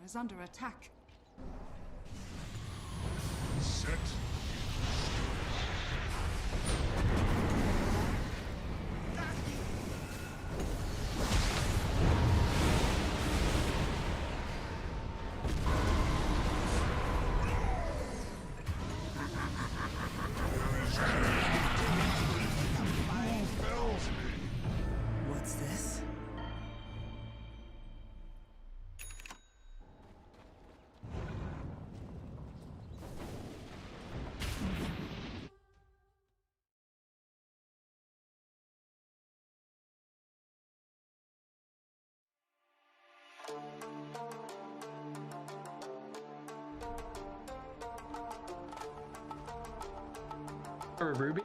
is under attack. Set. What's this? Or a Ruby?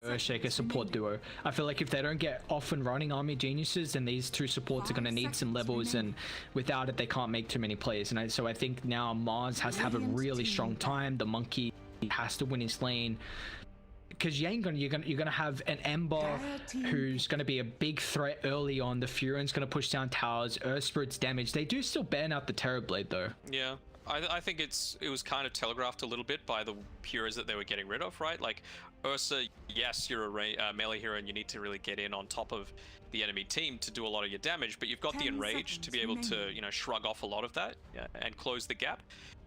Earthshaker support duo. I feel like if they don't get off and running Army Geniuses, then these two supports are going to need some levels, and without it, they can't make too many plays. And so I think now Mars has to have a really strong time. The Monkey has to win his lane. Because you're gonna have an Ember who's gonna be a big threat early on. The Furon's gonna push down towers. Earth Spirit's damage. They do still ban out the Terrorblade though. Yeah, I think it was kind of telegraphed a little bit by the heroes that they were getting rid of, right? Like Ursa, yes, you're a melee hero and you need to really get in on top of the enemy team to do a lot of your damage, but you've got the Enrage to be able to, you know, shrug off a lot of that and close the gap.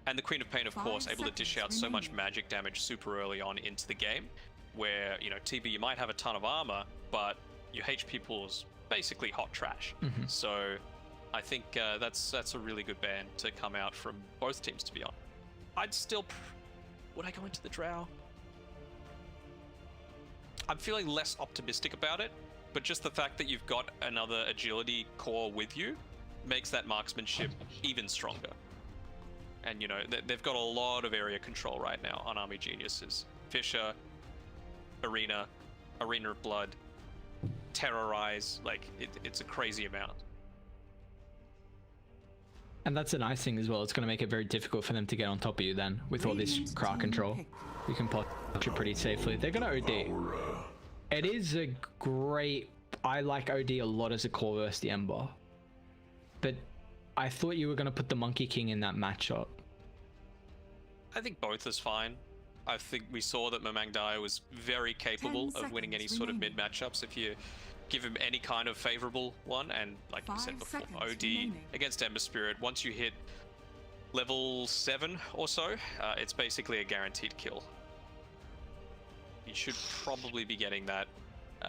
And the Queen of Pain, of course, able to dish out so much magic damage super early on into the game, where, you know, TB, you might have a ton of armor, but your HP pool's basically hot trash. So I think that's a really good ban to come out from both teams, to be honest. I'd still... Would I go into the Drow? I'm feeling less optimistic about it, but just the fact that you've got another agility core with you makes that marksmanship even stronger. And, you know, they've got a lot of area control right now on Army Geniuses. Fissure, Arena of Blood, Terrorize, like, it's a crazy amount. And that's a nice thing as well. It's going to make it very difficult for them to get on top of you then, with all this crowd control. You can punch it pretty safely. They're going to OD. It is a great... I like OD a lot as a core versus the Ember. But I thought you were going to put the Monkey King in that matchup. I think both is fine. I think we saw that Mamang Daya was very capable of winning any sort of mid matchups if you give him any kind of favorable one. And like you said before, OD against Ember Spirit, once you hit level 7 or so, it's basically a guaranteed kill. You should probably be getting that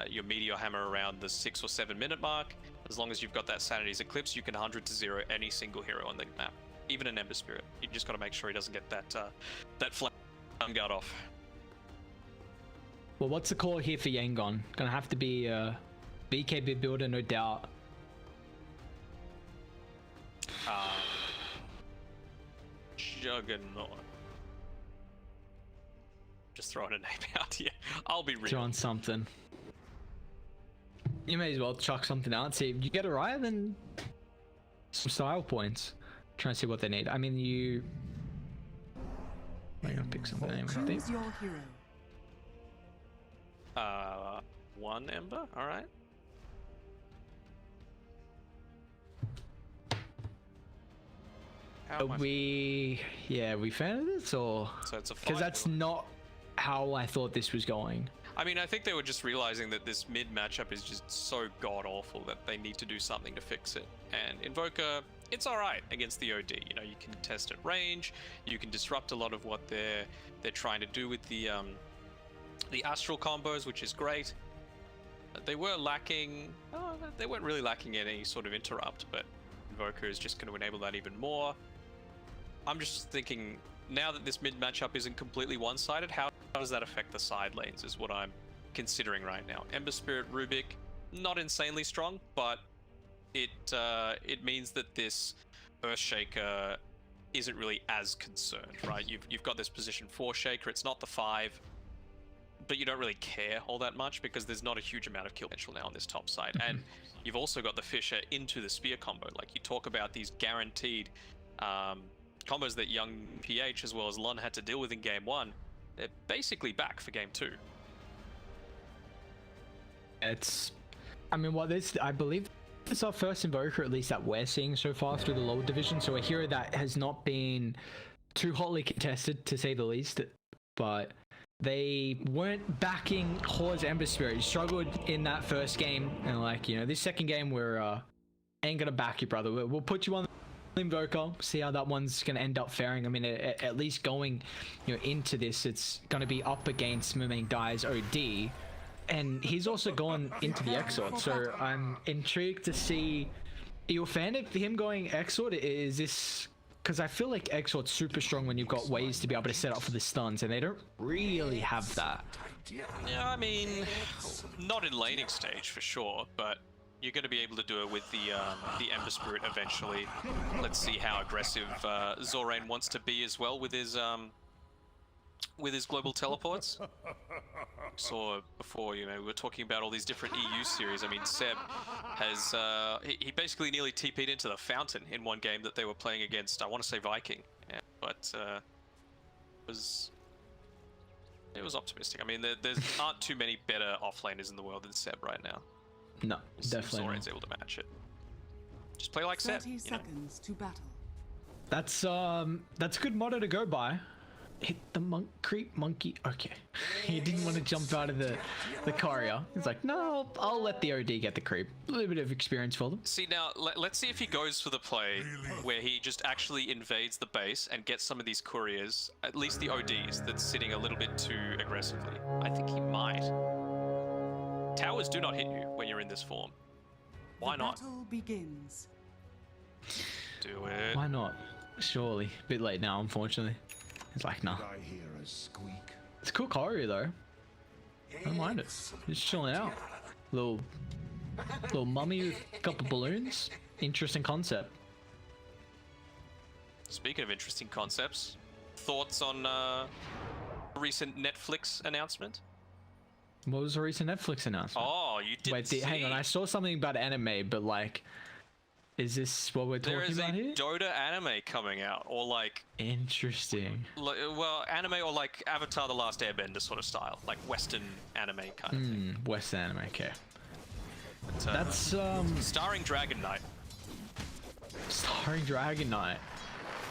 your Meteor Hammer around the 6 or 7 minute mark. As long as you've got that Sanity's Eclipse, you can 100-0 any single hero on the map, even an Ember Spirit. You just got to make sure he doesn't get that flame guard off. Well, what's the call here for Yangon? Gonna have to be BKB builder, no doubt. Juggernaut. Just throwing a name out here. I'll be real. Throwing something. You may as well chuck something out. See if you get it right, then some style points. Trying to see what they need. I mean, I'm gonna pick something. Choose your hero. One Ember. All right. We fan of this, or so it's a because that's not how I thought this was going. I mean, I think they were just realizing that this mid matchup is just so god awful that they need to do something to fix it. And Invoker, it's all right against the OD. You know, you can test at range, you can disrupt a lot of what they're trying to do with the astral combos, which is great. They were lacking. They weren't really lacking any sort of interrupt, but Invoker is just going to enable that even more. I'm just thinking, now that this mid matchup isn't completely one-sided, how does that affect the side lanes is what I'm considering right now. Ember Spirit Rubik, not insanely strong, but it means that this Earthshaker isn't really as concerned, right? You've got this position 4 Shaker, it's not the 5, but you don't really care all that much because there's not a huge amount of kill potential now on this top side. And you've also got the Fissure into the Spear combo. Like, you talk about these guaranteed combos that young PH as well as Lun had to deal with in game 1. They're basically back for game 2. I mean, I believe this is our first Invoker, at least that we're seeing so far through the lower division. So a hero that has not been too hotly contested, to say the least. But they weren't backing Hor's Ember Spirit. You struggled in that first game, and like, you know, this second game we're ain't gonna back you, brother. We'll put you on Invoker, see how that one's gonna end up faring. I mean, at least going, you know, into this, it's gonna be up against Mamang Daya's OD, and he's also gone into the Exort. So I'm intrigued to see. Are you a fan of him going Exort? Is this because I feel like Exort's super strong when you've got ways to be able to set up for the stuns, and they don't really have that. Yeah, I mean, not in laning stage for sure, but you're going to be able to do it with the Ember Spirit eventually. Let's see how aggressive Zorain wants to be as well with his with his global teleports. Saw before, you know, we were talking about all these different EU series. I mean, Seb has he basically nearly TP'd into the fountain in one game that they were playing against, I want to say Viking, yeah, but it was optimistic. I mean, there aren't too many better offlaners in the world than Seb right now. No, definitely Zoran's able to match it. Just play like Seb. 30 seconds to battle. That's a good motto to go by. Hit the creep monkey. Okay. He didn't want to jump out of the courier. He's like, no, I'll let the OD get the creep. A little bit of experience for them. See, now, let's see if he goes for the play where he just actually invades the base and gets some of these couriers, at least the ODs, that's sitting a little bit too aggressively. I think he might. Towers do not hit you when you're in this form. Why not? The battle begins. Do it. Why not? Surely. A bit late now, unfortunately. He's like, nah. I hear a squeak. It's a cool courier though. I don't mind it. Just chilling out. Little mummy with a couple balloons. Interesting concept. Speaking of interesting concepts, thoughts on a recent Netflix announcement? What was the recent Netflix announcement? Oh, you didn't Wait, see. hang on. I saw something about anime, but like, is this what we're talking There is about a here? Dota anime coming out, or like, Interesting. well, anime or like Avatar: The Last Airbender sort of style, like Western anime kind of thing. West anime. Okay. But, That's starring Dragon Knight. starring Dragon Knight.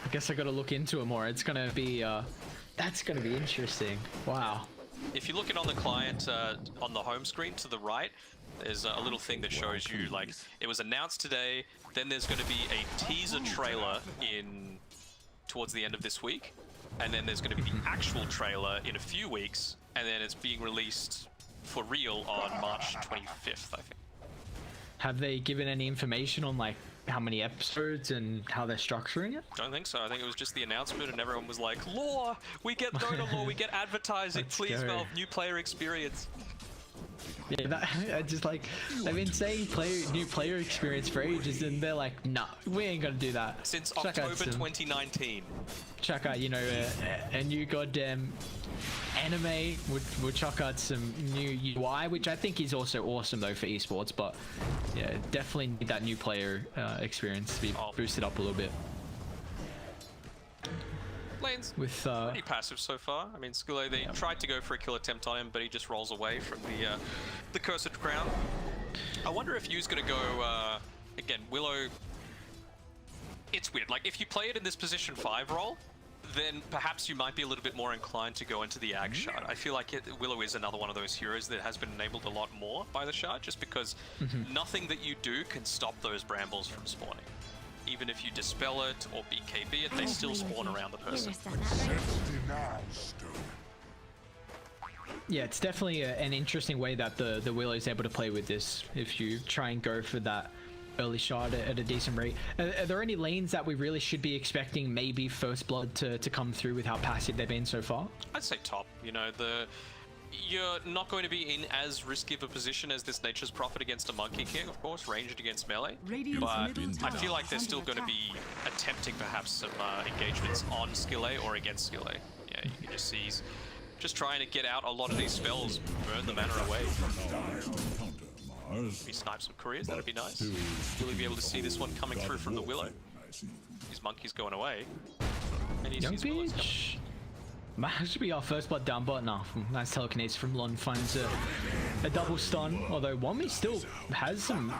I guess I got to look into it more. It's gonna be that's gonna be interesting. Wow. If you look it on the client on the home screen to the right, there's a little thing that shows you, like, it was announced today, then there's going to be a teaser trailer towards the end of this week, and then there's going to be the actual trailer in a few weeks, and then it's being released for real on March 25th, I think. Have they given any information on like how many episodes and how they're structuring it? Don't think so. I think it was just the announcement, and everyone was like, lore! We get Dota lore, we get advertising, Let's please go. Valve, new player experience. Yeah, that, I just like, they've been saying new player experience for ages, and they're like, nah, we ain't gonna do that. Since Check out October some- 2019. Check out, you know, a new goddamn anime. We'll check out some new UI, which I think is also awesome though for esports. But yeah, definitely need that new player experience to be boosted up a little bit. Lane's With pretty passive so far. I mean, Skule, they tried to go for a kill attempt on him, but he just rolls away from the Cursed Crown. I wonder if Yu's gonna go, again, Willow. It's weird, like, if you play it in this position 5 role, then perhaps you might be a little bit more inclined to go into the Ag Shard. I feel like Willow is another one of those heroes that has been enabled a lot more by the Shard, just because nothing that you do can stop those brambles from spawning. Even if you dispel it or BKB it, they still spawn around the person. yeah, it's definitely an interesting way that the Willow is able to play with this. If you try and go for that early shot at a decent rate. Are there any lanes that we really should be expecting maybe First Blood to come through with how passive they've been so far? I'd say top. You know, you're not going to be in as risky of a position as this Nature's Prophet against a Monkey King, of course, ranged against melee. Radiant's But middle I tower feel like they're is still under going to be attempting perhaps some engagements on Skill A or against Skill A. Yeah, you can just see he's just trying to get out a lot of these spells, burn the mana away. If he snipes some couriers, that'd be nice. Will he be able to see this one coming through from the Willow? His Monkey's going away. And he's Young Willow's coming. Peach might actually be our First Blood down bot now. Nice telekinesis from Lon, finds a double stun, although Wami still has some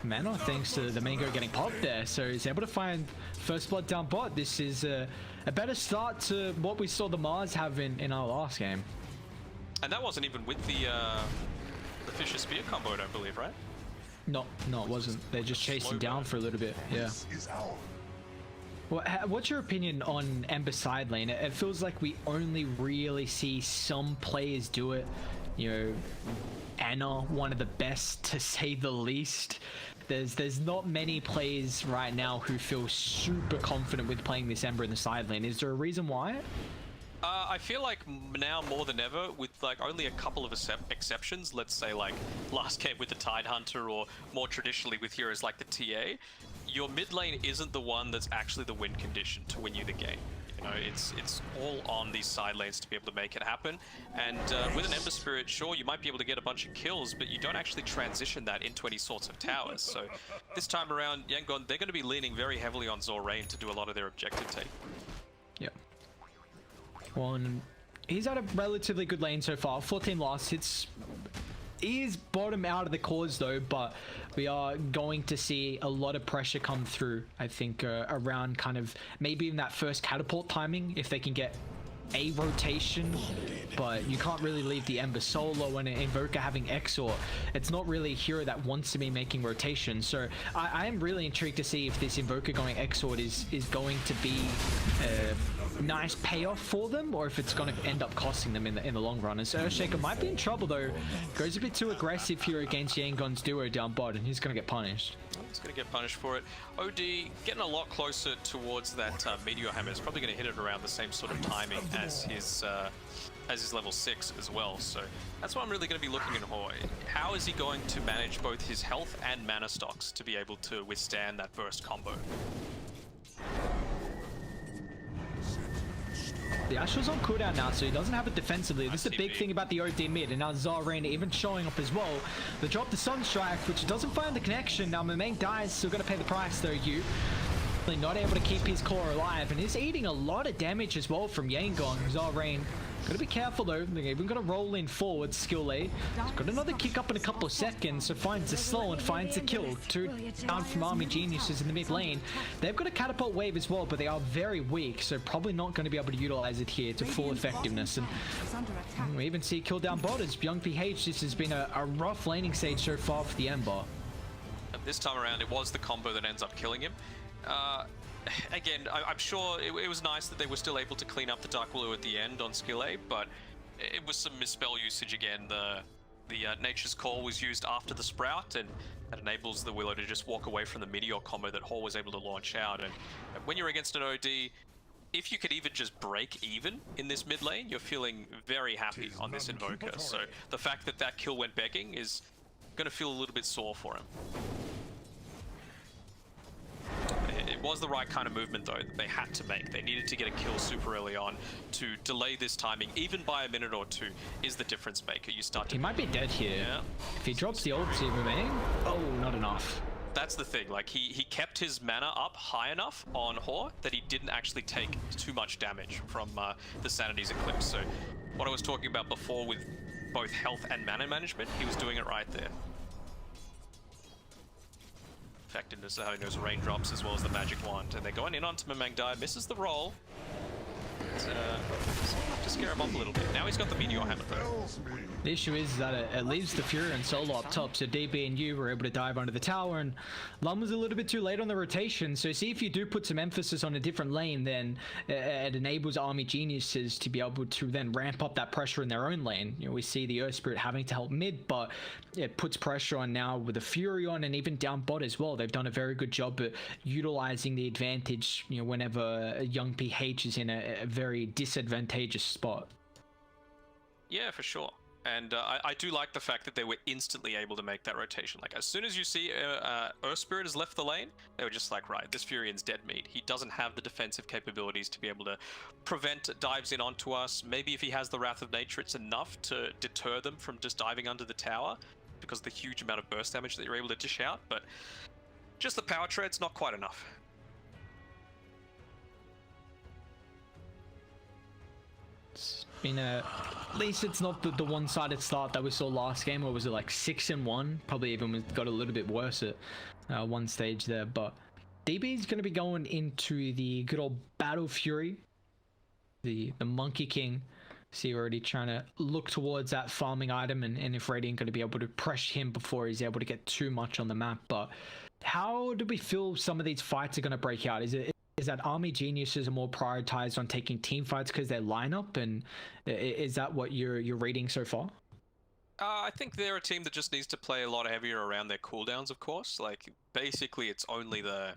mana thanks to the Mango getting popped there, so he's able to find First Blood down bot. This is a better start to what we saw the Mars have in our last game. And that wasn't even with the Fisher Spear combo, I don't believe, right? No, it wasn't. They just chased him down for a little bit, yeah. Well, what's your opinion on Ember side lane? It feels like we only really see some players do it. You know, Anna, one of the best to say the least. There's not many players right now who feel super confident with playing this Ember in the side lane. Is there a reason why? I feel like now more than ever, with like only a couple of exceptions, let's say like last game with the Tidehunter or more traditionally with heroes like the TA, your mid lane isn't the one that's actually the win condition to win you the game. You know, it's all on these side lanes to be able to make it happen. And with an Ember Spirit, sure, you might be able to get a bunch of kills, but you don't actually transition that into any sorts of towers. So this time around, Yangon, they're going to be leaning very heavily on Zorain to do a lot of their objective take. Yeah. Well, and he's had a relatively good lane so far. 14 loss. He is bottom out of the cause though, but we are going to see a lot of pressure come through, I think, around kind of maybe even that first catapult timing, if they can get a rotation. But you can't really leave the Ember solo and an Invoker having Exort. It's not really a hero that wants to be making rotations. So I am really intrigued to see if this Invoker going Exort is going to be a nice payoff for them, or if it's going to end up costing them in the long run. And so Earthshaker might be in trouble though. Goes a bit too aggressive here against Yangon's duo down bot, and he's going to get punished. He's going to get punished for it. OD getting a lot closer towards that Meteor Hammer. It's probably going to hit it around the same sort of timing as his level 6 as well. So that's what I'm really going to be looking at Hoy. How is he going to manage both his health and mana stocks to be able to withstand that burst combo? The Astral's on cooldown now, so he doesn't have it defensively. This is the big thing about the OD mid, and now Zorain even showing up as well. They drop the Sunstrike, which doesn't find the connection. Now Mamang dies, still gonna pay the price though. You not able to keep his core alive, and he's eating a lot of damage as well from Yangon. Zorain gotta be careful though. They're even gonna roll in forward. Skill A. He's got another kick up in a couple of seconds, so finds the slow and finds the kill. 2 down from Army Geniuses in the mid lane. They've got a catapult wave as well, but they are very weak, so probably not going to be able to utilize it here to full effectiveness. And we even see kill down bot as Young PH. This has been a rough laning stage so far for the Ember. And this time around, it was the combo that ends up killing him. Again, I'm sure it was nice that they were still able to clean up the Dark Willow at the end on skill A, but it was some misspell usage again. The Nature's Call was used after the Sprout, and that enables the Willow to just walk away from the Meteor combo that Hall was able to launch out. And when you're against an OD, if you could even just break even in this mid lane, you're feeling very happy on this Invoker. So the fact that that kill went begging is going to feel a little bit sore for him. It was the right kind of movement though that they had to make. They needed to get a kill super early on to delay this timing, even by a minute or two, is the difference maker. You start to... He might be dead here. Yeah. If he drops the ult remaining, oh, not enough. That's the thing, like he kept his mana up high enough on Hor that he didn't actually take too much damage from the Sanity's Eclipse. So what I was talking about before with both health and mana management, he was doing it right there. Effectiveness of having those raindrops as well as the magic wand, and they're going in onto Mamang Dai, misses the roll. So have to scare him off a little bit. Now he's got the Meteor Hammer though. The issue is that it leaves the Fury and solo up top, so DB and you were able to dive under the tower, and Lum was a little bit too late on the rotation. So see, if you do put some emphasis on a different lane, then it enables Army Geniuses to be able to then ramp up that pressure in their own lane. You know, we see the Earth Spirit having to help mid, but it puts pressure on now with the Fury on, and even down bot as well. They've done a very good job at utilizing the advantage, you know, whenever a young PH is in a very disadvantageous spot. Yeah, for sure. And I do like the fact that they were instantly able to make that rotation. Like, as soon as you see Earth Spirit has left the lane, they were just like, right, this Furian's dead meat. He doesn't have the defensive capabilities to be able to prevent dives in onto us. Maybe if he has the Wrath of Nature, it's enough to deter them from just diving under the tower because of the huge amount of burst damage that you're able to dish out. But just the power tread's not quite enough. At least it's not the one-sided start that we saw last game, or was it like 6-1? Probably even got a little bit worse at one stage there. But DB is going to be going into the good old Battle Fury, the Monkey King. See, already trying to look towards that farming item, and if Radiant going to be able to pressure him before he's able to get too much on the map. But how do we feel some of these fights are going to break out? Is that Army Geniuses are more prioritized on taking team fights because they line up, and is that what you're reading so far? I think they're a team that just needs to play a lot heavier around their cooldowns, of course. Like, basically, it's only the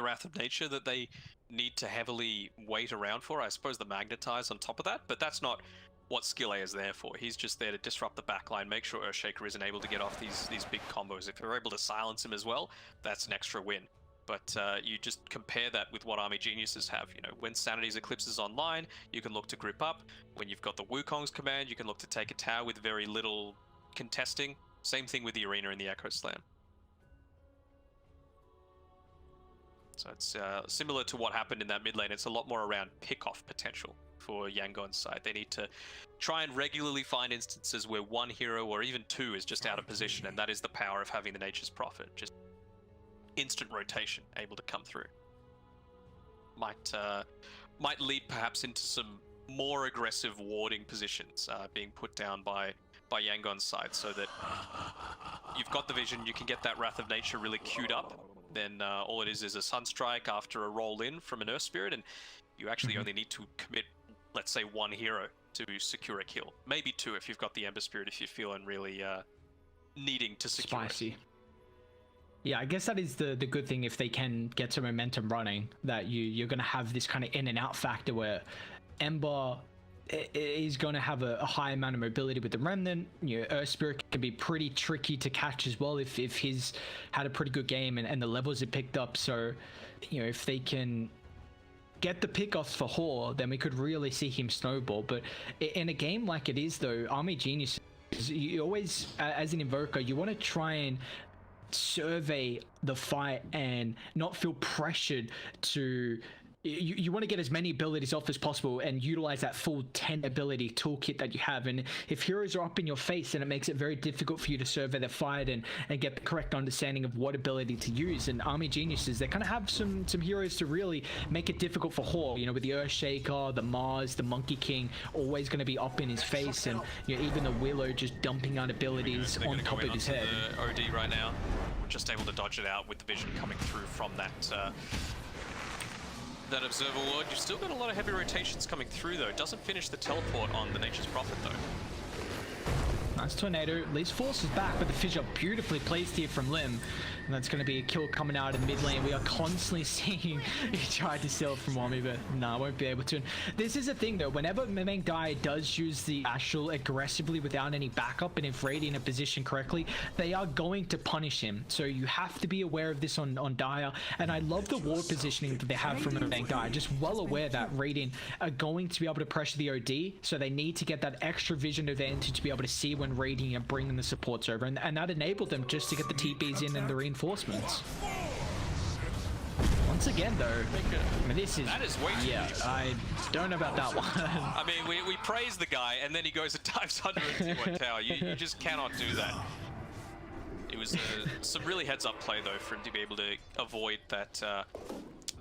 Wrath of Nature that they need to heavily wait around for. I suppose the Magnetize on top of that, but that's not what Skill A is there for. He's just there to disrupt the backline, make sure Earthshaker isn't able to get off these big combos. If they're able to silence him as well, that's an extra win. But you just compare that with what Army Geniuses have. You know, when Sanity's Eclipse is online, you can look to group up. When you've got the Wukong's command, you can look to take a tower with very little contesting. Same thing with the Arena and the Echo Slam. So it's similar to what happened in that mid lane. It's a lot more around pick-off potential for Yangon's side. They need to try and regularly find instances where one hero or even two is just out of position, and that is the power of having the Nature's Prophet. Just instant rotation able to come through. Might lead perhaps into some more aggressive warding positions being put down by Yangon's side, so that you've got the vision, you can get that Wrath of Nature really queued up. Then all it is a Sunstrike after a roll in from an Earth Spirit, and you actually only need to commit, let's say, one hero to secure a kill. Maybe two if you've got the Ember Spirit, if you're feeling really needing to secure Spicy. Yeah, I guess that is the good thing if they can get some momentum running, that you're going to have this kind of in and out factor where Ember is going to have a high amount of mobility with the Remnant. You know, Earth Spirit can be pretty tricky to catch as well if he's had a pretty good game and the levels are picked up. So, you know, if they can get the pick-offs for Hor, then we could really see him snowball. But in a game like it is, though, Army Genius, you always, as an Invoker, you want to try and survey the fight and not feel pressured to... You want to get as many abilities off as possible and utilize that full 10 ability toolkit that you have. And if heroes are up in your face, then it makes it very difficult for you to survey the fight and get the correct understanding of what ability to use. And Army Geniuses, they kind of have some heroes to really make it difficult for Hor. You know, with the Earthshaker, the Mars, the Monkey King, always going to be up in his face. And you know, even the Willow just dumping out abilities on top of his head. The OD right now, we're just able to dodge it out with the vision coming through from that Observer Ward. You've still got a lot of heavy rotations coming through, though. It doesn't finish the teleport on the Nature's Prophet, though. Nice tornado. Leaves forces back, but the fissure beautifully placed here from Lim. And that's going to be a kill coming out in mid lane. We are constantly seeing he tried to steal it from Wami, but no, won't be able to. this is a thing, though. Whenever ntakii does use the Astral aggressively without any backup, and if raiding a position correctly, they are going to punish him. So you have to be aware of this on Dire. And I love the ward positioning that they have from ntakii. Just well aware that raiding are going to be able to pressure the OD, so they need to get that extra vision advantage to be able to see when raiding and bringing the supports over. And that enabled them just to get the TPs in and the reinforcements. Once again, though, I mean, that is way too easy. I don't know about that one. I mean, we praise the guy, and then he goes and dives under a T1 tower. You just cannot do that. It was some really heads-up play, though, for him to be able to avoid that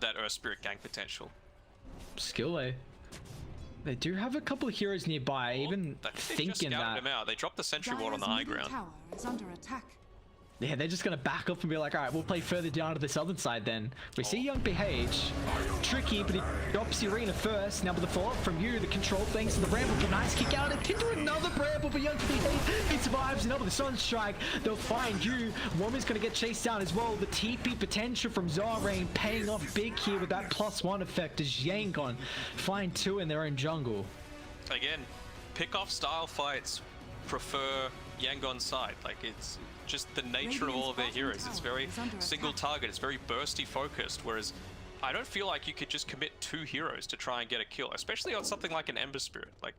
Earth Spirit gang potential. Skill, eh? They do have a couple of heroes nearby, even thinking that... Him out. They dropped the sentry ward on the high ground. Tower is under attack. Yeah, they're just going to back up and be like, all right, we'll play further down to the southern side then. We see Young BH. Tricky, but he drops the arena first. Now with the follow-up from you, the control thanks to the Bramble. A nice kick out and into another Bramble, but Young BH, he survives. And up with the Sunstrike, they'll find you. Woman's going to get chased down as well. The TP potential from Zarain paying off big here with that +1 effect as Yangon find two in their own jungle. Again, pick-off style fights prefer Yangon's side. Like, it's just the nature of all of their heroes. It's very single target, it's very bursty focused, whereas I don't feel like you could just commit two heroes to try and get a kill, especially on something like an Ember Spirit. Like,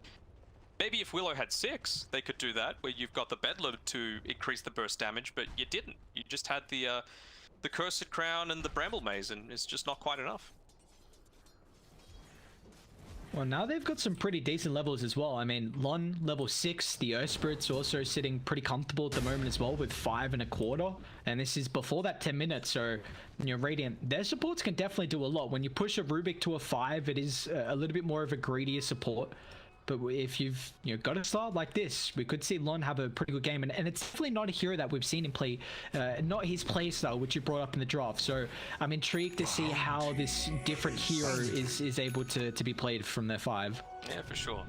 maybe if Willow had 6, they could do that, where you've got the Bedlam to increase the burst damage, but you didn't. You just had the Cursed Crown and the Bramble Maze, and it's just not quite enough. Well, now they've got some pretty decent levels as well. I mean, Lon level 6, the Earth Spirit's also sitting pretty comfortable at the moment as well with 5.25, and this is before that 10 minutes. So, you know, Radiant, their supports can definitely do a lot. When you push a Rubik to a 5, it is a little bit more of a greedier support. But if you've got a start like this, we could see Lon have a pretty good game, and it's definitely not a hero that we've seen him play, not his play style, which you brought up in the draft. So I'm intrigued to see how this different hero is able to be played from their 5. Yeah, for sure.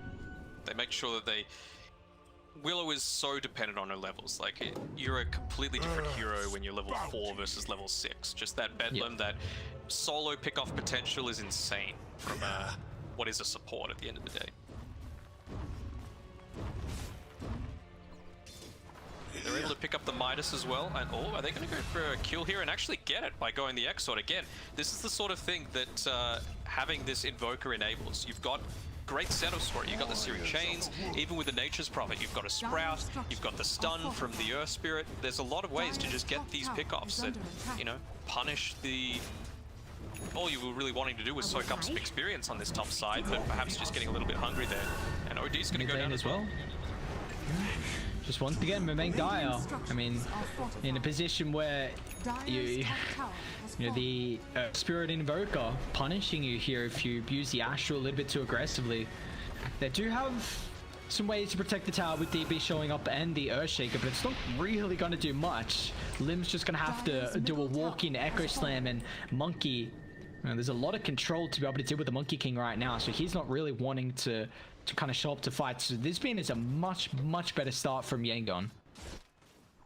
They make sure that Willow is so dependent on her levels. Like, you're a completely different hero when you're level 4 versus level 6. Just that Bedlam, that solo pick-off potential is insane from what is a support at the end of the day. They're able to pick up the Midas as well. And oh, are they going to go for a kill here and actually get it by going the Exort? Again, this is the sort of thing that having this Invoker enables. You've got great setups for it. You've got the Searing Chains, even with the Nature's Prophet, you've got a Sprout, you've got the stun from the Earth Spirit. There's a lot of ways to just get these pickoffs that, you know, punish the... All you were really wanting to do was soak up some experience on this top side, but perhaps just getting a little bit hungry there. And OD's going to go down as well. Just once again, Memang Dire. I mean, in a position where you know, the Spirit Invoker punishing you here if you use the Astral a little bit too aggressively. They do have some ways to protect the tower with DB showing up and the Earthshaker, but it's not really going to do much. Lim's just going to have to do a walk-in Echo Slam, and Monkey, there's a lot of control to be able to deal with the Monkey King right now, so he's not really wanting to kind of show up to fight. So this being is a much better start from Yangon.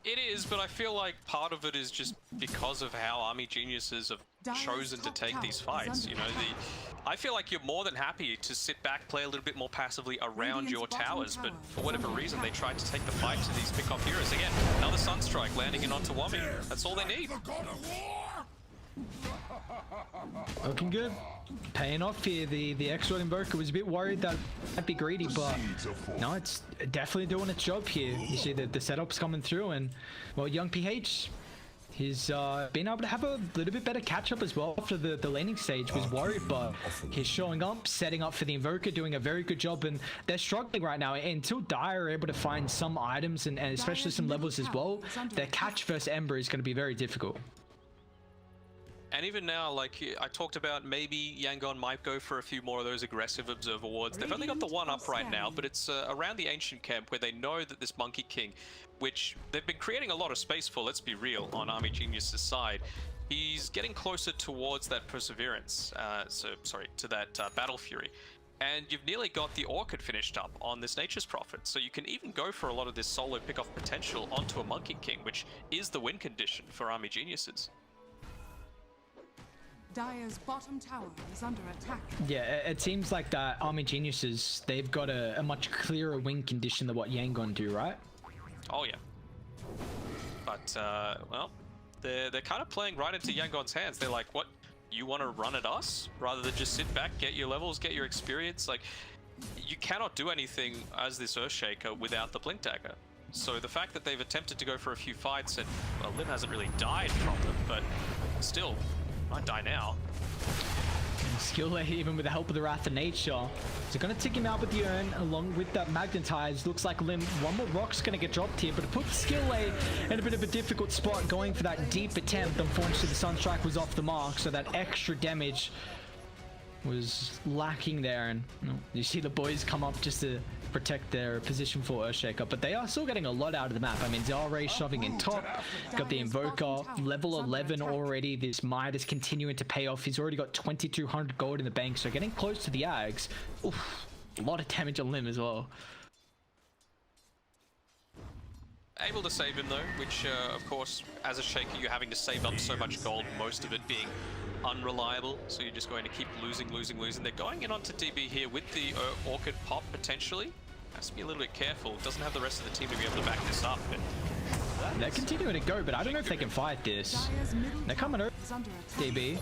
It is, but I feel like part of it is just because of how Army Geniuses have chosen to take these fights. You know, I feel like you're more than happy to sit back, play a little bit more passively around your towers, but for whatever reason they tried to take the fight to these pickoff heroes. Again, another Sunstrike landing in onto Wami. That's all they need. Looking good. Paying off here. The Exort Invoker was a bit worried that might be greedy, but no, it's definitely doing its job here. You see the setup's coming through, and well, young PH, he's been able to have a little bit better catch-up as well after the laning stage. Was worried, but he's showing up, setting up for the Invoker, doing a very good job, and they're struggling right now. Until Dire are able to find some items and especially some levels as well, their catch versus Ember is going to be very difficult. And even now, like I talked about, maybe Yangon might go for a few more of those aggressive Observer wards. They've only got the one up right now, but it's around the Ancient Camp where they know that this Monkey King, which they've been creating a lot of space for, let's be real, on Army Genius's side, he's getting closer towards that Perseverance, to that Battle Fury. And you've nearly got the Orchid finished up on this Nature's Prophet, so you can even go for a lot of this solo pick-off potential onto a Monkey King, which is the win condition for Army Geniuses. Dire's bottom tower is under attack. Yeah, it seems like that Army Geniuses, they've got a much clearer win condition than what Yangon do, right? Oh yeah. But, well, they're kind of playing right into Yangon's hands. They're like, what, you want to run at us? Rather than just sit back, get your levels, get your experience. Like, you cannot do anything as this Earthshaker without the Blink Dagger. So the fact that they've attempted to go for a few fights, and, well, Lim hasn't really died from them, but still, might die now. Skill even with the help of the Wrath of Nature. So gonna tick him out with the Urn along with that Magnetize. Looks like Lim, one more rock's gonna get dropped here, but it puts Skill in a bit of a difficult spot going for that deep attempt. Unfortunately, the Sunstrike was off the mark, so that extra damage was lacking there. And you see the boys come up just to protect their position for Earthshaker, but they are still getting a lot out of the map. I mean, Zalray shoving in top, got the Invoker, level 11 already. This Midas continuing to pay off. He's already got 2,200 gold in the bank, so getting close to the Ags. Oof, a lot of damage on Lim as well. Able to save him though, which of course, as a Shaker, you're having to save up so much gold, most of it being unreliable, so you're just going to keep losing. They're going in onto DB here with the Orchid pop potentially. Has to be a little bit careful. Doesn't have the rest of the team to be able to back this up. But they're continuing to go, but I don't know if they can fight this. They're coming over DB.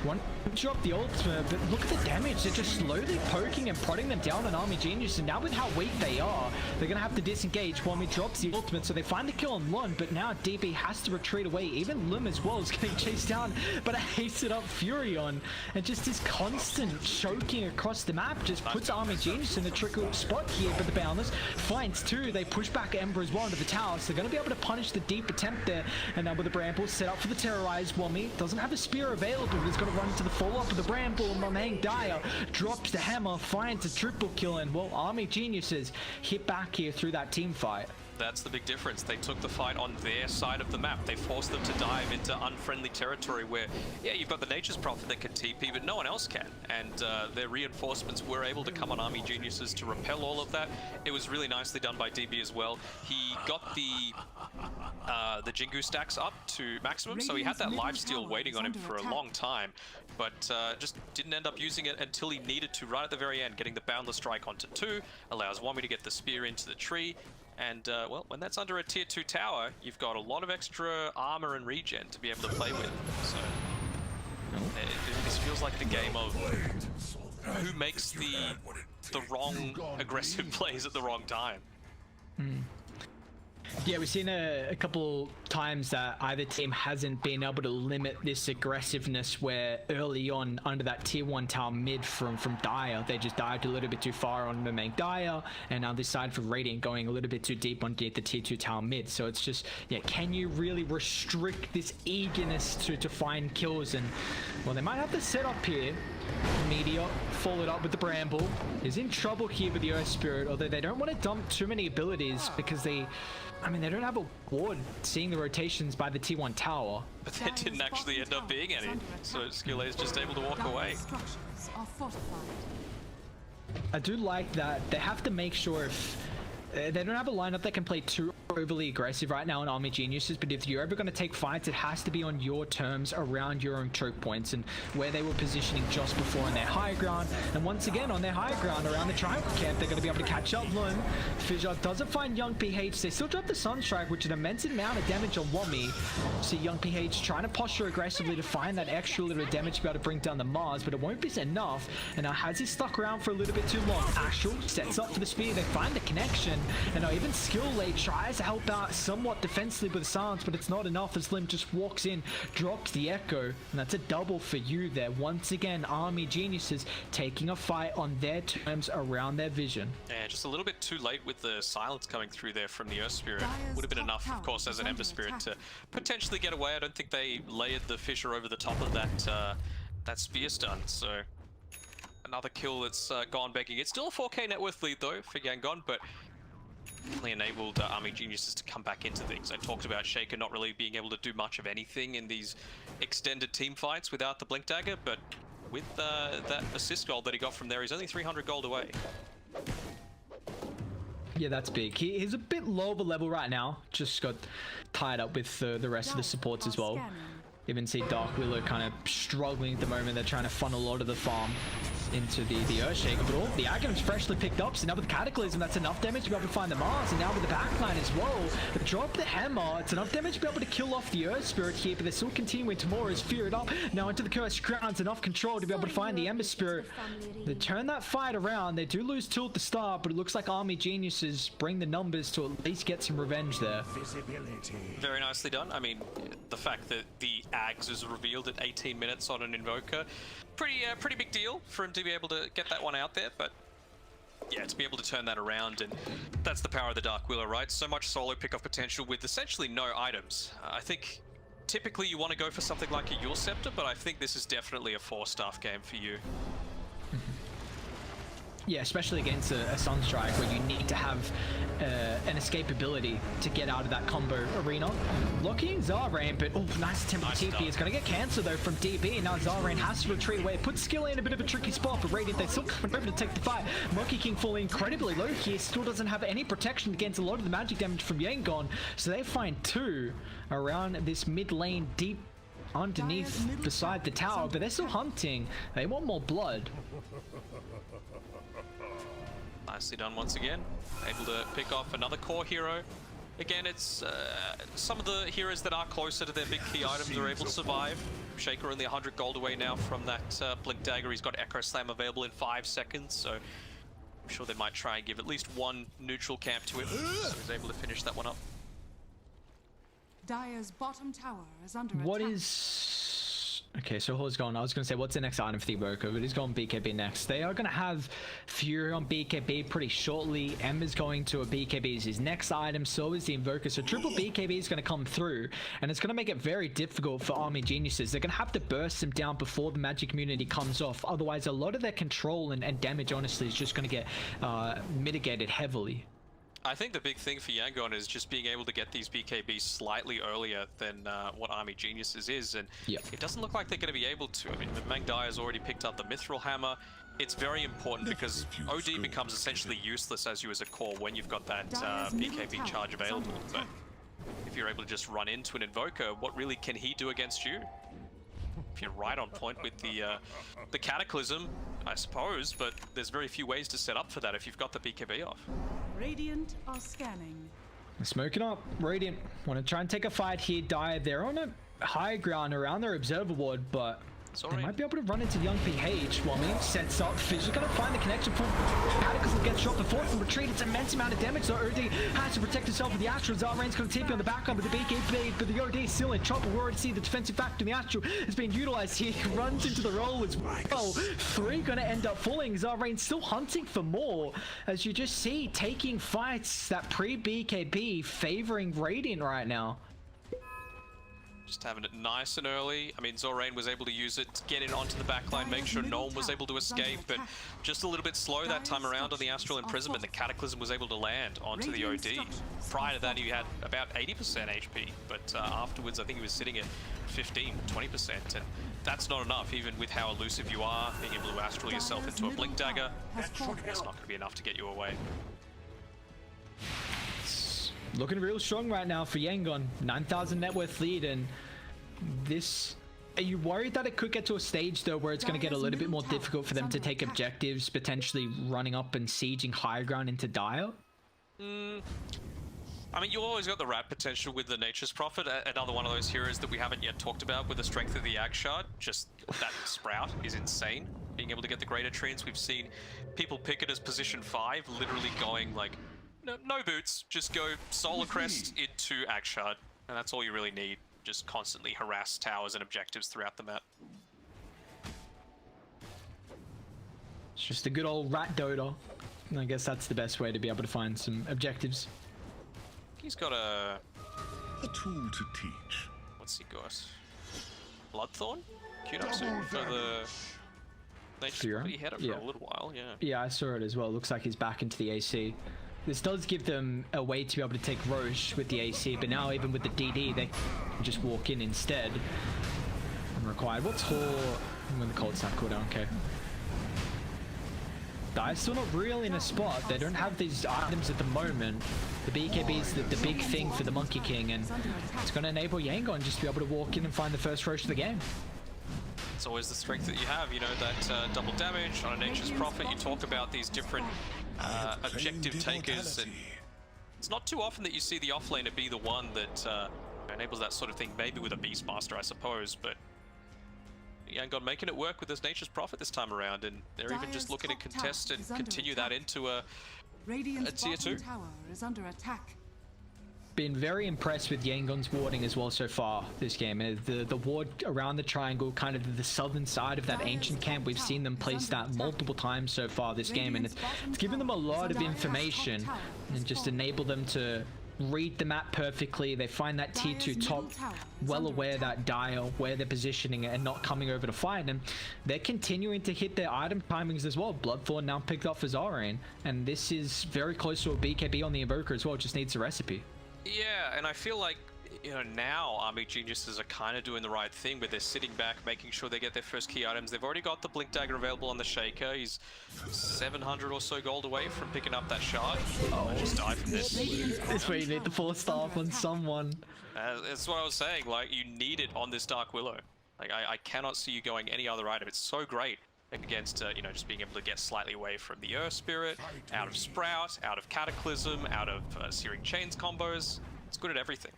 One drop the ultimate, but look at the damage. They're just slowly poking and prodding them down on Army Genius, and now with how weak they are, they're gonna have to disengage. Wami drops the ultimate, so they find the kill on Lun, but now DB has to retreat away. Even Lim as well is getting chased down, but a hasted up Fury on, and just this constant choking across the map just puts Army Genius in a tricky spot here. But the Boundless finds two. They push back Ember as well into the tower, so they're gonna be able to punish the deep attempt there. And now with the Bramble set up for the Terrorize, Wami doesn't have a spear available, but he's gonna run into the follow-up of the Bramble. Memang Dire drops the hammer, finds a triple kill, and well, Army Geniuses hit back here through that team fight. That's the big difference. They took the fight on their side of the map. They forced them to dive into unfriendly territory where, yeah, you've got the Nature's Prophet that can TP, but no one else can. And their reinforcements were able to come on Army Geniuses to repel all of that. It was really nicely done by DB as well. He got the Jingu stacks up to maximum, so he had that lifesteal waiting on him for a long time, but just didn't end up using it until he needed to right at the very end, getting the Boundless Strike onto 2, allows Wami to get the spear into the tree, And, well, when that's under a tier 2 tower, you've got a lot of extra armor and regen to be able to play with. So, this feels like the game of who makes the wrong aggressive plays at the wrong time. Yeah, we've seen a couple times that either team hasn't been able to limit this aggressiveness where early on under that tier 1 tower mid from Dire, they just dived a little bit too far on the main Dire, and now this side for Radiant going a little bit too deep on the tier 2 tower mid. So it's just, yeah, can you really restrict this eagerness to find kills? And, well, they might have to set up here. Meteor followed up with the Bramble is in trouble here with the Earth Spirit, although they don't want to dump too many abilities because they don't have a ward seeing the rotations by the T1 tower. But there didn't actually end up being any, so Skillay is just able to walk away. I do like that they have to make sure if they don't have a lineup that can play too overly aggressive right now in Army Geniuses, but if you're ever going to take fights, it has to be on your terms around your own choke points and where they were positioning just before on their high ground. And once again, on their high ground around the triangle camp, they're going to be able to catch up. Lun Fissure doesn't find Young PH. They still drop the Sunstrike, which is an immense amount of damage on Wommy. See Young PH trying to posture aggressively to find that extra little bit of damage to be able to bring down the Mars, but it won't be enough. And now has he stuck around for a little bit too long? Astral sets up for the spear. They find the connection, and now even Skillay tries to help out somewhat defensively with the silence, but it's not enough as Lim just walks in, drops the Echo, and that's a double for you there. Once again, Army Geniuses taking a fight on their terms around their vision. Yeah, just a little bit too late with the silence coming through there from the Earth Spirit. Would have been enough, of course, as an Ember Spirit to potentially get away. I don't think they layered the Fissure over the top of that spear stun, so another kill that's gone begging. It's still a 4K net worth lead though for Yangon, but definitely enabled Army Geniuses to come back into things. I talked about Shaker not really being able to do much of anything in these extended team fights without the Blink Dagger, but with that assist gold that he got from there, he's only 300 gold away. Yeah, that's big. He's a bit low of a level right now. Just got tied up with the rest of the supports as well. Even see Dark Willow kind of struggling at the moment. They're trying to funnel a lot of the farm into the Earthshaker, but all the Agam's freshly picked up, so now with the Cataclysm, that's enough damage to be able to find the Mars, and now with the backline as well, they drop the Hammer, it's enough damage to be able to kill off the Earth Spirit here, but they're still continuing. Tomorrow is feared up, now into the Cursed Grounds, enough control to be able to find the Ember Spirit. They turn that fight around, they do lose two at the start, but it looks like Army Geniuses bring the numbers to at least get some revenge there. Very nicely done. I mean, the fact that the Ags is revealed at 18 minutes on an Invoker, pretty big deal for him to be able to get that one out there, but yeah, to be able to turn that around, and that's the power of the Dark Willow, right? So much solo pickoff potential with essentially no items. I think typically you want to go for something like a Yule Scepter, but I think this is definitely a 4-staff game for you. Yeah, especially against a Sunstrike where you need to have an escapability to get out of that combo arena. Locking Zarain, but nice tempo TP is going to get cancelled though from DB. Now Zarain has to retreat away. It puts Skillay in a bit of a tricky spot, but Radiant, they still come over to take the fight. Monkey King falling incredibly low here, still doesn't have any protection against a lot of the magic damage from Yangon, so they find two around this mid lane deep underneath beside the tower, but they're still hunting. They want more blood. Nicely done once again. Able to pick off another core hero. Again, it's some of the heroes that are closer to their big key items are able to survive. Shaker only 100 gold away now from that Blink Dagger. He's got Echo Slam available in 5 seconds, so I'm sure they might try and give at least one neutral camp to him. So he's able to finish that one up. Dire's bottom tower is under What attack. Okay, so Hor's gone. I was going to say, what's the next item for the Evoker? But he's going BKB next. They are going to have Fury on BKB pretty shortly. Ember's going to a BKB as his next item. So is the Invoker. So triple BKB is going to come through. And it's going to make it very difficult for Army Geniuses. They're going to have to burst them down before the magic immunity comes off. Otherwise, a lot of their control and damage, honestly, is just going to get mitigated heavily. I think the big thing for Yangon is just being able to get these BKBs slightly earlier than what Army Geniuses is, and it doesn't look like they're going to be able to. I mean, Mang Dai has already picked up the Mithril Hammer. It's very important because OD becomes essentially useless as you as a core when you've got that BKB charge available, but if you're able to just run into an Invoker, what really can he do against you? if you're right on point with the Cataclysm, I suppose, but there's very few ways to set up for that if you've got the BKB off. Radiant are scanning. Smoking up. Radiant want to try and take a fight here. Dire, they're on a high ground around their observer ward, but they might be able to run into young PH while Mitch sets up. Fizz is going to find the connection point. Cataclysm gets shot before it can retreat. It's immense amount of damage, so OD has to protect himself with the Astral. Zarrain's going to TP on the background with the BKB, but the OD is still in trouble. We already see the defensive factor in the Astral is being utilized here. He runs into the roll as well. 3 going to end up falling. Zarrain still hunting for more, as you just see taking fights that pre-BKB favoring Radiant right now. Just having it nice and early. I mean, Zorain was able to use it to get in onto the backline, make sure no one was able to escape, but just a little bit slow that time around on the Astral Imprisonment. The Cataclysm was able to land onto the OD. Prior to that, he had about 80% HP, but afterwards, I think he was sitting at 15, 20%, and that's not enough, even with how elusive you are, being able to Astral yourself into a Blink Dagger. It's not going to be enough to get you away. Looking real strong right now for Yangon. 9,000 net worth lead, and this... Are you worried that it could get to a stage, though, where it's going to get a little bit more difficult for them to take objectives, potentially running up and sieging high ground into Dire? I mean, you always got the rat potential with the Nature's Prophet. Another one of those heroes that we haven't yet talked about with the strength of the Ag Shard. Just that Sprout is insane. Being able to get the Greater Treants, we've seen people pick it as position 5, literally going like... No boots, just go Solar Crest into Ag Shard, and that's all you really need. Just constantly harass towers and objectives throughout the map. It's just a good old rat Dota. I guess that's the best way to be able to find some objectives. He's got a tool to teach. What's he got? Bloodthorn? Kunatsu for the... He had it for a little while, yeah. Yeah, I saw it as well. Looks like he's back into the AC. This does give them a way to be able to take Roche with the AC, but now even with the DD, they can just walk in instead. Unrequired. What's Hor when the cold snap cooldown? Okay. Dire's still not really in a spot. They don't have these items at the moment. The BKB is the big thing for the Monkey King, and it's going to enable Yangon just to be able to walk in and find the first Roche of the game. It's always the strength that you have, you know, that double damage on a Nature's Prophet. You talk about these different objective takers, and it's not too often that you see the offlaner be the one that enables that sort of thing, maybe with a Beastmaster, I suppose, but Yangon making it work with this Nature's Prophet this time around, and they're even just looking to contest and continue that into a tier 2. Tower is under attack. Been very impressed with Yangon's warding as well so far this game. The ward around the triangle, kind of the southern side of that ancient camp, we've seen them place that multiple times so far this game, and it's given them a lot of information and just enable them to read the map perfectly. They find that tier 2 top, well aware that Dire, where they're positioning it and not coming over to fight, and they're continuing to hit their item timings as well. Bloodthorn now picked up for Zarrain, and this is very close to a BKB on the Invoker as well. It just needs a recipe. Yeah, and I feel like, you know, now Army Geniuses are kind of doing the right thing, but they're sitting back, making sure they get their first key items. They've already got the Blink Dagger available on the Shaker. He's 700 or so gold away from picking up that shard. Oh, I just died from this. This way you need the 4-star on someone. That's what I was saying, like, you need it on this Dark Willow. Like, I cannot see you going any other item. It's so great against, you know, just being able to get slightly away from the Earth Spirit, out of Sprout, out of Cataclysm, out of Searing Chains combos. It's good at everything.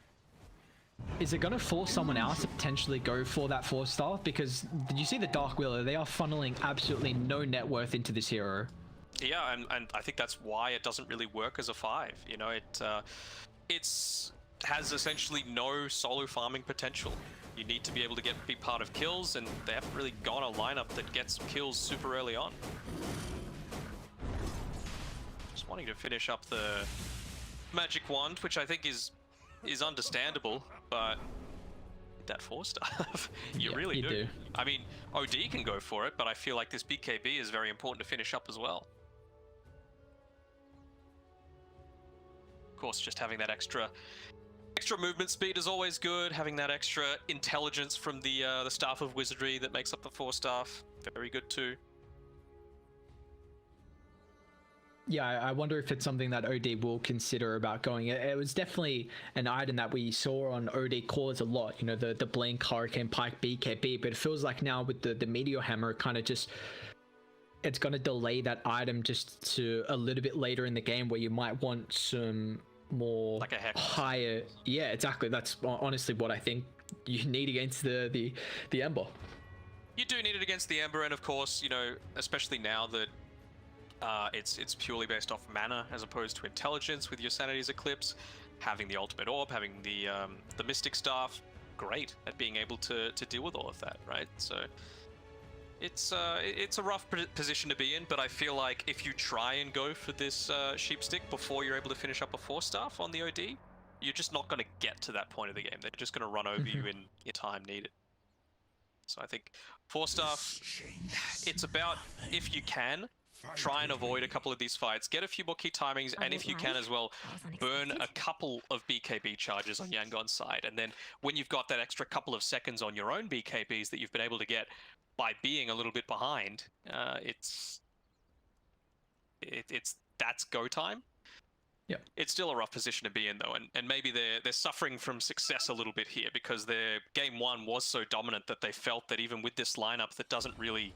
Is it going to force someone else to potentially go for that 4-star? Because did you see the Dark Willow? They are funneling absolutely no net worth into this hero. Yeah, and I think that's why it doesn't really work as a 5. You know, it's has essentially no solo farming potential. You need to be able to be part of kills, and they haven't really gone a lineup that gets kills super early on. Just wanting to finish up the Magic Wand, which I think is understandable, but that 4-star, you really do. I mean, OD can go for it, but I feel like this BKB is very important to finish up as well. Of course, just having that extra movement speed is always good. Having that extra intelligence from the Staff of Wizardry that makes up the 4-star, very good too. Yeah, I wonder if it's something that OD will consider about going. It was definitely an item that we saw on OD cores a lot, you know, the BliNcc, Hurricane, Pike, BKB, but it feels like now with the Meteor Hammer, kind of just, it's going to delay that item just to a little bit later in the game where you might want some more like a hex. Higher. Yeah, exactly. That's honestly what I think you need against the Ember. You do need it against the Ember, and of course, you know, especially now that it's purely based off mana as opposed to intelligence with your Sanity's Eclipse, having the Ultimate Orb, having the Mystic Staff, great at being able to deal with all of that, right? So it's a rough position to be in, but I feel like if you try and go for this Sheep Stick before you're able to finish up a 4-staff on the OD, you're just not going to get to that point of the game. They're just going to run over you in time needed. So I think 4-staff, it's about, if you can, try and avoid a couple of these fights, get a few more key timings, and if you can as well, burn a couple of BKB charges on Yangon's side. And then when you've got that extra couple of seconds on your own BKBs that you've been able to get by being a little bit behind, that's go time. Yeah, it's still a rough position to be in though, and maybe they're suffering from success a little bit here because their game one was so dominant that they felt that even with this lineup that doesn't really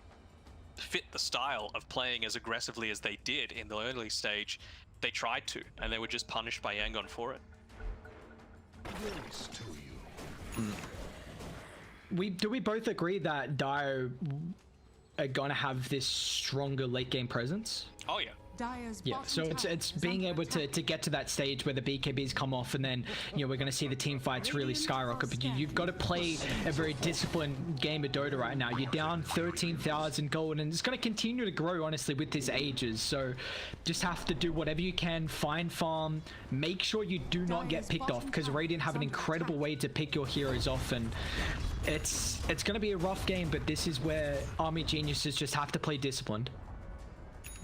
fit the style of playing as aggressively as they did in the early stage, they tried to, and they were just punished by Yangon for it. Do we both agree that Dio are gonna have this stronger late game presence? Oh yeah. Yeah, so it's being able to get to that stage where the BKBs come off, and then, you know, we're going to see the team fights really skyrocket. But you've got to play a very disciplined game of Dota right now. You're down 13,000 gold, and it's going to continue to grow, honestly, with these ages. So just have to do whatever you can, find farm, make sure you do not get picked off, because Radiant have an incredible way to pick your heroes off, and it's going to be a rough game, but this is where Army Geniuses just have to play disciplined.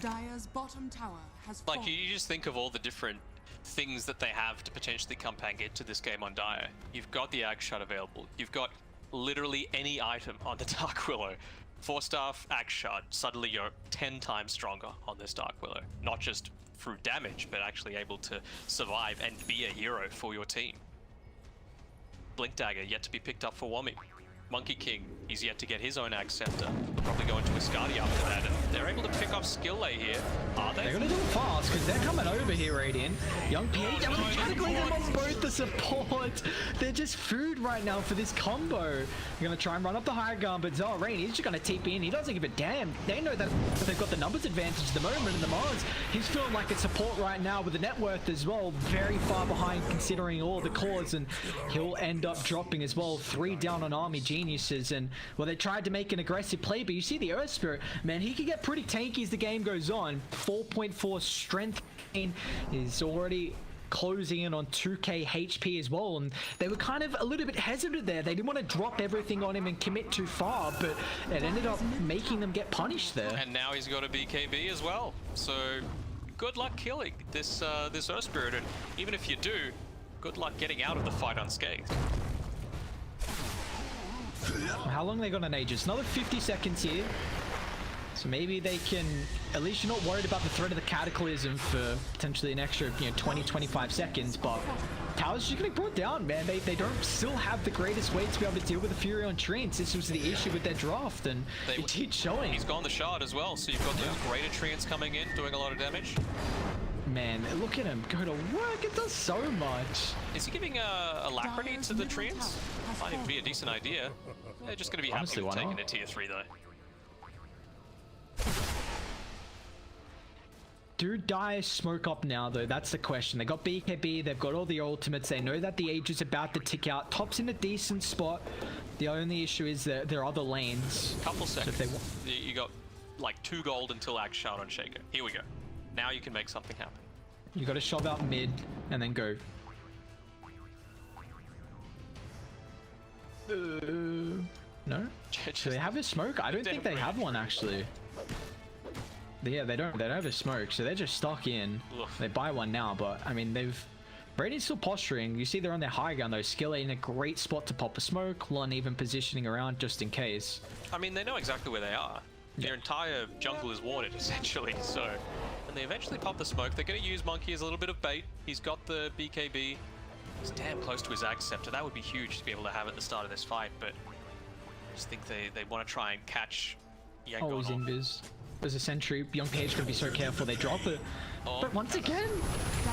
Dire's bottom tower has Like, fallen. you just think of all the different things that they have to potentially come back into this game on Dire. You've got the Axe Shot available. You've got literally any item on the Dark Willow. 4-staff Axe Shot, suddenly you're 10 times stronger on this Dark Willow. Not just through damage, but actually able to survive and be a hero for your team. Blink Dagger yet to be picked up for Wommy. Monkey King, he's yet to get his own Axe Scepter. Probably go into Ascardi after that, and they're able to pick up skill A here. Are they? They're gonna do it fast because they're coming over here, Radiant. Young PH, I'm trying to glue them on both the support. They're just food right now for this combo. You're gonna try and run up the high ground, but Rain, he's just gonna TP in. He doesn't give a damn. They know that they've got the numbers advantage at the moment, and the Mars, he's feeling like it's support right now with the net worth as well. Very far behind considering all the cores, and he'll end up dropping as well. 3 down on Army Geniuses, and well, they tried to make an aggressive play, but you see the Earth Spirit, man, he can get pretty tanky as the game goes on. 4.4 strength gain is already closing in on 2k HP as well, and they were kind of a little bit hesitant there. They didn't want to drop everything on him and commit too far, but it ended up making them get punished there. And now he's got a BKB as well, so good luck killing this Earth Spirit, and even if you do, good luck getting out of the fight unscathed. How long are they gonna need? Just another 50 seconds here. So maybe they can, at least you're not worried about the threat of the Cataclysm for potentially an extra, 20, 25 seconds, but Tower's just getting brought down, man. They don't still have the greatest way to be able to deal with the Fury on Treants. This was the issue with their draft, and it's showing. He's gone the shard as well, so you've got those greater Treants coming in, doing a lot of damage. Man, look at him go to work. It does so much. Is he giving Alacrity to the Treants? Might even be a decent idea. They're just going to be happy with taking a tier 3 though. Do Dire smoke up now though? That's the question. They got BKB, they've got all the ultimates, they know that the age is about to tick out. Top's in a decent spot. The only issue is that there are other lanes. Couple seconds. So you got like 2 gold until Axe Shot on Shaker. Here we go. Now you can make something happen. You got to shove out mid and then go. No? Do they have a smoke? I don't think they have one actually. Yeah, they don't have a smoke, so they're just stuck in. Oof. They buy one now, but I mean, Brady's still posturing. You see they're on their high ground though. Skill in a great spot to pop a smoke. Lon even positioning around just in case. I mean, they know exactly where they are. Their entire jungle is warded essentially, so and they eventually pop the smoke. They're going to use Monkey as a little bit of bait. He's got the BKB. He's damn close to his Ag Scepter. That would be huge to be able to have at the start of this fight, but I just think they want to try and catch Yangon. Always invis. There's a sentry. Young Page gonna be so careful they drop it. Oh. But once again,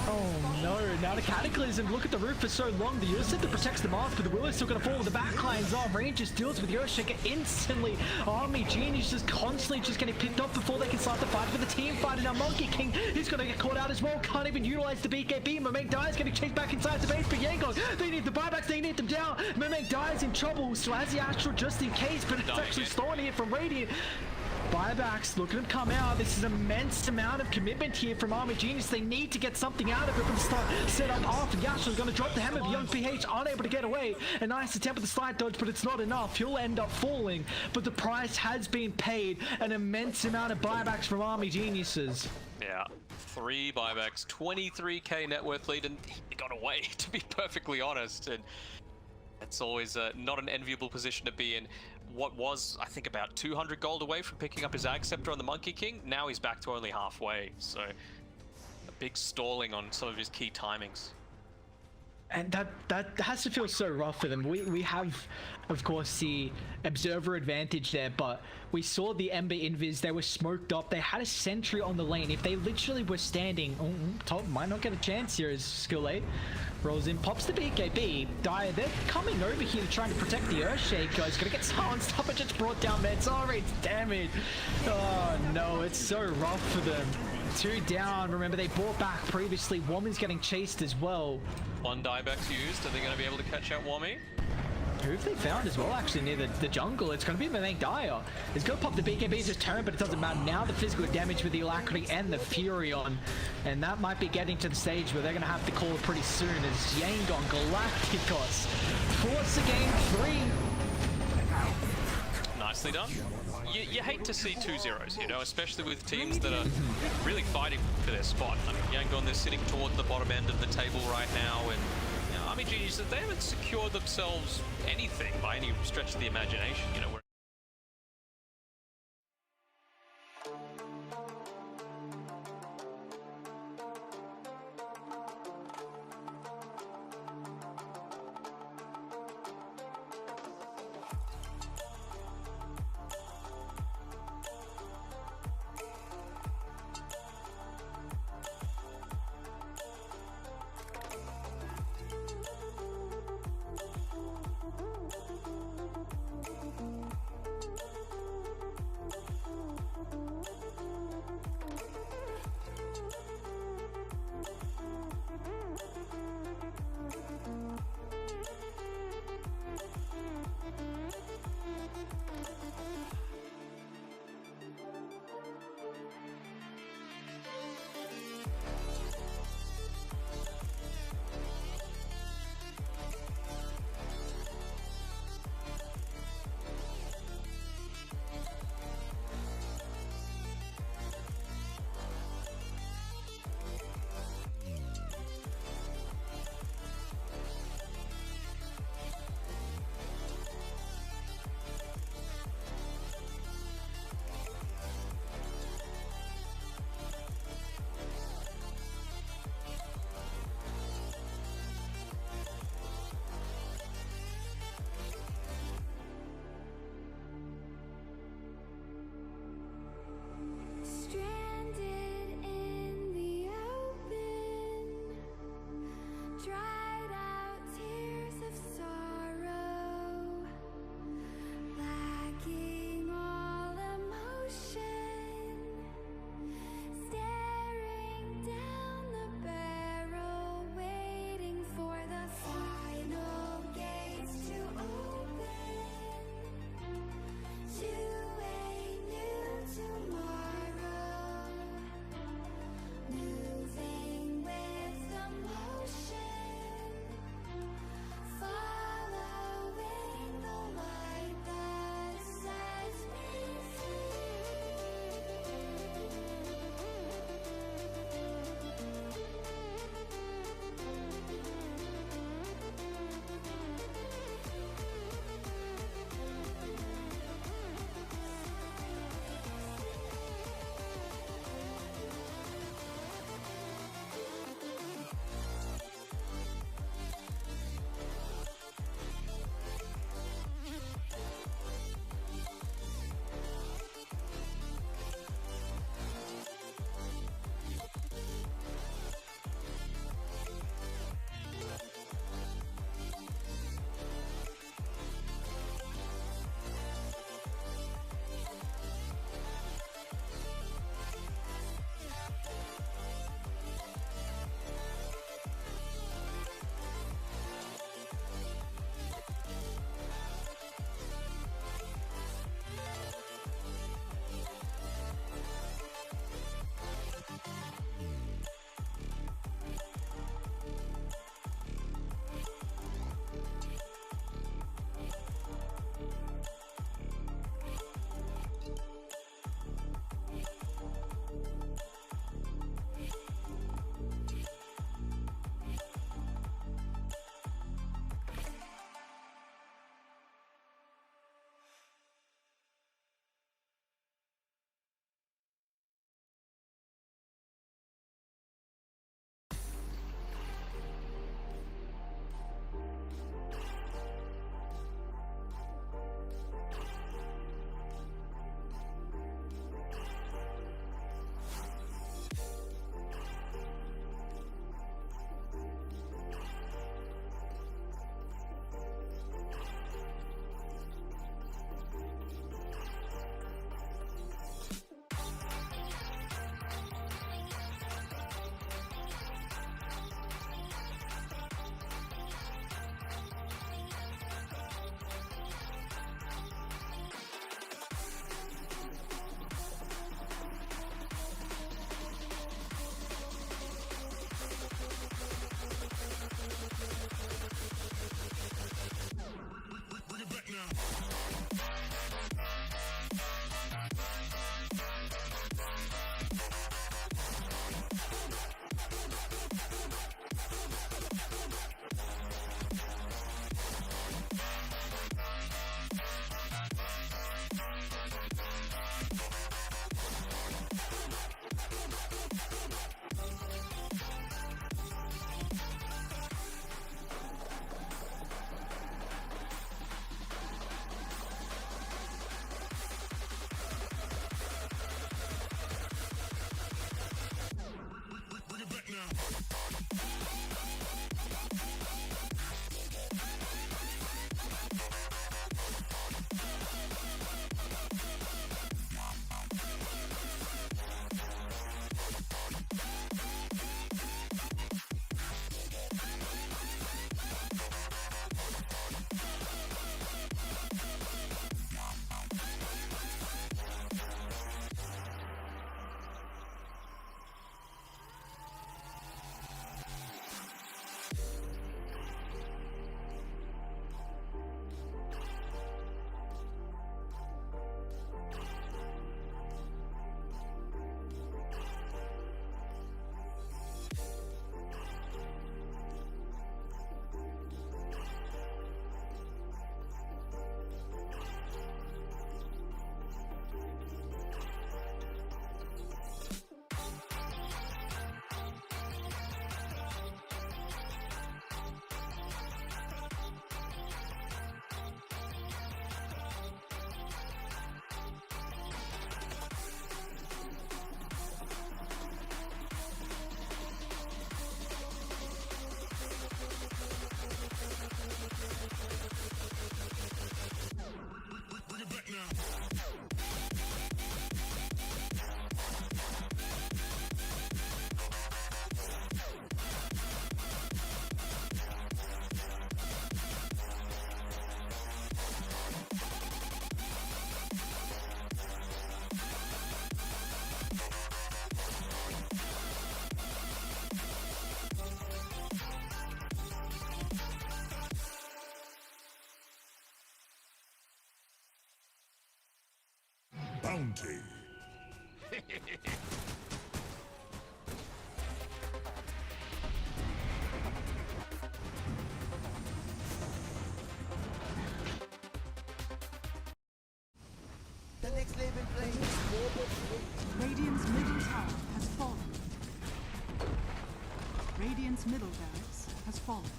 oh no, now the Cataclysm, look at the roof for so long. The Ursith protects the mask, but the Willow's still gonna fall with the backlines on. Rangers deals with the Earthshaker instantly. Army Genius just constantly just getting picked up before they can start the fight for the team fight. And now Monkey King, he's gonna get caught out as well. Can't even utilize the BKB. Memeng dies, getting chased back inside the base, but Yangon, they need the buybacks, they need them down. Memeng dies in trouble, so has the Astral just in case, but it's actually stolen it from Radiant. Buybacks, look at him come out. This is an immense amount of commitment here from Army Genius. They need to get something out of it from the start. Set up after Yasha's going to drop the hammer. Young PH unable to get away. A nice attempt at the slide dodge, but it's not enough. He'll end up falling, but the price has been paid. An immense amount of buybacks from Army Geniuses. Yeah, 3 buybacks, 23k net worth lead, and he got away, to be perfectly honest. And it's always not an enviable position to be in. What was, I think, about 200 gold away from picking up his Ag Scepter on the Monkey King, now he's back to only halfway. So a big stalling on some of his key timings. And that has to feel so rough for them. We have, of course, the observer advantage there, but we saw the Ember Invis. They were smoked up. They had a sentry on the lane. If they literally were standing, Top might not get a chance here as Skill 8 rolls in, pops the BKB. Dire, they're coming over here to try to protect the Earthshaker. He's gonna get silenced up and just brought down there. It's already damage. Oh no, it's so rough for them. 2 down. Remember, they brought back previously. Woman's getting chased as well. 1 dieback's used. Are they going to be able to catch out Wommy? Who have they found as well, actually, near the jungle? It's going to be Memeng Dire. He's going to pop the BKB's his turn, but it doesn't matter. Now the physical damage with the Alacrity and the Fury on. And that might be getting to the stage where they're going to have to call it pretty soon as Yangon Galacticos force a game 3. Nicely done. You hate to see 2-0s, you know, especially with teams that are really fighting for their spot. I mean, Yangon, they're sitting towards the bottom end of the table right now, and you know, Army Genius, they haven't secured themselves anything by any stretch of the imagination, you know. Bounty. The next level play is Radiant's middle tower has fallen. Radiant's middle barracks has fallen.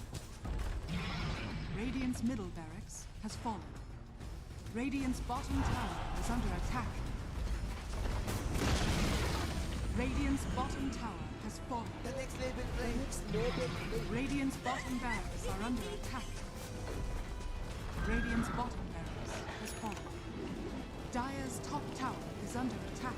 Radiant's middle barracks has fallen. Radiant's bottom tower is under attack. Radiant's bottom tower has fallen. the next level play is Radiant's bottom barracks are under attack. Radiant's bottom barracks has fallen. Dire's top tower is under attack.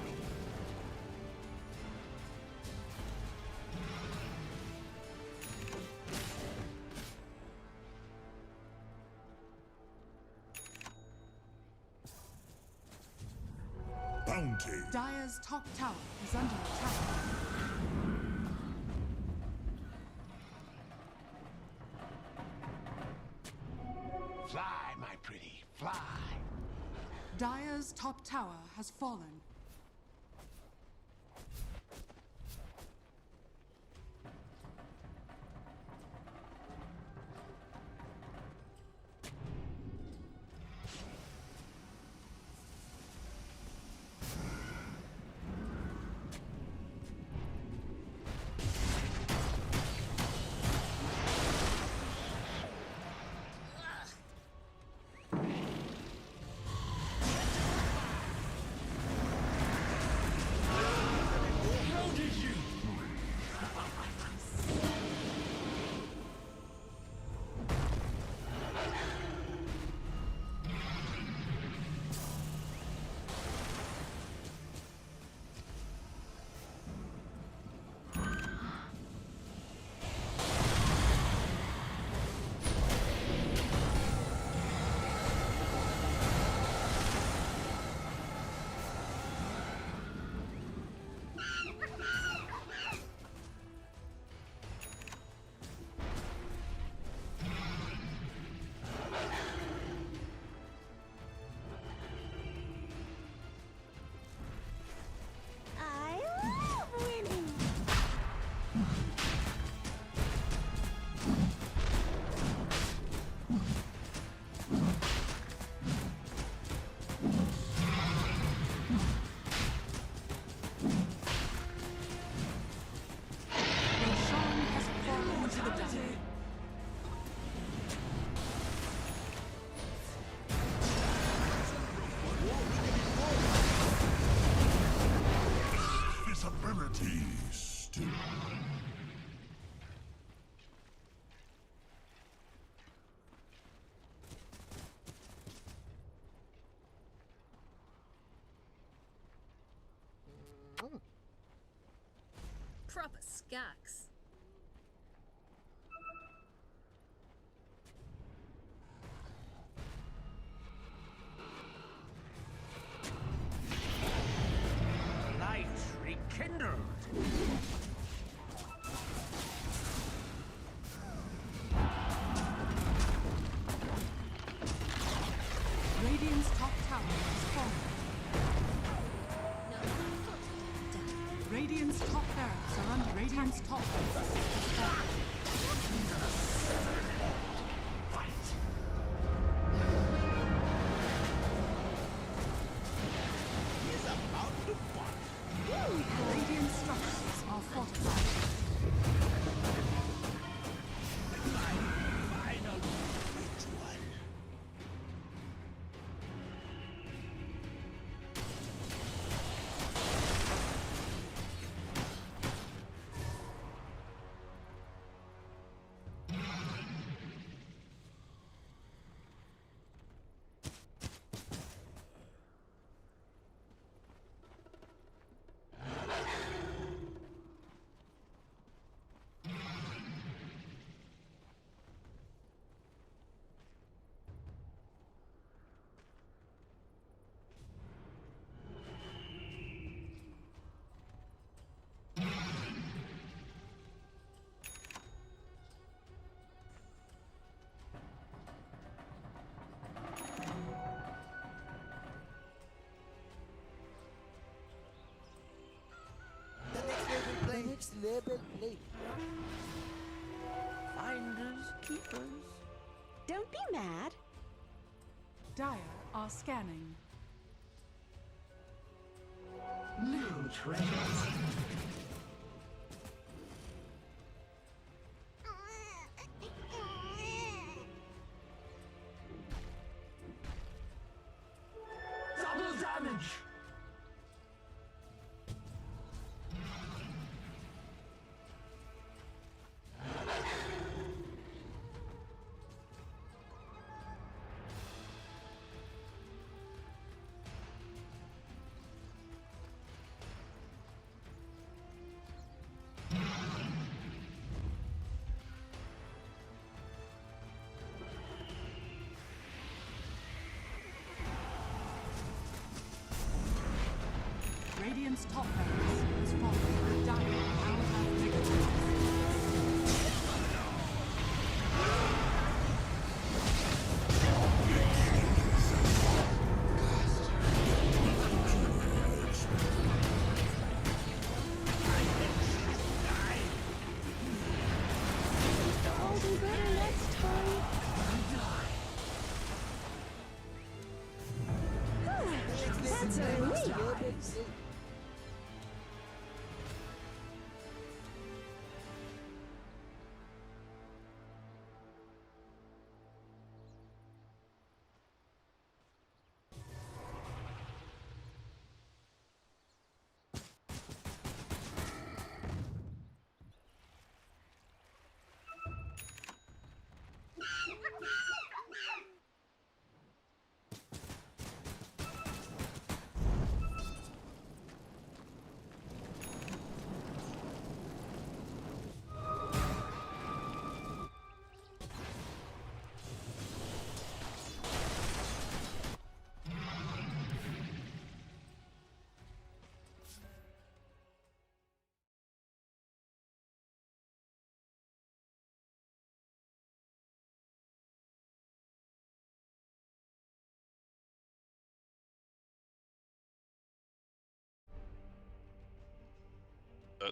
Bounty. Dire's top tower is under attack. Fly, my pretty, fly. Dire's top tower has fallen. Proper skacks. Lights rekindled. Radiant's top tower is falling. Radiant's top barracks are under Radiant's top barracks is falling. He's about to fight. Radiant structures are fortified. My final ritual. The next level play. Finders keepers. Don't be mad. Dire are scanning. New treasures. Double damage. Radiant's top barracks is falling. Dire now have victory. I'll do better next time. That's a relief.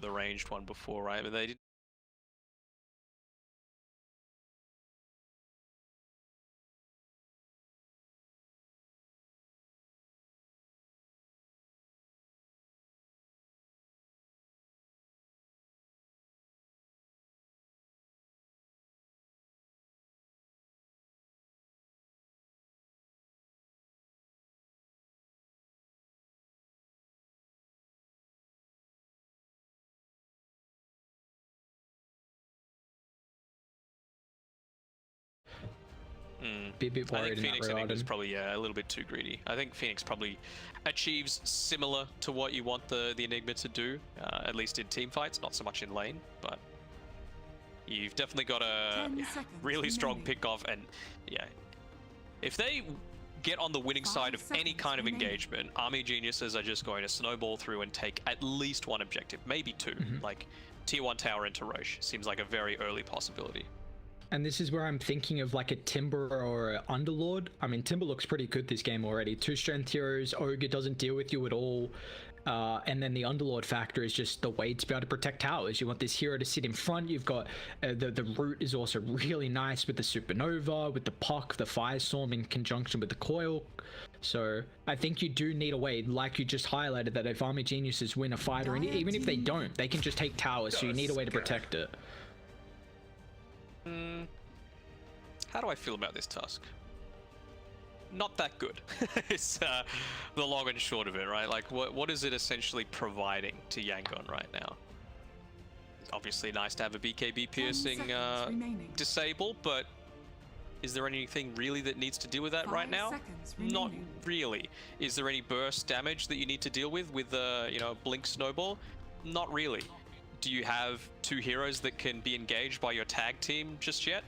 The ranged one before, right? But they did Be a bit I worried think in Phoenix that and regard. Enigma's probably a little bit too greedy. I think Phoenix probably achieves similar to what you want the Enigma to do, at least in team fights, not so much in lane, but you've definitely got a 10 seconds really strong remaining. pick-off, and yeah, if they get on the winning 5 side of any seconds kind of remaining. engagement, Army Geniuses are just going to snowball through and take at least one objective, maybe two. Like tier 1 tower into Roche seems like a very early possibility. And this is where I'm thinking of like a Timber or an Underlord. I mean, Timber looks pretty good this game already. 2 strength heroes, Ogre doesn't deal with you at all. And then the Underlord factor is just the way to be able to protect towers. You want this hero to sit in front. You've got the root is also really nice with the Supernova, with the Puck, the Firestorm in conjunction with the Coil. So I think you do need a way, like you just highlighted, that if Army Geniuses win a fight, or even if they don't, they can just take towers. So you need a way to protect it. How do I feel about this Tusk? Not that good. It's the long and short of it, right? Like, what is it essentially providing to Yangon right now? It's obviously nice to have a BKB piercing seconds remaining. disable, but is there anything really that needs to deal with that 5 right now? seconds Not remaining. really. Is there any burst damage that you need to deal with you know, Blink Snowball? Not really. Do you have 2 heroes that can be engaged by your tag team just yet?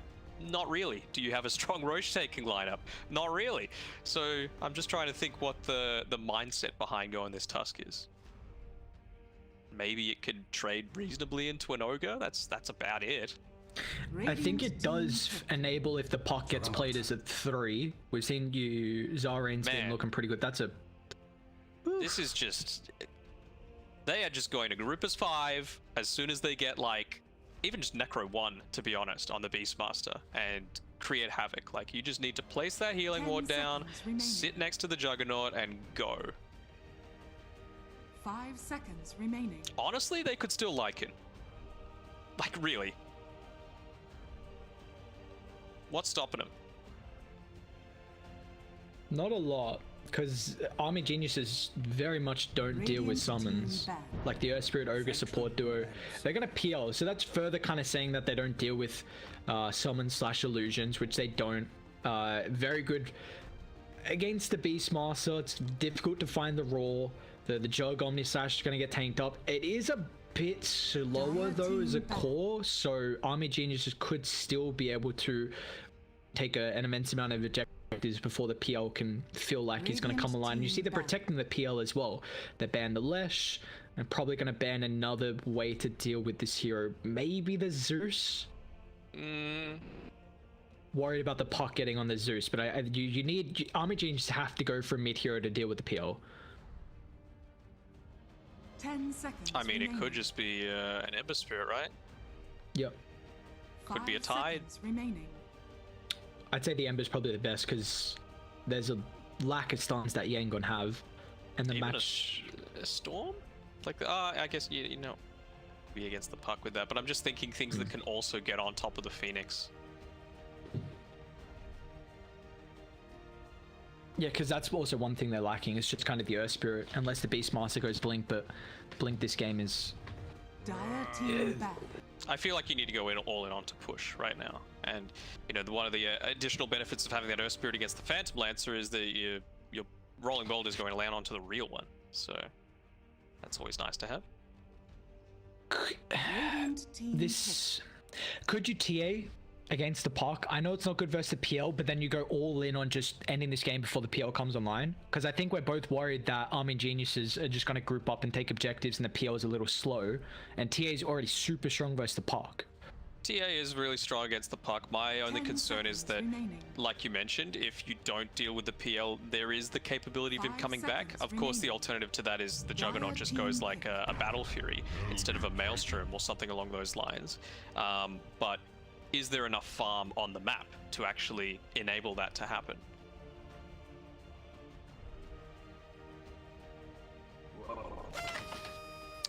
Not really. Do you have a strong Roche taking lineup? Not really. So I'm just trying to think what the mindset behind going this Tusk is. Maybe it could trade reasonably into an Ogre. That's about it. I think it Radiant does team enable if the Puck gets played as a 3. We've seen Zaren's been Man. looking pretty good. That's a... This is just... They are just going to group as 5 as soon as they get, like, even just Necro 1, to be honest, on the Beastmaster, and create havoc. Like, you just need to place that healing 10 ward down, seconds remaining. sit next to the Juggernaut, and go. 5 seconds remaining. Honestly, they could still Lycan. Like, really. What's stopping them? Not a lot, because Army Geniuses very much don't deal with Radiant team summons. back. Like the Earth Spirit Ogre support duo, they're gonna PL, so that's further kind of saying that they don't deal with summons / illusions, which they don't. Very good against the Beastmaster. It's difficult to find the raw. The Jug Omnislash is gonna get tanked up. It is a bit slower though as a core, so Army Geniuses could still be able to take an immense amount of objectives before the PL can feel like he's going to come alive. And you see they're protecting the PL as well. They banned the Lesh and probably going to ban another way to deal with this hero. Maybe the Zeus? Worried about the Puck getting on the Zeus, but you need Army Geniuses have to go for a mid hero to deal with the PL. 10 seconds I mean, it remaining. could just be an Ember Spirit, right? Yep. could be a 5 tide. seconds remaining. I'd say the Ember's probably the best because there's a lack of stuns that Yangon have, and the Even match. a Storm? Like, I guess, you know, be against the Puck with that, but I'm just thinking things that can also get on top of the Phoenix. Yeah, because that's also one thing they're lacking. It's just kind of the Earth Spirit, unless the Beastmaster goes Blink, but Blink this game is. Dire team back. I feel like you need to go all in on to push right now. And, you know, one of the additional benefits of having that Earth Spirit against the Phantom Lancer is that your Rolling Bolt is going to land onto the real one. So, that's always nice to have. Radiant team This. Could you TA against the Puck? I know it's not good versus the PL, but then you go all in on just ending this game before the PL comes online. Because I think we're both worried that Army Geniuses are just going to group up and take objectives and the PL is a little slow. And TA is already super strong versus the Puck. TA is really strong against the Puck. My only 10 concern is that, seconds remaining. like you mentioned, if you don't deal with the PL, there is the capability of him 5 coming back. seconds Of course, the remaining. alternative to that is the Juggernaut just Dire goes team like a Battle Fury instead of a Maelstrom or something along those lines. But is there enough farm on the map to actually enable that to happen?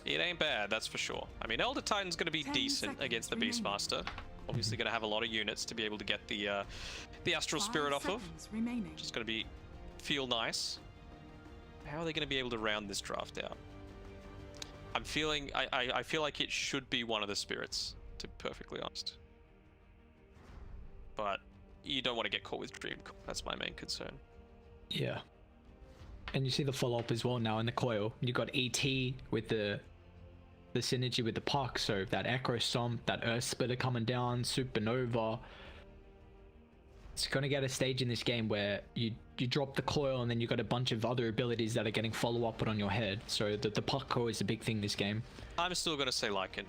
It ain't bad, that's for sure. I mean, Elder Titan's going to be 10 decent seconds against the remaining. Beastmaster. Obviously going to have a lot of units to be able to get the Astral 5 Spirit off of. seconds remaining. Which is going to feel nice. How are they going to be able to round this draft out? I'm feeling, I feel like it should be one of the spirits, to be perfectly honest. But you don't want to get caught with Dream. That's my main concern. Yeah. And you see the follow-up as well now in the coil. You got ET with the synergy with the puck, so that Echo Stomp, that Earth Splitter coming down, Supernova. It's gonna get a stage in this game where you drop the coil and then you got a bunch of other abilities that are getting follow-up put on your head. So the puck core is a big thing this game. I'm still gonna say Lycan.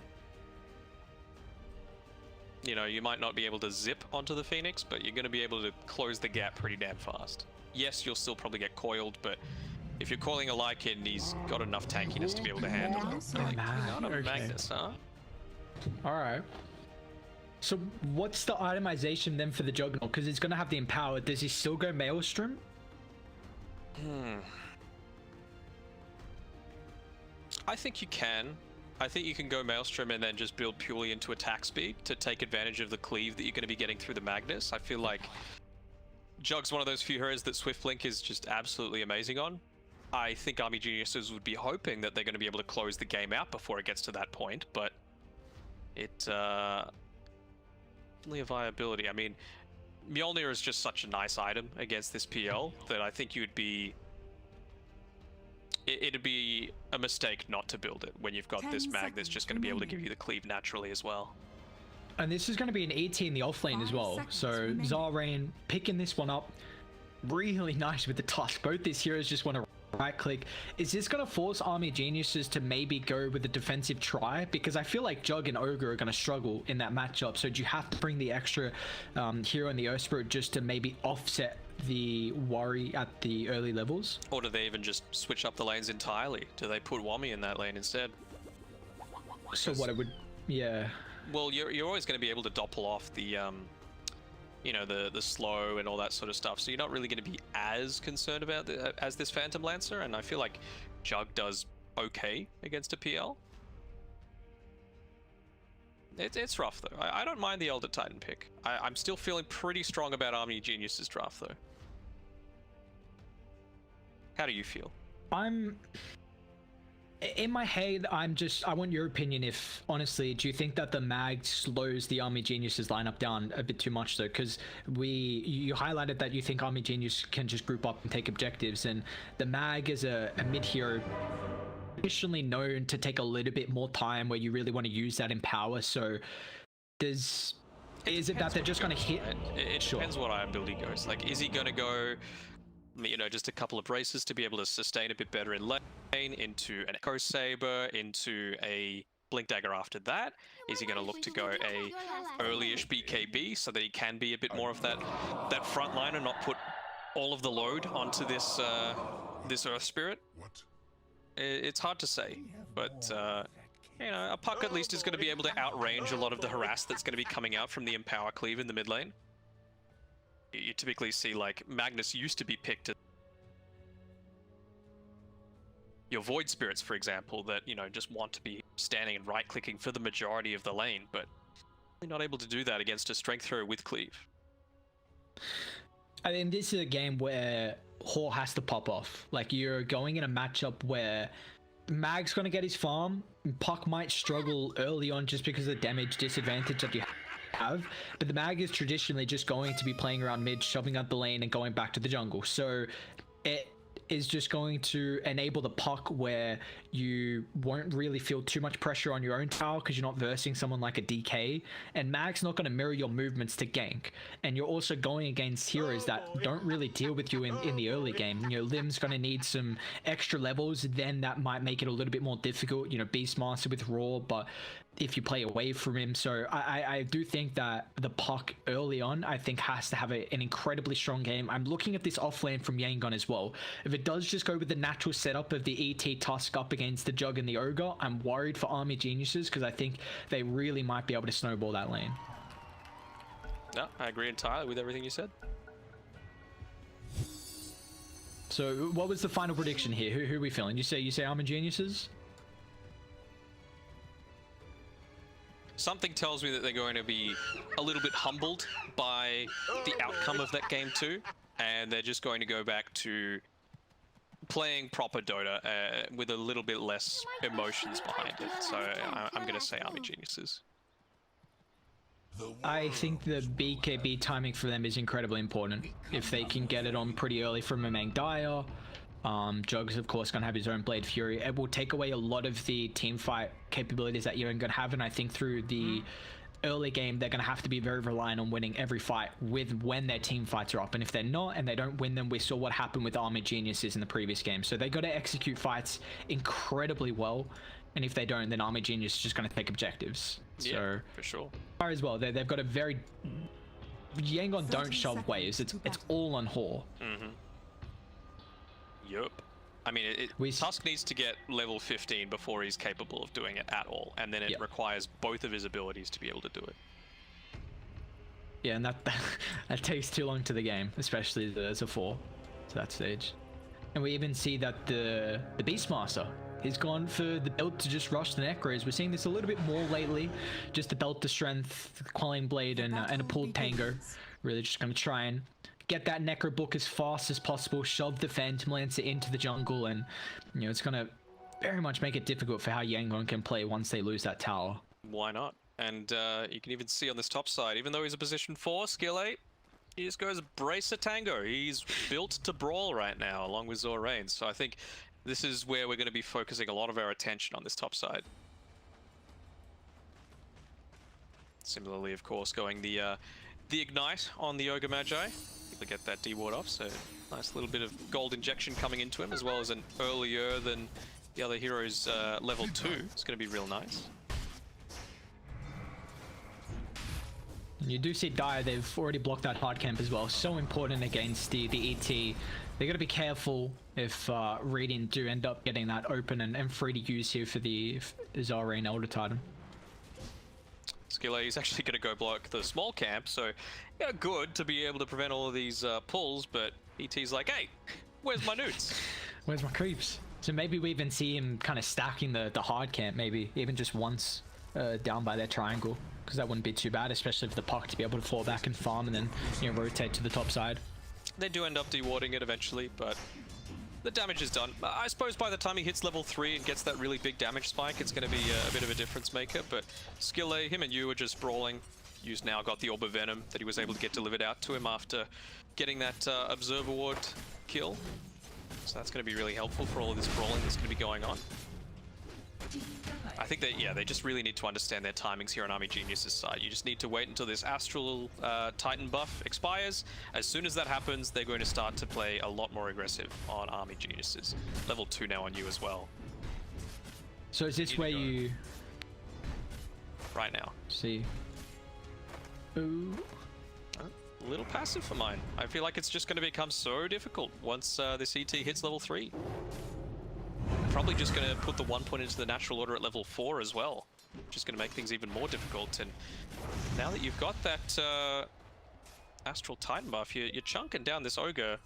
You know, you might not be able to zip onto the Phoenix, but you're gonna be able to close the gap pretty damn fast. Yes, you'll still probably get coiled, but if you're calling a Lycan, he's got enough tankiness to be able to handle it. Not a Magnus, huh? Alright. So what's the itemization then for the Juggernaut? Because it's going to have the Empower. Does he still go Maelstrom? I think you can. I think you can go Maelstrom and then just build purely into attack speed to take advantage of the cleave that you're going to be getting through the Magnus. I feel like Jug's one of those few heroes that SwiftLink is just absolutely amazing on. I think Army Geniuses would be hoping that they're going to be able to close the game out before it gets to that point, but it definitely a viability. I mean, Mjolnir is just such a nice item against this PL that I think you'd be... It'd be a mistake not to build it when you've got this mag that's just going to be able to give you the cleave naturally as well. And this is going to be an ET in the offlane as well. So Zarain picking this one up really nice with the tusk. Both these heroes just want to right click. Is this going to force Army Geniuses to maybe go with a defensive try? Because I feel like Jug and Ogre are going to struggle in that matchup. So do you have to bring the extra hero in the Earth Spirit just to maybe offset the worry at the early levels? Or do they even just switch up the lanes entirely? Do they put Wami in that lane instead? So what it would... Yeah. Well, you're always going to be able to doppel off the, you know, the slow and all that sort of stuff. So you're not really going to be as concerned about as this Phantom Lancer. And I feel like Jug does okay against a PL. It's rough though. I don't mind the Elder Titan pick. I'm still feeling pretty strong about Army Geniuses draft though. How do you feel? In my head, I want your opinion. If honestly, do you think that the mag slows the Army Geniuses lineup down a bit too much though? Because you highlighted that you think Army Genius can just group up and take objectives, and the mag is a mid hero traditionally known to take a little bit more time where you really want to use that Empower. So is it that they're just going to hit? It depends what ability goes. Like, is he going to go, you know, just a couple of braces to be able to sustain a bit better in lane, into an Echo Saber, into a Blink Dagger after that? Is he going to look to go a early-ish BKB so that he can be a bit more of that front line and not put all of the load onto this this Earth Spirit? It's hard to say, but you know, a puck at least is going to be able to outrange a lot of the harass that's going to be coming out from the Empower cleave in the mid lane. You typically see, like, Magnus used to be picked as your Void Spirits, for example, that, you know, just want to be standing and right-clicking for the majority of the lane, but you're not able to do that against a strength hero with cleave. I mean, this is a game where Hor has to pop off. Like, you're going in a matchup where Mag's going to get his farm, Puck might struggle early on just because of the damage disadvantage that you have, but the Mag is traditionally just going to be playing around mid, shoving out the lane and going back to the jungle. So it is just going to enable the Puck where you won't really feel too much pressure on your own tower because you're not versing someone like a DK, and Mag's not going to mirror your movements to gank, and you're also going against heroes that don't really deal with you in the early game. You know, Lim's going to need some extra levels, then that might make it a little bit more difficult, you know, Beastmaster with Raw, but if you play away from him. So I do think that the Puck early on, I think, has to have an incredibly strong game. I'm looking at this offlane from Yangon as well. If it does just go with the natural setup of the ET Tusk up against the Jug and the Ogre, I'm worried for Army Geniuses because I think they really might be able to snowball that lane. No, I agree entirely with everything you said. So what was the final prediction here? Who are we feeling? You say Army Geniuses? Something tells me that they're going to be a little bit humbled by the outcome of that game too, and they're just going to go back to playing proper Dota with a little bit less emotions behind it. So I'm going to say Army Geniuses. I think the BKB timing for them is incredibly important. If they can get it on pretty early from a ntakii, Jug's of course gonna have his own Blade Fury. It will take away a lot of the team fight capabilities that you're gonna have, and I think through the early game they're gonna have to be very reliant on winning every fight with when their team fights are up. And if they're not and they don't win them, we saw what happened with Army Geniuses in the previous game. So they got to execute fights incredibly well, and if they don't, then Army Genius is just gonna take objectives. Yeah, So for sure. as well, they've got a very Yangon don't 30 shove waves. seconds It's to all on Hor. Yup. I mean, Tusk needs to get level 15 before he's capable of doing it at all, and then it Yep. requires both of his abilities to be able to do it. Yeah, and that takes too long to the game, especially as a 4 to that stage. And we even see that the Beastmaster, he's gone for the build to just rush the Necros. We're seeing this a little bit more lately, just the belt to strength, the Quelling Blade, and a pulled Tango. Really just going to try and get that Necro book as fast as possible, shove the Phantom Lancer into the jungle, and you know it's going to very much make it difficult for how Yangon can play once they lose that tower. Why not? And you can even see on this top side, even though he's a position 4, skill 8, he just goes brace a tango. He's built to brawl right now, along with Zorain. So I think this is where we're going to be focusing a lot of our attention on this top side. Similarly, of course, going the Ignite on the Ogre Magi. To get that D-ward off, so nice little bit of gold injection coming into him, as well as an earlier than the other heroes level 2. It's going to be real nice. And you do see Dire, they've already blocked that hard camp as well. So important against the ET. They got to be careful if Radiant do end up getting that open and free to use here for the Zorain Elder Titan. Skill 8 is actually going to go block the small camp, so yeah, good to be able to prevent all of these pulls, but ET's like, hey, where's my newts? Where's my creeps? So maybe we even see him kind of stacking the hard camp, maybe even just once down by their triangle, because that wouldn't be too bad, especially for the puck to be able to fall back and farm and then, you know, rotate to the top side. They do end up dewarding it eventually, but the damage is done. I suppose by the time he hits level 3 and gets that really big damage spike, it's going to be a bit of a difference maker, but Skill A, him and you are just brawling. You've now got the Orb of Venom that he was able to get delivered out to him after getting that Observer Ward kill. So that's going to be really helpful for all of this brawling that's going to be going on. I think that, yeah, they just really need to understand their timings here on Army Genius's side. You just need to wait until this Astral Titan buff expires. As soon as that happens, they're going to start to play a lot more aggressive on Army Geniuses. Level 2 now on you as well. So is this where you... Right now. See. Ooh. A little passive for mine. I feel like it's just going to become so difficult once this ET hits level 3. Probably just going to put the 1 point into the natural order at level 4 as well. Just going to make things even more difficult. And now that you've got that Astral Titan buff, you're chunking down this Ogre.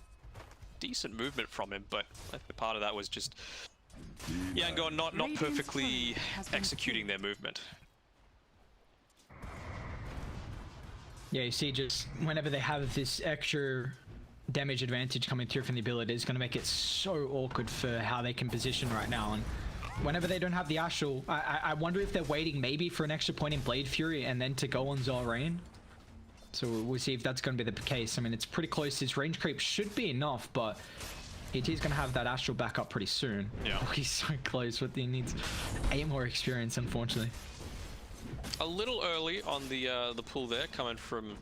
Decent movement from him, but I think part of that was just Yangon not perfectly executing their movement. Yeah, you see, just whenever they have this extra damage advantage coming through from the ability, it's going to make it so awkward for how they can position right now. And whenever they don't have the Astral, I wonder if they're waiting maybe for an extra point in Blade Fury and then to go on Zorain. So we'll see if that's going to be the case. I mean, it's pretty close. His range creep should be enough, but ET's going to have that Astral back up pretty soon. Yeah. Oh, he's so close, but he needs 8 more experience, unfortunately. A little early on the pull there, coming from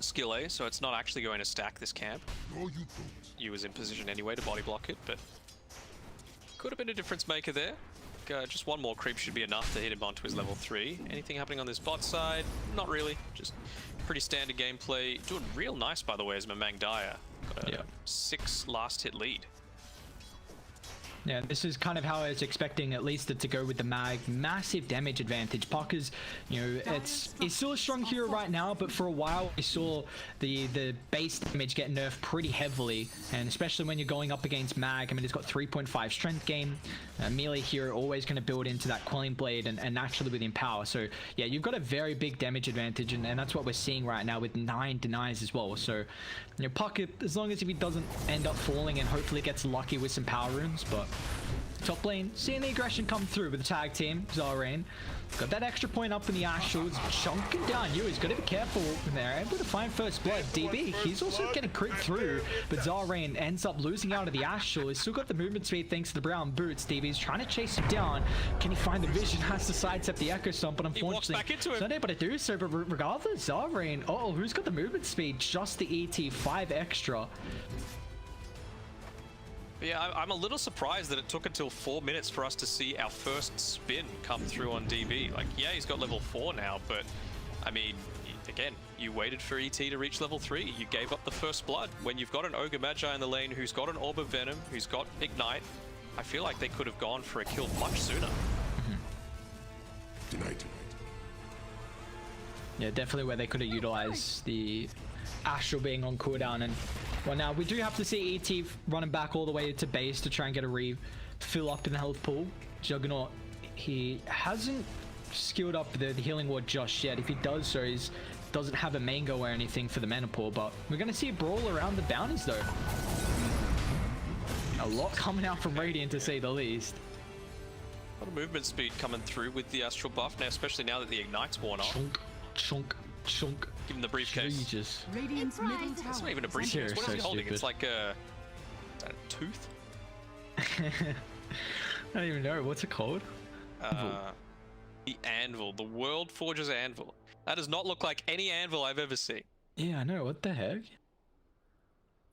Skill A, so it's not actually going to stack this camp. No, you don't. You was in position anyway to body block it, but could have been a difference maker there. Just one more creep should be enough to hit him onto his level 3. Anything happening on this bot side? Not really. Just pretty standard gameplay. Doing real nice, by the way, as Mamang Daya. Got a 6 last hit lead. Yeah, this is kind of how I was expecting at least it to go with the mag. Massive damage advantage. Puck is, you know, it's still a strong hero right now, but for a while we saw the base damage get nerfed pretty heavily, and especially when you're going up against mag. I mean, it's got 3.5 strength gain. Melee hero always going to build into that Quelling Blade and naturally with Empower. So yeah, you've got a very big damage advantage, and that's what we're seeing right now with 9 denies as well. So, you know, Puck, as long as if he doesn't end up falling and hopefully gets lucky with some power runes, but top lane, seeing the aggression come through with the tag team. Zarain got that extra point up in the Astral. It's chunking down. He's got to be careful there. Able to find first blood. DB, he's also getting crit through, but Zarain ends up losing out of the Astral. He's still got the movement speed thanks to the brown boots. DB's trying to chase him down. Can he find the vision? Has to sidestep the Echo Stomp, but unfortunately, he's not able to do so. But regardless, Zarain, oh, who's got the movement speed? Just the ET, 5 extra. Yeah, I'm a little surprised that it took until 4 minutes for us to see our first spin come through on DB. Like, yeah, he's got level 4 now, but I mean, again, you waited for ET to reach level 3. You gave up the first blood. When you've got an Ogre Magi in the lane who's got an Orb of Venom, who's got Ignite, I feel like they could have gone for a kill much sooner. Tonight. Yeah, definitely where they could have utilized the Astral being on cooldown. And well, now we do have to see ET running back all the way to base to try and get a refill up in the health pool. Juggernaut, he hasn't skilled up the healing ward just yet. If he does so, he doesn't have a mango or anything for the mana pool, but we're going to see a brawl around the bounties though. A lot coming out from Radiant, to say the least. A lot of movement speed coming through with the Astral buff now, especially now that the Ignite's worn off. Chunk. Give him the briefcase. Jesus. Radiant's middle tower. It's not even a briefcase. What is he holding? Stupid. It's like a tooth? I don't even know. What's it called? The anvil. The World Forges anvil. That does not look like any anvil I've ever seen. Yeah, I know. What the heck?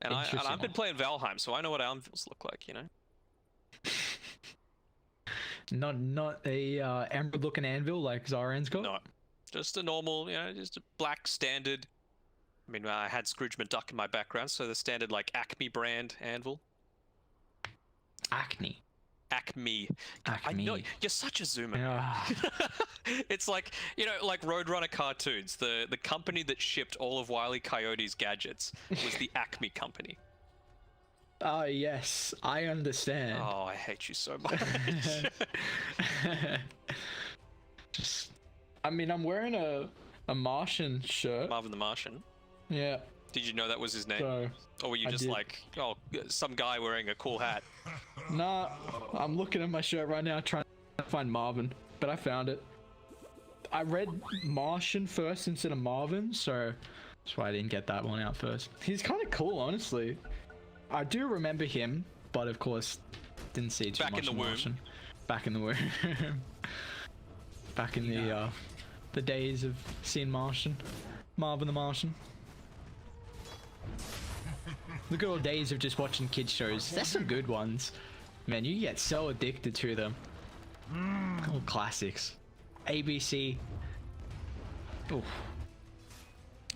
And I've been playing Valheim, so I know what anvils look like, you know? Not a emerald looking anvil like Zarain's got? No. Just a normal, just a black standard. I mean, I had Scrooge McDuck in my background, so the standard, like, Acme brand anvil. Acme. Acme. Acme. I know, you're such a zoomer. Yeah. It's like, like Roadrunner cartoons. The company that shipped all of Wile E. Coyote's gadgets was the Acme company. Oh, yes. I understand. Oh, I hate you so much. I mean, I'm wearing a Martian shirt. Marvin the Martian. Yeah. Did you know that was his name? So, or were you just like, oh, some guy wearing a cool hat? Nah, I'm looking at my shirt right now trying to find Marvin, but I found it. I read Martian first instead of Marvin, so that's why I didn't get that one out first. He's kind of cool, honestly. I do remember him, but of course, didn't see too much of Martian. Back in the womb. Back in the days of seeing Martian. Marvin the Martian. The good old days of just watching kids shows. There's some good ones. Man, you get so addicted to them. All classics. ABC. Oof.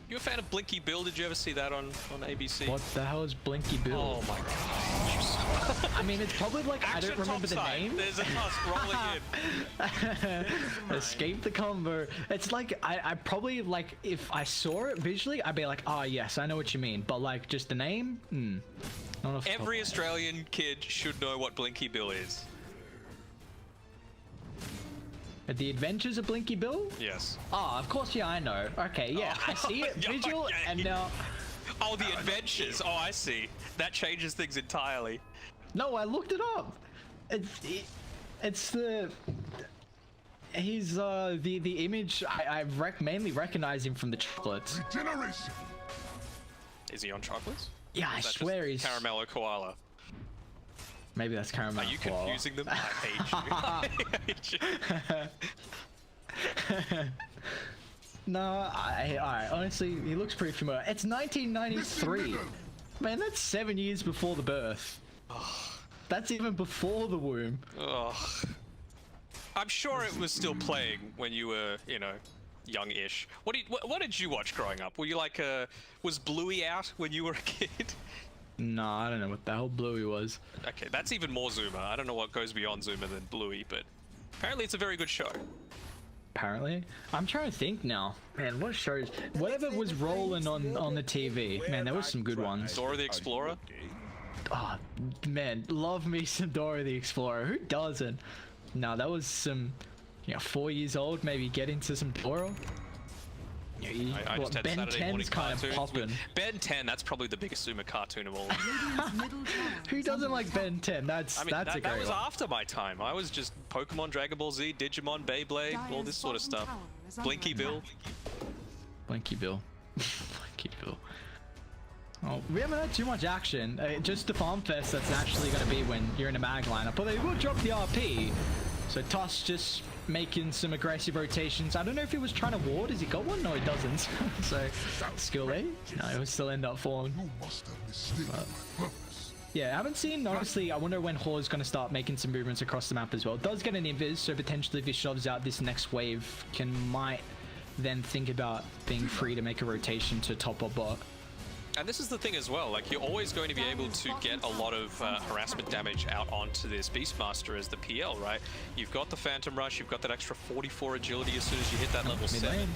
You a fan of BliNcc Bill? Did you ever see that on ABC? What the hell is BliNcc Bill? Oh my god. I mean, it's probably like, I don't remember the name. There's a tusk rolling in. Escape the combo. It's like, I probably, like, if I saw it visually, I'd be like, oh yes, I know what you mean. But like, just the name? Every Australian kid should know what BliNcc Bill is. The Adventures of BliNcc Bill? Yes. Oh, of course, yeah, I know. Okay, yeah, I see it visual, and now... Oh, the Adventures. Oh, I see. That changes things entirely. No, I looked it up. It's the... He's, the image, I mainly recognize him from the chocolates. Regeneration. Is he on chocolates? Yeah, I swear he's... Caramello Koala. Maybe that's Caramel. Are you confusing them? I hate you. No, alright, honestly, he looks pretty familiar. It's 1993. Man, that's 7 years before the birth. That's even before the womb. Ugh. I'm sure it was still playing when you were, young-ish. What did you watch growing up? Were you like, was Bluey out when you were a kid? No, I don't know what the hell Bluey was. Okay, that's even more Zoomer. I don't know what goes beyond Zoomer than Bluey, but apparently it's a very good show. Apparently? I'm trying to think now. Man, what shows? Whatever was rolling on the TV. Man, there was some good ones. Dora the Explorer? Oh, man, love me some Dora the Explorer. Who doesn't? No, that was some, 4 years old, maybe get into some Dora. I just had Ben Saturday morning 10's kind of cartoons with popping. Ben 10. That's probably the biggest Zuma cartoon of all. Radiant's middle tower Who is doesn't under like attack. Ben 10? That's I mean, that's a that great was one. after my time. I was just Pokemon, Dragon Ball Z, Digimon, Beyblade, all Dire's this sort of bottom stuff. tower is under BliNcc Bill. attack. BliNcc Bill. BliNcc Bill. Oh, we haven't had too much action. Just the farm fest that's naturally going to be when you're in a mag lineup. But they will drop the RP. So Tusk just making some aggressive rotations. I don't know if he was trying to ward. Has he got one? No, he doesn't. So skill A? No, he'll still end up falling. You must have mistaken my purpose. Yeah, I haven't seen, honestly, I wonder when Hor is going to start making some movements across the map as well. It does get an invis, so potentially if he shoves out this next wave, might then think about being free to make a rotation to top or bot. And this is the thing as well, like you're always going to be able to get a lot of harassment damage out onto this Beastmaster as the PL, right? You've got the Phantom Rush, you've got that extra 44 agility as soon as you hit that level Mid 7. lane.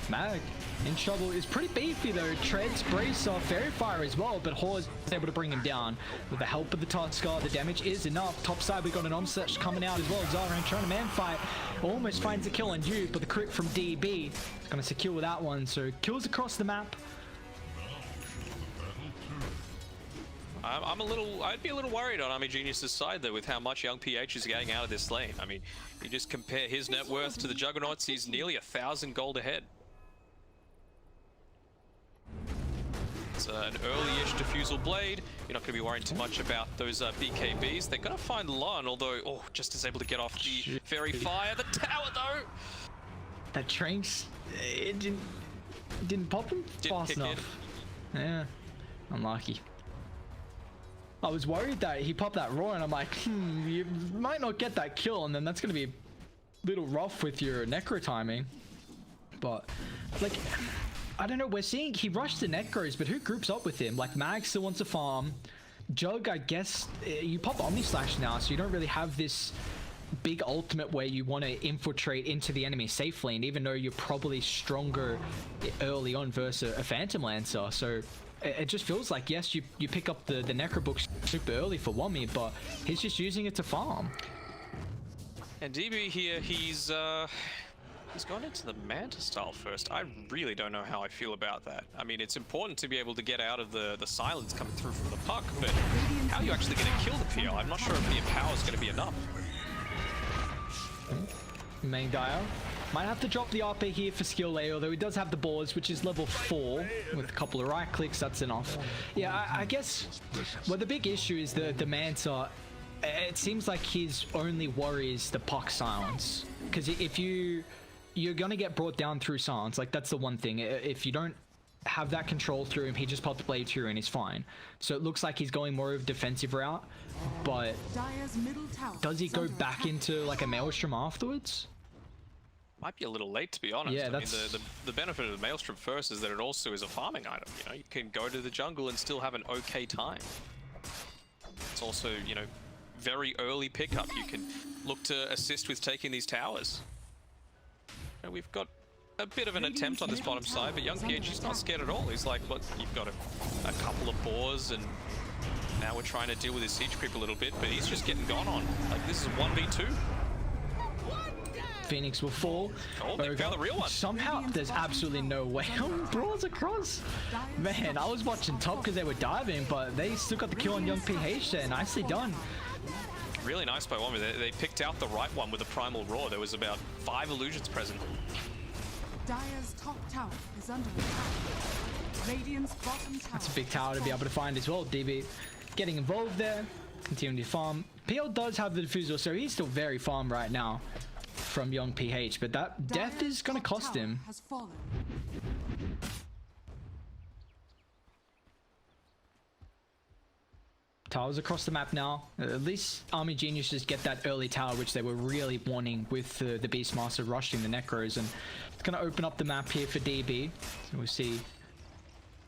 Mag in trouble. Is pretty beefy though. Treads, brace off, Fairy Fire as well, but Hor is able to bring him down with the help of the Tusker. The damage is enough. Top side, we got an onset coming out as well. Zaran trying to man fight, almost finds a kill on you, but the crit from DB is going to secure that one. So kills across the map. I'd be a little worried on Army Genius's side though with how much young PH is getting out of this lane. I mean, you just compare his net worth to the Juggernauts, he's nearly 1,000 gold ahead. It's an early-ish Diffusal Blade. You're not going to be worrying too much about those BKBs. They're going to find Lun, although, oh, just is able to get off the Fairy Fire. The tower though! That Tranks, it didn't pop him fast enough. Yeah, unlucky. I was worried that he popped that roar and I'm like, you might not get that kill and then that's going to be a little rough with your necro timing. But, like, I don't know, we're seeing he rushed the necros, but who groups up with him? Like, Mag still wants to farm. Jug, I guess, you pop Omni Slash now, so you don't really have this big ultimate where you want to infiltrate into the enemy safely, and even though you're probably stronger early on versus a Phantom Lancer. So it just feels like, yes, you pick up the Necro Book super early for Wommy, but he's just using it to farm. And DB here, he's gone into the Manta style first. I really don't know how I feel about that. I mean, it's important to be able to get out of the silence coming through from the puck, but how are you actually going to kill the PL? I'm not sure if the Empower is going to be enough. Main Dire might have to drop the RP here for skill A, although he does have the boards, which is level 4 with a couple of right clicks. That's enough. Yeah, I guess well, the big issue is the Manta. It seems like his only worry is the puck silence, because if you're gonna get brought down through silence, like that's the one thing. If you don't have that control through him, he just popped the blade through and he's fine. So it looks like he's going more of a defensive route, but Dire's middle tower does he is go under back attack. into like a Maelstrom afterwards? Might be a little late, to be honest. Yeah, I mean, that's- the benefit of the Maelstrom first is that it also is a farming item. You know, you can go to the jungle and still have an okay time. It's also, you know, very early pickup. You can look to assist with taking these towers. And we've got a bit of an attempt on this bottom side, but young PH is not scared at all. He's like, look, you've got a couple of boars, and now we're trying to deal with his siege creep a little bit, but he's just getting gone on. Like, this is a 1v2. Phoenix will fall. Oh, they found the real one. Somehow, there's absolutely no way. Brawls across. Man, I was watching top because they were diving, but they still got the kill on young PH there. Nicely done. Really nice by Wommy. They picked out the right one with the Primal Roar. There was about 5 illusions present. Dire's top tower is under attack. Radiant's bottom tower. That's a big tower to be able to find as well. DB getting involved there. Continuing to farm. PL does have the diffusal, so he's still very farm right now from young PH, but that death is going to cost him. Has fallen. Towers across the map now. At least Army Geniuses get that early tower, which they were really wanting with the Beastmaster rushing the Necros, and it's going to open up the map here for DB. So we'll see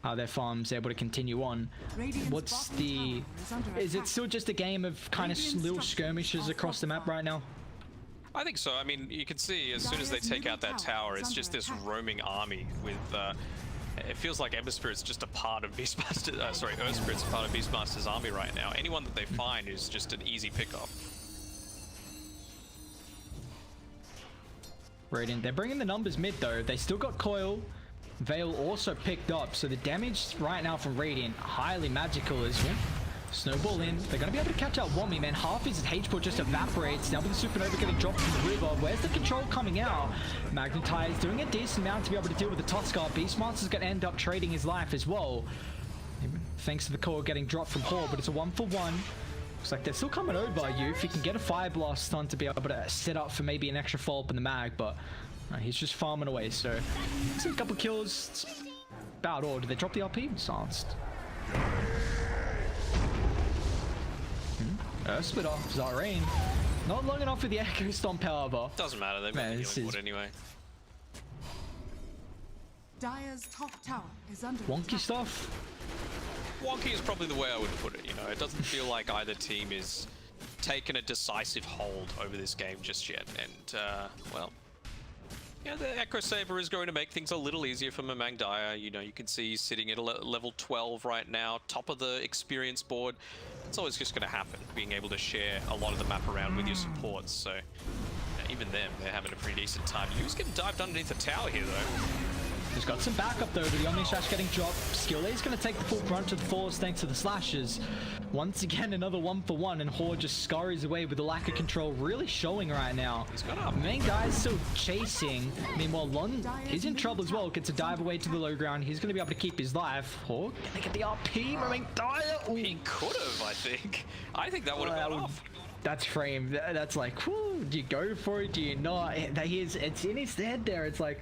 how their farm's able to continue on. Radiant's What's bottom the... tower is under Is it attack. still just a game of kind of Radiant little structures skirmishes are across the map fortified. right now? I think so. I mean, you can see as soon as they take out that tower, it's just this roaming army with... it feels like Ember Spirit's just a part of Beastmaster... sorry, Earth Spirit's a part of Beastmaster's army right now. Anyone that they find is just an easy pickup. Radiant, they're bringing the numbers mid though. They still got Coil. Veil also picked up, so the damage right now from Radiant, highly magical as well. Snowball in. They're going to be able to catch out Wommy, man. Half his HP just evaporates. Now with the Supernova getting dropped from the river. Where's the control coming out? Magnetize doing a decent amount to be able to deal with the Tusker. Beastmaster's going to end up trading his life as well. Thanks to the core getting dropped from Horde, but it's a 1-for-1. Looks like they're still coming over you. If you can get a Fire Blast on to be able to set up for maybe an extra follow-up in the mag, but he's just farming away. So, a couple kills. It's about all. Did they drop the RP? Silenced. Split off Zareen. Not long enough for the Echo Stomp, however. Doesn't matter, they've Man, been this dealing is with it anyway. Dire's top tower is under wonky attack. stuff. Wonky is probably the way I would put it, you know. It doesn't feel like either team is taking a decisive hold over this game just yet. And, well, yeah, the Echo Saber is going to make things a little easier for Mamang Daya. You know, you can see he's sitting at a level 12 right now, top of the experience board. It's always just going to happen, being able to share a lot of the map around with your supports. So, even them, they're having a pretty decent time. Yu's getting dived underneath the tower here, though. He's got some backup though, but the Omni Slash getting dropped. Skill is going to take the full brunt of the falls thanks to the slashes. Once again, another 1-for-1, and Horde just scurries away with the lack of control really showing right now. He's got up. Main guy's still chasing. Meanwhile, Lon is in trouble as well. Gets a dive away to the low ground. He's going to be able to keep his life. Horde, can they get the RP? Main Daya. He could have, I think. I think that would have gone off. That's framed. That's like, whew, do you go for it? Do you not? It's in his head there. It's like,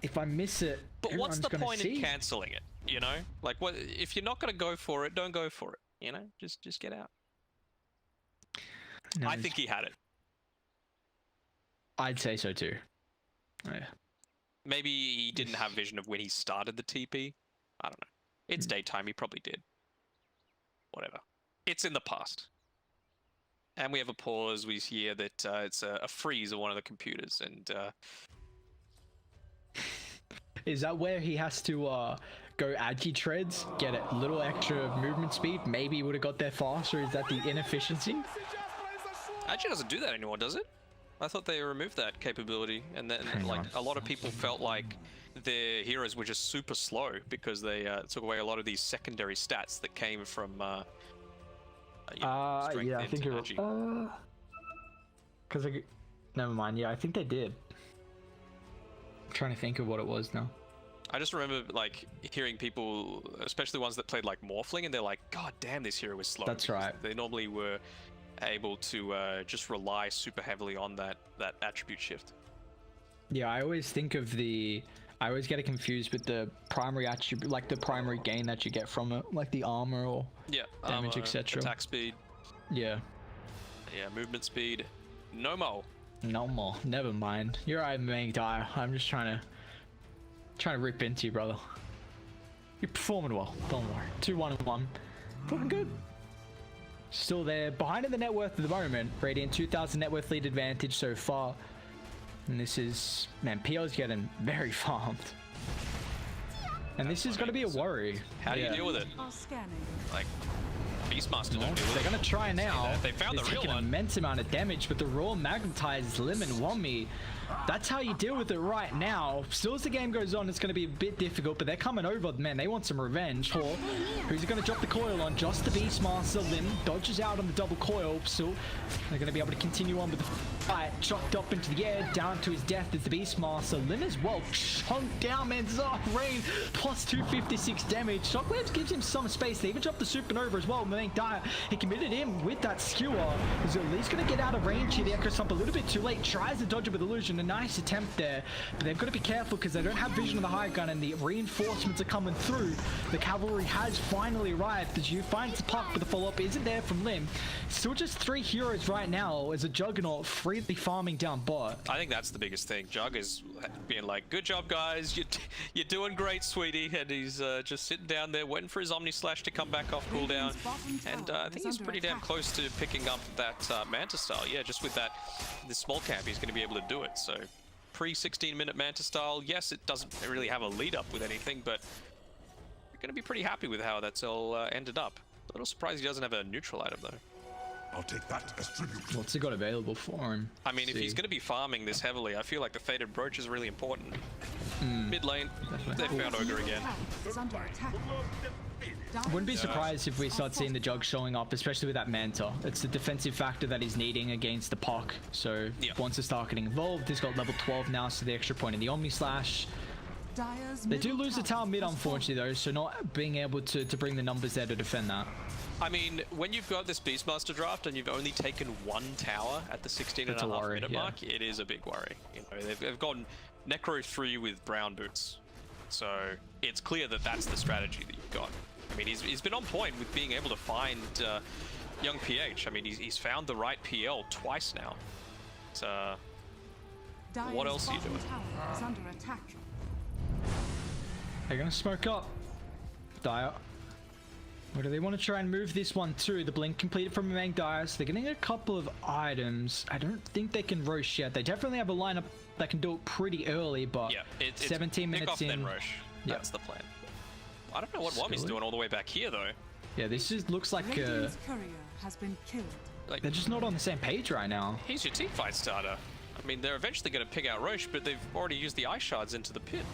if I miss it, but what's the point in in cancelling it? You know, like, what if you're not going to go for it? Don't go for it. You know, just get out. No, I think he had it. I'd say so too. Yeah. Maybe he didn't have vision of when he started the TP. I don't know. It's daytime. He probably did. Whatever. It's in the past. And we have a pause. We hear that it's a freeze on one of the computers, and. Is that where he has to go agi treads, get a little extra movement speed? Maybe he would have got there faster. Is that the inefficiency? Agi doesn't do that anymore, does it? I thought they removed that capability, and then a lot of people felt like their heroes were just super slow because they took away a lot of these secondary stats that came from. Yeah, I think you're. Because never mind. Yeah, I think they did. I'm trying to think of what it was now. I just remember like hearing people, especially ones that played like Morphling, and they're like, "God damn, this hero is slow." That's right. They normally were able to just rely super heavily on that attribute shift. Yeah, I always think of I always get it confused with the primary attribute, like the primary gain that you get from it, like the armor or damage, etc. Attack speed. Yeah. Yeah, movement speed. No more. No more. Never mind. You're right, Main Daya. I'm just trying to rip into you, brother. You're performing well. Don't worry. 2-1-1. Looking good. Still there. Behind in the net worth at the moment. Radiant 2,000 net worth lead advantage so far. And this is, man, PL's getting very farmed. And this is going to be a worry. How do you deal with it? Are scanning. Like, Beastmaster don't deal with They're it. going to try now. They found the They're real taking one. an immense amount of damage, but the raw magnetized Lim and Wommy. That's how you deal with it right now. Still, as the game goes on, it's going to be a bit difficult, but they're coming over. Man, they want some revenge. For who's going to drop the coil on? Just the Beastmaster. Lim dodges out on the double coil. Still, they're going to be able to continue on with the fight. Chucked up into the air, down to his death is the Beastmaster. Lim as well, chunked down, man. Rain plus 256 damage. Shockwaves gives him some space. They even dropped the Supernova as well. Main Daya, he committed him with that skewer. He's at least going to get out of range here. The Echo Stomp a little bit too late. Tries to dodge it with Illusion. A nice attempt there, but they've got to be careful because they don't have vision of the high gun and the reinforcements are coming through. The cavalry has finally arrived as you find the puck, but the follow-up isn't there from Lim. Still just 3 heroes right now as a Juggernaut freely farming down bot. I think that's the biggest thing. Jug is being like, "Good job, guys. You're doing great, sweetie." And he's just sitting down there waiting for his Omni Slash to come back off cooldown. And I think he's pretty damn close to picking up that Manta Style. Yeah, just with this small camp, he's going to be able to do it. So pre-16-minute Manta Style, yes, it doesn't really have a lead up with anything, but you're going to be pretty happy with how that's all ended up. A little surprised he doesn't have a neutral item though. I'll take that as tribute. What's he got available for him? I mean, if he's going to be farming this heavily, I feel like the Fated Brooch is really important. Mid lane, they found Ogre again. Is under attack. Wouldn't be surprised if we start seeing the Jug showing up, especially with that Manta. It's the defensive factor that he's needing against the Puck. So once to start getting involved, he's got level 12 now, so the extra point in the Omni Slash. They do lose the tower mid, unfortunately, though, so not being able to bring the numbers there to defend that. I mean, when you've got this Beastmaster draft and you've only taken one tower at the 16.5 minute mark, it is a big worry. You know, they've gone Necro 3 with brown boots. So it's clear that that's the strategy that you've got. I mean, he's been on point with being able to find young PH. I mean, he's found the right PL twice now. So what else are you doing? Is under attack. They're gonna smoke up. Dire. Or do they want to try and move this one too? The blink completed from Mang Dire, so they're getting a couple of items. I don't think they can rosh yet. They definitely have a lineup that can do it pretty early, but it's 17 minutes off, in. Then rosh. That's the plan. I don't know what Wami's doing all the way back here though. Yeah, this just looks like Radiant's courier has been killed. Like, they're just not on the same page right now. He's your teamfight starter. I mean, they're eventually going to pick out Roche, but they've already used the ice shards into the pit.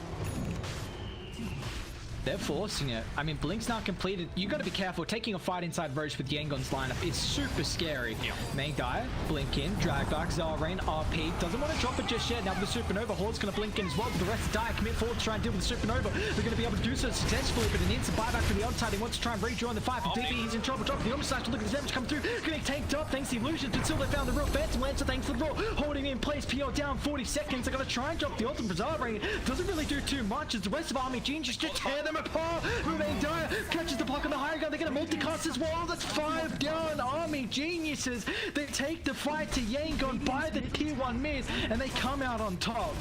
They're forcing it. I mean, Blink's not completed. You got to be careful. Taking a fight inside Roche with Yangon's lineup is super scary. Mang Dire, Blink in, drag back, Zarain, RP. Doesn't want to drop it just yet. Now with the Supernova, Horde's going to blink in as well. But the rest of Dire commit forward to try and deal with the Supernova. They're going to be able to do so successfully, but it needs a buyback from the outside. He wants to try and rejoin the fight. But DP, he's in trouble. Dropping the Omni Slash to look at the damage come through. Getting tanked up thanks to the illusions, but still they found the real Phantom Lancer thanks to the roll. Holding in place, PO down 40 seconds. They're going to try and drop the ultimate for Zarain. Doesn't really do too much as the rest of Army Genius just tear them apart. Mang Dire catches the puck on the higher ground. They're going to multicast as well. That's 5 down. Army Geniuses. They take the fight to Yangon by the tier 1 mid, and they come out on top.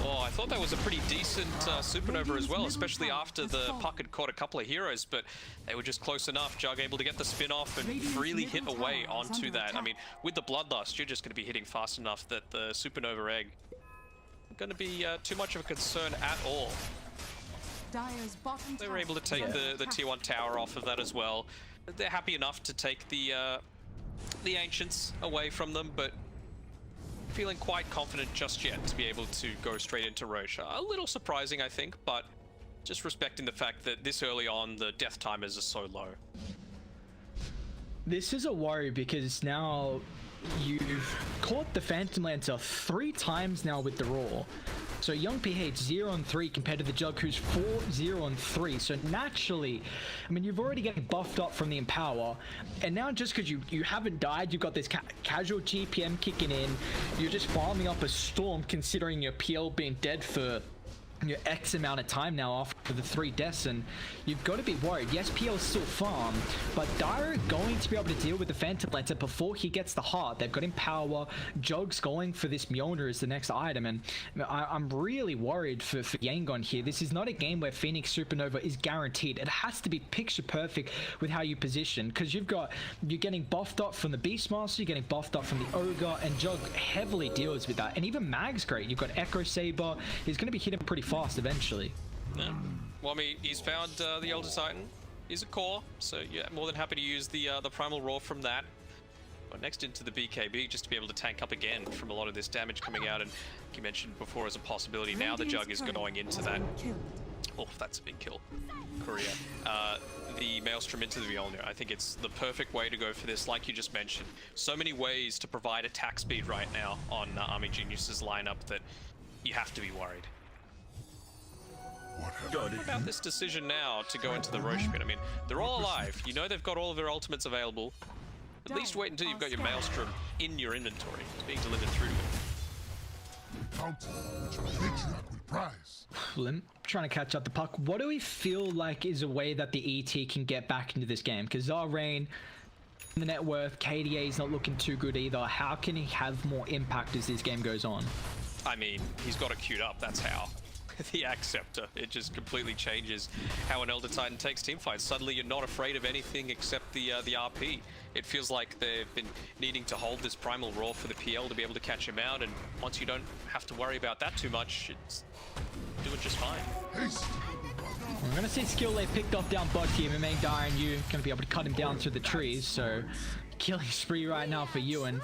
Oh, I thought that was a pretty decent Supernova as well, especially after the puck had caught a couple of heroes, but they were just close enough. Jug able to get the spin off and freely hit away onto that. I mean, with the Bloodlust, you're just going to be hitting fast enough that the Supernova egg isn't going to be too much of a concern at all. They were able to take the tier 1 tower off of that as well. They're happy enough to take the Ancients away from them, but feeling quite confident just yet to be able to go straight into Roche. A little surprising, I think, but just respecting the fact that this early on, the death timers are so low. This is a worry because now you've caught the Phantom Lancer 3 times now with the Raw. So young PH 0-3 compared to the Jug, who's 4-0-3. So naturally, I mean, you've already getting buffed up from the Empower, and now just because you haven't died, you've got this casual GPM kicking in. You're just farming up a storm, considering your PL being dead for X amount of time now after the 3 deaths, and you've got to be worried. Yes, PL is still farm, but Dire are going to be able to deal with the Phantom Lancer before he gets the heart. They've got him power. Jug's going for this Mjolnir as the next item, and I'm really worried for Yangon here. This is not a game where Phoenix Supernova is guaranteed. It has to be picture perfect with how you position, because you're getting buffed up from the Beastmaster, you're getting buffed up from the Ogre, and Jug heavily deals with that. And even Mag's great. You've got Echo Saber. He's going to be hitting pretty fast eventually. Yeah. Well, I mean, he's found the Elder Titan. He's a core, so yeah, more than happy to use the Primal Roar from that. But next into the BKB, just to be able to tank up again from a lot of this damage coming out, and like you mentioned before as a possibility, now the Jug is going into that. Oh, that's a big kill. Korea. The Maelstrom into the Mjolnir. I think it's the perfect way to go for this, like you just mentioned. So many ways to provide attack speed right now on Army Genius's lineup that you have to be worried. What about this decision now to go into the Roche pit? I mean, they're all alive. You know they've got all of their ultimates available. At least wait until you've got your Maelstrom in your inventory. It's being delivered through you. Limp, trying to catch up the puck. What do we feel like is a way that the ET can get back into this game? Because Zarain, the net worth, KDA is not looking too good either. How can he have more impact as this game goes on? I mean, he's got it queued up, that's how. The Acceptor, it just completely changes how an Elder Titan takes teamfights. Suddenly you're not afraid of anything except the RP. It feels like they've been needing to hold this Primal Roar for the PL to be able to catch him out, and once you don't have to worry about that too much, it's doing just fine. We're going to see skill lay picked off down bot here. Mang Dire and you going to be able to cut him down through the trees, so killing spree right now for Ewan.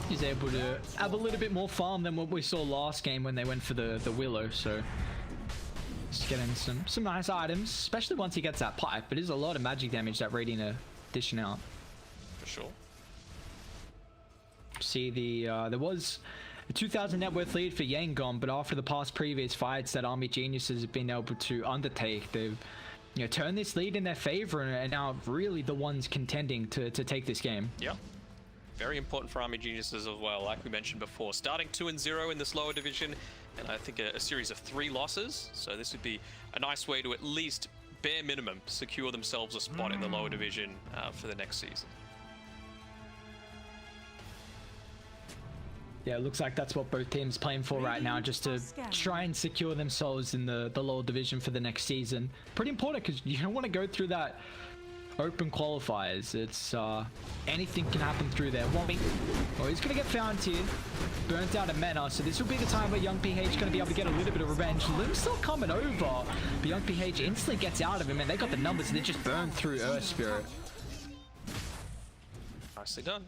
He's able to have a little bit more farm than what we saw last game when they went for the Willow, so just getting some nice items, especially once he gets that pipe. It is a lot of magic damage that Radiant are dishing out. For sure. See, there was a 2,000 net worth lead for Yangon, but after the past previous fights that Army Geniuses have been able to undertake, they've turned this lead in their favor and are now really the ones contending to take this game. Yeah. Very important for Army Geniuses as well, like we mentioned before. Starting 2-0 in this lower division, and I think a series of 3 losses. So this would be a nice way to at least, bare minimum, secure themselves a spot in the lower division for the next season. Yeah, it looks like that's what both teams playing for right now, just to try and secure themselves in the lower division for the next season. Pretty important, because you don't want to go through that open qualifiers. It's anything can happen through there. Oh, he's gonna get found here, burnt out a mana, so this will be the time where Young PH gonna be able to get a little bit of revenge. Lim's still coming over, but Young PH instantly gets out of him, and they got the numbers and they just burned through Earth Spirit. Nicely done.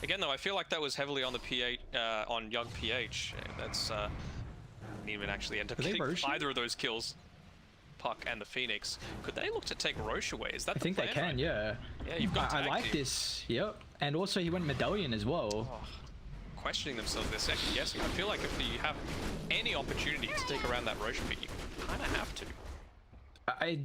Again, though, I feel like that was heavily on the PH, on Young PH. That's didn't even actually end up getting either of those kills. Puck and the Phoenix. Could they look to take Roche away? Is that I think they can, yeah. Yeah, you've got I like this, yep. And also he went Medallion as well. Oh, questioning themselves, they're second guessing. I feel like if you have any opportunity to take around that Roche pit, you kind of have to.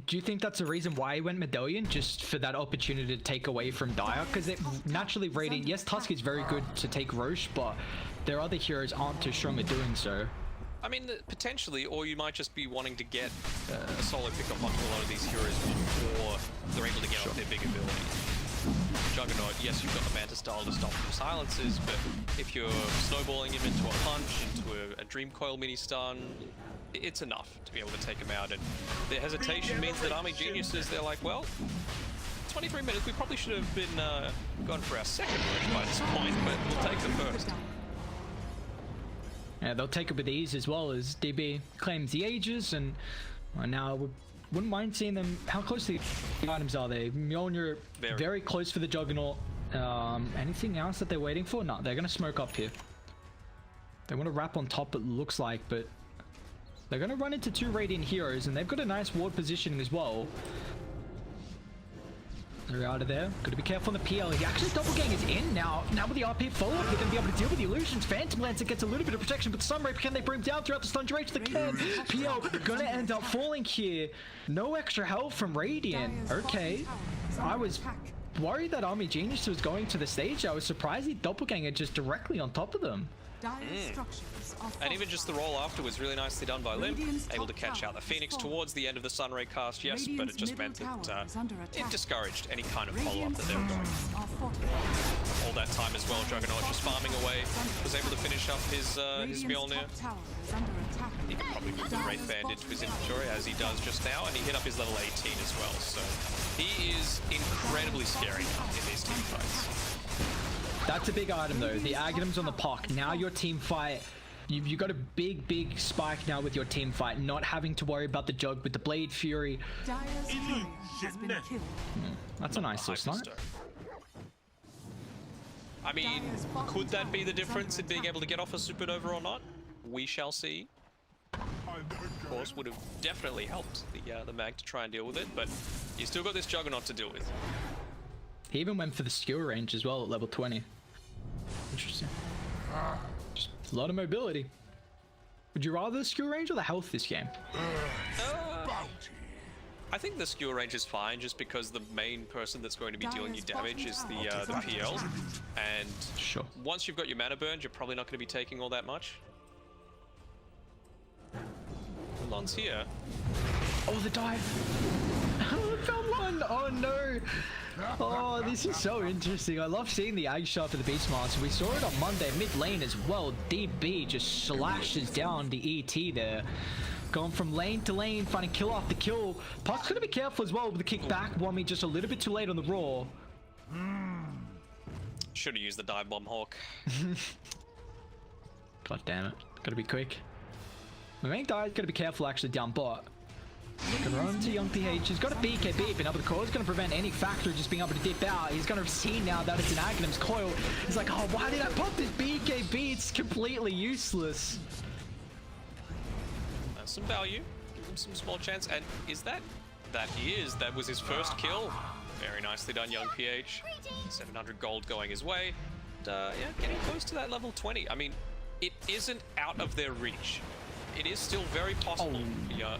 Do you think that's the reason why he went Medallion, just for that opportunity to take away from Dire? Because it naturally Radiant, yes, Tusk is very good to take Roche, but their other heroes aren't too strong at doing so. I mean, potentially, or you might just be wanting to get a solo pick up onto a lot of these heroes before they're able to get off their big ability. Juggernaut, yes, you've got the Manta style to stop from silences, but if you're snowballing him into a punch, into a Dream Coil mini stun, it's enough to be able to take him out. And their hesitation means that Army Geniuses, they're like, well, 23 minutes, we probably should have been gone for our second rush by this point, but we'll take the first. Yeah, they'll take it with ease as well, as DB claims the Aegis, and now we wouldn't mind seeing them. How close to the items are they? Mjolnir very close for the Juggernaut. Anything else that they're waiting for? No, they're gonna smoke up here. They want to wrap on top, it looks like, but they're gonna run into 2 Radiant heroes, and they've got a nice ward positioning as well. They're out of there. Gotta be careful on the PL. He actually doppelgang is in now. Now with the RP follow-up, they're gonna be able to deal with the illusions. Phantom Lancer gets a little bit of protection, but Sunray, can they bring him down throughout the stun duration? They can. PL gonna end up falling here. No extra help from Radiant. Okay. I was worried that Army Genius was going to the stage. I was surprised he doppelganger just directly on top of them. And even just the roll after was really nicely done by Lim, able to catch out the Phoenix towards the end of the Sunray cast, yes, but it just meant that it discouraged any kind of follow-up that they were going. All that time as well, Juggernaut just farming away, was able to finish up his Mjolnir. He could probably move the Wraith Band into his inventory, as he does just now, and he hit up his level 18 as well, so he is incredibly scary in these team fights. That's a big item though, the Aghanims on the Puck. Now your team fight, you've got a big spike now with your team fight, not having to worry about the Jug with the Blade Fury. That's a nice little snipe. I mean, could that be the difference in being able to get off a Supernova or not? We shall see. Of course, would have definitely helped the Mag to try and deal with it, but you still got this Juggernaut to deal with. He even went for the skill range as well at level 20. Interesting. Just a lot of mobility. Would you rather the skill range or the health this game? I think the skill range is fine, just because the main person that's going to be dealing you damage is the PL. And once you've got your mana burned, you're probably not going to be taking all that much. Lon's here. Oh, the dive! Oh, one! Oh no! Oh, this is so interesting. I love seeing the Ag shot for the Beastmaster. We saw it on Monday, mid lane as well. DB just slashes down the ET there. Going from lane to lane, finding kill after kill. Puck's gonna be careful as well with the kick back. Wommy just a little bit too late on the raw. Should have used the dive bomb, Hawk. God damn it. Gotta be quick. My main guy's gotta be careful actually down bot. Can run to young PH. He's got a BKB, but now the core is going to prevent any factor just being able to dip out. He's going to see now that it's an Aghanim's coil. He's like, oh, why did I pop this BKB? It's completely useless. That's some value. Give him some small chance. And is that? That was his first kill. Very nicely done, young PH. 700 gold going his way. And, yeah, getting close to that level 20. I mean, it isn't out of their reach. It is still very possible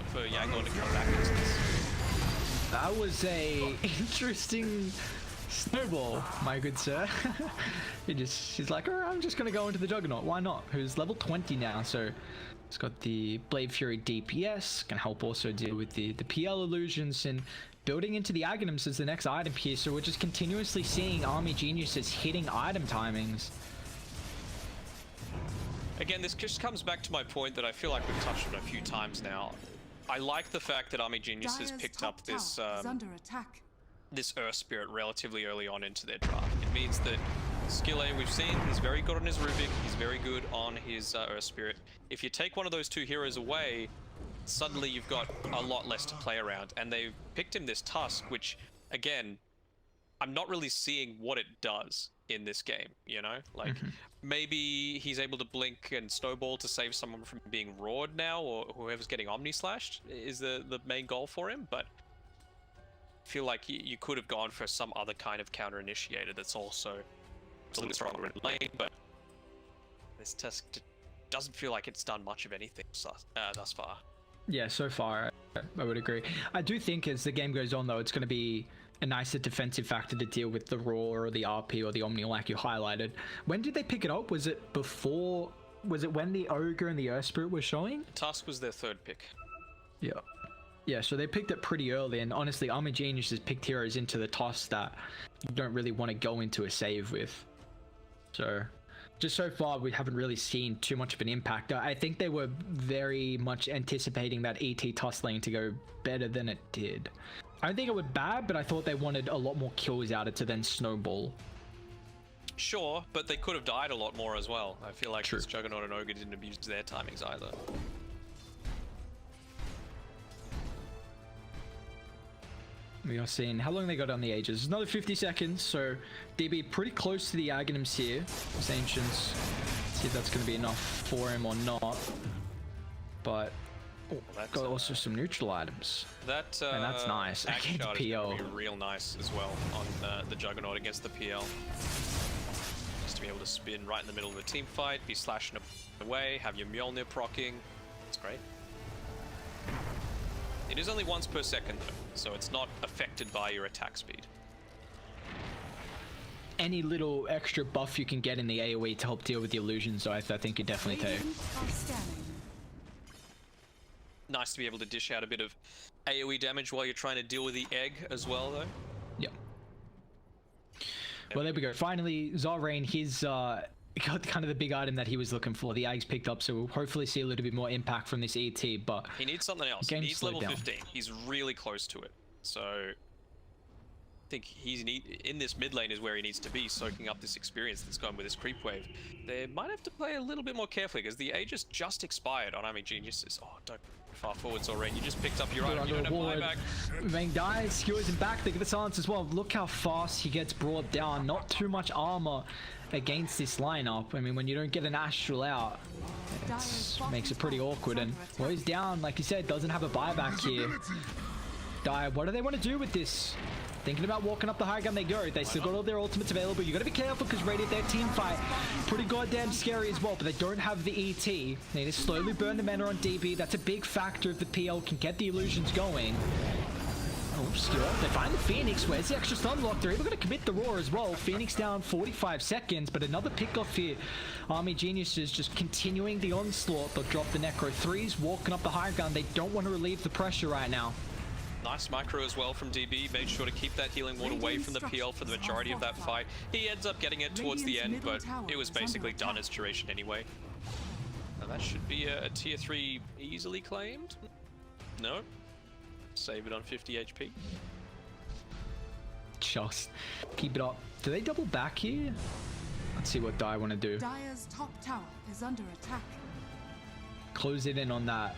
for Yangon to come back into this. That was a interesting snowball, my good sir. He's like, oh, I'm just gonna go into the Juggernaut. Why not? Who's level 20 now, so it's got the Blade Fury DPS, can help also deal with the PL illusions, and building into the Aghanims as the next item here. So we're just continuously seeing Army Geniuses hitting item timings. Again, this just comes back to my point that I feel like we've touched on a few times now. I like the fact that Army Genius has Dire's picked top up this tower is under attack. this Earth Spirit relatively early on into their draft. It means that skill A we've seen, he's very good on his Rubik, he's very good on his Earth Spirit. If you take one of those two heroes away, suddenly you've got a lot less to play around. And they've picked him this Tusk, which, again, I'm not really seeing what it does in this game, you know? Like, maybe he's able to blink and snowball to save someone from being roared now, or whoever's getting Omni Slashed is the main goal for him, but I feel like you could have gone for some other kind of counter initiator that's also a little bit stronger in lane, but this Tusk doesn't feel like it's done much of anything thus far. Yeah, so far, I would agree. I do think as the game goes on, though, it's going to be a nicer defensive factor to deal with the Roar or the RP or the Omni, like you highlighted. When did they pick it up? Was it before? Was it when the Ogre and the Earth Spirit were showing? Tusk was their third pick. Yeah. Yeah, so they picked it pretty early, and honestly, Army Genius has picked heroes into the toss that you don't really want to go into a save with. So, just so far, we haven't really seen too much of an impact. I think they were very much anticipating that ET toss lane to go better than it did. I don't think it went bad, but I thought they wanted a lot more kills out of it to then snowball. Sure, but they could have died a lot more as well. I feel like this Juggernaut and Ogre didn't abuse their timings either. We are seeing how long they got on the Aegis. Another 50 seconds, so DB pretty close to the Aghanims here. This Ancients, see if that's going to be enough for him or not. But got also some neutral items. And that's nice. Action Against shot is PL. going to be real nice as well on the Juggernaut against the PL. Just to be able to spin right in the middle of a team fight, be slashing away, have your Mjolnir proccing. It's great. It is only once per second though, so it's not affected by your attack speed. Any little extra buff you can get in the AoE to help deal with the illusions, so I think you definitely take. Nice to be able to dish out a bit of AoE damage while you're trying to deal with the egg as well though. Yeah. Well, there we go. Finally, Zarrain, he's got kind of the big item that he was looking for. The Ags picked up, so we'll hopefully see a little bit more impact from this ET, but he needs something else. He needs level 15. He's really close to it. So I think he's in this mid lane is where he needs to be, soaking up this experience that's gone with his creep wave. They might have to play a little bit more carefully because the Aegis just expired on Army Geniuses. Oh, don't far forward, Zarrain. You just picked up your item. You don't have buyback. Vang dies, skewers him back. They get the silence as well. Look how fast he gets brought down. Not too much armor against this lineup. I mean, when you don't get an Astral out, it makes it pretty awkward. And well, he's down, like you said, doesn't have a buyback here. Dire, what do they want to do with this? Thinking about walking up the high ground, they go. They still got all their ultimates available. You got to be careful because Radiant, their team fight, pretty goddamn scary as well. But they don't have the ET. They need to slowly burn the mana on DB. That's a big factor if the PL can get the illusions going. Oh, skill up. They find the Phoenix. Where's the extra stun lock? They're able to commit the Roar as well. Phoenix down 45 seconds, but another pick off here. Army Geniuses just continuing the onslaught. They'll drop the Necro 3s, walking up the high ground. They don't want to relieve the pressure right now. Nice micro as well from DB. Made sure to keep that healing ward away from the PL for the majority of that fight. He ends up getting it towards the end, but it was basically done its duration anyway. Now that should be a tier 3 easily claimed. No. Save it on 50 HP. Just keep it up. Do they double back here? Let's see what Dire want to do. Dire's top tower is under attack. Close it in on that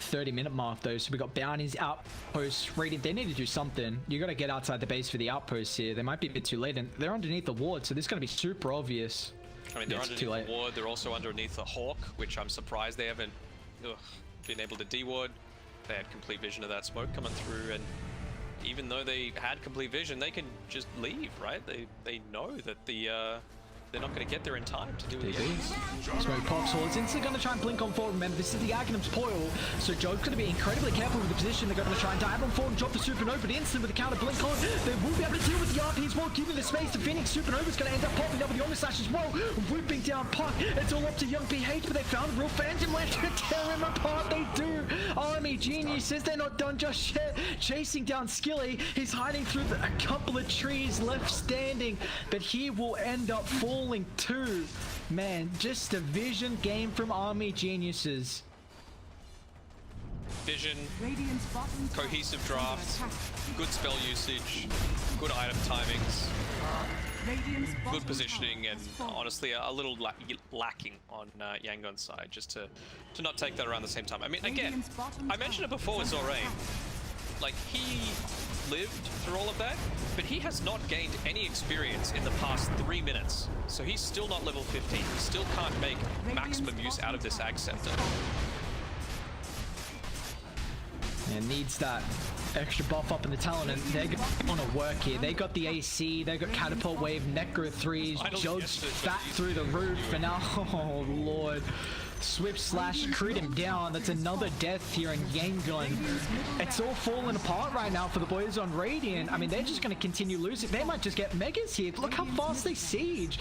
30-minute mark though, so we got bounties, outposts, Radiant. They need to do something. You got to get outside the base for the outposts here. They might be a bit too late, and they're underneath the ward, so this is going to be super obvious. I mean, they're It's underneath too late. the ward. They're also underneath the Hawk, which I'm surprised they haven't been able to de-ward. They had complete vision of that smoke coming through, and even though they had complete vision, they can just leave, right? They know that they're not going to get there in time to do the Smoke pops forward. It's instantly going to try and blink on forward. Remember, this is the Aghanim's Spoil, so Joe's going to be incredibly careful with the position. They're going to try and dive on forward and drop the Supernova, but instant with the counter blink on. They will be able to deal with the RP as well, giving the space to Phoenix. Supernova's going to end up popping up with the Omni Slash as well, whipping down Puck. It's all up to young PH, but they found a real Phantom Lance to tear him apart. They do. Army Geniuses, they're not done just yet. Chasing down Skilly. He's hiding through a couple of trees left standing, but he will end up falling too. Man, just a vision game from Army Geniuses. Vision, Radiant's bottom tower cohesive is under draft, attack. good spell usage, good item timings, Radiant's bottom good positioning, tower and has fallen. honestly a little lacking on Yangon's side, just to not take that around the same time. I mean, again, Radiant's bottom I mentioned it tower before with is under Zorain. attack. Like, he lived through all of that, but he has not gained any experience in the past 3 minutes. So he's still not level 15. He still can't make maximum use out of this Ag Scepter. And needs that extra buff up in the talent, and they're going to work here. They got the AC, they got Catapult Wave, Necro 3s, Finally Joe's gets it, fat but through the roof, and now, oh lord. Swift Slash, crit him down. That's another death here in Yangon. It's all falling apart right now for the boys on Radiant. I mean, they're just going to continue losing. They might just get Megas here. Look how fast they siege.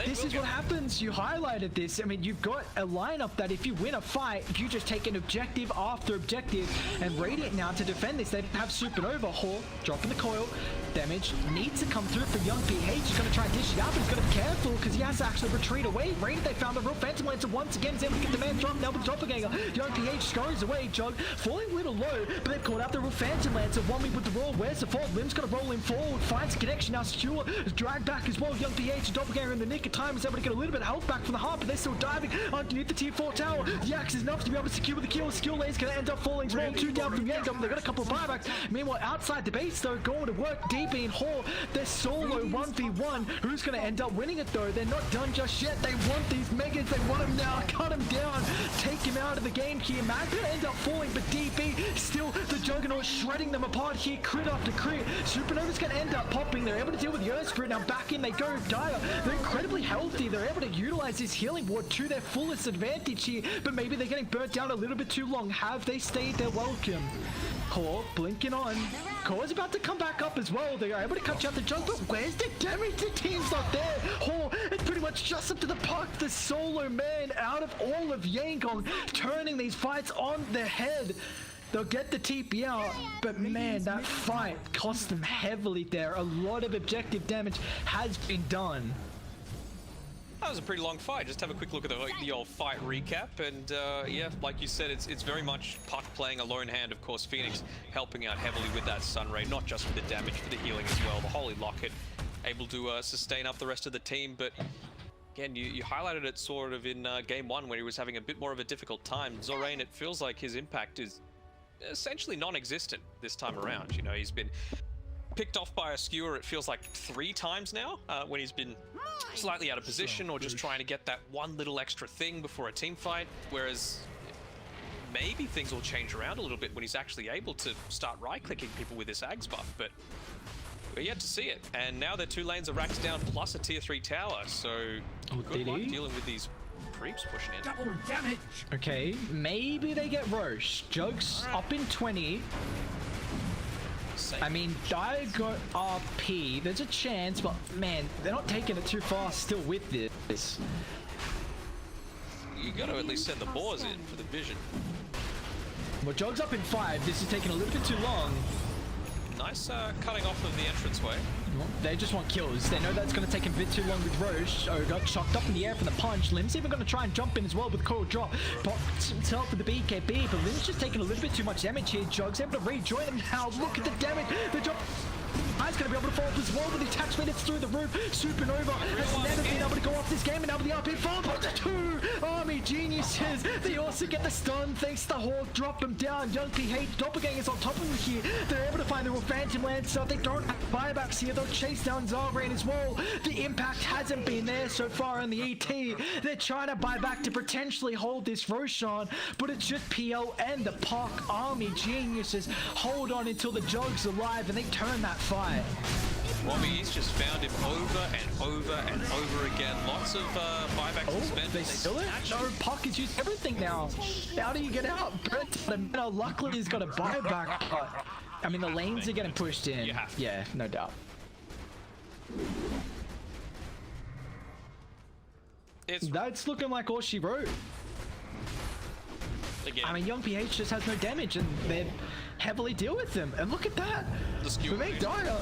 This is what happens. You highlighted this. I mean, you've got a lineup that if you win a fight, you just take an objective after objective. And Radiant now to defend this, they have Supernova. Hawk dropping the coil. Damage needs to come through for young PH. He's going to try and dish it out, but he's got to be careful because he has to actually retreat away. Radiant, they found a real Phantom Lancer once again. He's able to get the man drop now with the doppelganger. Young PH scurries away. Jug falling a little low, but they've caught out the real Phantom Lancer. One with the roll. Where's the fault? Lim's going to roll him forward. Finds a connection now. Secure is dragged back as well. Young PH, doppelganger in the nick of time, is able to get a little bit of health back from the heart, but they're still diving underneath the tier 4 tower. The axe is enough to be able to secure the kill. Skill lane's going to end up falling as well. 2 down from Yangon. They've got a couple of buybacks. Meanwhile, outside the base, though, going to work. DB and Hall, they're solo 1v1. Who's going to end up winning it, though? They're not done just yet. They want these Megas. They want him now. Cut him down. Take him out of the game here. Mag going to end up falling, but DB still the Juggernaut shredding them apart here. Crit after crit. Supernova's going to end up popping. They're able to deal with the Earth Spirit. Now back in they go. Dire. They're incredibly healthy. They're able to utilize this healing ward to their fullest advantage here, but maybe they're getting burnt down a little bit too long. Have they stayed their welcome? Core blinking on. Core's about to come back up as well. They are able to catch out the Jug, but where's the damage? The team's not there. Hall, it's pretty much just up to the Puck, the solo man out of all of Yangon, turning these fights on their head. They'll get the TP out, but man, that fight cost them heavily there. A lot of objective damage has been done. That was a pretty long fight. Just have a quick look at the old fight recap, and yeah, like you said, it's very much Puck playing a lone hand. Of course, Phoenix helping out heavily with that Sun Ray, not just for the damage, for the healing as well. The Holy Locket able to sustain up the rest of the team, but again, you highlighted it sort of in game 1 where he was having a bit more of a difficult time. Zorain, it feels like his impact is essentially non-existent this time around. You know, he's been picked off by a skewer, it feels like 3 times now, when he's been slightly out of position or just trying to get that one little extra thing before a team fight, whereas maybe things will change around a little bit when he's actually able to start right-clicking people with this Ags buff, but we're yet to see it. And now their 2 lanes are racked down plus a tier 3 tower, so good luck dealing with these creeps pushing in. Double damage. Okay, maybe they get Roche. Jug's up in 20. I mean, Dire got RP. There's a chance, but man, they're not taking it too fast still with this. You got to at least send the boars in for the vision. Well, Jug's up in 5. This is taking a little bit too long. Nice cutting off of the entranceway. They just want kills. They know that's going to take a bit too long with Roche. Oh, got shocked up in the air for the punch. Lim's even going to try and jump in as well with Coral Drop. Pops himself with the BKB, but Lim's just taking a little bit too much damage here. Jug's able to rejoin him now. Look at the damage. The jump He's going to be able to fall off as well with the attack speed. It's through the roof. Supernova has never been able to go off this game, and now with the RP 4.2 Army Geniuses. They also get the stun thanks to the Hawk. Drop them down. Young PH Doppelgangers on top of them here. They're able to find the real Phantom Lancer. They don't have buybacks here. They'll chase down Zargrain as well. The impact hasn't been there so far in the ET. They're trying to buy back to potentially hold this Roshan, but it's just PL and the POC Army Geniuses hold on until the Jug's alive, and they turn that fight. Wommy's just found him over and over and over again. Lots of buybacks Oh, spent. they still it? No, Puck has used everything now. How do you get out? Brent, luckily he's got a buyback, but I mean the lanes are getting pushed in. You have to. Yeah, no doubt. That's looking like all she wrote. Again, I mean, Young PH just has no damage, and they heavily deal with them. And look at that. The skew For Meg Dyer,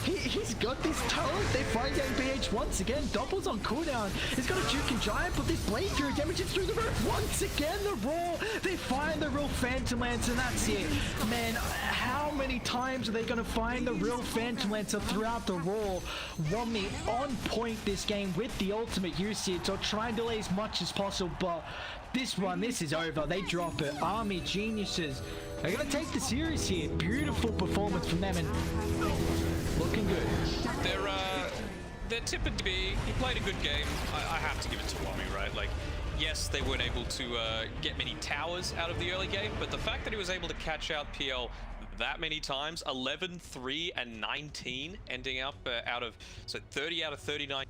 he's got this talent. They find Young PH once again. Doppel's on cooldown. He's got a Duke and Giant, but this Blade Fury damages through the roof. Once again, the Raw. They find the real Phantom Lancer, and that's it. Man, how many times are they going to find the real Phantom Lancer throughout the Raw? Wommy on point this game with the ultimate usage. I'll try and delay as much as possible, but this is over. They drop it. Army Geniuses are going to take the series here. Beautiful performance from them, and looking good. they're tipping to be. He played a good game. I have to give it to Wommy, right? Like, yes, they weren't able to get many towers out of the early game, but the fact that he was able to catch out PL that many times, 11, 3, and 19, ending up out of 30 out of 39.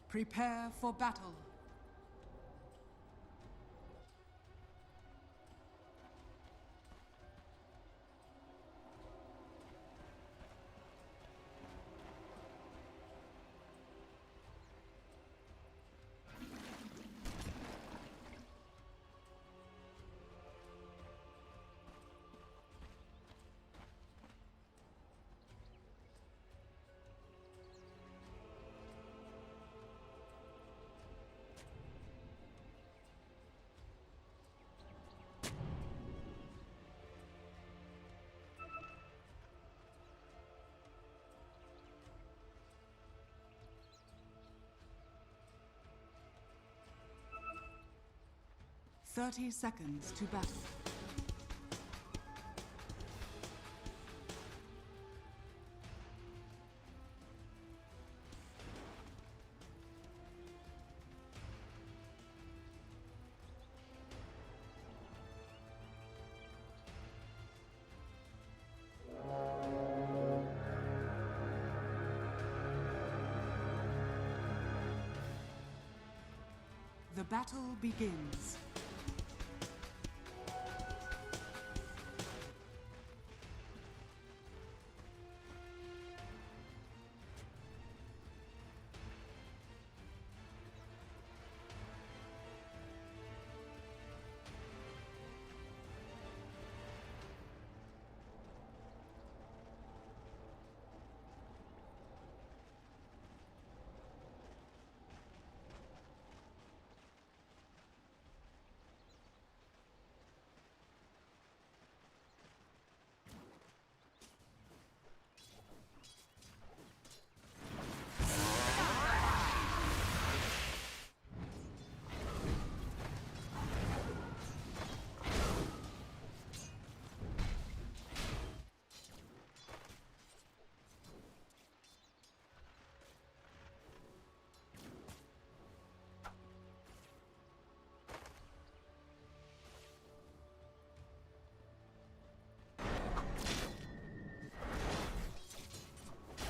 Prepare for battle. Thirty seconds to battle. The battle begins.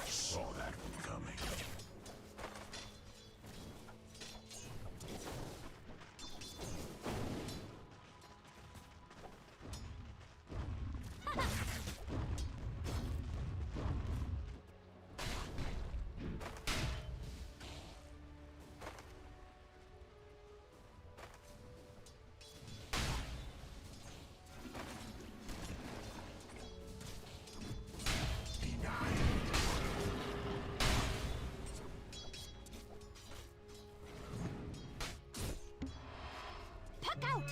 Saw that one coming. Puck out!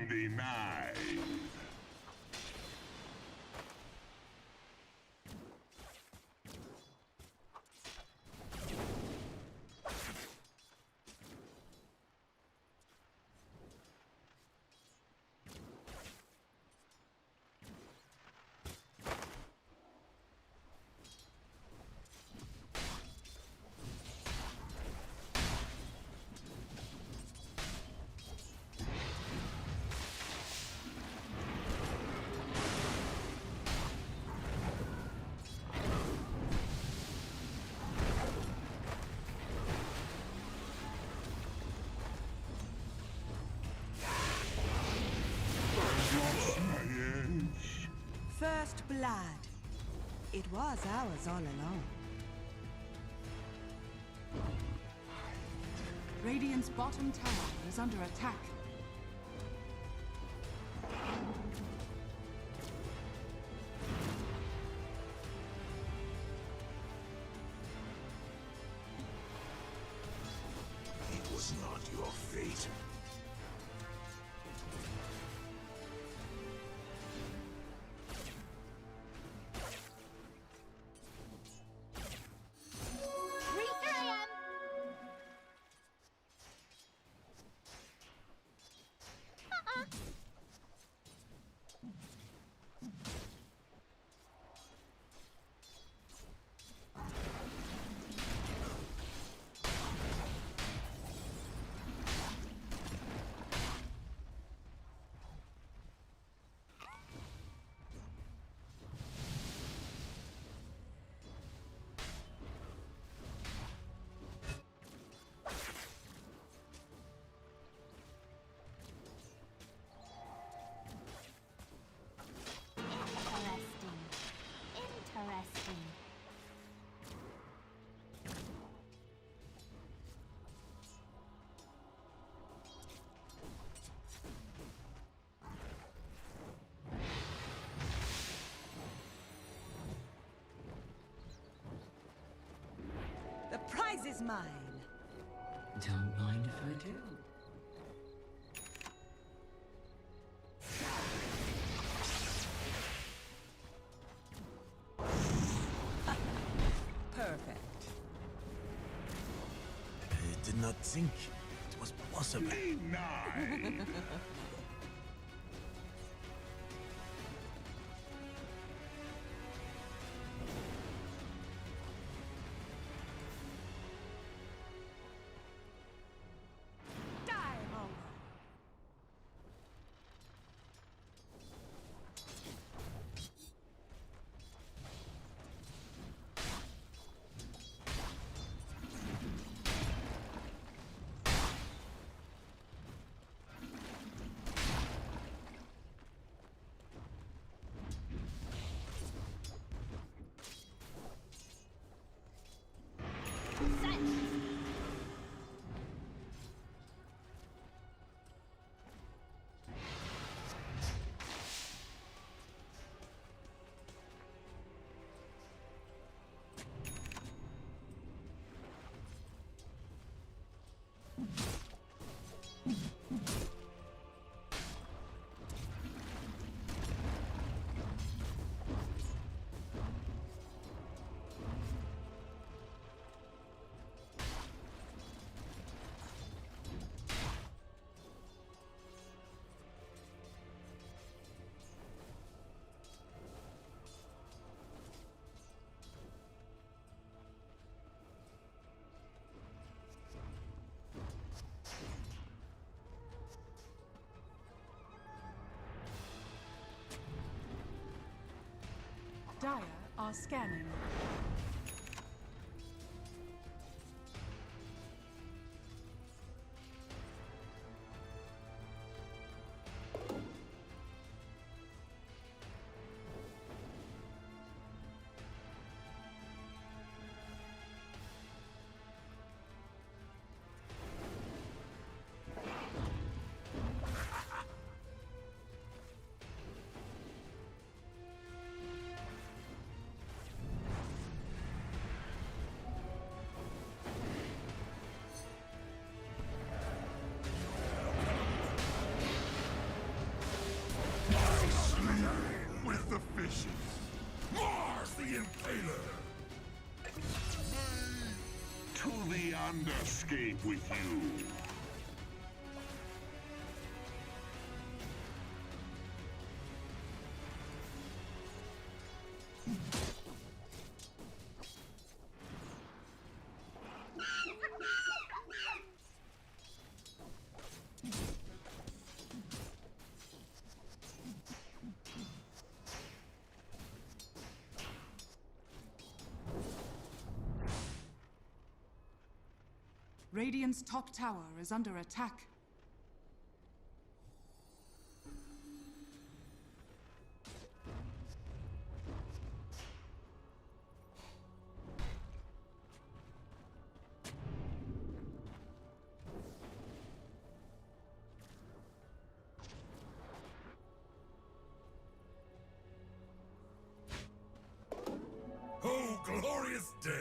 Denied. First blood. It was ours all along. Radiant's bottom tower is under attack. That's not your fate. Here I am. Interesting. The prize is mine. Don't mind if I do. Perfect. I did not think it was possible. Denied. Dive! Set. Dire are scanning. With the fishes. Mars the Impaler. To the Underscape with you. Radiant's top tower is under attack. Oh, glorious day!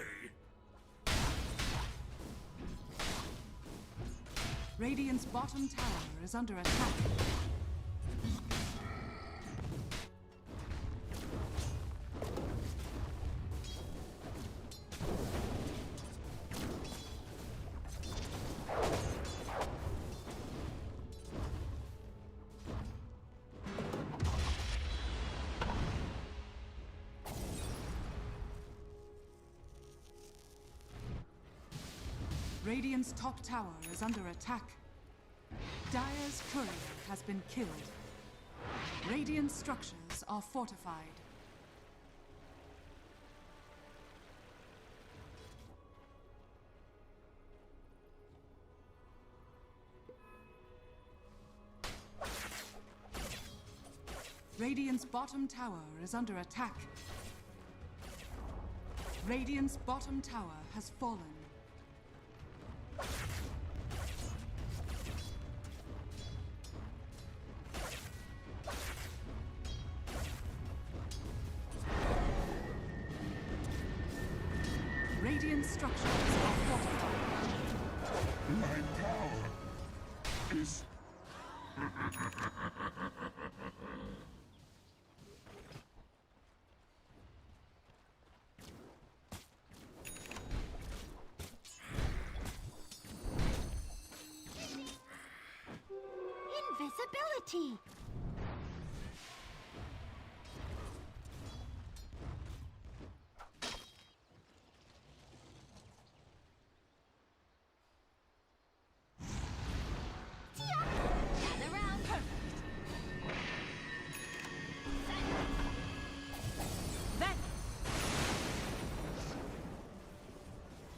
Radiant's bottom tower is under attack. Radiant's top tower is under attack. Dire's courier has been killed. Radiant structures are fortified. Radiant's bottom tower is under attack. Radiant's bottom tower has fallen. Radiant structures are fortified. My power is... Invisibility! Gather round. That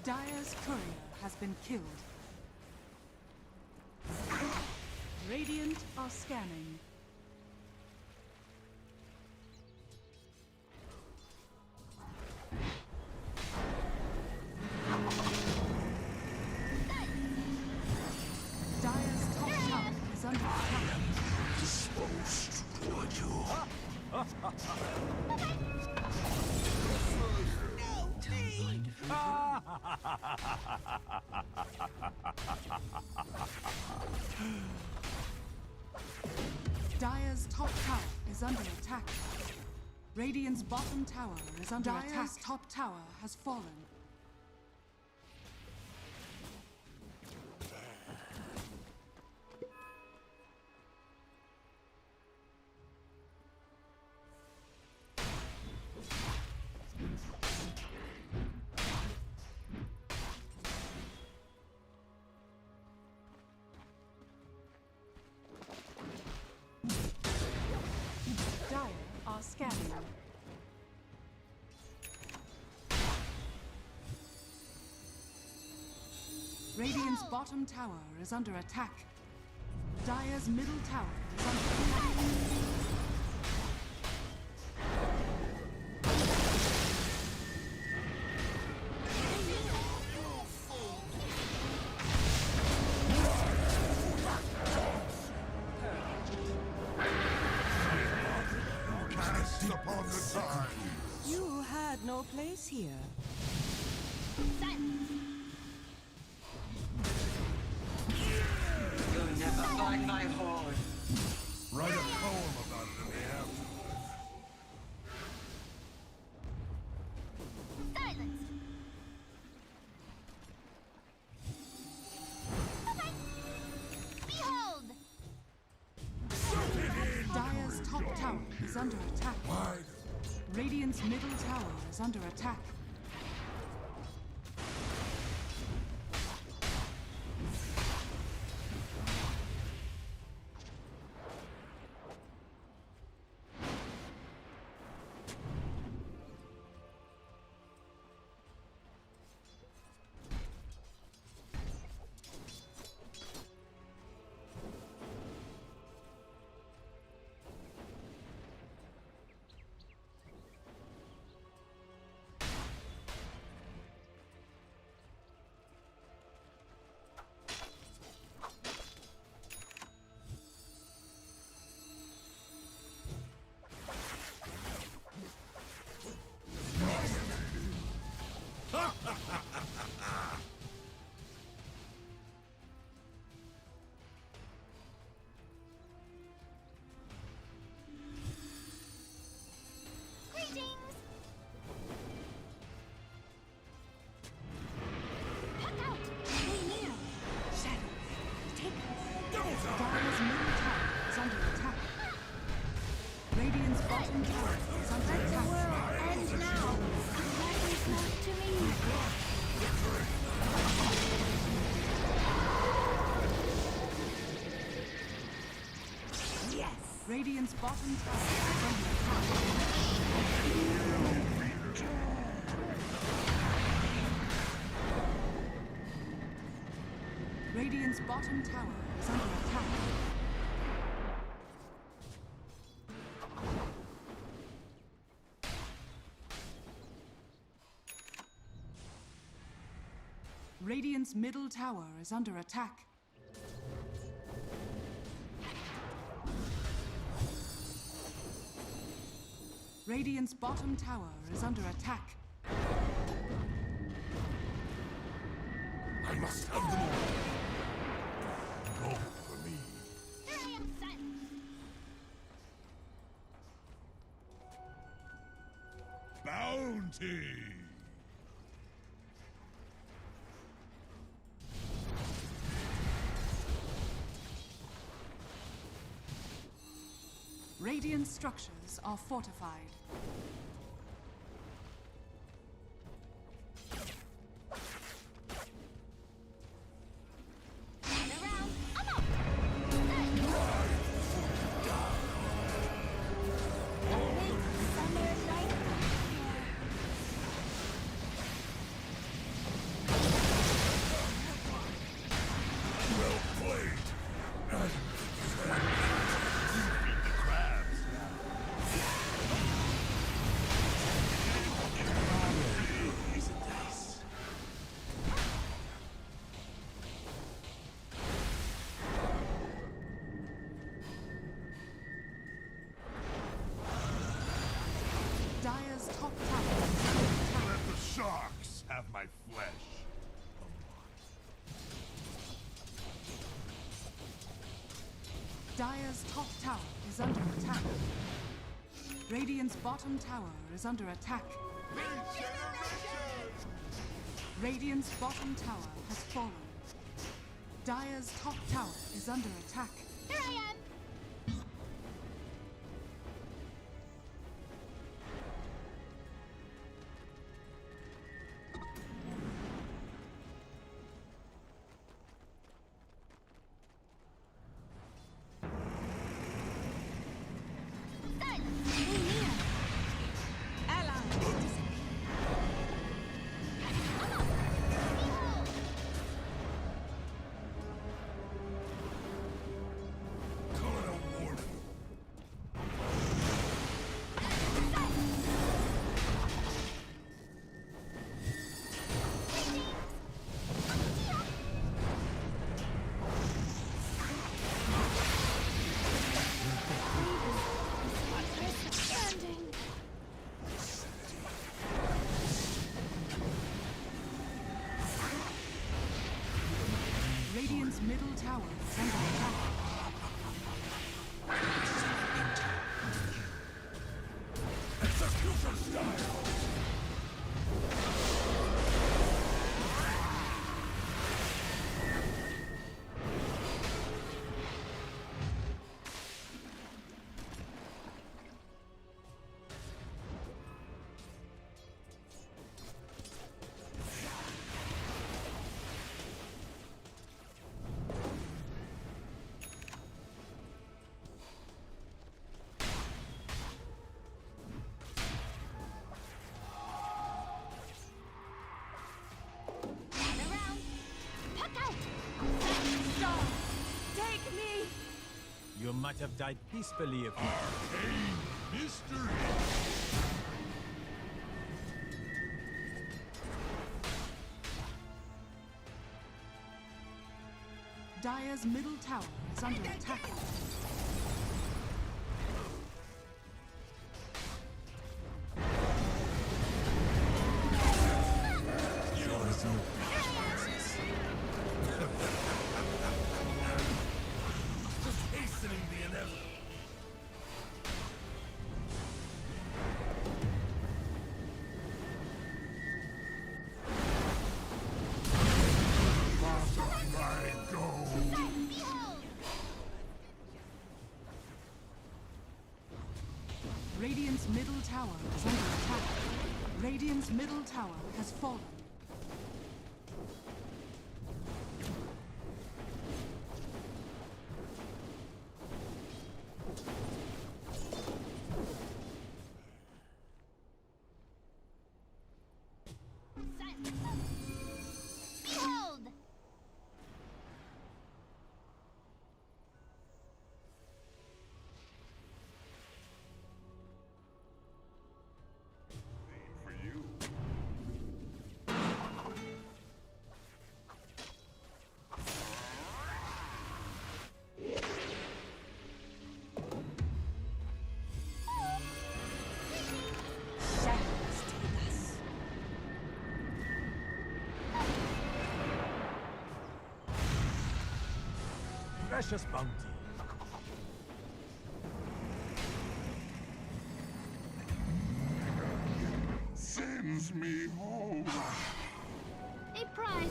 Dire's courier has been killed. Radiant are scanning. Dire's top tower is under attack. disposed toward you. Don't mind if I Dire's top tower is under attack. Radiant's bottom tower is under attack. Dire's top tower has fallen. Dire are scanning. Radiant's bottom tower is under attack. Dire's middle tower is under attack. Cast upon the tide. you had no place here. Silence! You'll never find my horn. Write a poem about it in the air. Silence! Okay. Behold! Dire's top tower is under attack. Wide. Radiant's middle tower is under attack. Dire's middle tower is under attack. Radiant's bottom tower is under attack. And now, what is left to me? Yes. Radiant's bottom tower is under attack. Radiant's bottom tower is under attack. Radiant's middle tower is under attack. Radiant's bottom tower is under attack. I must have them all. Go for me. Here I am, son. Bounty. Radiant structures are fortified. Turn around. I'm up. Summer night. Well played. You feed the crabs. Here's a dice. Dire's top tower is under attack. Let the sharks have my flesh. Dire's top tower is under attack. Radiant's bottom tower is under attack. Radiant's bottom tower has fallen. Dire's top tower is under attack. Here I am. Son, move near. Allies disappear. I'm up. Behold. Call it a warning. Standing. Radiant's middle tower is under attack. Execution style. Turn around. Puck out. Stop! Take me! You might have died peacefully if you... Arcane mystery. Dire's middle tower is under attack. Just hastening the inevitable. My goal. Son, behold. tower is under attack. Radiant's middle tower has fallen. Behold! For you. Shadows take us. Precious bounty. Sends me home. A prize.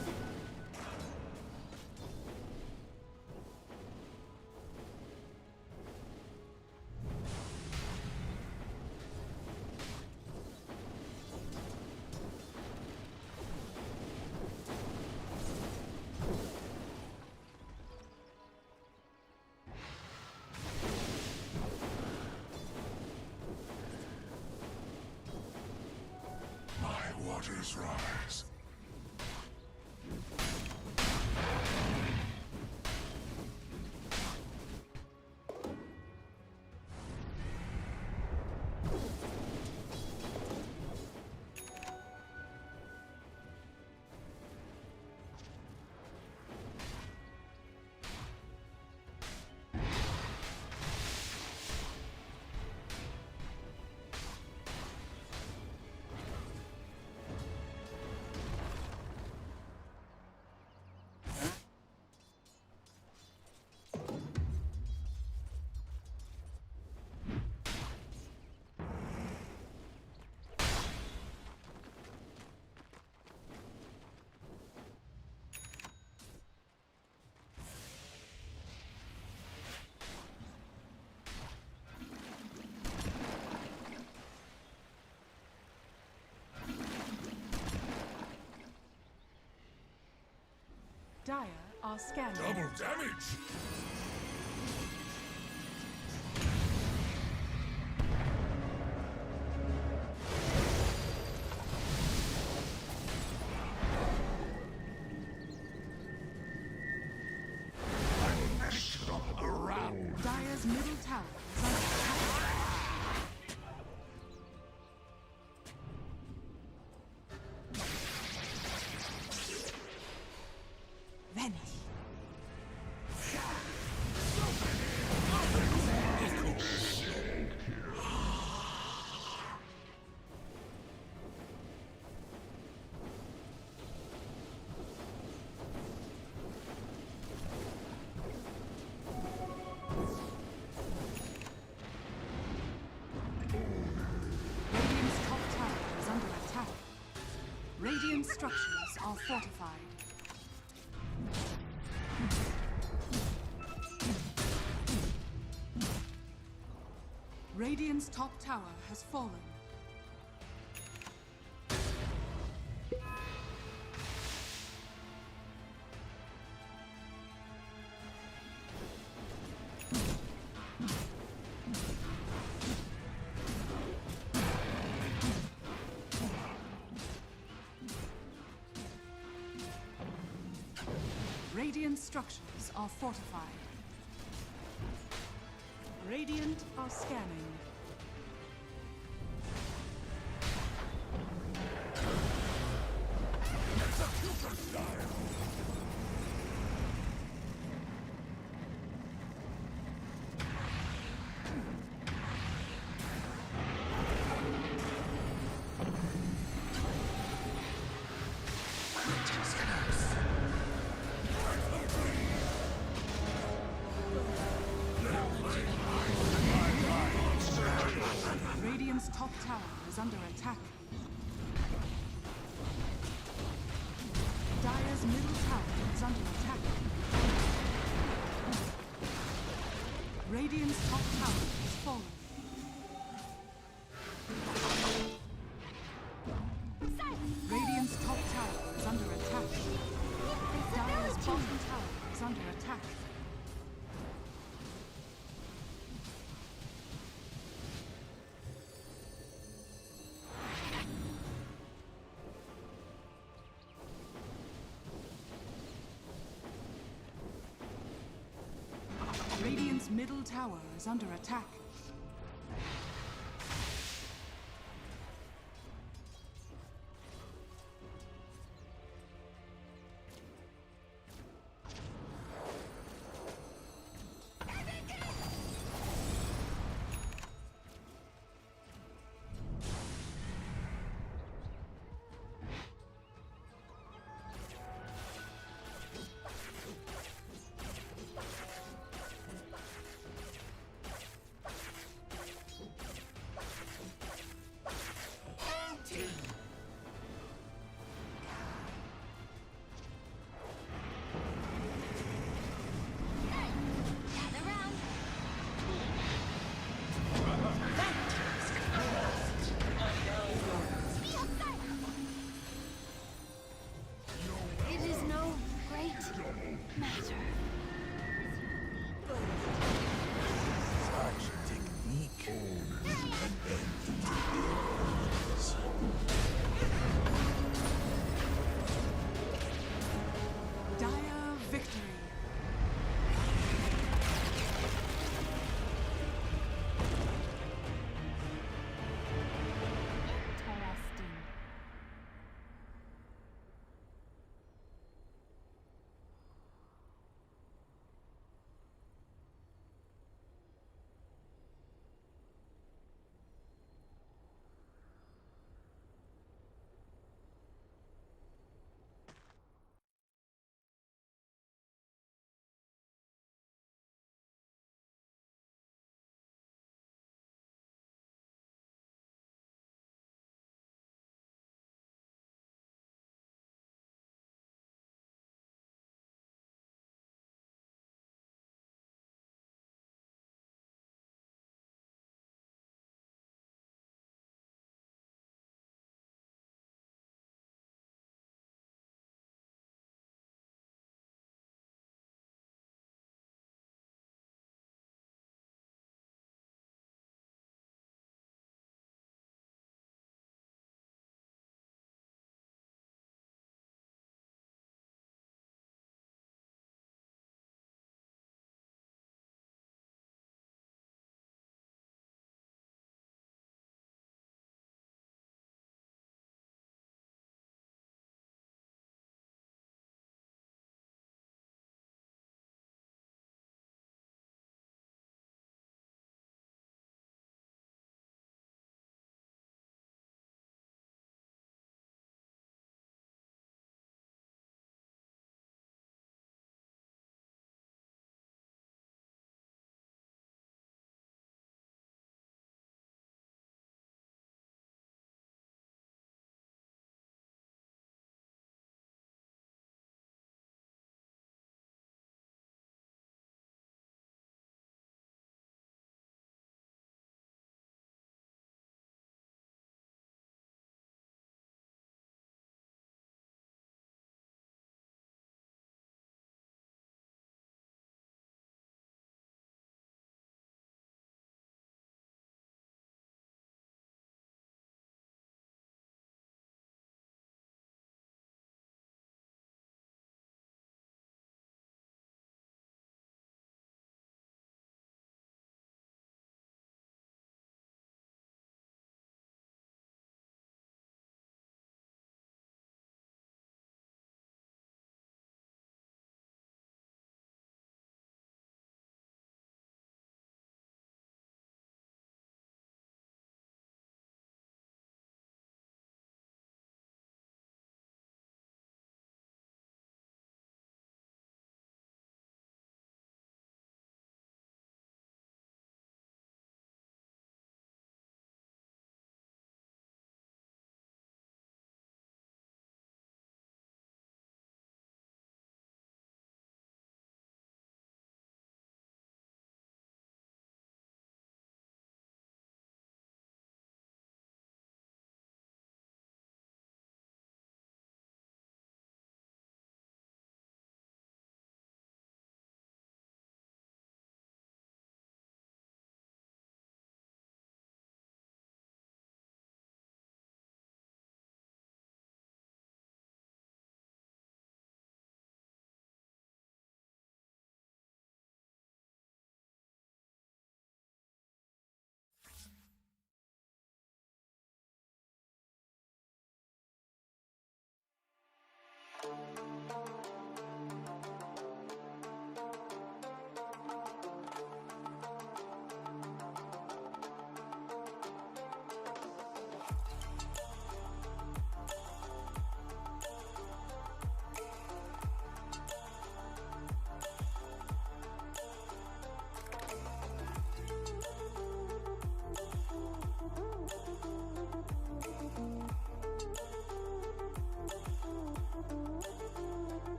My waters rise. Dire are scanning. Double damage. Stop around. Dire's middle tower is under attack. Vanish. Radiant's top tower is under attack. Radiant structures are fortified. Radiant's top tower has fallen. Radiant structures are fortified. Radiant are scanning. Execution style. Radiant's top tower is under attack. Dire's middle tower is under attack. Radiant's top tower has fallen. under attack. Radiant's middle tower is under attack.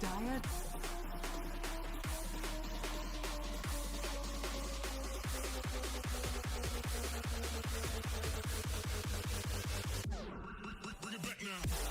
Dire. Bring it back now.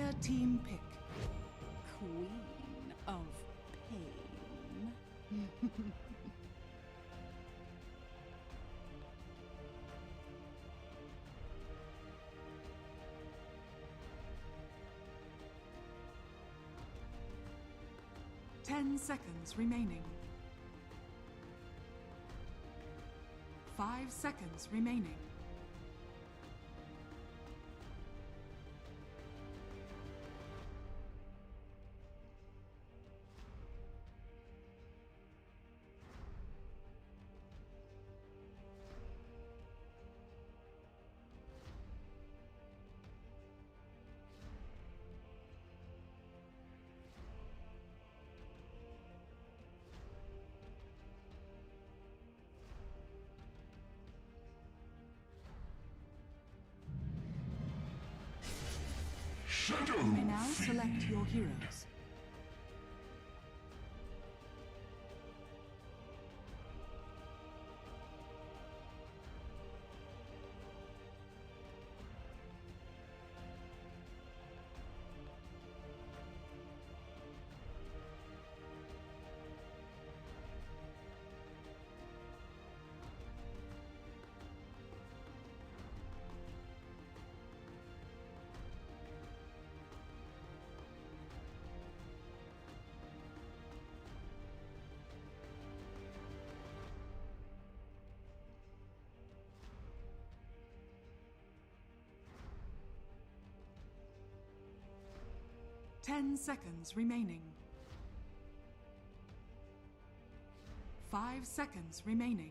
Dire team pick. Queen of Pain. 10 seconds remaining. 5 seconds remaining. You may now select your heroes. Ten seconds remaining. 5 seconds remaining.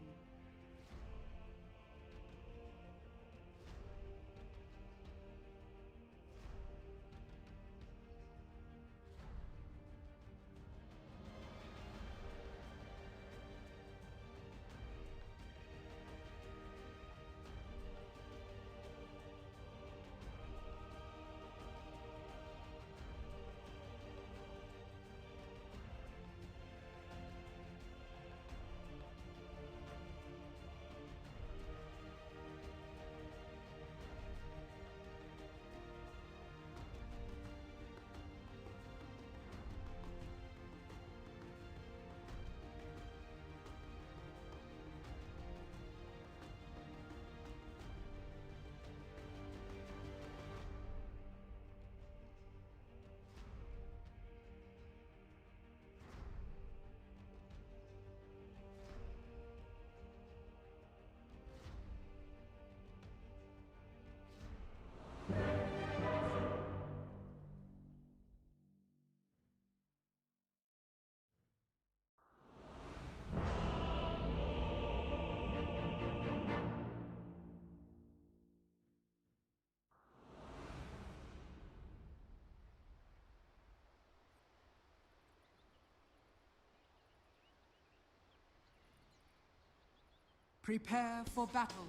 Prepare for battle.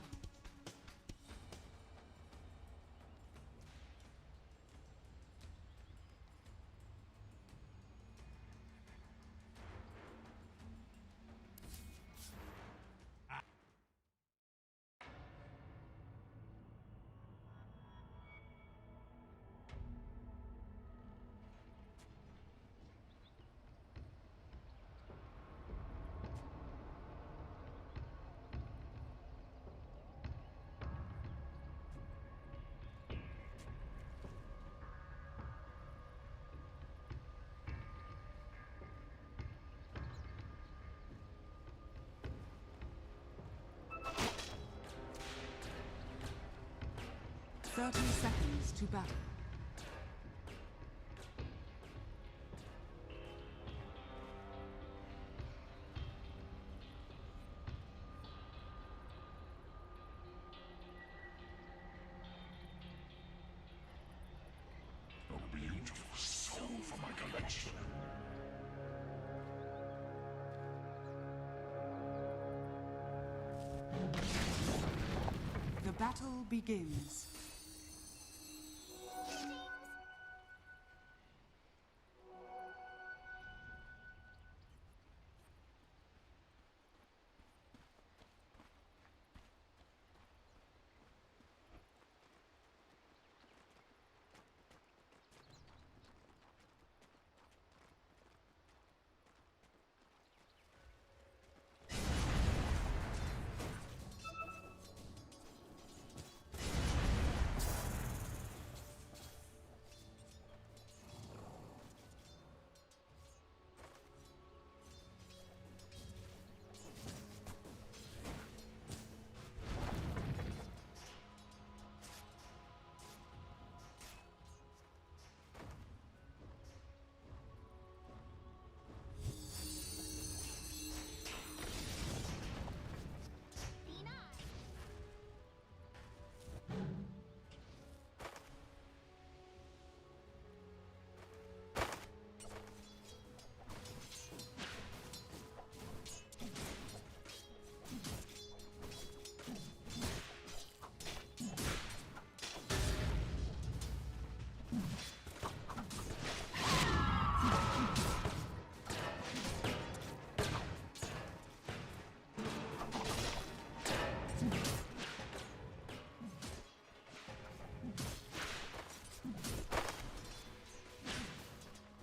Thirty seconds to battle. A beautiful soul for my collection. The battle begins.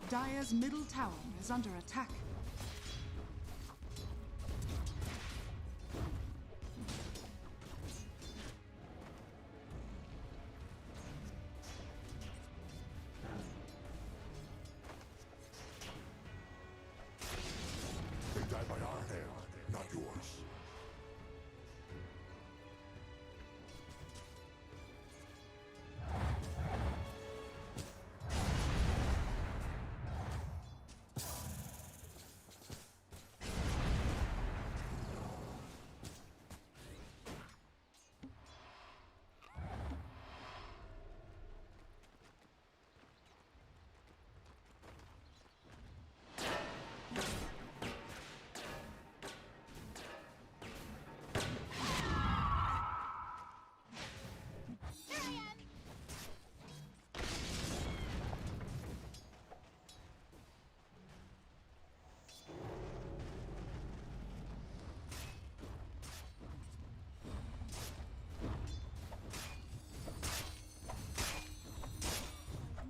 Dire's middle tower is under attack. They die by our hand, not yours.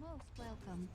Most welcome.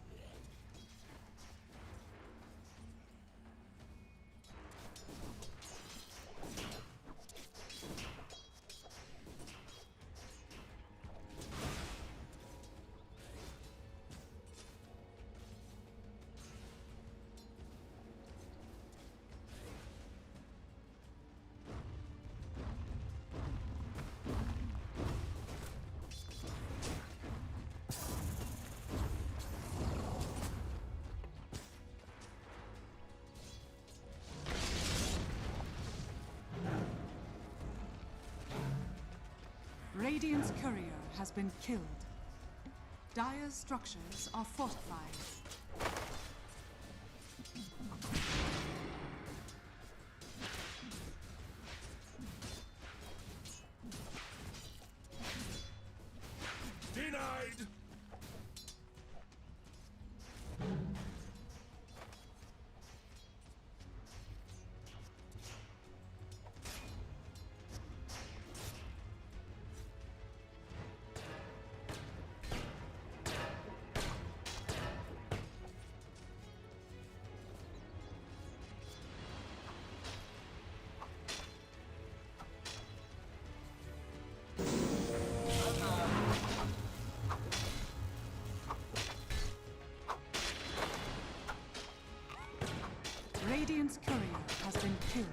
Radiant's courier has been killed. Dire's structures are fortified. Denied! Radiant's courier has been killed.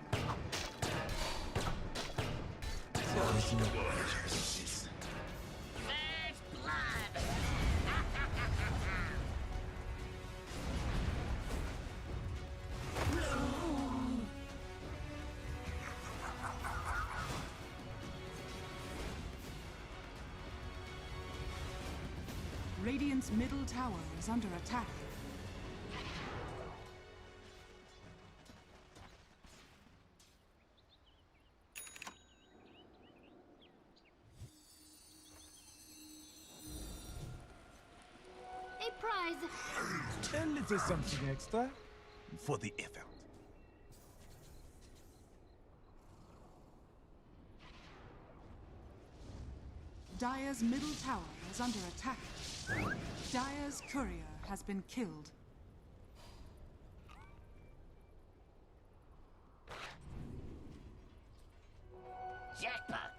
Radiant's middle tower is under attack. A prize. A little something extra for the effort. Dire's middle tower is under attack. Dire's courier has been killed. Jackpot.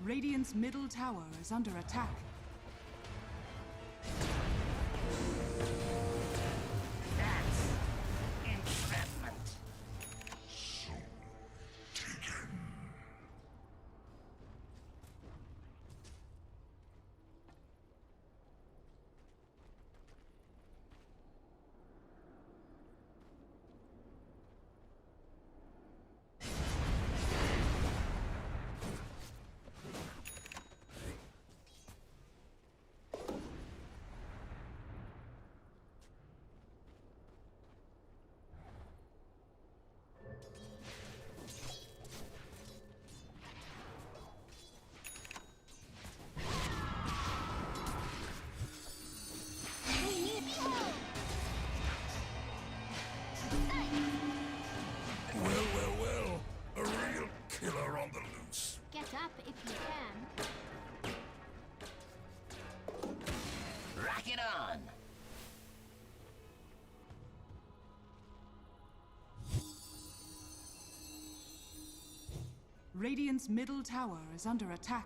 Radiant's middle tower is under attack. That's entrapment. Well. A real killer on the loose. Get up if you can. Rock it on. Radiant's middle tower is under attack.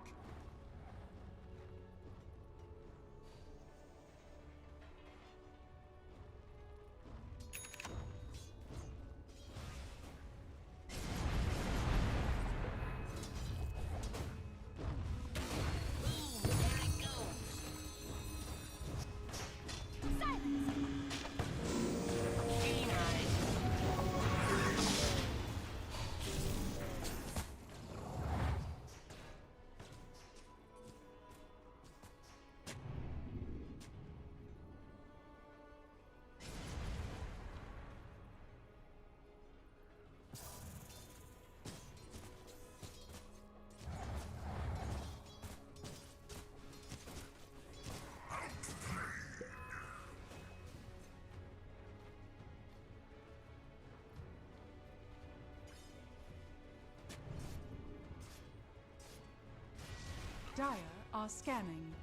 Dire are scanning.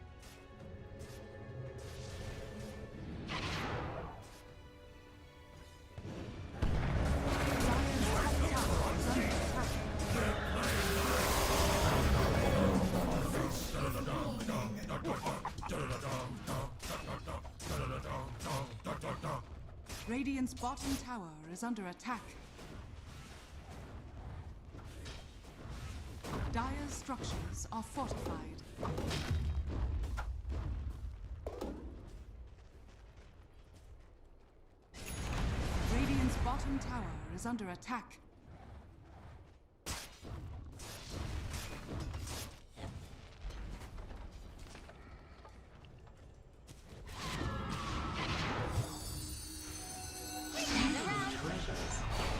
Radiant's bottom tower is under attack. Dire's structures are fortified. Radiant's bottom tower is under attack.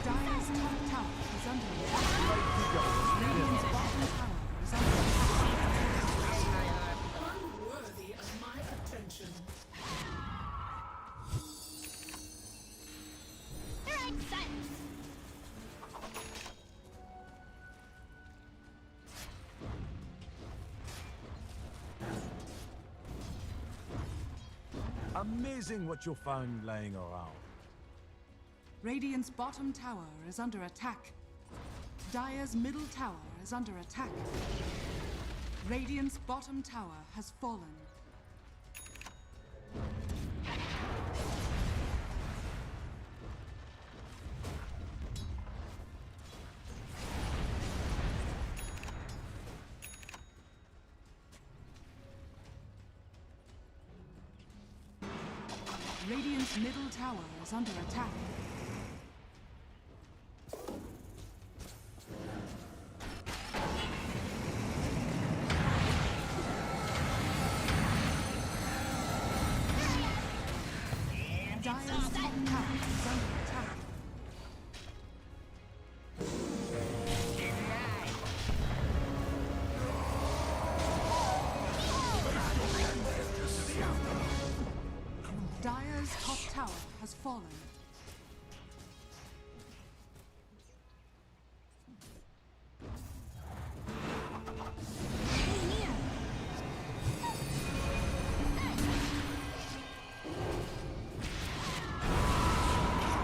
Dire's top tower is under attack. Radiant's bottom tower is under attack. Unworthy of my attention. Right silence. Amazing what you'll find laying around. Radiant's bottom tower is under attack. Dire's middle tower is under attack. Radiant's bottom tower has fallen. Radiant's middle tower is under attack. Dire's top tower is under attack. Dire's top tower has fallen.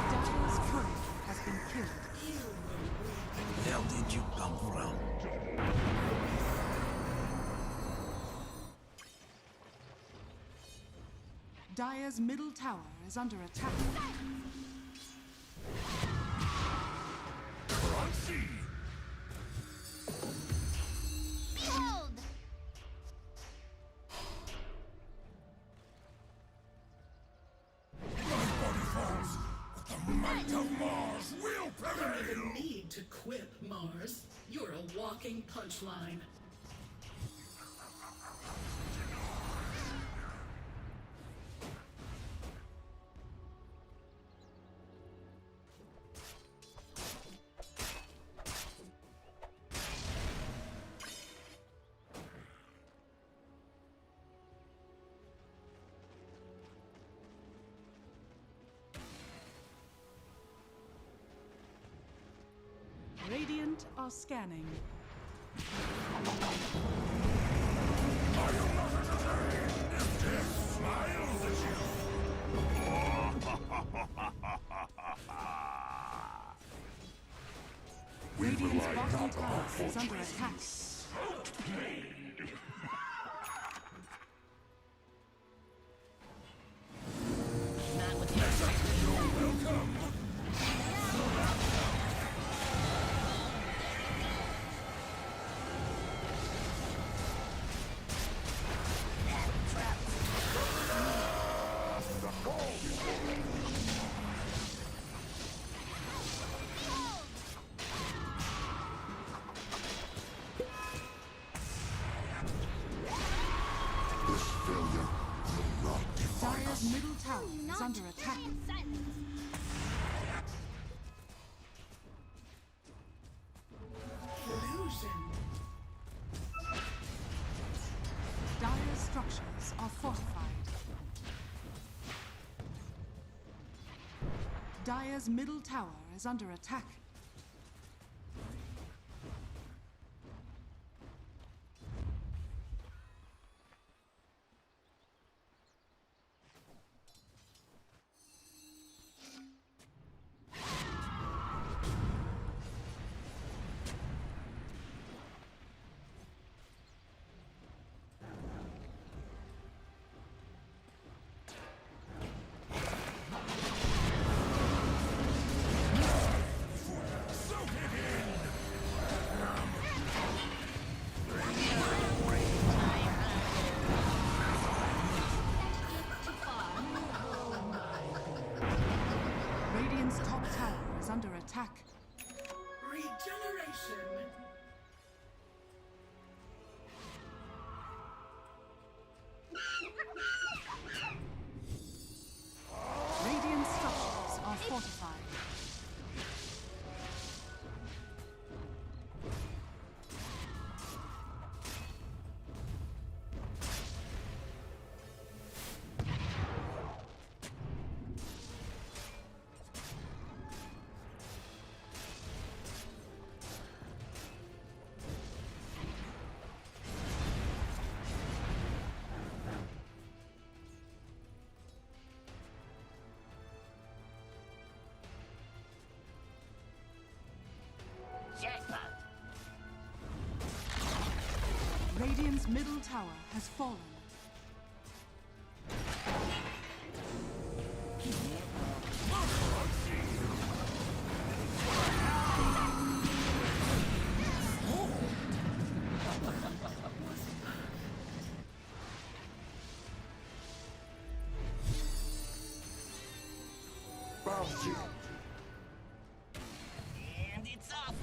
Dire's turret has been killed. Where did you come from? Dire's middle tower is under attack. Crunchy! Behold! My body falls, but the might of Mars will You prevail! need to quit, Mars. You're a walking punchline. Radiant are scanning. Are you not entertained? If death smiles at you! We Radiant's rely bottom not tower on is under fortune. attack. Not with your You're welcome! This failure will not define Dire's us. middle tower is Not under attack. in silence. Illusion. Dire's structures are fortified. Dire's middle tower is under attack. Radiant's top tower is under attack. Regeneration. Radiant structures are fortified. jackpot. Radiant's middle tower has fallen. Bounty. And it's off.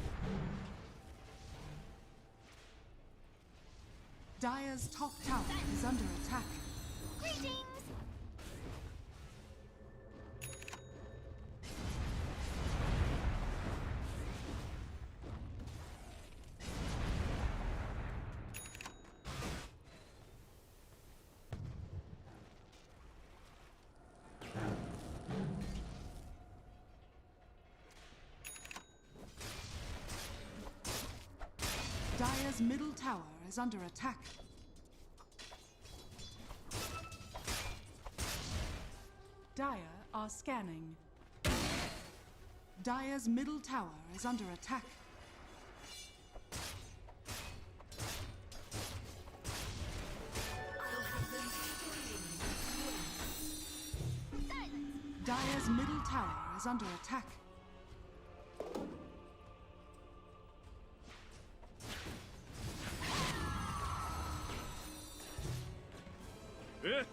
Dire's top tower is under attack. Greetings! Dire's middle tower is under attack. Dire are scanning. Dire's middle tower is under attack. I'll have them scream. Dire's middle tower is under attack. Do it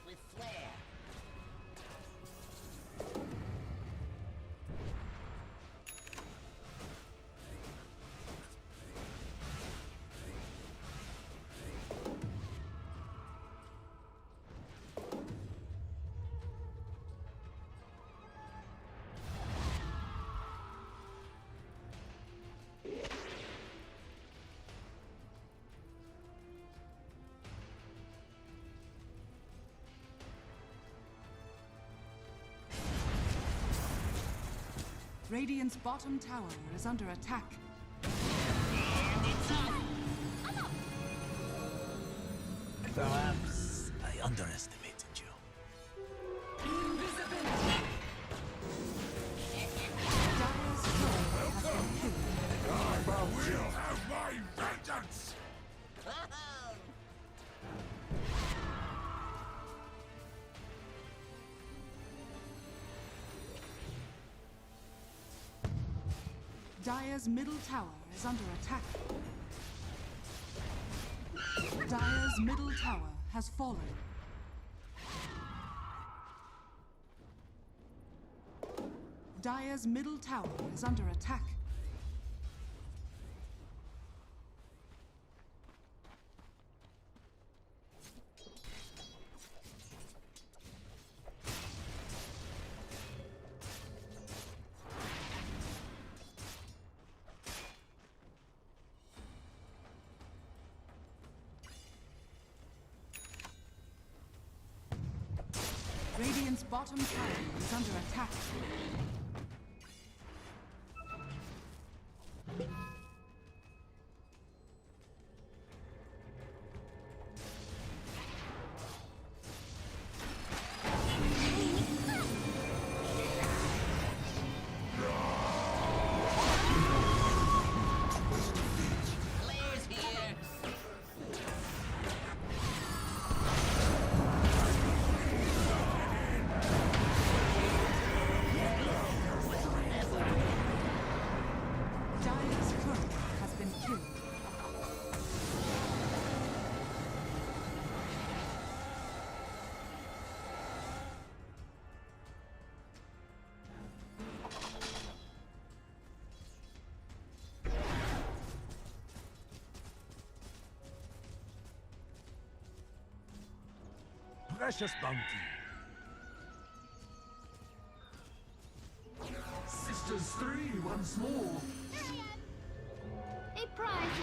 with flair. Radiant's bottom tower is under attack. And it's up. Perhaps I underestimated you. Dire's turret has been killed. I will have my vengeance! Dire's middle tower is under attack. Dire's middle tower has fallen. Dire's middle tower is under attack. Radiant's bottom tower is under attack. Flair's here. Dire's turret has been killed. Precious bounty. Sisters 3 once more! A prize.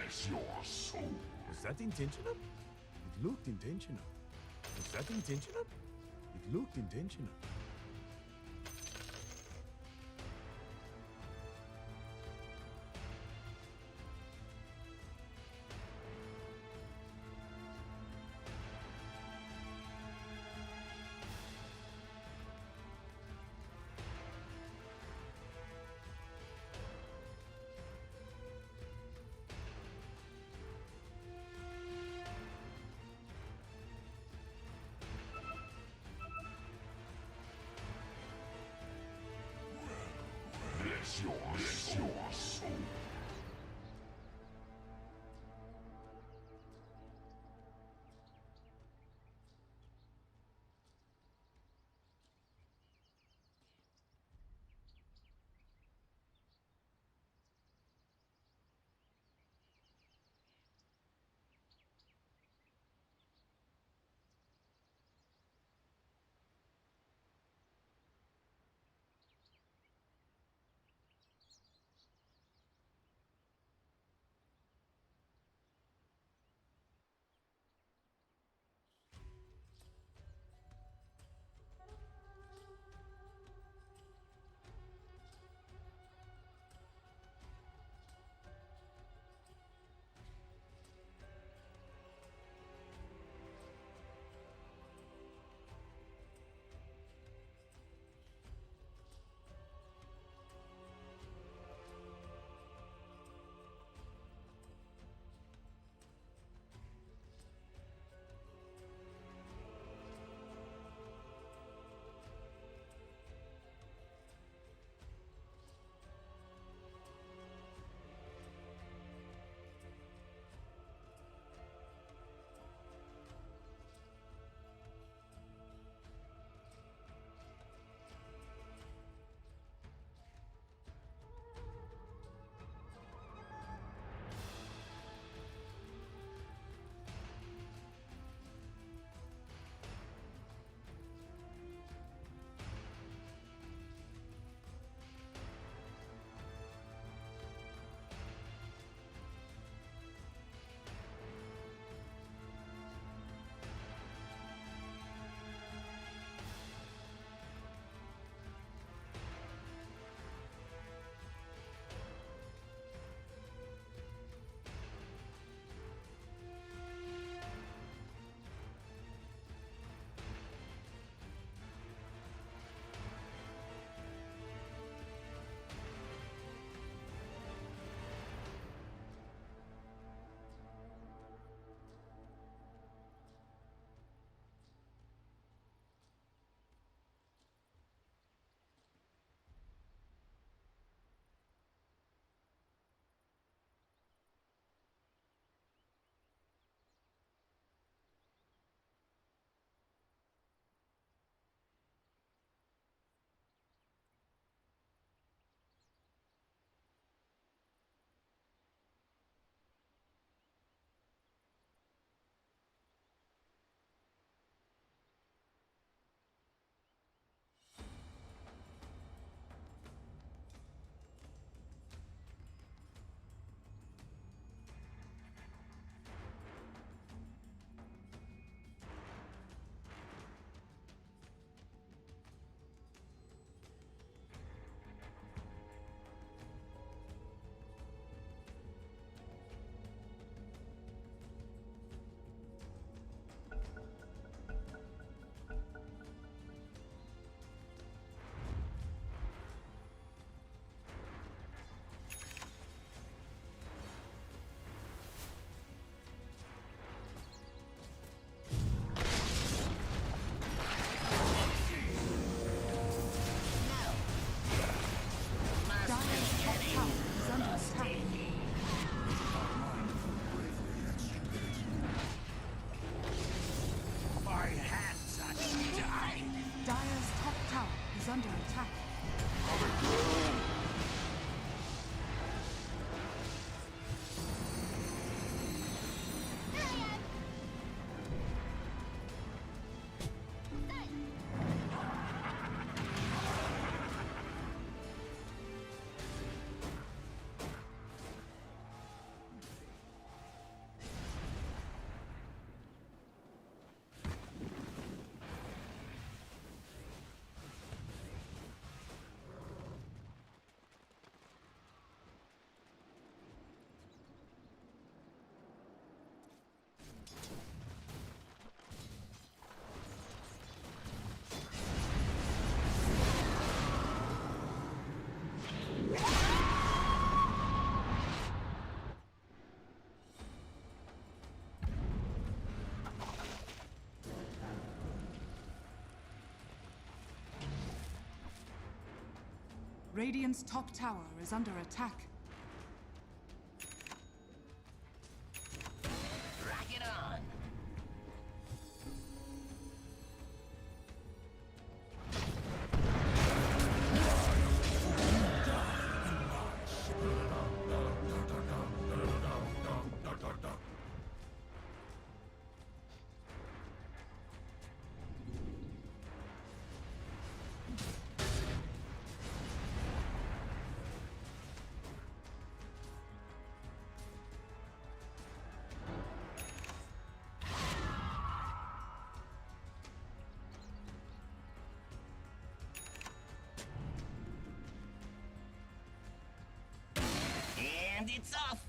Bless your soul. Was that intentional? It looked intentional. Was that intentional? It looked intentional. Bless your soul. Radiant's top tower is under attack. Rock it on. And it's off!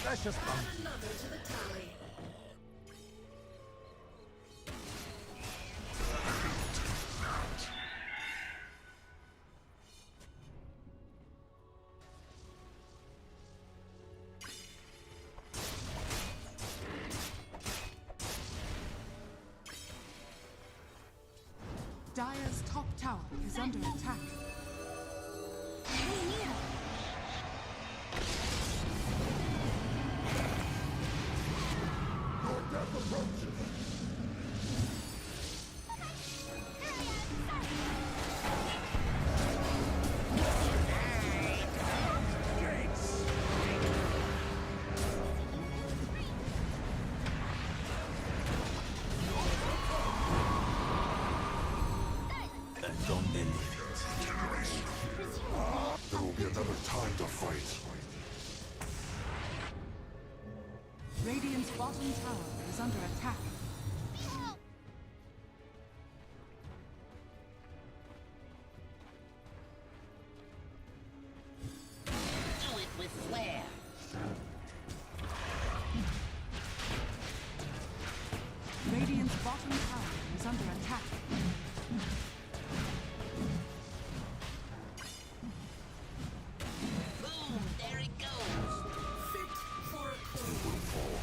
That's just fun. Add another to the tally. Dire's top tower is under attack. Your death approaches. There will be another time to fight. Radiant's bottom tower is under attack. Do it with flair. Radiant's bottom tower is under attack. Boom, there it goes. Fit for a You will fall.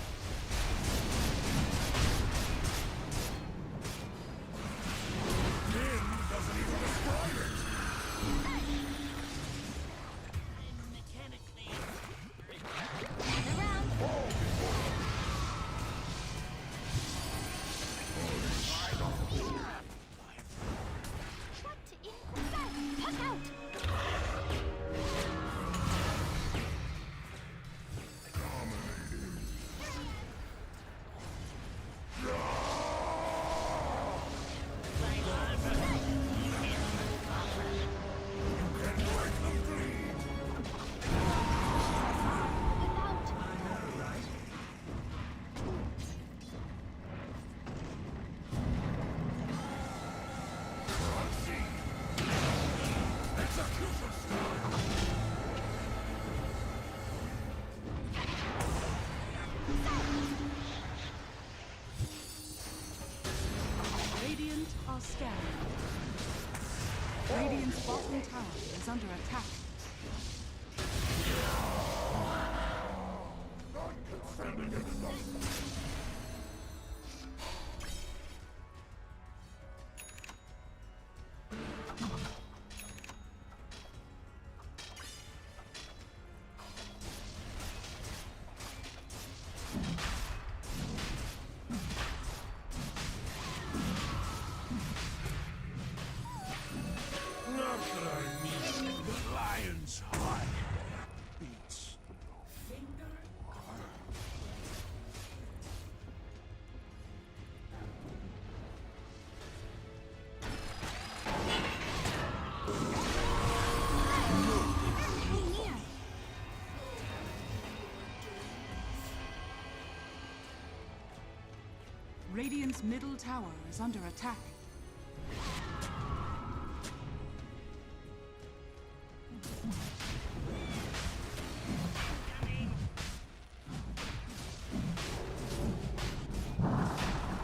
Radiant are scanning. Radiant's bottom tower is under attack. Not that I need the lion's heart beats. Radiant's middle tower is under attack.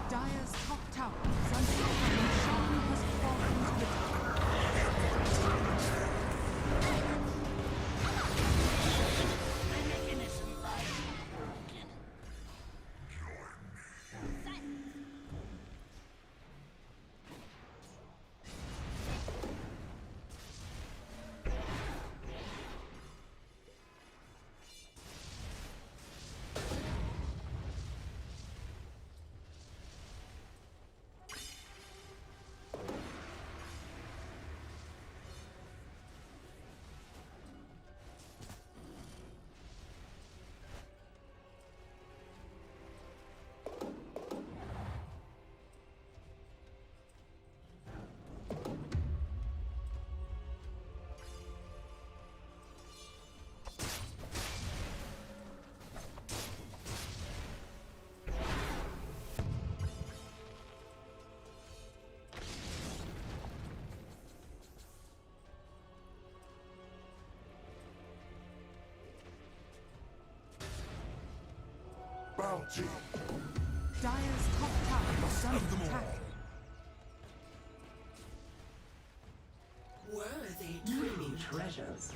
Dire's top tower is under attack and Sean has fallen to the My mechanism lies broken. Bounty. Dire's top tower is under attack. Worthy tribute. Treasures.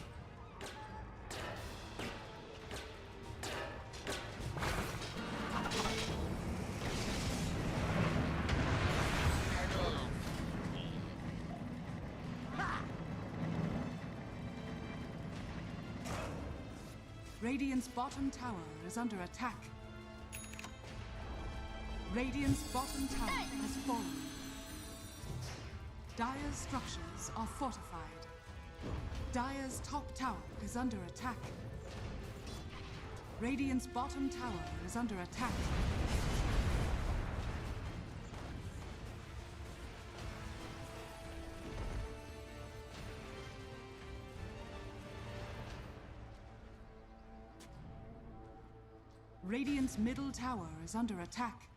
Radiant's bottom tower is under attack. Radiant's bottom tower has fallen. Dire's structures are fortified. Dire's top tower is under attack. Radiant's bottom tower is under attack. Radiant's middle tower is under attack.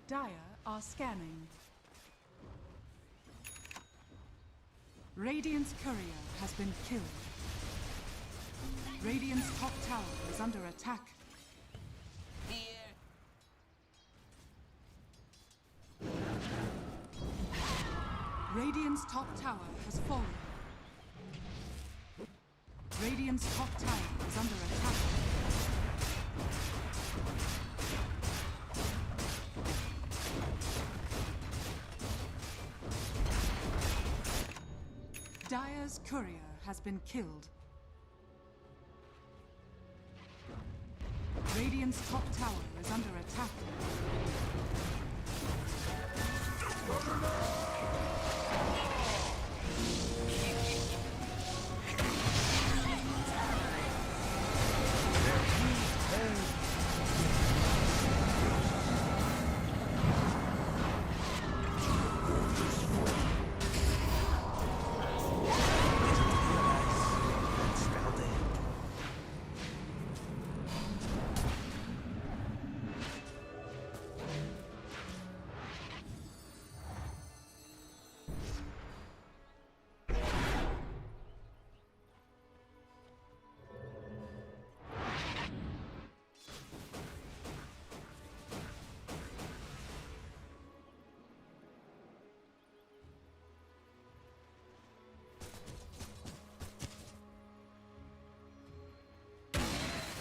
Dire are scanning. Radiant's courier has been killed. Radiant's top tower is under attack. Here. Radiant's top tower has fallen. Radiant's top tower is under attack. Dire's courier has been killed. Radiant's top tower is under attack.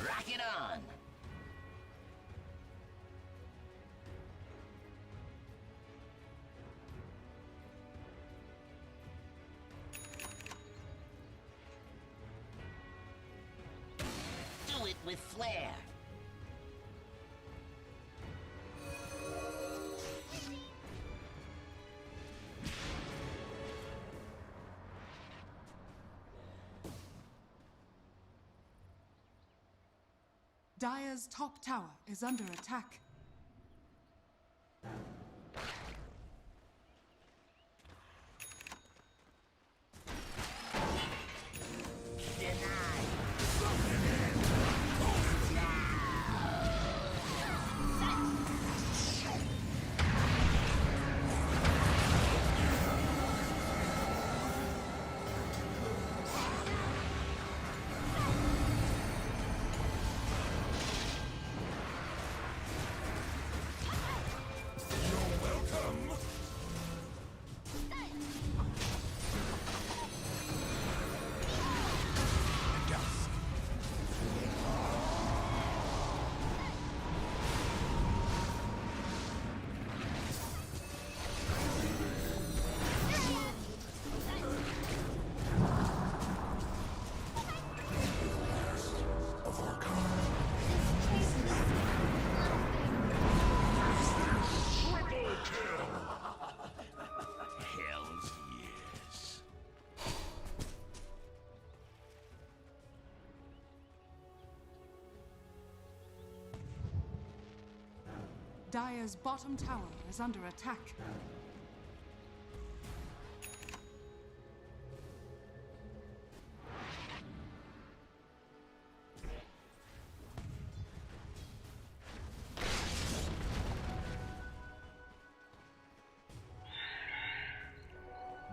Rock it on! Do it with flair! Dire's top tower is under attack. Dire's bottom tower is under attack.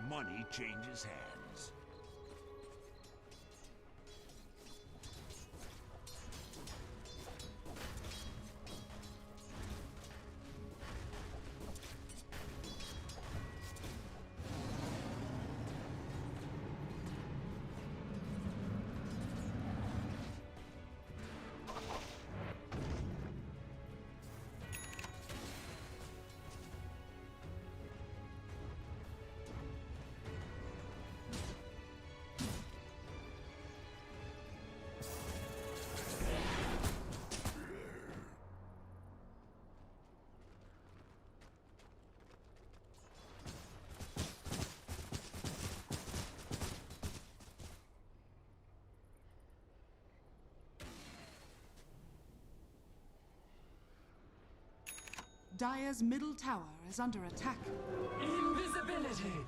Money changes hands. Dire's middle tower is under attack. Invisibility!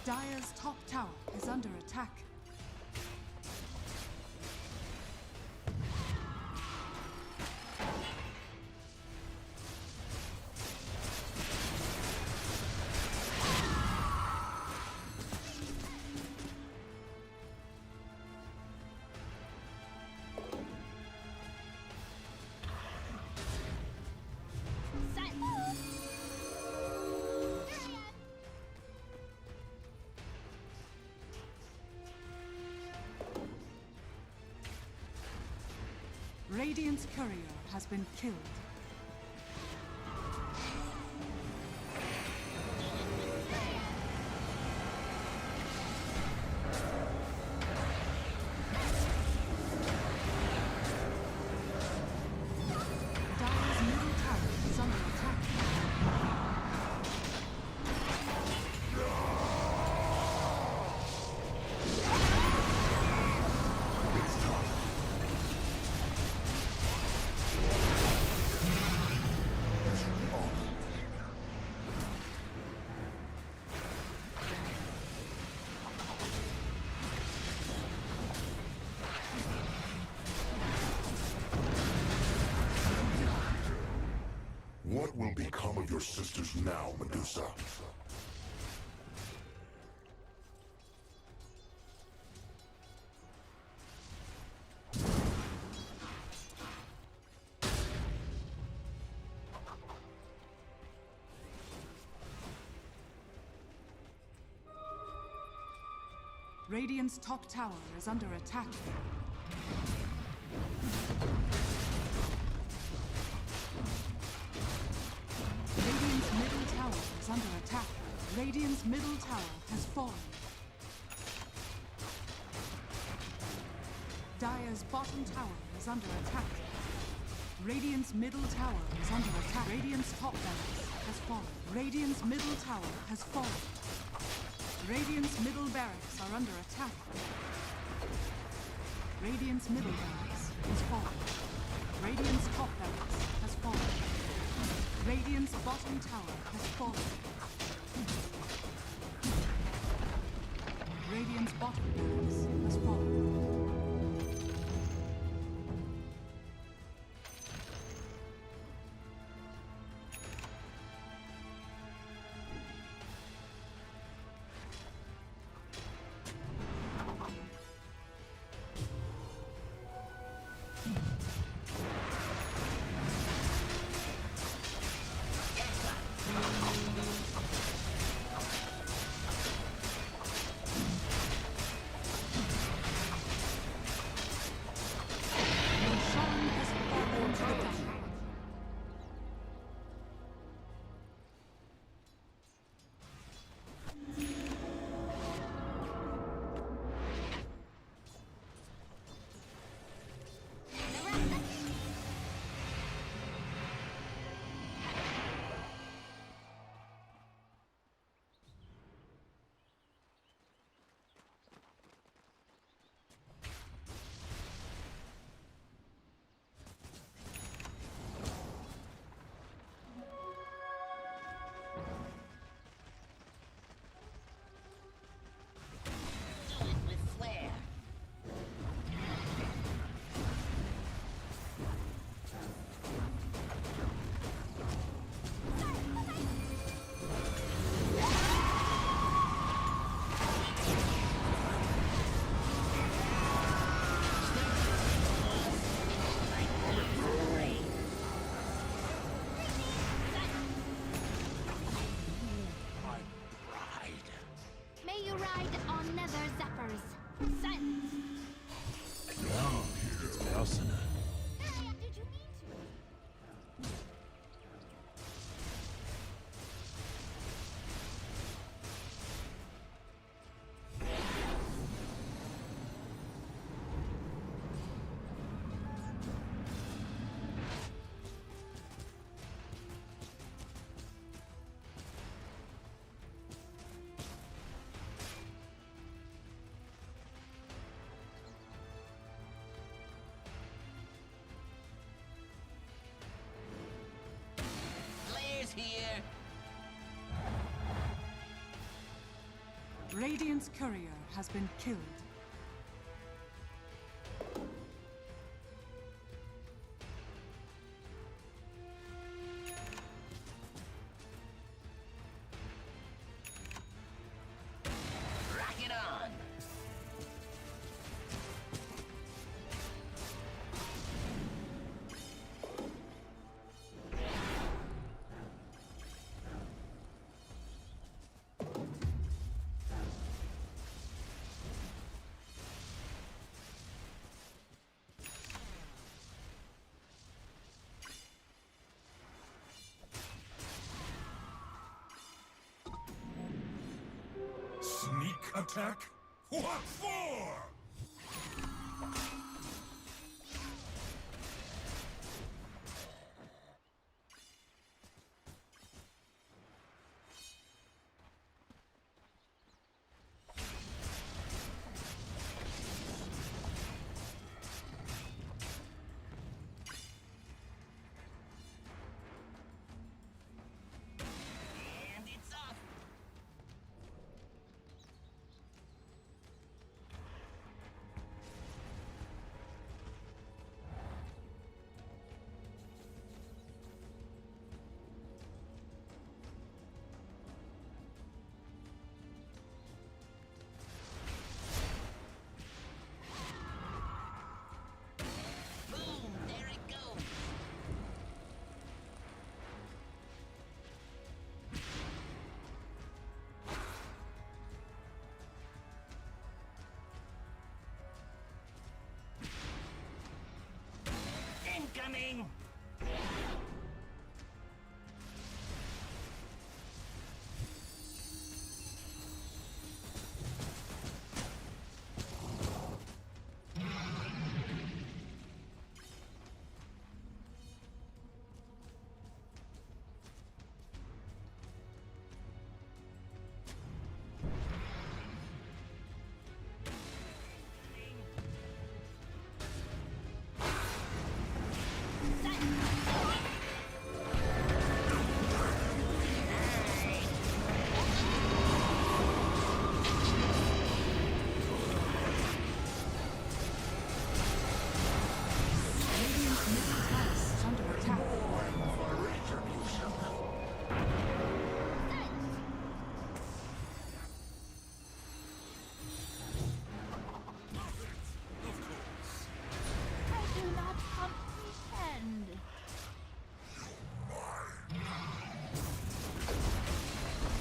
Dire's top tower is under attack. Radiant's courier has been killed. Dire's middle tower is under attack. What will become of your sisters now, Medusa? Radiant's top tower is under attack. Radiant's middle tower is under attack. Radiant's middle tower has fallen. Dire's bottom tower is under attack. Radiant's middle tower is under attack. Radiant's top barracks has fallen. Radiant's middle tower has fallen. Radiant's middle barracks are under attack. Radiant's middle barracks has fallen. Radiant's top barracks has fallen. Radiant's bottom tower has fallen. Radiant's bottom barracks has fallen. Radiant's courier has been killed. Rock it on. Sneak attack? What for? And it's off. Boom, there it goes. Incoming! Radiant's middle tower is under attack. I do not comprehend.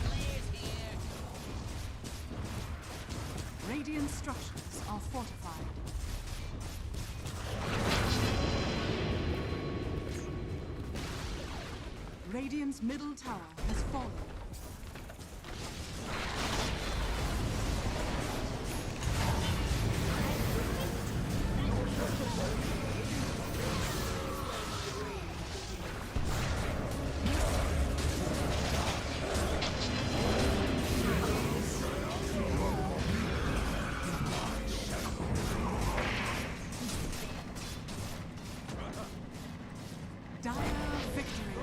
Players here. Radiant structures are fortified. Radiant's middle tower has fallen. Dire victory.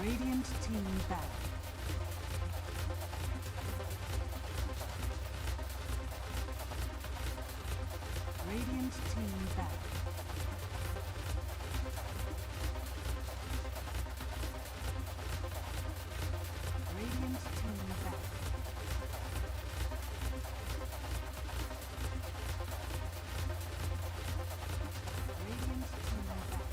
Radiant team back. Radiant team back. Radiant team back. Radiant team back. Radiant team back.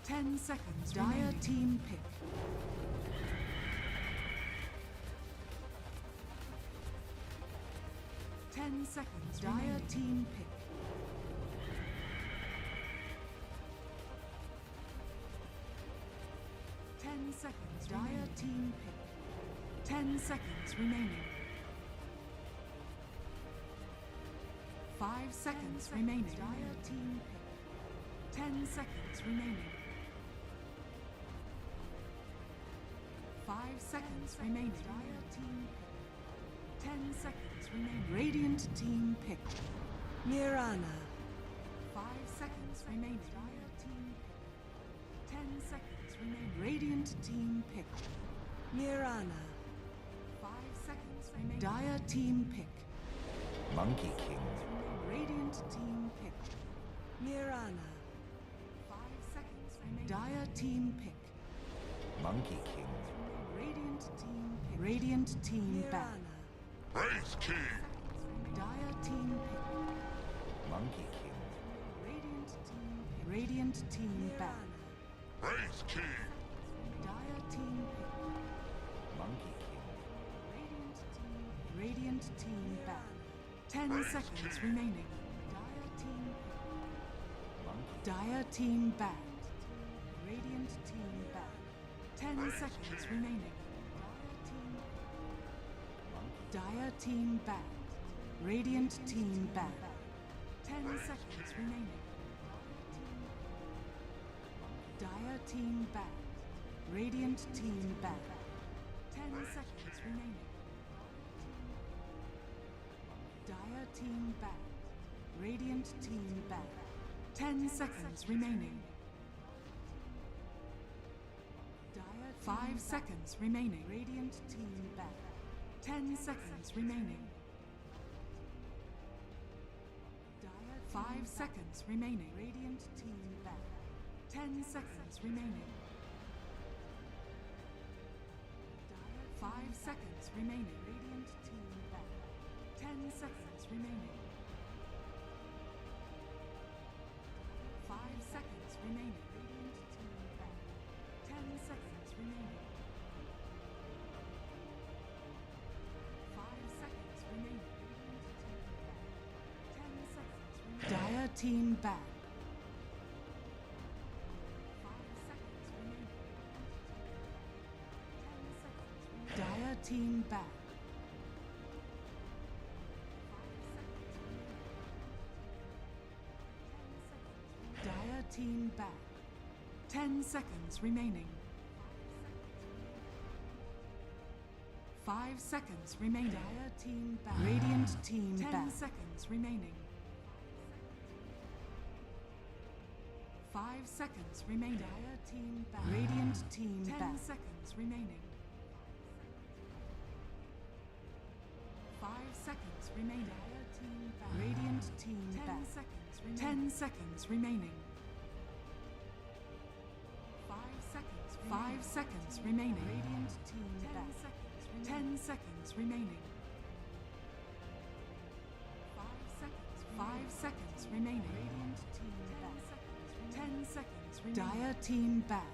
Ten seconds. Dire team pick. Ten seconds. Dire team pick. Ten seconds. Dire team pick. 10 seconds remaining. 5 seconds remaining. Dire team pick. 10 seconds remaining. 5 seconds remaining. Dire team pick. 10 seconds remaining. Radiant team pick. Mirana. 5 seconds remaining. Dire team pick. 10 seconds remaining. Radiant team pick. Mirana. 5 seconds remaining. Dire team pick. Monkey King. Radiant team pick. Mirana. 5 seconds remaining. Dire team pick. Monkey King. Radiant team pick. Radiant team back. Mirana. Praise King. Dire team pick. Monkey King. Radiant team pick. Radiant team back. Mirana. Praise King. Dire team pick. Monkey King. Radiant team back. 10 seconds remaining. Dire team pick. Monkey. Dire team back. Radiant team back. 10 seconds remaining. Dire team back. Radiant team back. 10 seconds remaining. Dire team back. Radiant team back. 10 seconds remaining. Dire team back. Radiant team back. 10 seconds remaining. Dire 5 seconds remaining. Radiant team back. 10 seconds remaining. Dire 5 seconds remaining. Radiant team back. 10 seconds remaining. Dire 5 seconds remaining. Radiant team back. 10 seconds remaining. 5 seconds remaining. Radiant team back. 10 seconds remaining. 5 seconds remaining. Radiant team back. 10 seconds remaining. Dire team back. 5 seconds remaining. Dire team back. 10 seconds remaining. 5 seconds remaining. Dire team back. Radiant team back. 10 seconds remaining. 5 seconds remaining. Dire team back. Radiant team back. 10 seconds remaining. 5 seconds remaining. Dire team back. Radiant team back. 10 seconds remaining. 10 seconds remaining. 5 seconds remaining. Radiant team back. 10 seconds remaining. 5 seconds remaining. Radiant team back. 10 seconds remaining. Dire team back.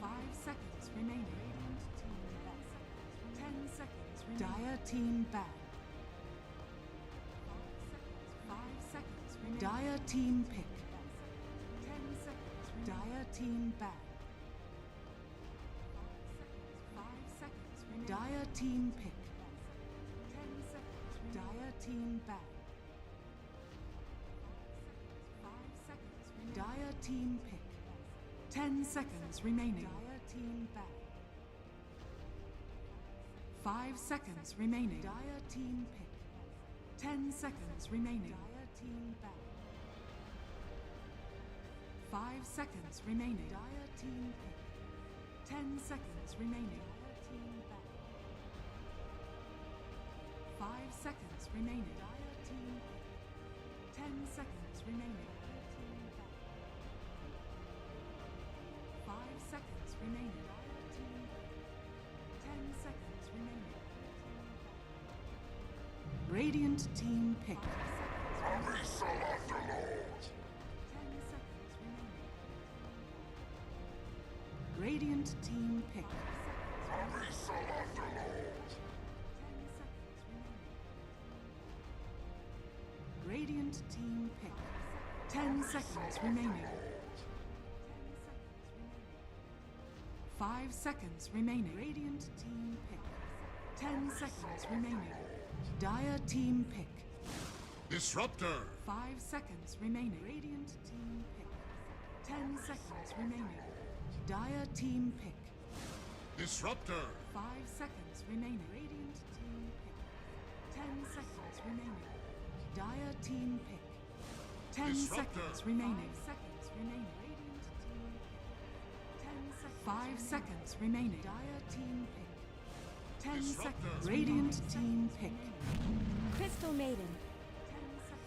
5 seconds remaining. Radiant team back. 10 seconds remaining. Dire team back. 5 seconds remaining. Dire team pick. 10 seconds remaining. Dire team back. 5 seconds remaining. Dire team pick. 10 seconds remaining. Dire team back. 5 seconds remaining. Dire team pick. 10 seconds remaining. Dire team back. 5 seconds remaining. Dire team pick. 10 seconds remaining. Dire team back. 5 seconds remaining. Dire team pick. 10 seconds remaining. Dire team back. 5 seconds remaining. Dire team pick. 10 seconds remaining. Dire team back. 5 seconds remaining. Dire team pick. 10 seconds remaining. Radiant team pick. We shall afterlord. 10 seconds remaining. Radiant team pick. We shall afterlord. 10 seconds remaining. Radiant team pick. 10 seconds remaining. 5 seconds remaining. Radiant team pick. 10 seconds remaining. Dire team pick. Disruptor. 5 seconds remaining. Radiant team pick. 10 seconds remaining. Dire team pick. Disruptor. 5 seconds remaining. Radiant team pick. 10 seconds remaining. Dire team pick. 10 Disruptor. seconds remaining. 5 seconds remaining. Radiant team pick. 10 seconds. 5 seconds remaining. Dire team pick. 10 Disruptor. seconds. Radiant team pick. Crystal Maiden.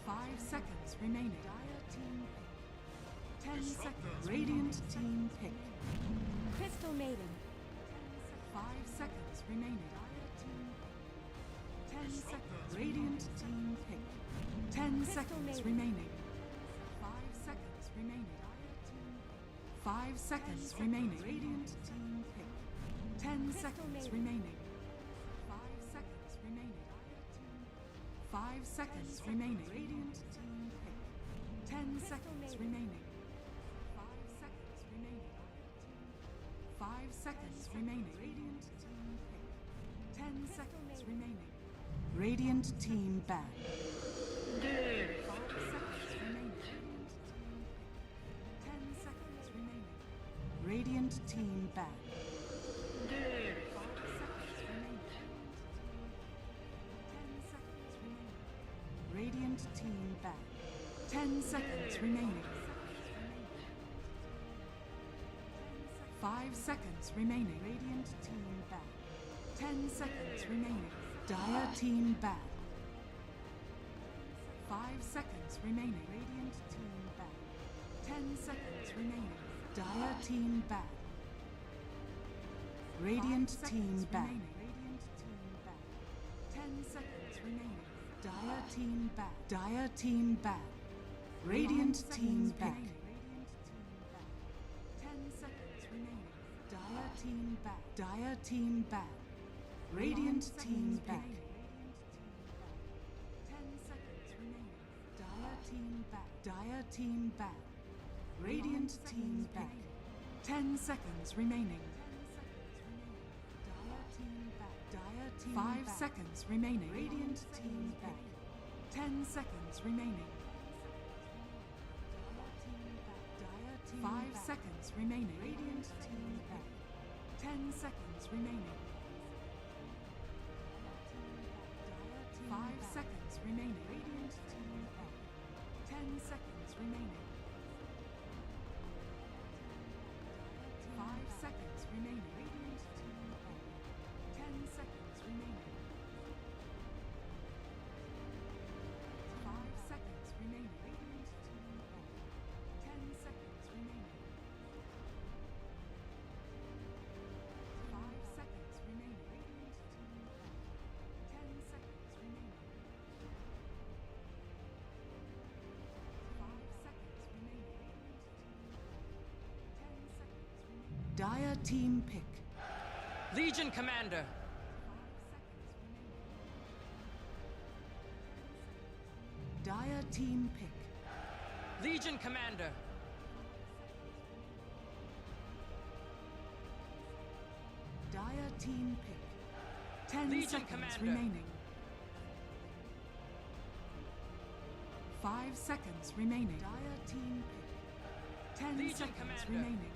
5 seconds remaining. Dire team pick. 10 Disruptor. seconds. Radiant team pick. Crystal Maiden. 5 seconds remaining. Dire team pick. 10 seconds. Radiant team pick. 10 seconds remaining. 5 seconds remaining. Dire team pick. 5 seconds remaining. Radiant team pick. 10 seconds remaining. 5 seconds remaining. Dire team. 5 seconds remaining. Radiant team pick. 10 seconds remaining. 5 seconds remaining. 5 seconds remaining. Radiant team pick. 10 seconds remaining. Radiant team back. 5 seconds remaining. Radiant team pick. 10 seconds remaining. Radiant team back. 5 seconds remaining. 10 seconds remaining. Radiant team back. 10 seconds remaining. 5 seconds remaining. Radiant team back. 10 seconds remaining. Dire team back. 5 seconds remaining. Radiant team back. 10 seconds remaining. Dire team back. Radiant team back. Radiant team back. 10 seconds remaining. Dire team back. Dire team back. Radiant team back. 10 seconds remaining. Dire team back. Dire team back. Radiant team back. 10 seconds remaining. Dire team back. Dire team back. Radiant team back. 10 seconds remaining. 5 seconds remaining. Radiant team back. 10 seconds remaining. 5 seconds remaining. Radiant team back. 10 seconds remaining. 5 seconds remaining. Radiant team back. 10 seconds remaining. 5 seconds remaining. Radiant team back. 10 seconds remaining. 5 seconds remaining. Radiant team back. 10 seconds remaining. Dire team pick. Legion Commander. Dire team pick. Legion Commander. Dire team pick. 10 Legion seconds Commander. remaining. 5 seconds remaining. Dire team pick. 10 Legion seconds Commander. remaining.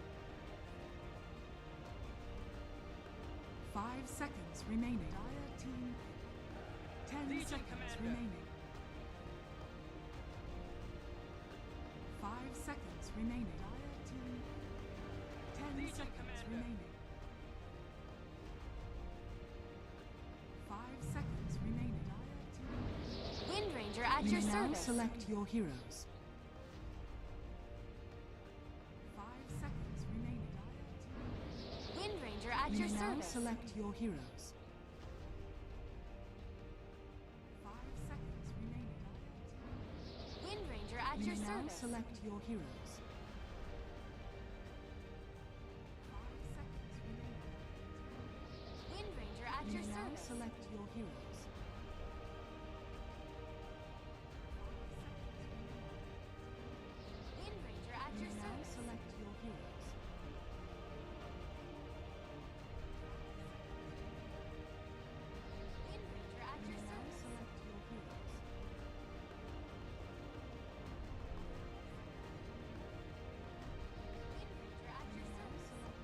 5 seconds remaining. Dire team pick. 10 Legion seconds Commander. remaining. 5 seconds remaining. Dire team pick. 10 Legion seconds Commander. remaining. 5 seconds remaining. Dire team. Wind Ranger at You your may now service. select your heroes. 5 seconds remaining. Wind Ranger at You your may now service. select your heroes. 5 seconds remaining. Wind Ranger at You your may now service. select your heroes. 5 seconds remaining. Wind Ranger at You your may now service. select your heroes. Wind Ranger at You your may now service. select your heroes. Wind Ranger at You your may now service. select your heroes. Wind Ranger at You your may now service. select your heroes. Wind Ranger at your service. Wind Ranger at your service. Wind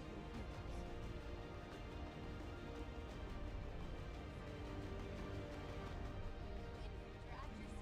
Ranger at your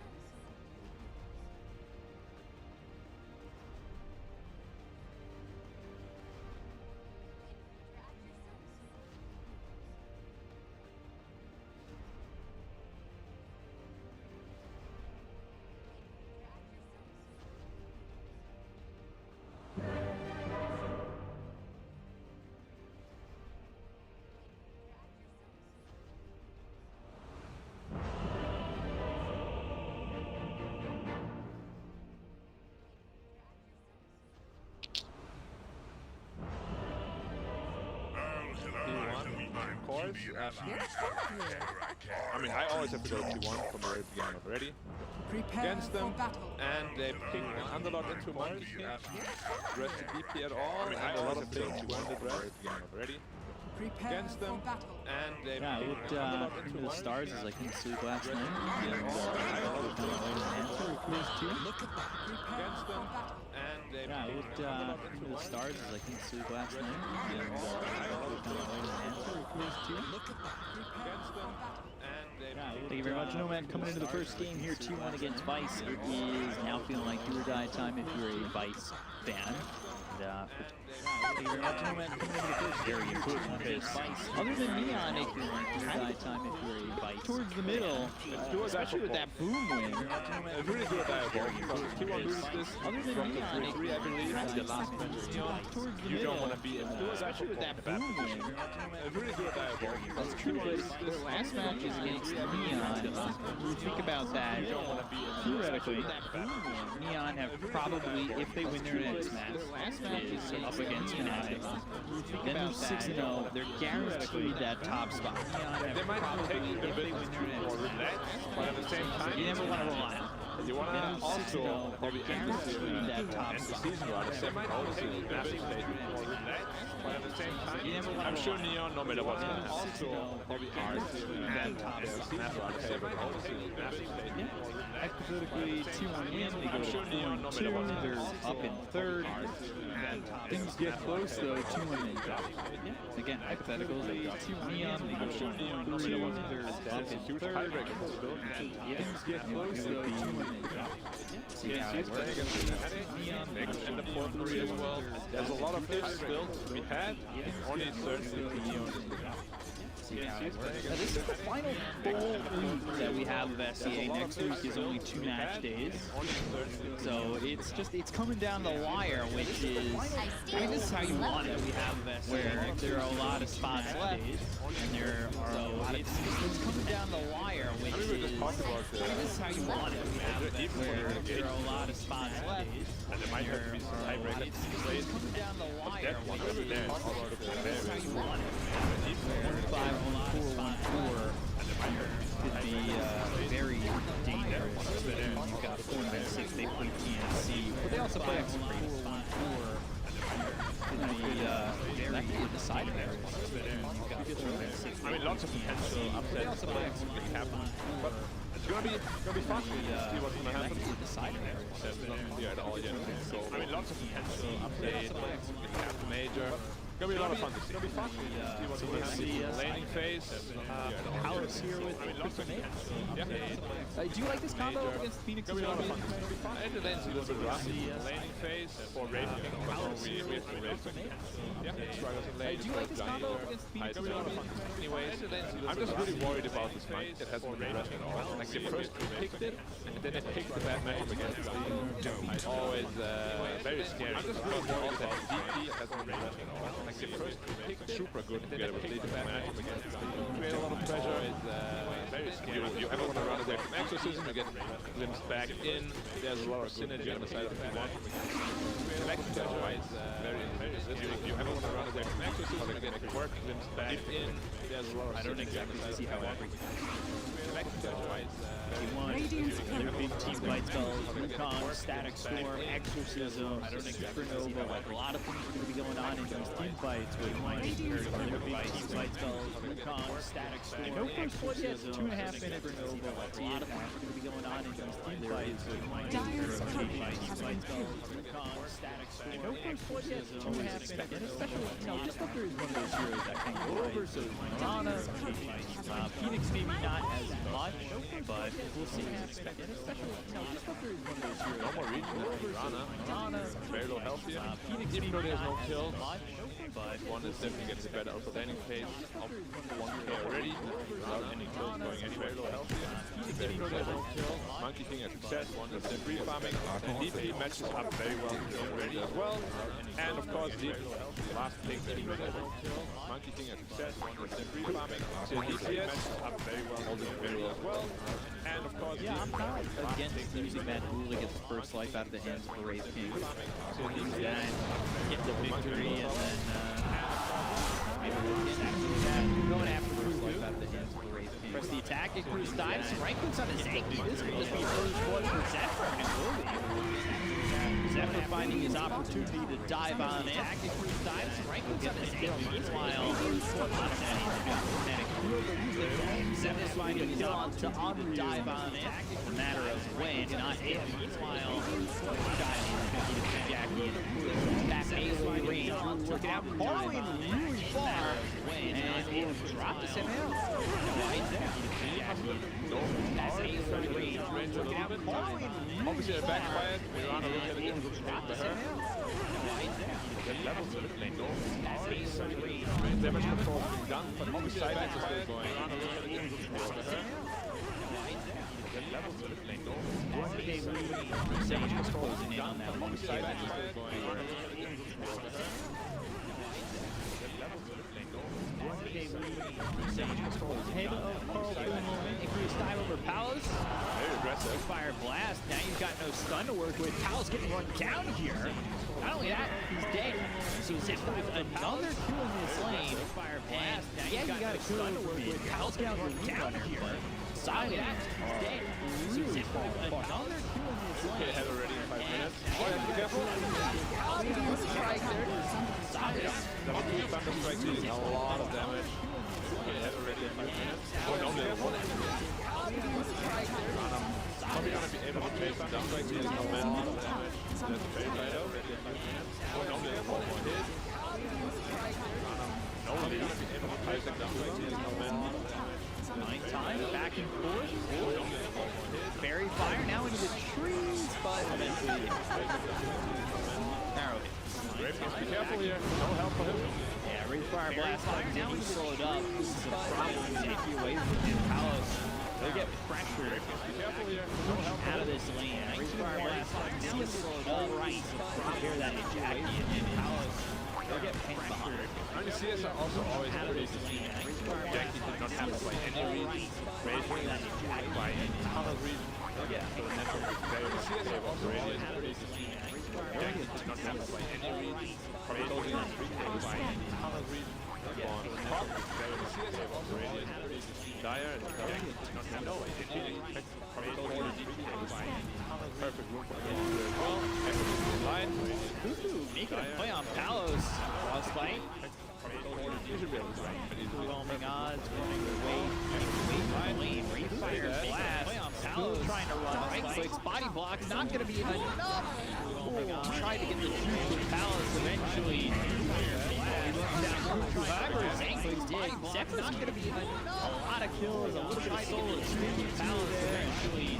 service. Of course, I mean, I always have to go T1 from the very beginning already. Prepare Against for them, battle. and they ping Underlord into Mars. Rest DP at all, and a lot of things went already. Prepare Against them, for battle. and they Yeah, I ping looked Underlord into the Mars. stars as I couldn't sleep last night, and kind of laid an answer with Pigzs too. Prepare Against for them, battle. and they Yeah, I ping looked Underlord into the Mars. stars as I couldn't sleep last night, and kind of laid an answer with Pigzs too. Against them, and they Yeah, ping thank you very much, Nomad. Coming into the first game here, 2-1 against Vice. It is now feeling like do or die time if you're a Vice fan. And, thank you very much, Nomad. Coming into the first very important against Vice. Other than Neon, it feels like do or die time if you're a Vice. Towards the middle, especially with that boom win. It's really good dialogue because T1 loses this Other than from the Neon, it 3-3, I believe, feels the like last match with Neon. towards the You middle, don't want to be in especially with that boom win. It's really good dialogue because That's true, T1 but loses this their last match is against Neon. You think about that, theoretically, Neon have probably, if they win their next match, is up against Fnatic. Then they're 6-0, they're guaranteed that top spot. They might not take it a bit more relaxed, but at the same time, You never want to rely on. you want to also probably end that top the spot. season rather. They might not take it a bit more relaxed, but at the same time, You never want I'm to sure rely on. Neon, no matter what's going to happen, Also, probably end that top the spot. season rather. They might not take it a bit more relaxed. Hypothetically, 2-1 in, they go to 4-2, they're up in third. Things get close though, 2-1 in. Again, hypotheticals, they go 2-1 Neon, they go to 4-2, they're up in third. Things get close though, 2-1 in. See how it works. Neon, they go And the 4-3 as well. There's a lot of ifs still to be had. Only certainly Neon. see how it works. This is the final full week that we have of SCA. Next week is only 2 match days. So it's coming down the wire, which is, I mean, this is how you want it. We have where there are a lot of spots left, and there are a lot of, it's coming down the wire, which is, I mean, this is how you want it. We have where there are a lot of spots left, And there might have to be some tiebreakers played. it's coming down the wire, One which over is, there. this is how you want it. 1-5-1-4-1-4 could be very dangerous. You've got BliNcc, they play PNC, but they also play 1-4-1-4. Could be very deciding areas. You've got BliNcc. I mean, lots of potential upsets can happen, but it's gonna be fun to see what's gonna happen. Deciding areas. That's not clear at all yet. So I mean, lots of potential upsets can happen major. It's gonna be a lot of fun to see. It's gonna be fun to see what's gonna happen. Laning phase. Palace here with Crystal Maid. Do you like this combo against Phoenix? It's gonna be a lot of fun. And the lane's a little bit rusty. Laning phase for Raven. We have to Raven. Do you like this combo against Phoenix? It's gonna be a lot of fun. Anyways, I'm just really worried about this fight. It hasn't been rushed at all. Like they first picked it, and then they picked the bad matchup against it. It's always very scary. I'm just really worried that DP hasn't been rushed at all. Like they first picked it, super good together with the bad matchup against it. Create a lot of pressure. It's very scary. You ever want to run away from Exorcism, you get glimpsed back in. There's a lot of synergy on the side of the one. Select pressure is very resistant. You ever want to run away from Exorcism, you get work glimpsed back in. There's a lot of synergy. I don't exactly see how everything. Select pressure is Radiant's Their big team fight spells, Wukong, Static Storm, Exorcism, Supernova, like a lot of things are going to be going on in these team fights with their big team fight spells, Wukong, Static Storm, no first blood yet, 2.5 minutes, Supernova, like a lot of things are going to be going on in these team fights with Dyer's their turret big has team been fight spells, killed. Wukong, Static Storm, no first blood yet, 2.5 minutes, and especially, you know, just after he's one of those heroes that can go over, so Mirana, Phoenix maybe not as much, but we'll see. And especially, you know, just after he's one of those heroes. no more region. Mirana, very low health here. Phoenix Even though there's no kills, but one is definitely getting better out of landing phase of 1k already, without any kills going anywhere. Very low health here. Even though there's no kills, Monkey King at success, one is then free farming. DP matches up very well already as well. And of course, the last pick that even though there's no kills, Monkey King at success, one is then free farming. So DP matches up very well, holding very well as well. And of course, yeah, I'm kind of against using that rule to get the first life out of the hands of the Wraith King. So use that, get the victory, and then maybe we'll get after that. Going after the first life out of the hands of the Wraith King. Press the attack, it Cruz dives, Ranklin's on his ankle. This could just be first blood for Zephyr, and it will be. Zephyr finding his opportunity to dive on in. Cruz dives, Ranklin's on his ankle. Meanwhile, Zephyr finding his opportunity to dive on in. It's a matter of when, not if. Meanwhile, Jackie and back melee range. Took it out, falling really far, and it dropped to 7 out. obviously it backfired. Mirana looked at it again, dropped to her. That level's a bit late, no? Damage control is being done, but obviously side is still going. Mirana looked at it again, dropped to her. That level's a bit late, no? Sage was closing in on that one. Obviously side is still going. Mirana looked at it again, dropped to her. Haven of Carl Boone, increased style over Palace. Very aggressive. Fire blast. Now you've got no stun to work with. Palace getting run down here. Not only that, he's dead. So Zip dives another kill in this lane. Fire blast. Now yeah, you got a stun to work with. Palace getting run down here. Not only that, he's dead. So Zip dives another kill in this lane. Get ahead already in 5 minutes. Oh, you have to be careful. Strike there. Solid. Double kill, thunder strike dealing a lot of damage. Get ahead already in 5 minutes. Oh, no, careful. Probably gonna be able to chase down strike dealing a lot of damage. That's a fade right out. Oh, no, one more hit. No, we're gonna be able to chase down strike dealing a lot of damage. 9 times, back and forth. Fairy fire now into the trees, but eventually narrow hit. Brave needs to be careful here. No help for him. Yeah, Fire Blast now he's slowed up. This is a problem. Taking away from him. Palos, they'll get pressured out of this lane. Fire Blast now he's slowed up. Right. Hear that Jackie and Palos. They'll get pinned behind. And CS are also always Out of pretty this lane. Jackie did not have to play any region. Razor That Jackie by a ton of regions. they'll get So the network is very CS are also always pretty Jackie did not have to play any region. Razor by a ton of regions. So the network is very CS are also always pretty dire and Jackie did not have to play any region. Razor by a ton of perfect room for him to do well. Everything in line. Making a play on Palos. Cross fight. Overwhelming odds, running away from lane. Refire blast. Play on Palos. Trying to run right clicks. Body blocks. Not going to be enough. Trying to get the juice with Palos eventually. However, Zanko did. Zep's not going to be a lot of kills. A little bit of solo with Palos eventually.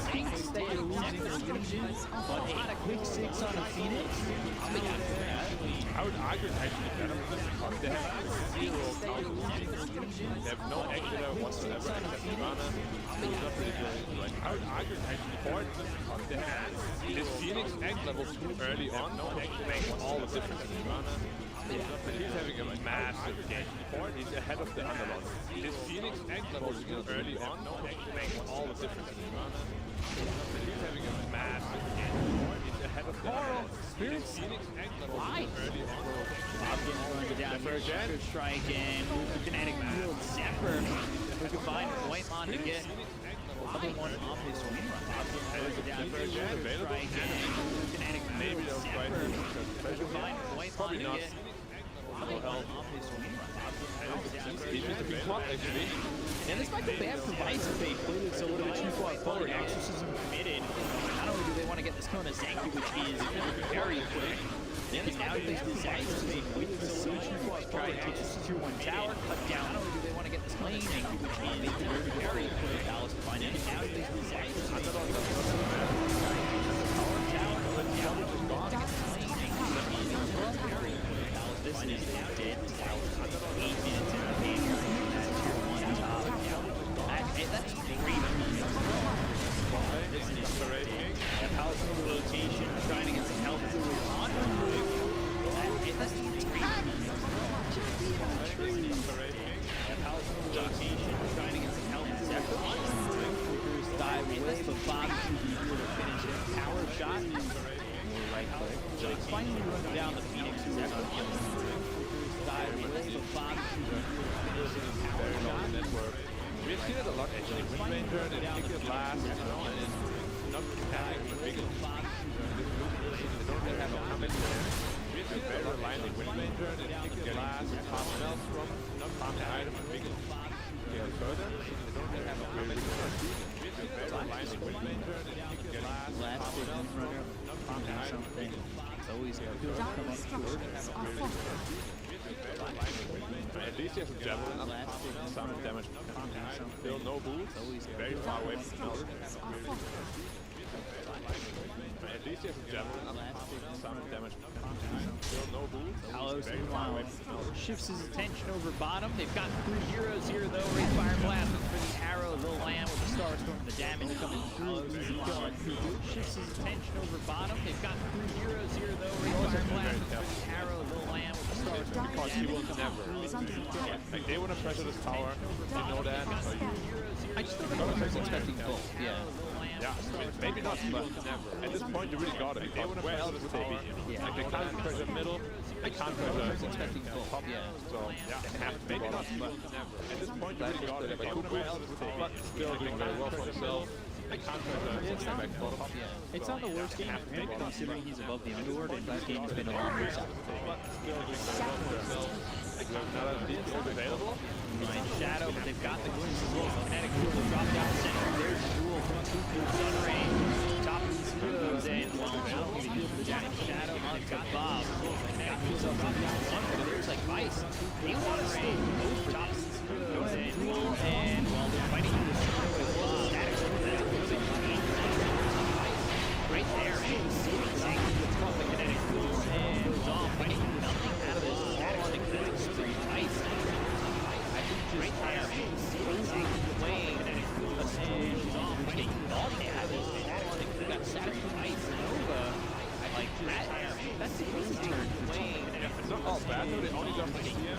Zanko stayed losing the divisions, but a lot of quick 6 on a Phoenix. I would argue it's actually better because they have zero counter. They have no extra whatsoever except Nirvana. It's not really good. Like, I would argue it's actually important because they have this Phoenix egg level too early on makes all the difference in Nirvana. He's having a massive game. He's ahead of the underlord. This Phoenix egg level too early on makes all the difference in Nirvana. He's having a massive game. He's ahead of the underlord. This Phoenix egg level too early on. Bobkin's going to go down first. Good strike and kinetic field. Zephyr who can find Whitemon to get other one off his swing run. Bobkin's going to go down first. Good strike and kinetic field. Zephyr who can find Whitemon to get other one off his swing run. He's just a big hot actually. And this might be bad for Vice if they play this a little bit too far forward. Exorcism committed. Not only do they want to get this kill on Zanky, which is very quick. Then now he plays with Exorcism with the Siege. Try to take this 2-1 tower, cut down. Not only do they want to get this clean, Zanky, which is very quick. Alice to find it. Now he plays with Exorcism. Tower, cut down. Very quick. Alice, this is dead. 8 minutes in the game. That's great. This is that Palos in the rotation, trying to get some help to it on. That's great. That Palos in the rotation, trying to get some help to Zephyr on. Flickers dive away, but Bob should be able to finish it. Power shot. Right click. Finally run down the Phoenix. Zephyr Flickers dive away, but Bob should be able to finish it. Power shot. We've seen it a lot actually. Wind Ranger and pick it last, you know, and it's not having the biggest they don't really have a comment there. We've seen it a lot like Wind Ranger and pick it last, half Maelstrom, not farming item and biggest get further. They don't really have a comment there. We've seen it a lot like Wind Ranger and pick it last, half Maelstrom, not farming item and biggest. It's always good to come up short. At least he has a javelin up, some damage, still no boots, very far away from the tower. At least he has a javelin up, some damage, still no boots, very far away from the tower. Shifts his attention over bottom. They've got 3 heroes here though. Fire Blast for the arrow. They'll land with the Starstorm. The damage coming through. Shifts his attention over bottom. They've got 3 heroes here though. Fire Blast for the arrow. They'll land with the Starstorm. Because he will never. Like they want to pressure this tower. You know that. So you. I just don't know if I was expecting both. Yeah. Yeah, maybe not, but at this point you really got it. Because where else would they be? Yeah. Like they can't pressure middle, they can't pressure expecting both. top. Yeah. So yeah, they have to maybe not, but at this point you really got it. Because where else would they be? But still doing very well for themselves. They can't pressure back top. Yeah. It's not the worst game for him considering he's above the underworld and his game has been a lot more satisfying. But still doing very well for themselves. Not a deep available. Mind Shadow, but they've got the glimpse as well. Kinetic Duel will drop down the center. There's the duel. Sun Ray. Top of these heroes. And well, now we can deal with the Mind Shadow. They've got Bob. Kinetic Duel's up top down the center. There's like Vice. They want to stay both for top of these heroes. And duel. And while they're fighting in the center with Bob. Static Storm. That's a really right there. And Zanky gets caught the Kinetic Duel. And goes off. fighting nothing out of this static stick that is pretty nice. I think just exposing, playing, and fighting all they have is static stick that got static nice. Nova, I like that. That's the easy turn playing. It's not all bad though, they only got the CM.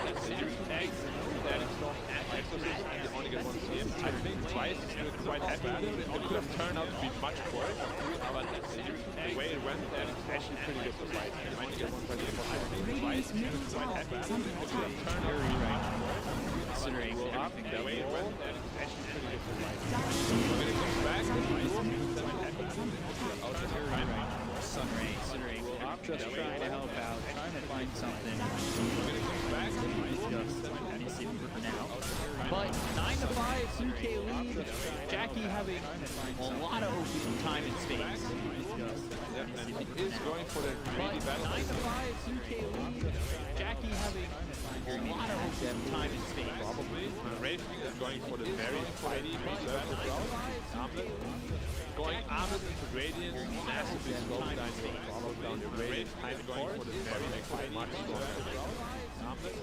That series tags, static storm, and exorcist, and they only get one CM. I think Twice is still quite happy with it. It could have turned out to be much worse, but the way it went, that is actually pretty good for Twice. They might get one president for I think Twice is quite happy with it. It could have turned out to be right. Considering everything The that way it roll. went, that is actually pretty good for Twice. When it comes back, Twice is happy with it. Out of time. Sunray, considering just trying to help out, trying to find something. Miss it for now. But 9-5, 2K lead. Jackie having a lot of open time and space. He is going for the greedy battle. 9-5, 2K lead. Jackie having a lot of open time and space. Probably. Raging is going for the very fighty conservative route. Armlet. Going Armlet into Radiant, massively slowing down the Radiant. Time going for the very much stronger route. Armlet.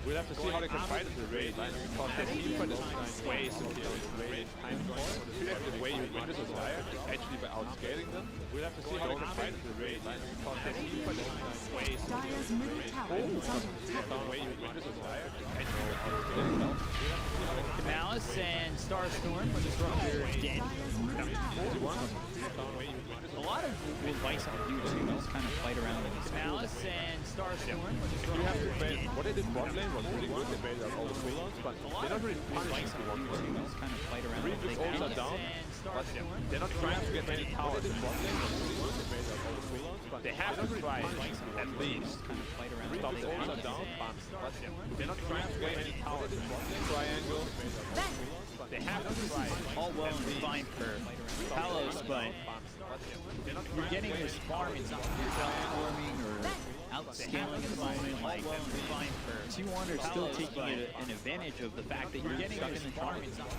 We'll have to see how they can fight the Radiant, because the team fight is way superior to the Radiant. Time going for the effective way you win this desire is actually by outscaling them. We'll have to see how they can fight the Radiant, because the team fight is way superior Dire's to the middle Radiant. tower is under attack. The way you win this desire is actually by outscaling them. Malice and Starstorm with Disruptor dead. Dire's middle tower A lot of what Vice on do too is kind of fight around in these Malice and Starstorm with You have to Disruptor play, dead. what they did bot lane was really good, they made out all the cooldowns, but they're not really punishing the one person. Kind of fight around Three with big ults are down, but they're not trying to get many towers. They bot lane was really good, they made out all the cooldowns, but they have to try at least. Three big ults are down, but they're not trying to get many towers. Triangle, they have to try. All well and fine for Palos, but you're getting this farm, it's not you're transforming or outscaling at the moment. Like T1 are still taking an advantage of the fact that you're getting this farm, it's not The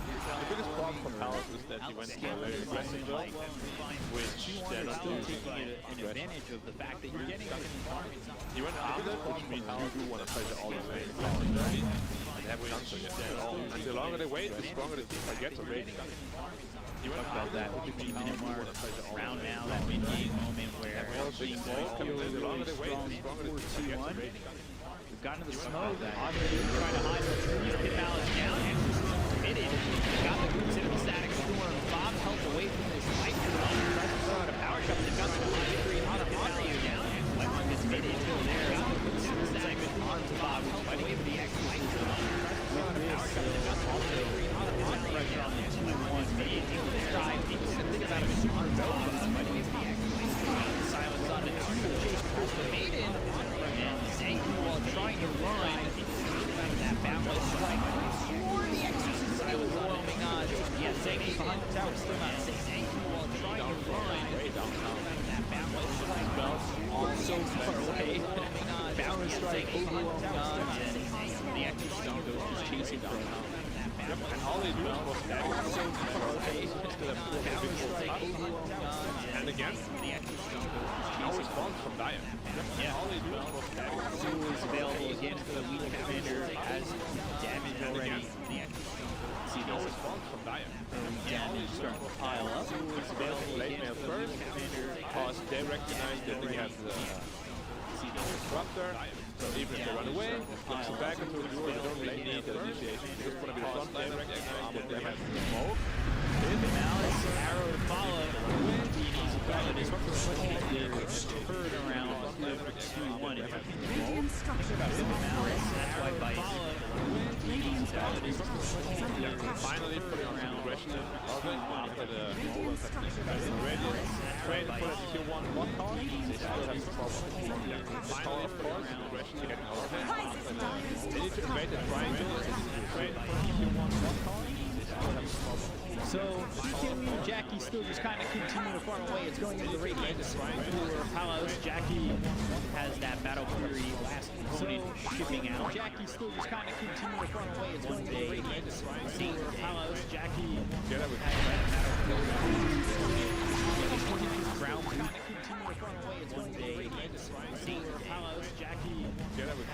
biggest problem for Palos is that he went for a very aggressive build, which they're not still using. taking an advantage of the fact that you're getting this farm, it's not He went after, which means you do want to play the all the way power dirty, and they haven't done so yet at all. And the longer they wait, the stronger the team gets already. He went about that 15-minute mark around now, that mid-game moment where big smoke, the longer they wait, the stronger the team gets 4-2-1. already. We've gotten to the smoke. Obviously trying to hide the trees, get Malice down, and committed. Got the boots into the static storm. Bob helped away from this fight for the other. Tries to throw out a power shot, but they've got the victory on Mario down. White one gets committed until there. Got the boots into the static on to Bob, who's fighting away for the X fight for the other. With this, also pressure on the 2-1 mid. This guy, people think about him as Super Nova, fighting away for the X fight. Silence on the 2, chase Crystal Maiden. And Zanku, while trying to run, that boundless strike. Or the Exorcist still overwhelming on. Yeah, Zanku behind the tower, still not safe. Zanku, while trying to run, that boundless strike. Also far away. Boundless strike overwhelming on. The Exorcist goes just chasing down. And all they do is was static so far away. And again, no response from Dire. Yeah. All they do is was static. Zoo is available again for the lead commander as damage already. See No this response from Dire. damage starting to pile up. Zoo is available Late again mail for the first, lead commander. because they recognize that they have the disruptor. So even if they run away, puts them back into the viewer, they don't really need the initiation. It's just going to be the front line recognize that they have the smoke. Malice, arrow to follow. Turn around 2-1. Radiant structures are Malice, that's why Vice. Radiant structures is under attack. Finally putting on some aggression after the Radiant structures is under Radiant attack. trying to put a tier 1 block tower. They still have a problem. Finally, of course, aggression getting out of it. They need to invade the triangle and trying to put a tier 1 block tower. They still have a problem. So, DPC Jackie still just kind of continue to farm away. It's going into the Radiance for Palos. Jackie has that Battle Fury last component shipping out. Jackie still just kind of continue to farm away. It's going into the Radiance for Palos. Jackie Get it with has that Battle Fury. Ground kind of continue to farm away. It's going into the Radiance Saint, Palos, Jackie. Get it with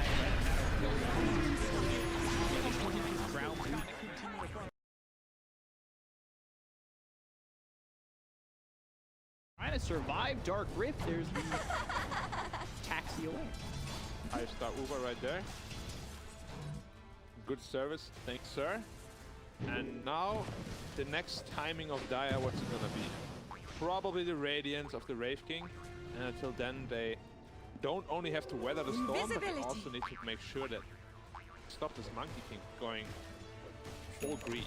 Trying to survive Dark Rift. There's the taxi away. 5-star Uber right there. Good service, thanks sir. And now the next timing of Dire, what's it gonna be? Probably the Radiance of the Wraith King. And until then they don't only have to weather the storm, but they also need to make sure that stop this Monkey King going full greed.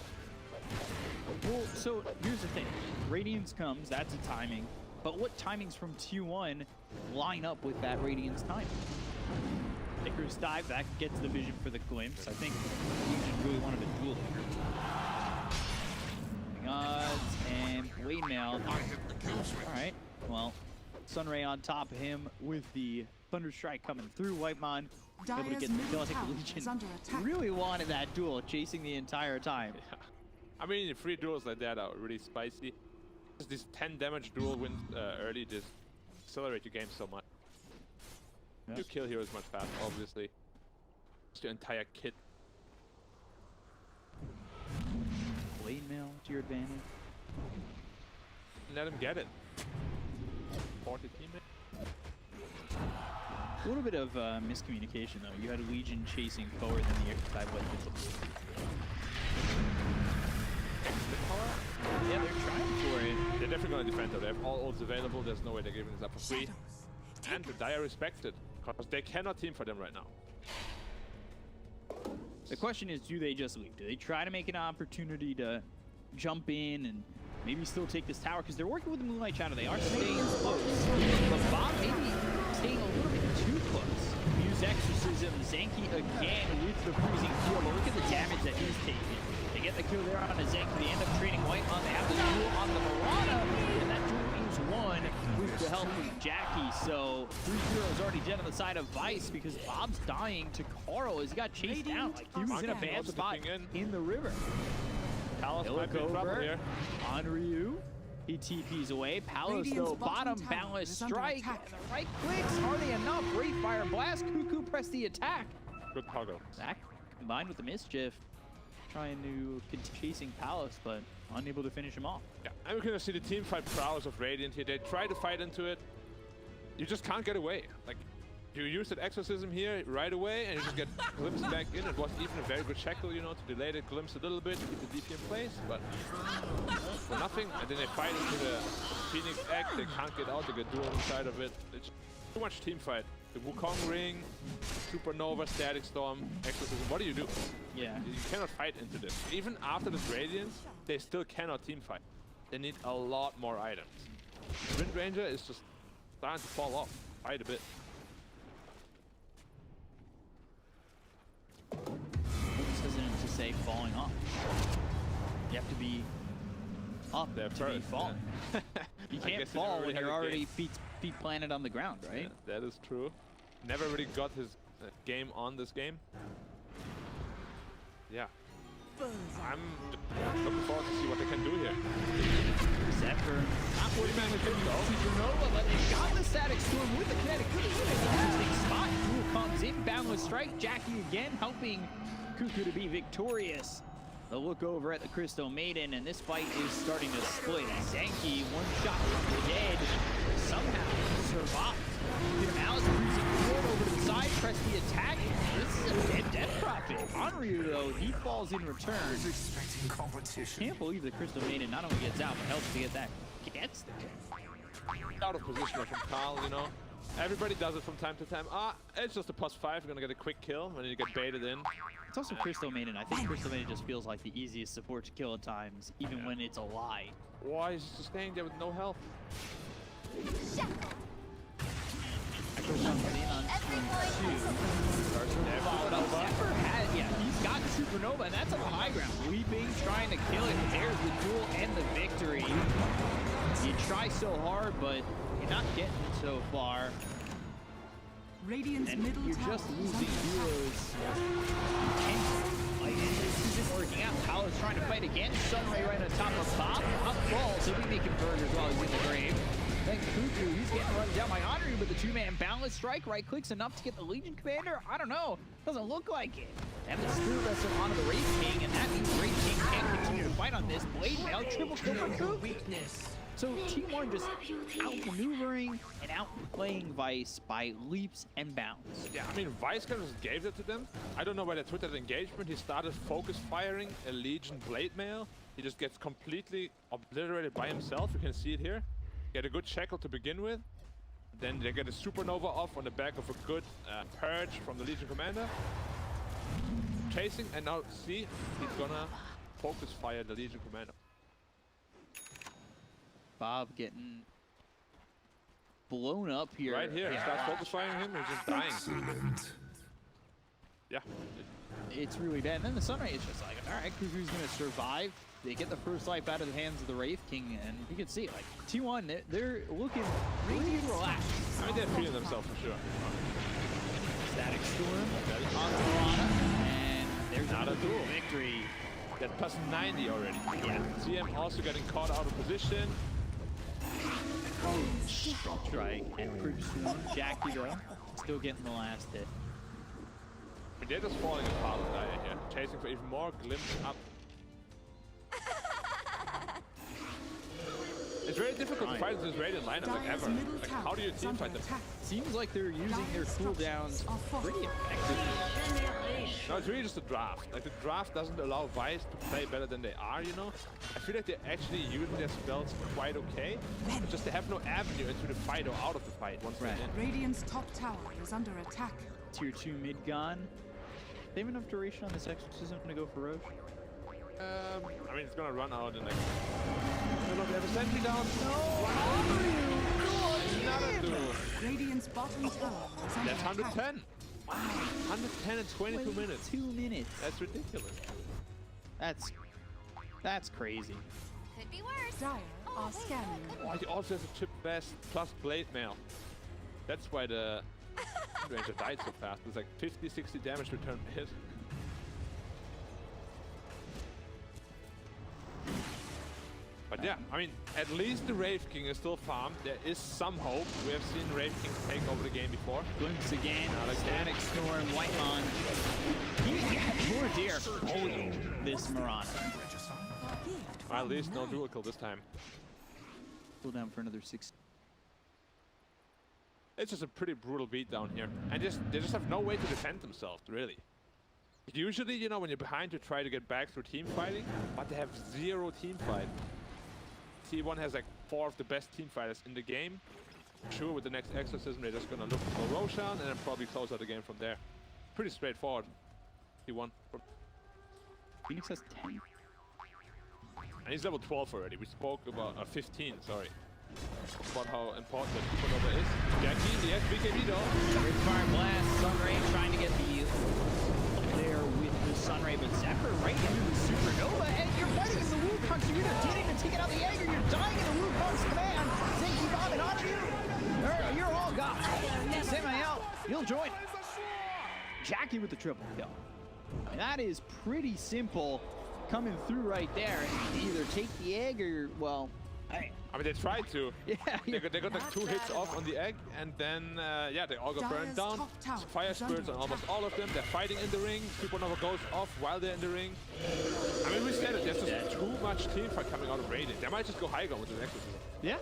Well, so here's the thing. Radiance comes, that's a timing. But what timings from T1 line up with that Radiance time? Icarus dive, that gets the vision for the glimpse. I think Legion really wanted a duel here. Odds and Blade Mail. Alright, well, Sunray on top of him with the Thunder Strike coming through. Whitemon able to get the kill. I think Legion really wanted that duel, chasing the entire time. Yeah. I mean, free duels like that are really spicy. Just these 10 damage duel wins early just accelerate your game so much. Yeah. You kill heroes much faster, obviously. It's your entire kit. Blade Mail to your advantage. Let him get it. 40 teammate. A little bit of miscommunication though. You had Legion chasing forward, then the Archetype went with the blue. Yeah, they're trying for it. They're definitely going to defend though. They have all ults available. There's no way they're giving this up for free. And the Dire respect it, because they cannot team for them right now. The question is, do they just leave? Do they try to make an opportunity to jump in and maybe still take this tower? Because they're working with the Moonlight Shadow. They are staying close. But Bob maybe staying a little bit too close. Use Exorcism. Zanky again with the freezing field. But look at the damage that he's taking. They get the kill there on a Zanky. They end up trading white on the Apple duel on the Marana. And that duel is won with the help of Jackie. So 3 heroes already dead on the side of Vice because Bob's dying to Carl as he got chased out. Like he was in a bad spot in the river. Palos might look be in trouble over here. on Ryu. He TPs away. Palos though, bottom balance strike. And the right clicks. Are they enough? Great fire blast. Cuckoo press the attack. Good toggle. Zach combined with the mischief. Trying to continue chasing Palos, but unable to finish him off. Yeah, and we can see the team fight prowess of Radiant here. They try to fight into it. You just can't get away. Like, you use that Exorcism here right away, and you just get glimpsed back in. It was even a very good shackle, you know, to delay the glimpse a little bit, to keep the DP in place, but for nothing. And then they fight into the Phoenix Act. They can't get out. They get duel inside of it. It's too much team fight. The Wukong Ring, Supernova, Static Storm, Exorcism. What do you do? Yeah. You cannot fight into this. Even after this Radiance, they still cannot team fight. They need a lot more items. Wind Ranger is just starting to fall off quite a bit. This isn't to say falling off. You have to be up there to be falling. Yeah. You can't fall when you're already feet planted on the ground, right? Yeah, that is true. Never really got his game on this game. Yeah. I'm looking forward to see what they can do here. Zephyr, not worried about with Supernova, but they got the Static Storm with the kinetic. Could be an interesting spot. Duel comes in, boundless strike. Jackie again helping Cuckoo to be victorious. The look over at the Crystal Maiden, and this fight is starting to split. Zanky, one shot from the dead, somehow survived. Alice using the ward over to the side, press the attack. This is a dead Death Prophet. Onryu, though, he falls in return. Can't believe the Crystal Maiden not only gets out, but helps to get that. Gets the kill. Out of position from Carl, you know. Everybody does it from time to time. It's just a +5. You're gonna get a quick kill when you get baited in. It's also Crystal Maiden. I think Crystal Maiden just feels like the easiest support to kill at times, even when it's a lie. Why is he just staying there with no health? He's got Supernova, and that's on the high ground. Leaping, trying to kill it. There's the duel and the victory. You try so hard, but you're not getting it so far. Radiant's And middle you're tower just is losing under heroes. Like, this isn't working out. Paolo's trying to fight again. Sunray right on top of Bob. Up balls. He'll be making burgers while he's in the grave. Thanks to Cuckoo. He's getting run down by Henri with the two-man balance strike. Right clicks enough to get the Legion Commander? I don't know. Doesn't look like it. And the Spirit Wrestle onto the Wraith King, and that means Wraith King can't continue to fight on this. Blade Mail, triple kill for Cook. So Team 1 just outmaneuvering and outplaying Vice by leaps and bounds. Yeah, I mean, Vice kind of just gave it to them. I don't know why they took that engagement. He started focus firing a Legion Blade Mail. He just gets completely obliterated by himself. You can see it here. Get a good shackle to begin with. Then they get a supernova off on the back of a good purge from the Legion Commander. Chasing, and now see, he's gonna focus fire the Legion Commander. Bob getting blown up here. Right here, he starts focus firing him, he's just dying. Excellent. Yeah. It's really bad. And then the Sunray is just like, all right, Cuckoo's gonna survive. They get the first life out of the hands of the Wraith King, and you can see it. Like T1, they're looking really relaxed. I mean, they're feeling themselves for sure. Static Storm on Mirana, and there's Not a duel. victory. That's plus 90 already. Yeah. CM also getting caught out of position. Strike and Creep Storm. Jackie though, still getting the last hit. I mean, they're just falling apart on Daya here. Chasing for even more glimpse up. It's very difficult to fight this Radiant lineup like Dire's ever. middle Like, tower how do you is team under fight them? attack. Seems like they're using their cooldowns pretty effectively. No, it's really just a draft. Like, the draft doesn't allow Vice to play better than they are, you know? I feel like they're actually using their spells quite okay. But just they have no avenue into the fight or out of the fight once they're in. Radiant's top tower is under attack. Tier 2 mid gone. They have enough duration on this exorcism to go for Roche? I mean, it's gonna run out in like... No, they have a sentry down. Not a duel. Radiant's bottom tower is under That's attack. 110. Wow. 110 in 22 minutes. 2 minutes. That's ridiculous. That's crazy. Could be worse. Dire are scanning. Oh, he also has a chip vest plus blade mail. That's why the Ranger died so fast. It's like 50, 60 damage return per hit. But yeah, I mean, at least the Wraith King is still farmed. There is some hope. We have seen Wraith King take over the game before. BliNcc again. Static Storm, Whitemon. Poor dear holding this Mirana. Well, at least no dual kill this time. Pull down for another 6. It's just a pretty brutal beatdown here. And they just have no way to defend themselves, really. Usually, you know, when you're behind, you try to get back through team fighting, but they have 0 team fight. T1 has like 4 of the best team fighters in the game. Sure, with the next exorcism, they're just gonna look for Roshan and then probably close out the game from there. Pretty straightforward. T1. BliNcc has 10. And he's level 12 already. We spoke about 15, sorry. About how important the supernova is. Jackie, yes, BKB though. Fire Blast, Sunray trying to get the there with the Sunray, but Zephyr right into the Supernova, and you're fighting in the Wukong's. You're either getting to take it out the egg, or you're dying in the Wukong's command. Zinky Bob and on you. You're all gone. Samael, you'll join. Jackie with the triple kill. And that is pretty simple coming through right there. Either take the egg or, well, hey. I mean, they tried to. Yeah, They got like 2 hits off on the egg, and then, yeah, they all got burned down. Fire spirits on almost all of them. They're fighting in the ring. Supernova goes off while they're in the ring. I mean, we said it. There's just too much team fight coming out of Radiant. They might just go high ground with the exorcism. Yeah.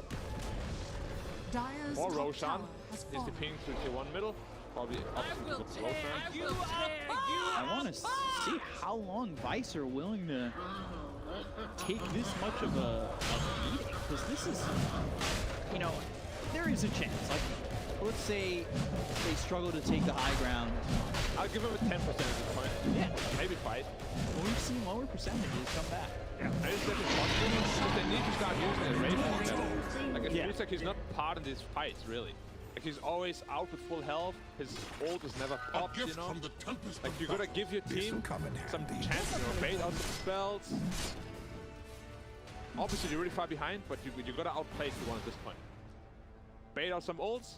Dire's Or top Roshan tower has is the fallen. ping through T1 middle. Probably opposite with Roshan. I want to see how long Vice are willing to take this much of a beating, because this is, you know, there is a chance. Like, let's say they struggle to take the high ground. I'll give him a 10% at this point. Yeah. Maybe 5. Well, we've seen lower percentages come back. Yeah, that is definitely possible. But they need to start using the Wraith level. Like, it feels like he's not part of these fights, really. Like, he's always out with full health. His ult is never popped, you know? Like, you gotta give your team some chance, you know, bait out some spells. Obviously, you're really far behind, but you gotta outplay T1 at this point. Bait out some ults,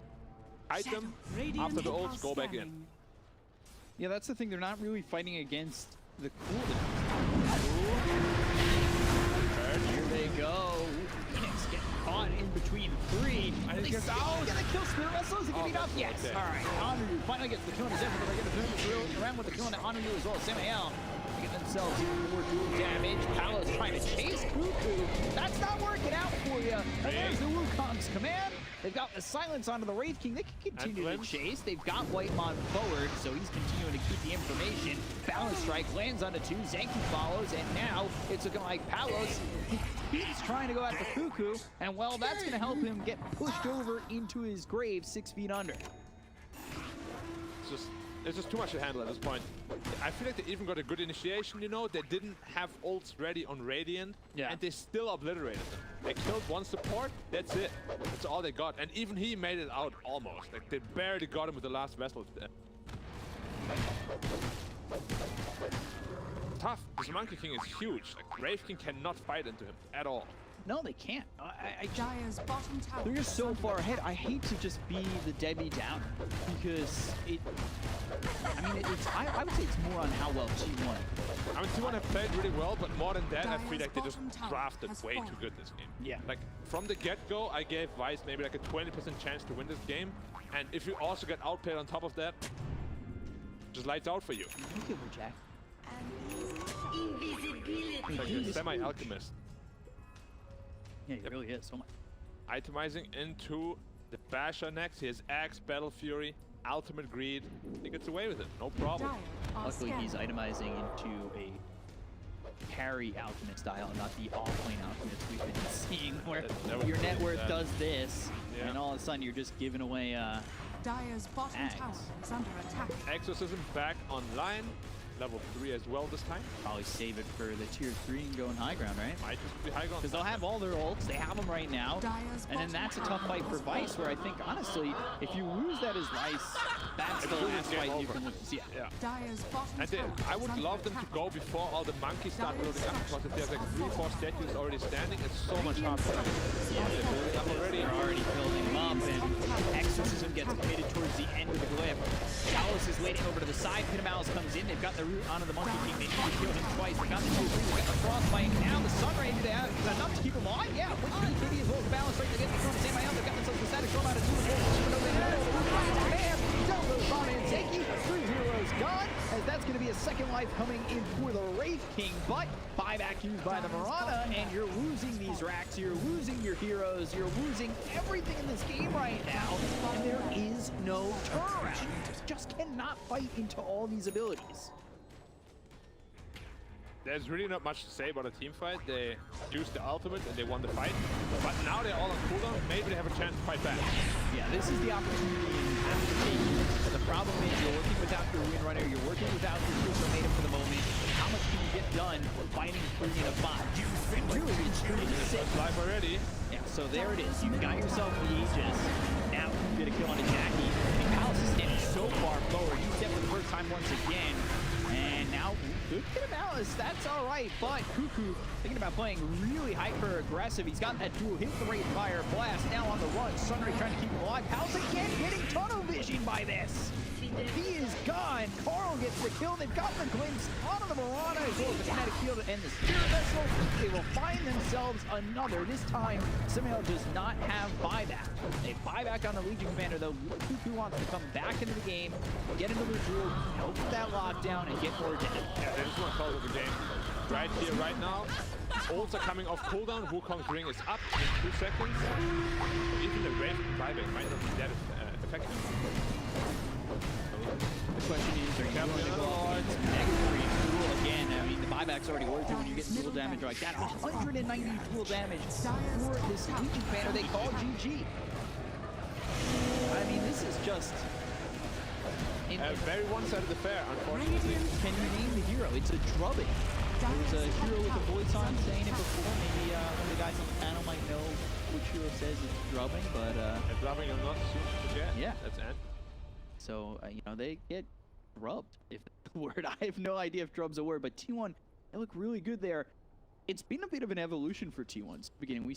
hide them, after the ults, go back in. Yeah, that's the thing. They're not really fighting against the cooldown. Here they go. BliNcc getting caught T1 in between 3. And Are they he gets still out. gonna kill Spirit Wrestle? Is it gonna be enough? Yes. okay. All right. Honoru finally gets the kill on his effort. They're gonna turn this real around with the kill on Honoru as well. Samael. They get themselves more dual damage. Palos trying to chase Cuckoo. That's not working out for you. And there's the Wukong's command. They've got the silence onto the Wraith King. They can continue to chase. They've got Whitemon forward, so he's continuing to keep the information. Balance Strike lands onto 2. Zenki follows, and now it's looking like Palos. He's trying to go after Cuckoo, and well, that's going to help him get pushed over into his grave 6 feet under. It's just too much to handle at this point. I feel like they even got a good initiation, you know? They didn't have ults ready on Radiant, and they still obliterated them. They killed one support, that's it. That's all they got. And even he made it out almost. Like, they barely got him with the last vessel. Tough. This Monkey King is huge. Like, Wraith King cannot fight into him at all. No, they can't. Dire's bottom tower. They're just so far ahead. I hate to just be the Debbie Downer because it. I mean, I would say it's more on how well T1. I mean, T1 have played really well, but more than that, I feel like they just drafted way too good this game. Yeah. Like, from the get-go, I gave Vice maybe like a 20% chance to win this game. And if you also get outplayed on top of that, just lights out for you. Look at Jack. It's like a semi-alchemist. Yeah, he really is. So much. Itemizing into the Basher next. He has Axe, Battle Fury, Ultimate Greed. He gets away with it, no problem. Luckily, he's itemizing into a carry alchemist style, not the off-lane alchemist we've been seeing, where your net worth does this, and all of a sudden you're just giving away Dire's bottom tower is under attack. Exorcism back online. Level 3 as well this time. Probably save it for the tier 3 and go in high ground, right? Might just be high ground. Because they'll have all their ults, they have them right now. And then that's a tough fight for Vice, where I think, honestly, if you lose that as Vice, that's the last fight you can lose. Yeah. Dire's bottom And tower I is would under love them to attack. go before all the monkeys start building up, because if there's like 3-4 statues already standing, it's so much harder. Yeah, they're building up already. They're already building them up, and Exorcism gets committed towards the end of the glyph. Talos is waiting over to the side. Pitamalis comes in. They've got the root onto the Monkey King. They need to kill him twice. They got the 2-3. They got the Frostbite. Now the Sunray, do they have enough to keep him alive? Yeah, with the BKB as well as the balance right. They get the kill the same way out. They've got themselves the static storm out of 2 and 4. Supernova in the middle. Bam! Double LeBron and Zenki. 3 heroes gone, as that's going to be a second life coming in for the Wraith King. But buyback used by the Mirana, and you're losing these racks. You're losing your heroes. You're losing everything in this game right now, and there is no turnaround. You just cannot fight into all these abilities. There's really not much to say about a team fight. They used the ultimate and they won the fight. But now they're all on cooldown. Maybe they have a chance to fight back. Yeah, this is the opportunity you have to take. But the problem is you're working without your Windrunner. You're working without your Crucial Maiden for the moment. How much can you get done fighting 3 in a 5? You've been really extremely sick. Live already. Yeah, so there it is. You've got yourself the Aegis. Now you get a kill on a Jackie. And Palace is standing so far forward. He's dead for the first time once again. And now, good hit of Alice, that's all right, but Cuckoo thinking about playing really hyper-aggressive. He's got that dual hit, the Wraith Fire Blast, now on the run. Sunray trying to keep him alive. Palace again getting tunnel vision by this. He is gone. Carl gets the kill. They've got the glimpse onto the Mirana as well as the kinetic field and the Spirit Vessel. They will find themselves another. This time, Samael does not have buyback. They buyback on the Legion Commander, though. Cuckoo wants to come back into the game, get into the drill, help with that lockdown, and get more damage. Yeah, they just want to close the game. Right here, right now. Ults are coming off cooldown. Wukong's ring is up in 2 seconds. Even the Wraith buyback might not be that effective. The question is, are you going to go negative duel again? I mean, the buyback's already worth it when you get dual damage like that. 190 dual damage for this Legion Commander they call GG. I mean, this is just... very one-sided affair, unfortunately. Can you name the hero? It's a drubbing. There was a hero with a voice on saying it before. Maybe one of the guys on the panel might know which hero says it's drubbing, but... drubbing or not, soon to forget. Yeah. That's it. So, you know, they get drubbed, if that's the word. I have no idea if drub's a word, but T1, they look really good there. It's been a bit of an evolution for T1's beginning. We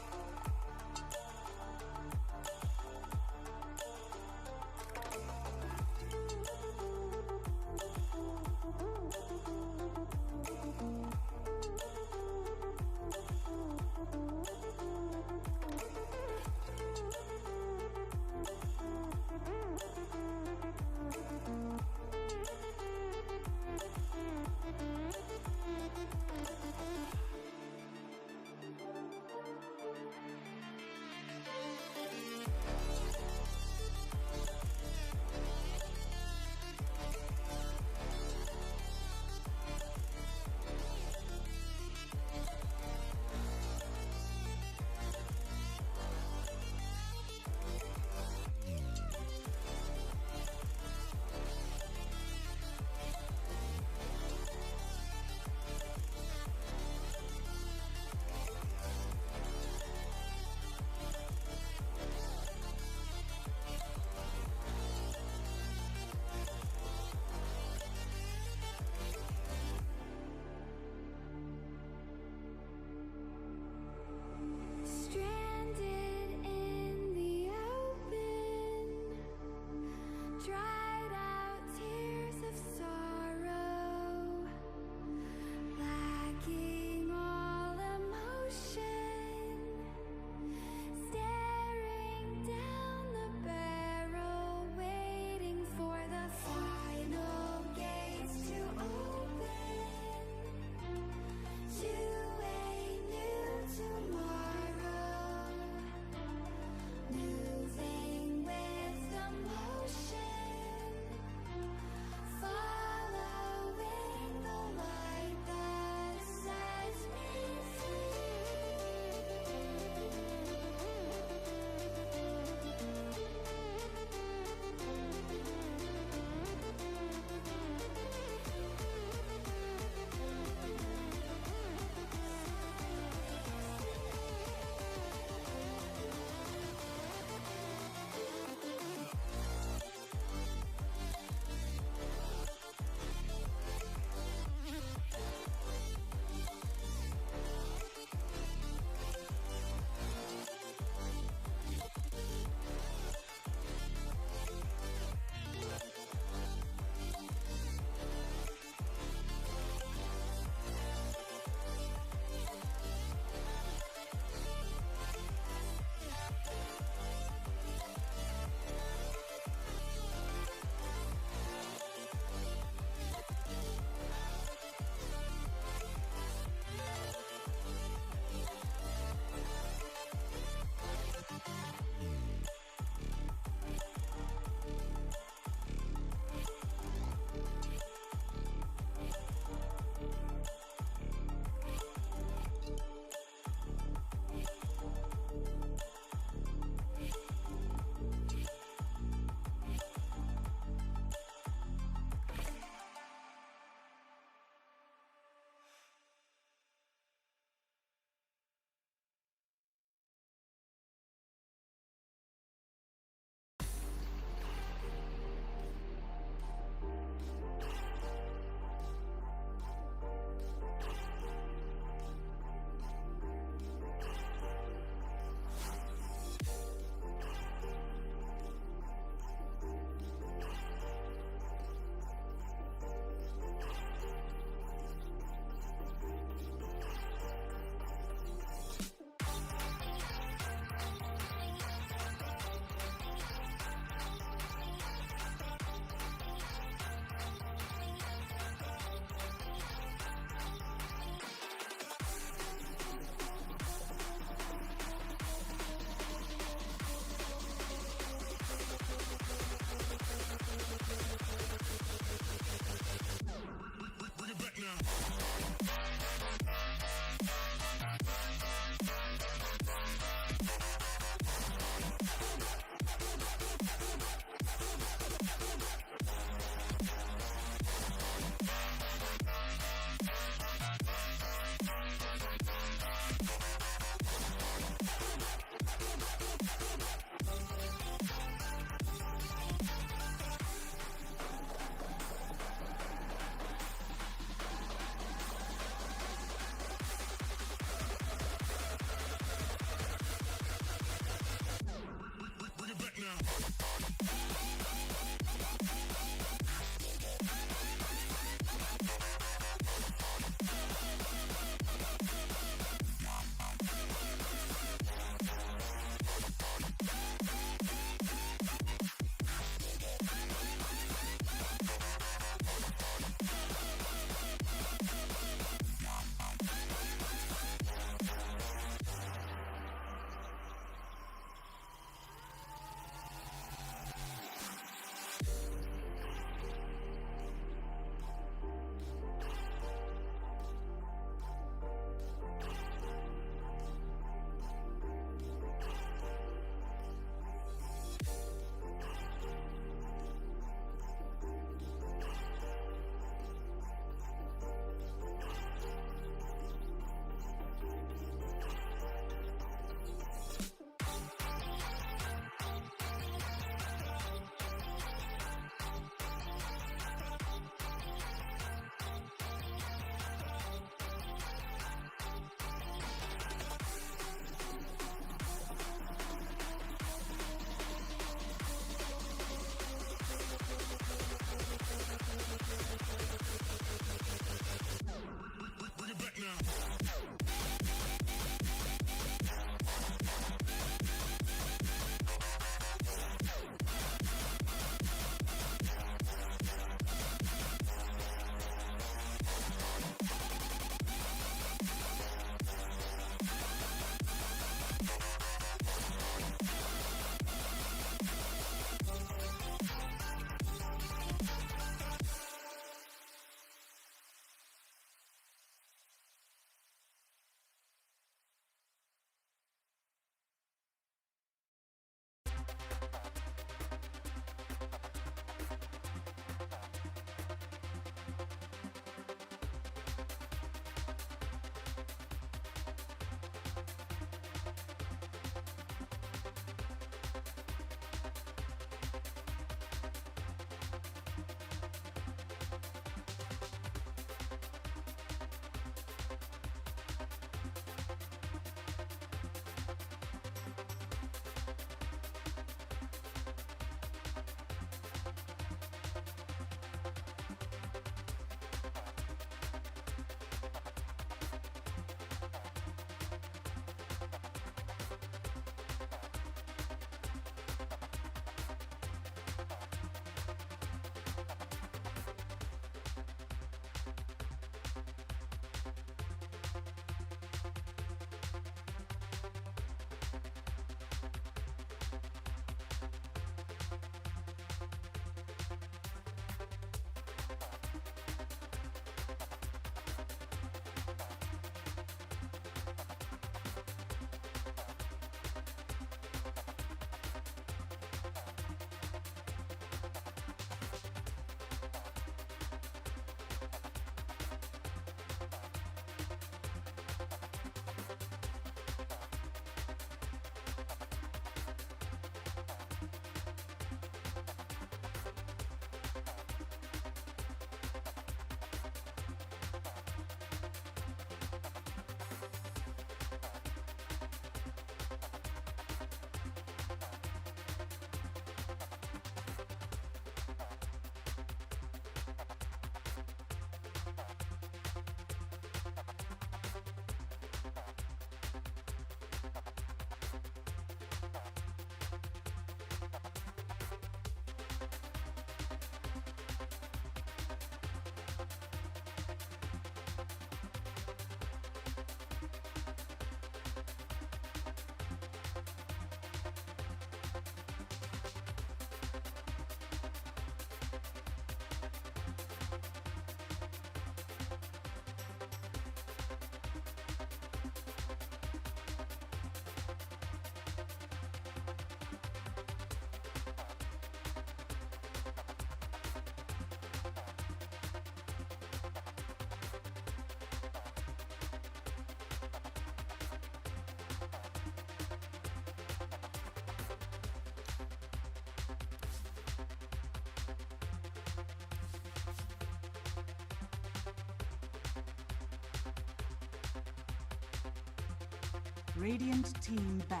Radiant team ban.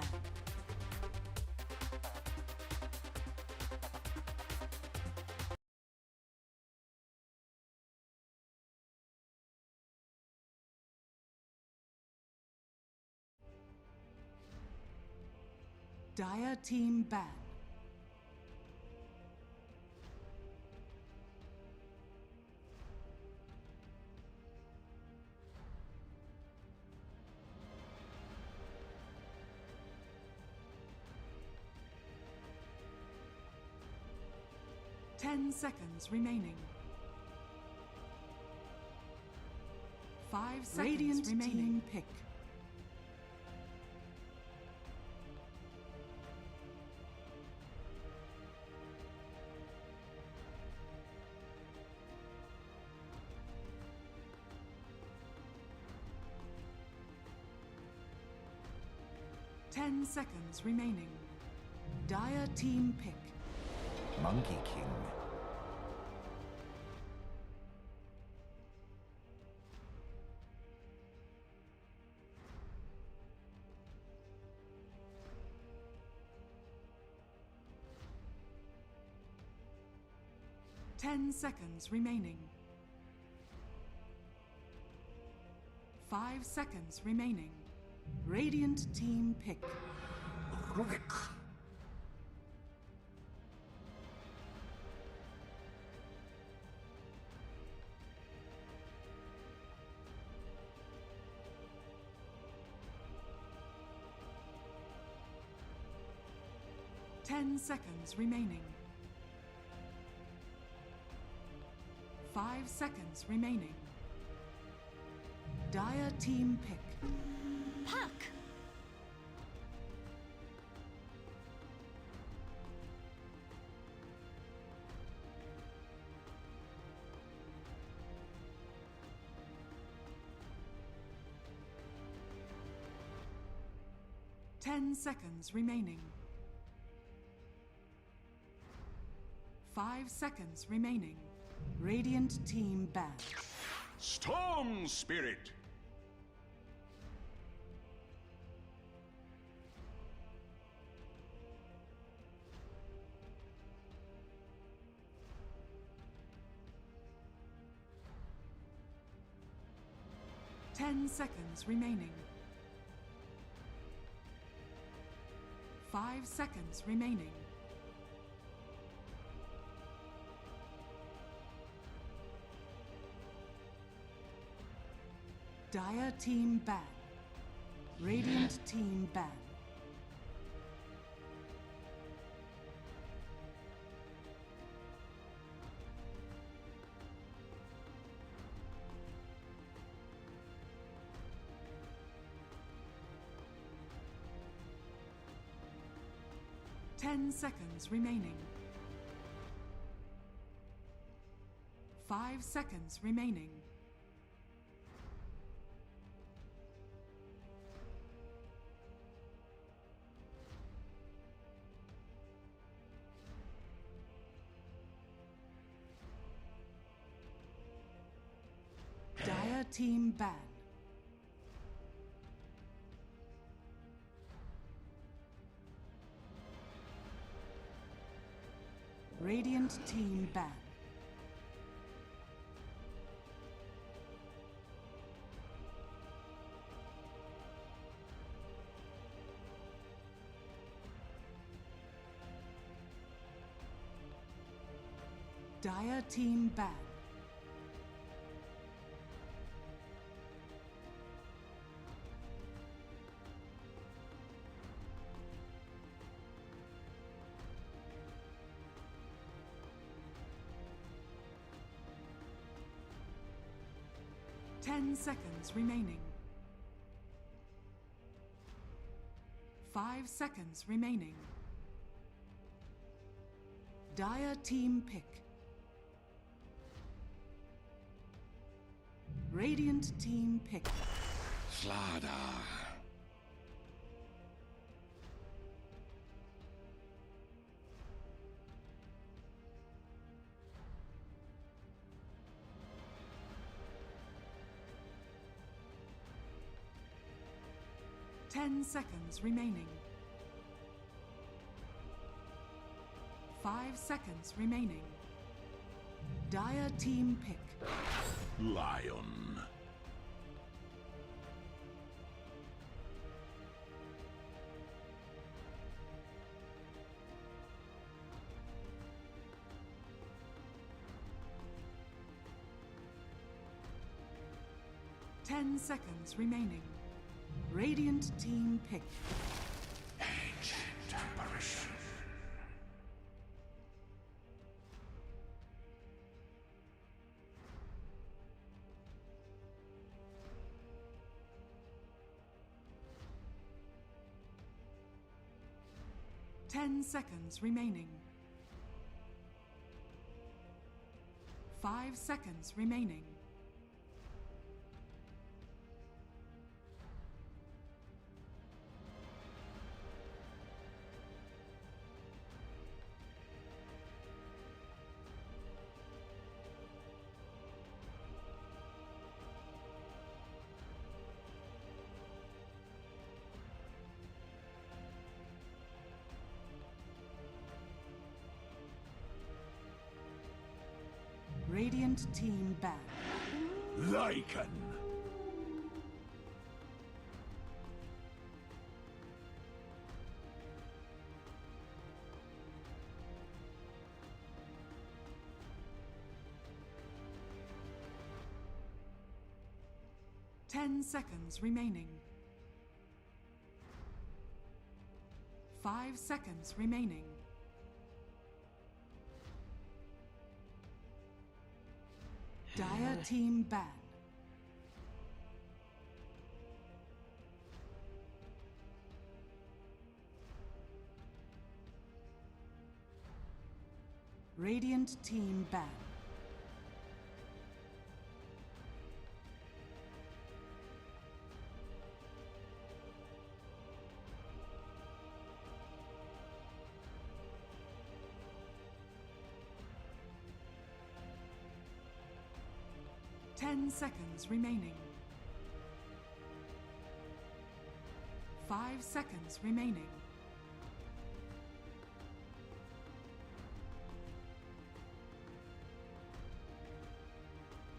Dire team ban. Ten seconds remaining. 5 seconds Radiant remaining. team Pick. Ten seconds remaining. Dire team pick. Monkey King. Ten seconds remaining. 5 seconds remaining. Radiant team pick. Rubik. 10 seconds remaining. 5 seconds remaining. Dire team pick. Puck! Ten seconds remaining. 5 seconds remaining. Radiant team ban. Storm Spirit! Ten seconds remaining. 5 seconds remaining. Dire team ban. Radiant team ban. Ten seconds remaining. 5 seconds remaining. Dire team ban. Radiant team ban. Dire team ban. Ten seconds remaining. 5 seconds remaining. Dire team pick. Radiant team pick. Slada. 10 seconds remaining. 5 seconds remaining. Dire team pick. Lion. Ten seconds remaining. Radiant team pick. Ancient apparition. Ten seconds remaining. 5 seconds remaining. Radiant team ban. Lycan. Ten seconds remaining. 5 seconds remaining. Dire team ban. Radiant team ban. Ten seconds remaining. 5 seconds remaining.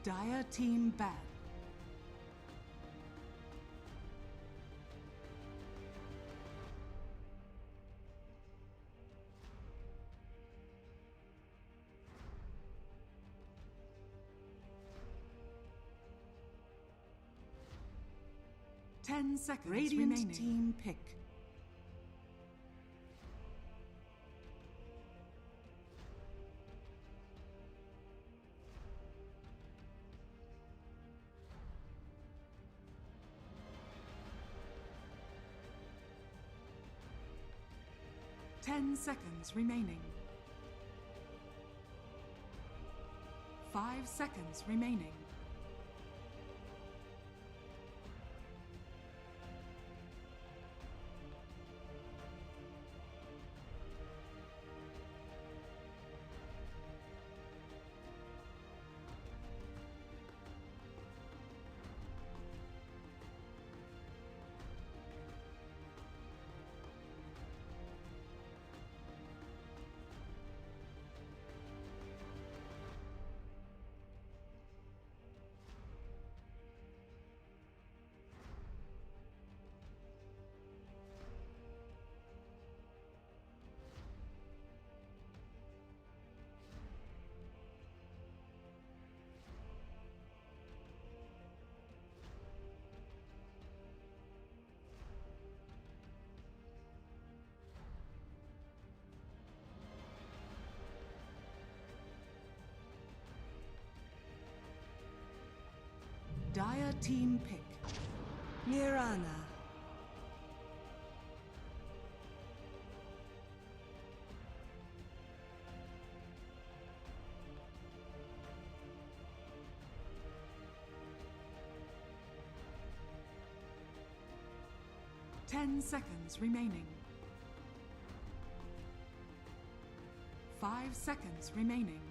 Dire team ban. Ten seconds Radiant remaining. Team pick. Ten seconds remaining. 5 seconds remaining. Dire team pick. Mirana. Ten seconds remaining. 5 seconds remaining.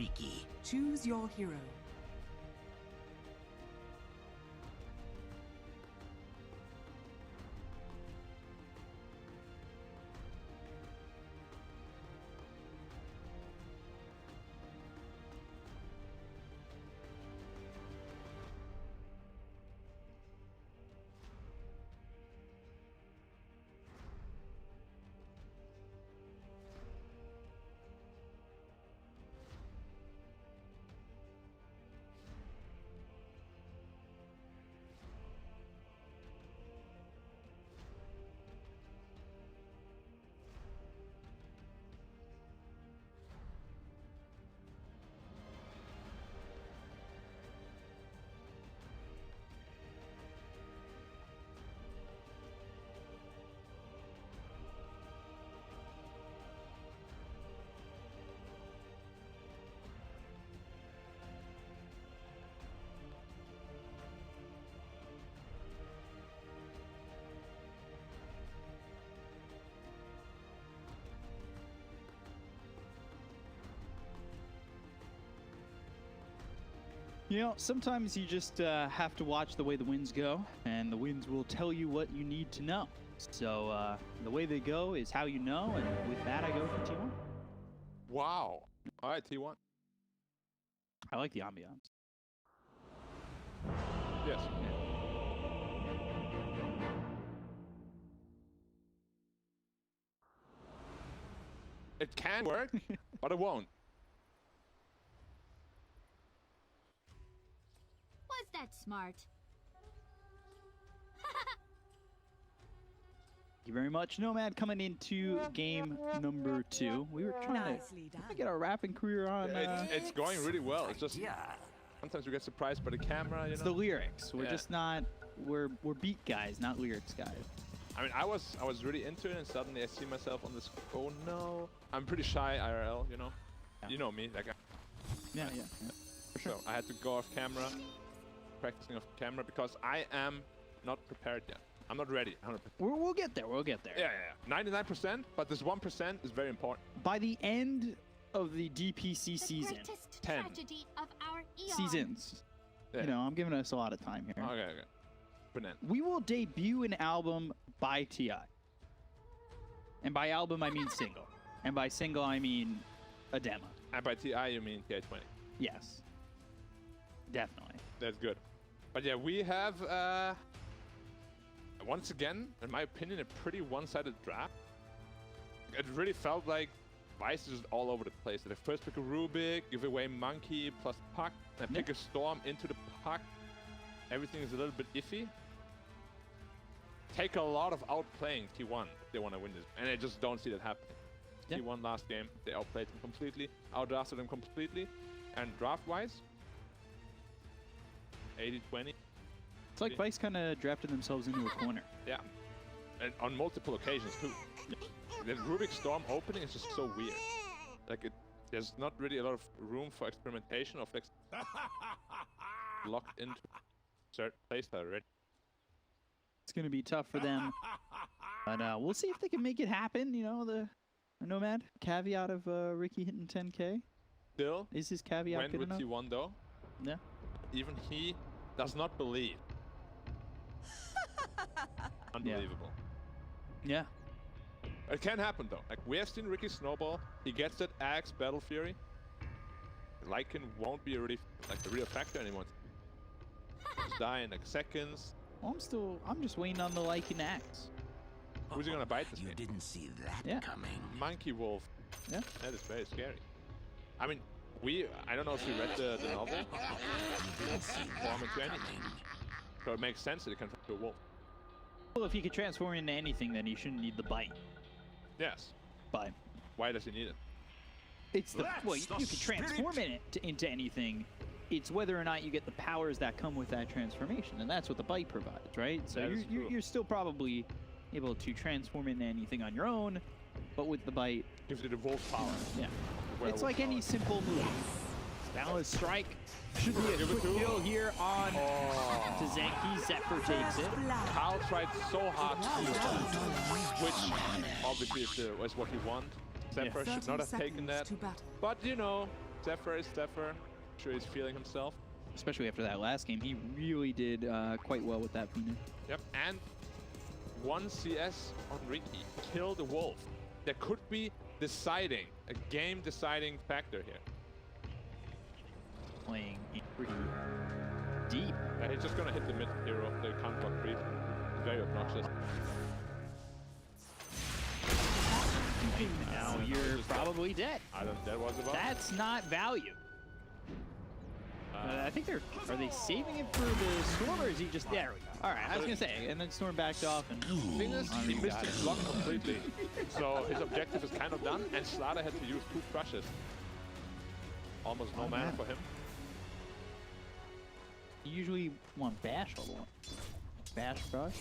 Ricky. Choose your hero. You know, sometimes you just have to watch the way the winds go, and the winds will tell you what you need to know. So the way they go is how you know, and with that I go for T1. Wow. All right, T1. I like the ambiance. Yes. It can work, but it won't. Was that smart? Thank you very much, Nomad. Coming into game number 2, we were trying to get our rapping career on. It's going really well. It's just sometimes we get surprised by the camera. You It's know? the lyrics. We're just not. We're beat guys, not lyrics guys. I mean, I was really into it, and suddenly I see myself on this. Oh no! I'm pretty shy IRL, you know. Yeah. You know me, that guy. Yeah. For sure. So I had to go off camera, practicing off camera because I am not prepared yet. I'm not ready. 100%. We'll get there. We'll get there. Yeah. 99%, but this 1% is very important. By the end of the DPC season, 10 of our eon. seasons. Yeah. You know, I'm giving us a lot of time here. Okay. Banana. We will debut an album by TI. And by album, I mean single. And by single, I mean a demo. And by TI, you mean TI-20. Yes. Definitely. That's good. But yeah, we have, once again, in my opinion, a pretty one-sided draft. It really felt like Vice is just all over the place. They first pick a Rubik, give away Monkey plus Puck, and pick a Storm into the Puck. Everything is a little bit iffy. Take a lot of outplaying T1 if they want to win this, and I just don't see that happening. T1 last game, they outplayed them completely, outdrafted them completely, and draft-wise, 80-20. It's like Vice kind of drafted themselves into a corner. Yeah, and on multiple occasions too. The Rubik Storm opening is just so weird. Like there's not really a lot of room for experimentation or flex. Locked into certain playstyle already. It's going to be tough for them. But we'll see if they can make it happen. You know, the Nomad caveat of Ricky hitting 10K. Still, is his caveat went good with enough? T1 though. Yeah. Even he does not believe. Unbelievable. Yeah. It can happen though. Like we have seen Ricky snowball. He gets that Axe Battle Fury. Lycan won't be a real factor anymore. Just die in like seconds. Well, I'm just waiting on the Lycan Axe. Who's he gonna bite this You game? didn't see that coming. Monkey Wolf. Yeah. That is very scary. I mean, I don't know if you read the novel. You didn't transform into anything. So it makes sense that it can turn into a wolf. Well, if he could transform into anything, then he shouldn't need the bite. Yes. But why does he need it? It's the well, you can transform into anything. It's whether or not you get the powers that come with that transformation, and that's what the bite provides, right? So you're still probably able to transform into anything on your own, but with the bite, gives you the wolf power. Yeah, it's like any simple move. Balance strike should be a quick kill here on Tzanki. Zephyr takes it. Kyle tried so hard to switch. Obviously, is what he wanted. Zephyr should not have taken that. But you know, Zephyr is Zephyr. I'm sure he's feeling himself. Especially after that last game, he really did quite well with that Phoenix. Yep, and 1 CS on Ricky. Kill the wolf. There could be deciding, a game-deciding factor here. Playing pretty deep. Yeah, he's just gonna hit the mid hero. They can't block creep. It's very obnoxious. Now you're probably dead. I don't. That was about. That's not value. I think they're. Are they saving it for the Storm, or is he just there? We go. All right, I was gonna say, and then Storm backed off, and Thing is, he missed his block completely. So his objective is kind of done, and Slaughter had to use 2 crushes. Almost no mana for him. You usually want bash all the way. Bash crush.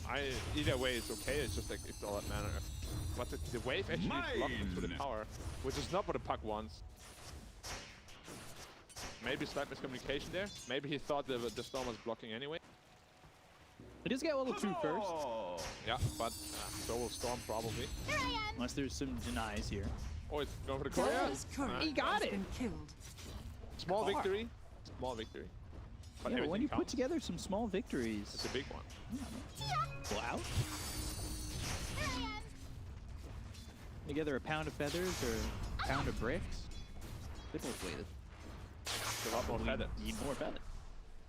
Yeah. Either way, it's okay. It's just like it's all that mana. But the wave actually blocked him to the tower, which is not what the puck wants. Maybe slight miscommunication there. Maybe he thought the storm was blocking anyway. It does get level 2 first. Yeah, but so will Storm probably. Unless there's some denies here. Oh, it's going for the Korea. Dire's courier He got has it. been killed. Small victory. Small victory. But Yeah, but when you counts. put together some small victories, It's a big one. wow. Together a pound of feathers or a pound of bricks. They both weigh It's a lot more feathers. need more feathers.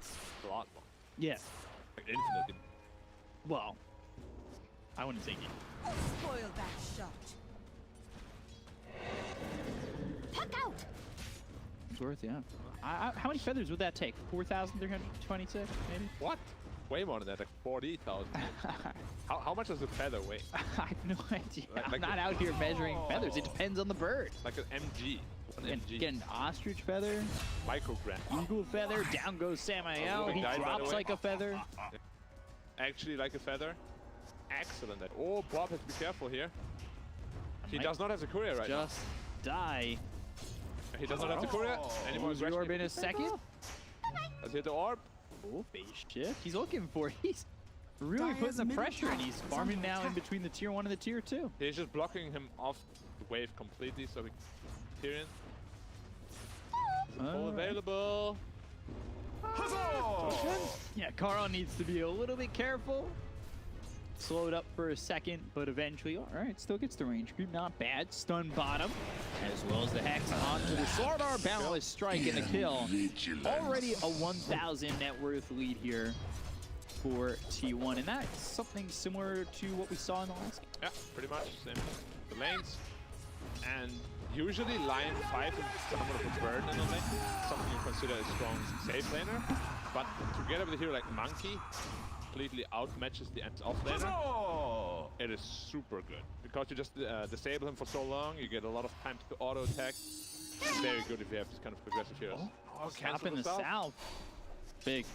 It's a lot more. Yeah. Like infinitely. Well, I wouldn't say need. Spoil that shot. Puck out! It's worth, yeah. How many feathers would that take? 4,326, maybe? What? Way more than that, like 40,000. how much does a feather weigh? I have no idea. Like I'm not out here measuring feathers. It depends on the bird. Like an MG. One MG. Get an ostrich feather, Microgram. eagle feather, down goes Samael. He died, by the drops way. like a feather. Actually like a feather. Excellent. Oh, Bob has to be careful here. He does not have the courier right Just die. now. He does not have the courier. Any more Use the orb in aggression? a second. Let's hit the orb. Oh, phase shift. He's looking for. He's really Dire's putting the middle pressure, and tower he's is farming under now in attack. between the tier 1 and the tier 2. He's just blocking him off the wave completely so we can Tyrion. Full Alright. available. Yeah, Carl needs to be a little bit careful. Slowed up for a second, but eventually, all right, still gets the range creep. Not bad. Stun bottom, as well as the Hex onto the Slardar. Boundless strike and a kill. Already a 1,000 net worth lead here for T1, and that's something similar to what we saw in the last game. Yeah, pretty much same. The lanes. And usually line 5 is somewhat of a burden in the lane. Something you consider a strong safe laner. But together with a hero like Monkey, completely outmatches the off laner. It is super good. Because you just disable him for so long, you get a lot of time to auto attack. It's very good if you have this kind of progressive heroes. Cap in the south. Big.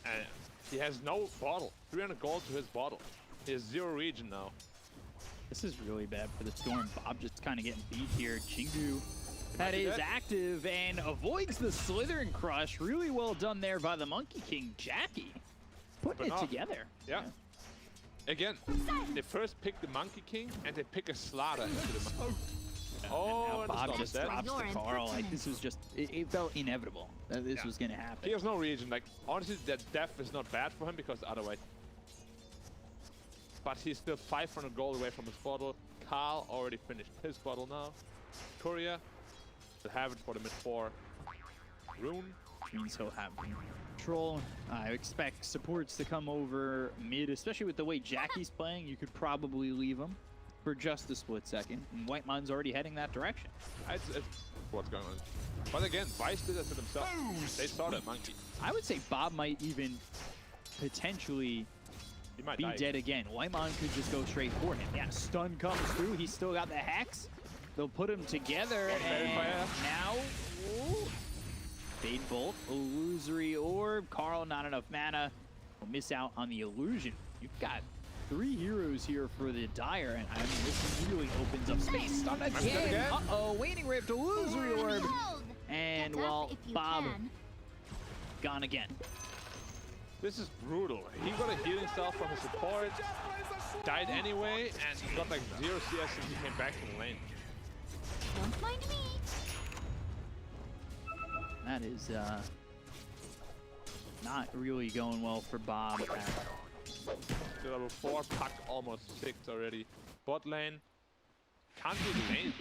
And he has no bottle. 300 gold to his bottle. He has 0 regen now. This is really bad for the Storm. Bob just kind of getting beat here. Chingu, that is active and avoids the Slytherin Crush. Really well done there by the Monkey King, Jackie. Putting it together. Yeah. Again, they first pick the Monkey King and they pick a Slaughter into the Monkey. Oh, and Bob the just Storm is dead. drops the Carl. Like, this was just, it felt inevitable that this was going to happen. He has no regen. Like, honestly, that death is not bad for him because otherwise. But he's still 500 gold away from his bottle. Carl already finished his bottle now. Courier will have it for the mid 4. Rune. Which means he'll have control. I expect supports to come over mid, especially with the way Jackie's playing. You could probably leave him for just a split second. And Whitemon's already heading that direction. It's what's going on. But again, Vice did that to themselves. They saw that Monkey. I would say Bob might even potentially might be die. dead again. Whitemon could just go straight for him. Yeah, stun comes through. He's still got the Hex. They'll put him together. And now, Fade Bolt, Illusory Orb. Carl, not enough mana. Will miss out on the Illusion. You've got 3 heroes here for the Dire, and I mean, this really opens up space. Stun again. Uh-oh, Waning Rift, Illusory Orb. And, well, Bob gone again. This is brutal. He got to heal himself from his support, died anyway, and he got like 0 CS and he came back to the lane. Mind me. That is not really going well for Bob. To level 4, Puck almost 6 already. Bot lane. Can't do the lane.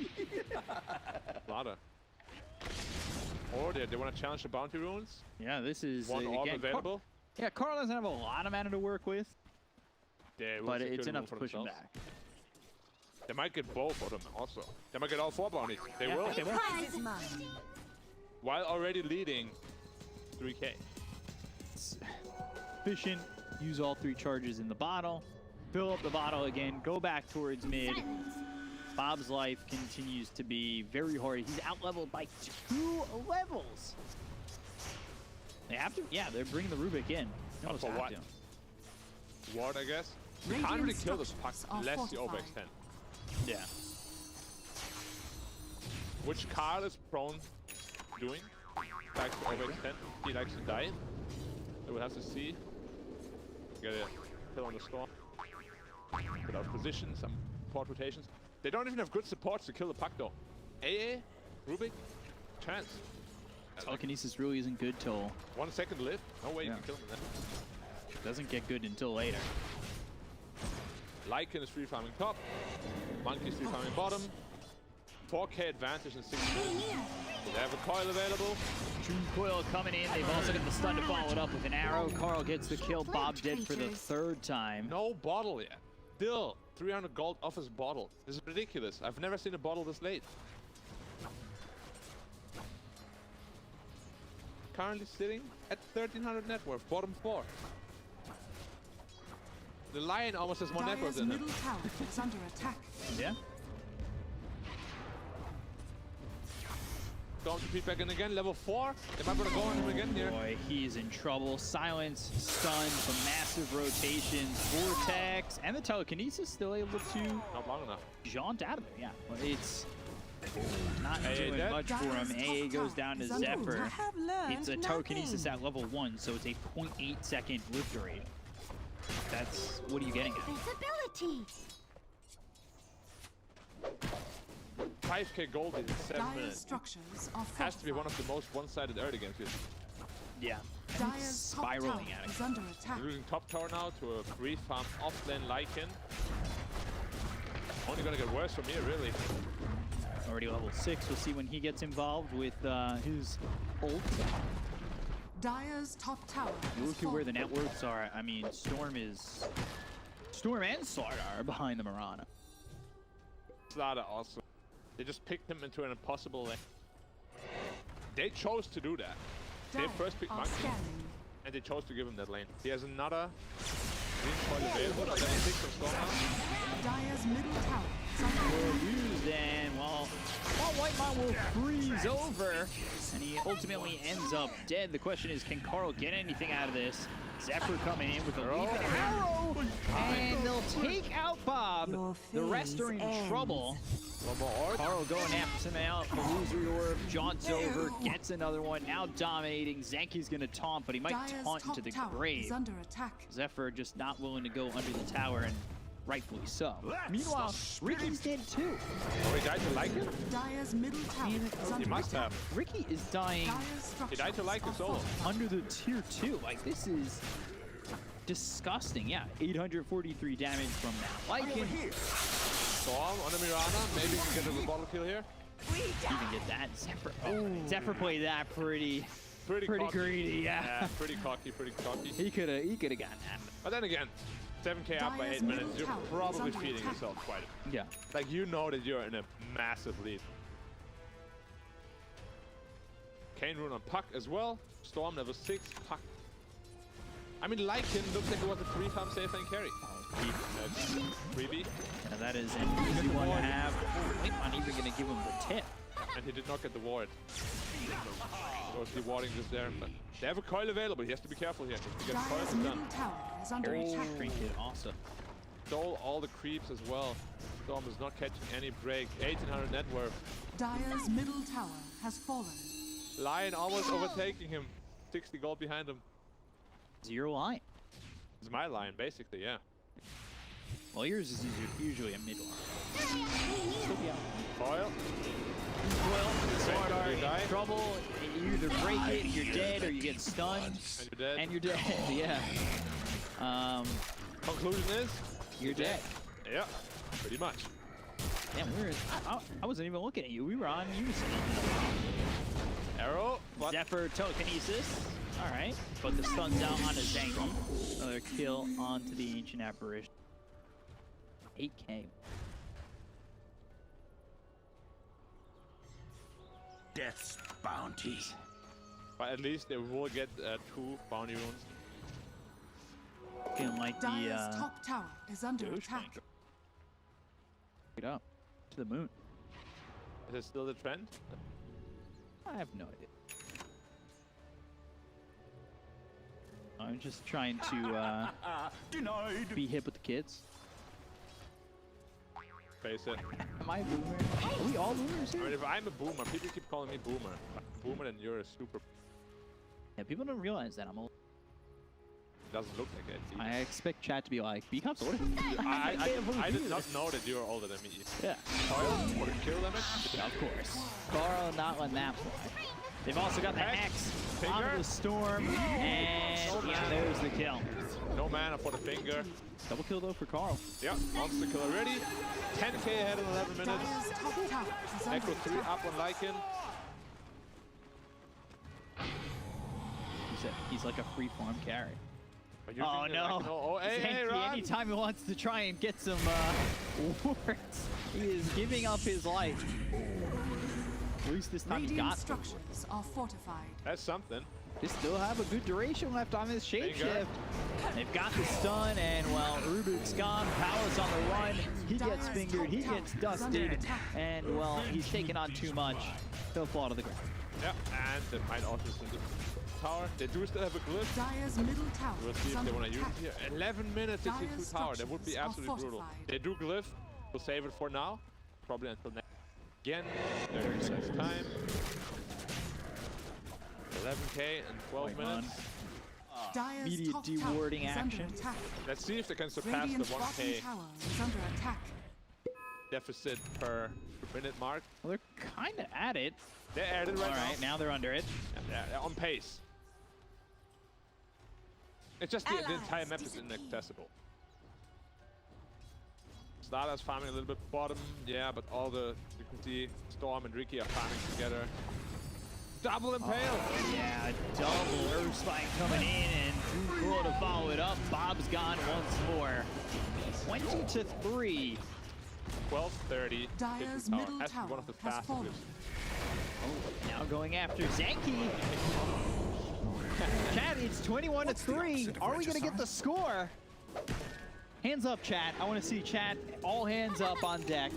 Ladder. Or they want to challenge the bounty runes. Yeah, this is one orb again, available. Yeah, Carl doesn't have a lot of mana to work with, They will but secure it's the enough rune to for push him themselves. back. They might get both of them also. They might get all 4 bounties. They Yeah, will. they will. Prize is mine. While already leading 3k. It's efficient. Use all 3 charges in the bottle. Fill up the bottle again. Go back towards mid. Bob's life continues to be very hard. He's out-leveled by 2 levels. They have to, yeah, they're bringing the Rubik in. They almost For have what? to. Ward, I guess. You can't really kill this Puck structures are unless you fortified. overextend. Yeah. Which Carl is prone doing. Likes to overextend. He likes to die. So we'll have to see. Get a kill on the storm. Get out of position, some support rotations. They don't even have good supports to kill the Puck though. AA, Rubik, chance. Telekinesis really isn't good till 1 second live. No way you Yeah. can kill him then. doesn't get good until later. Lycan is free farming top. Monkey is free farming bottom. 4k advantage in 6 minutes. They have a coil available. True Coil coming in. They've also got the stun to follow it up with an arrow. Carl gets the kill. Bob dead for the 3rd time. No bottle yet. Still 300 gold off his bottle. This is ridiculous. I've never seen a bottle this late. Currently sitting at 1300 net worth, bottom 4. The Lion almost has more net worth Dire's than him. middle tower is under attack. Yeah. Storm to creep back in again, level 4. They might want to go on him again here. Boy, he's in trouble. Silence, stun, some massive rotations, vortex, and the telekinesis still able to Not long enough. jaunt out of it. Yeah, well, it's not AA doing dead. much for him. AA goes down to Zephyr. I have learned It's a telekinesis at level 1, so it's a 0.8 second lift rate. That's what are you getting at? Visibility. 5k gold in 7 Dire's minutes. structures are Has to be one of fortified. the most one-sided early games here. Yeah. Dire's top tower Spiraling at it. is under attack. Losing top tower now to a free farm off-lane Lycan. Only gonna get worse from here, really. Already level 6. We'll see when he gets involved with his ult. Dire's top tower You is look at where the fallen. net worths are. I mean, Storm and Slaughter are behind the Mirana. Slaughter also. They just picked him into an impossible lane. They chose to do that. They Dire first picked are Monkey, scanning. and they chose to give him that lane. He has another green coil available. Level 6 from Storm now. Dire's middle tower is under Well attack. used, and well, White Mom will freeze over, and he ultimately ends up dead. The question is, can Carl get anything out of this? Zephyr coming in with a leap and arrow, and they'll take out Bob. The rest are in trouble. One more orb. Carl going after something else. Illusory orb, jaunts over, gets another one. Now dominating. Zenki's gonna taunt, but he might Dire's taunt top into the tower grave. is under attack. Zephyr just not willing to go under the tower, and rightfully so. Meanwhile, Ricky's dead too. Oh, he died to Lycan? Dire's middle tower is under He must attack. have. Ricky is dying Dire's structures He died to Lycan are solo. fortified. under the tier 2. Like, this is disgusting. Yeah, 843 damage from that Lycan. Storm on the Mirana. Maybe we can get a bottle kill here. Even get that. Zephyr. Oh, Zephyr played that pretty Pretty cocky. greedy. Yeah. Pretty cocky, pretty cocky. He could have gotten that. But then again, 7k up by Dire's 8 minutes. middle You're tower is probably under feeding attack. yourself quite a bit. Yeah. Like, you know that you're in a massive lead. Kane rune on Puck as well. Storm level 6. Puck. I mean, Lycan looks like it was a 3 farm safe lane carry. That's freebie. And that is an easy one to have. I'm not even going to give him the tip. And he did not get the ward. Was the warding just there? But they have a coil available. He has to be careful here. If he gets coil, Dire's he's middle done. tower is under Very attack. trinket also. Stole all the creeps as well. Storm is not catching any break. 1800 net worth. Dire's middle tower has fallen. Lion almost overtaking him. 60 gold behind him. 0 line. It's my line, basically, yeah. Well, yours is usually a mid line. Coil. Well, Sword Art You die? in trouble. You either break it, you're dead, or you get stunned. And you're dead. And you're dead, yeah. Conclusion is? You're dead. Yeah, pretty much. Damn, I wasn't even looking at you. We were on unison. Arrow. What? Zephyr telekinesis. All right, but the stun's out on a Zanky. Another kill onto the Ancient Apparition. 8K. Death's bounty. But at least they will get 2 bounty runes. Feeling like Dire's the top tower is under attack. it up to the moon. Is it still the trend? I have no idea. I'm just trying to be hip with the kids. Face it. Am I a boomer? Are we all boomers I here? mean, if I'm a boomer, people keep calling me boomer. If I'm a boomer, then you're a super. Yeah, people don't realize that I'm old. Doesn't look like it. I expect chat to be like, BliNcc older. I did not know that you were older than me. Yeah. Coil for the kill damage? Yeah, of course. Carl not letting that fly. They've also got the Hex onto the Storm, and yeah, there's the kill. No mana for the finger. Double kill though for Carl. Yeah, monster kill already. 10k ahead in 11 minutes. Dire's top tower is under Echo 3 attack. up on Lycan. He's like a free-form carry. Oh no! Oh, hey, hey, Zanky, run! anytime he wants to try and get some wards, he is giving up his life. At least this time he Radiant got them. structures are fortified. That's something. They still have a good duration left on this Finger. shapeshift. They've got the stun, and well, Rubik's gone. Palace on the run. He gets fingered, he gets dusted, and well, he's taken on too much. He'll fall to the ground. Yeah, and they might also send the tower. They do still have a glyph. Dire's middle tower We'll see is if they under want to use attack. it here. 11 minutes to Dire's 2 tower. That would be structures absolutely are brutal. fortified. They do glyph. We'll save it for now. Probably until next. Again, 30 seconds time. 11k in 12 minutes. Dire's Immediate top tower dewarding is under action. attack. Let's see if they can surpass Radiant's the bottom 1k tower is under attack. deficit per minute mark. Well, they're kind of at it. They're at it right All right, now they're under it. They're on pace. It's just the entire map is inaccessible. Starda's farming a little bit bottom, yeah, but all the, you can see Storm and Ricky are farming together. Double impale! Oh, yeah, double Earth Spike coming in, and too cool to follow it up. Bob's gone once more. 20-3. 12:30. Dire's Tower. middle Has to be tower one of the has fastest. fallen. Oh, now going after Zanky. Chat, it's 21-3. Are we gonna get the score? Hands up, chat. I want to see chat. All hands up on deck.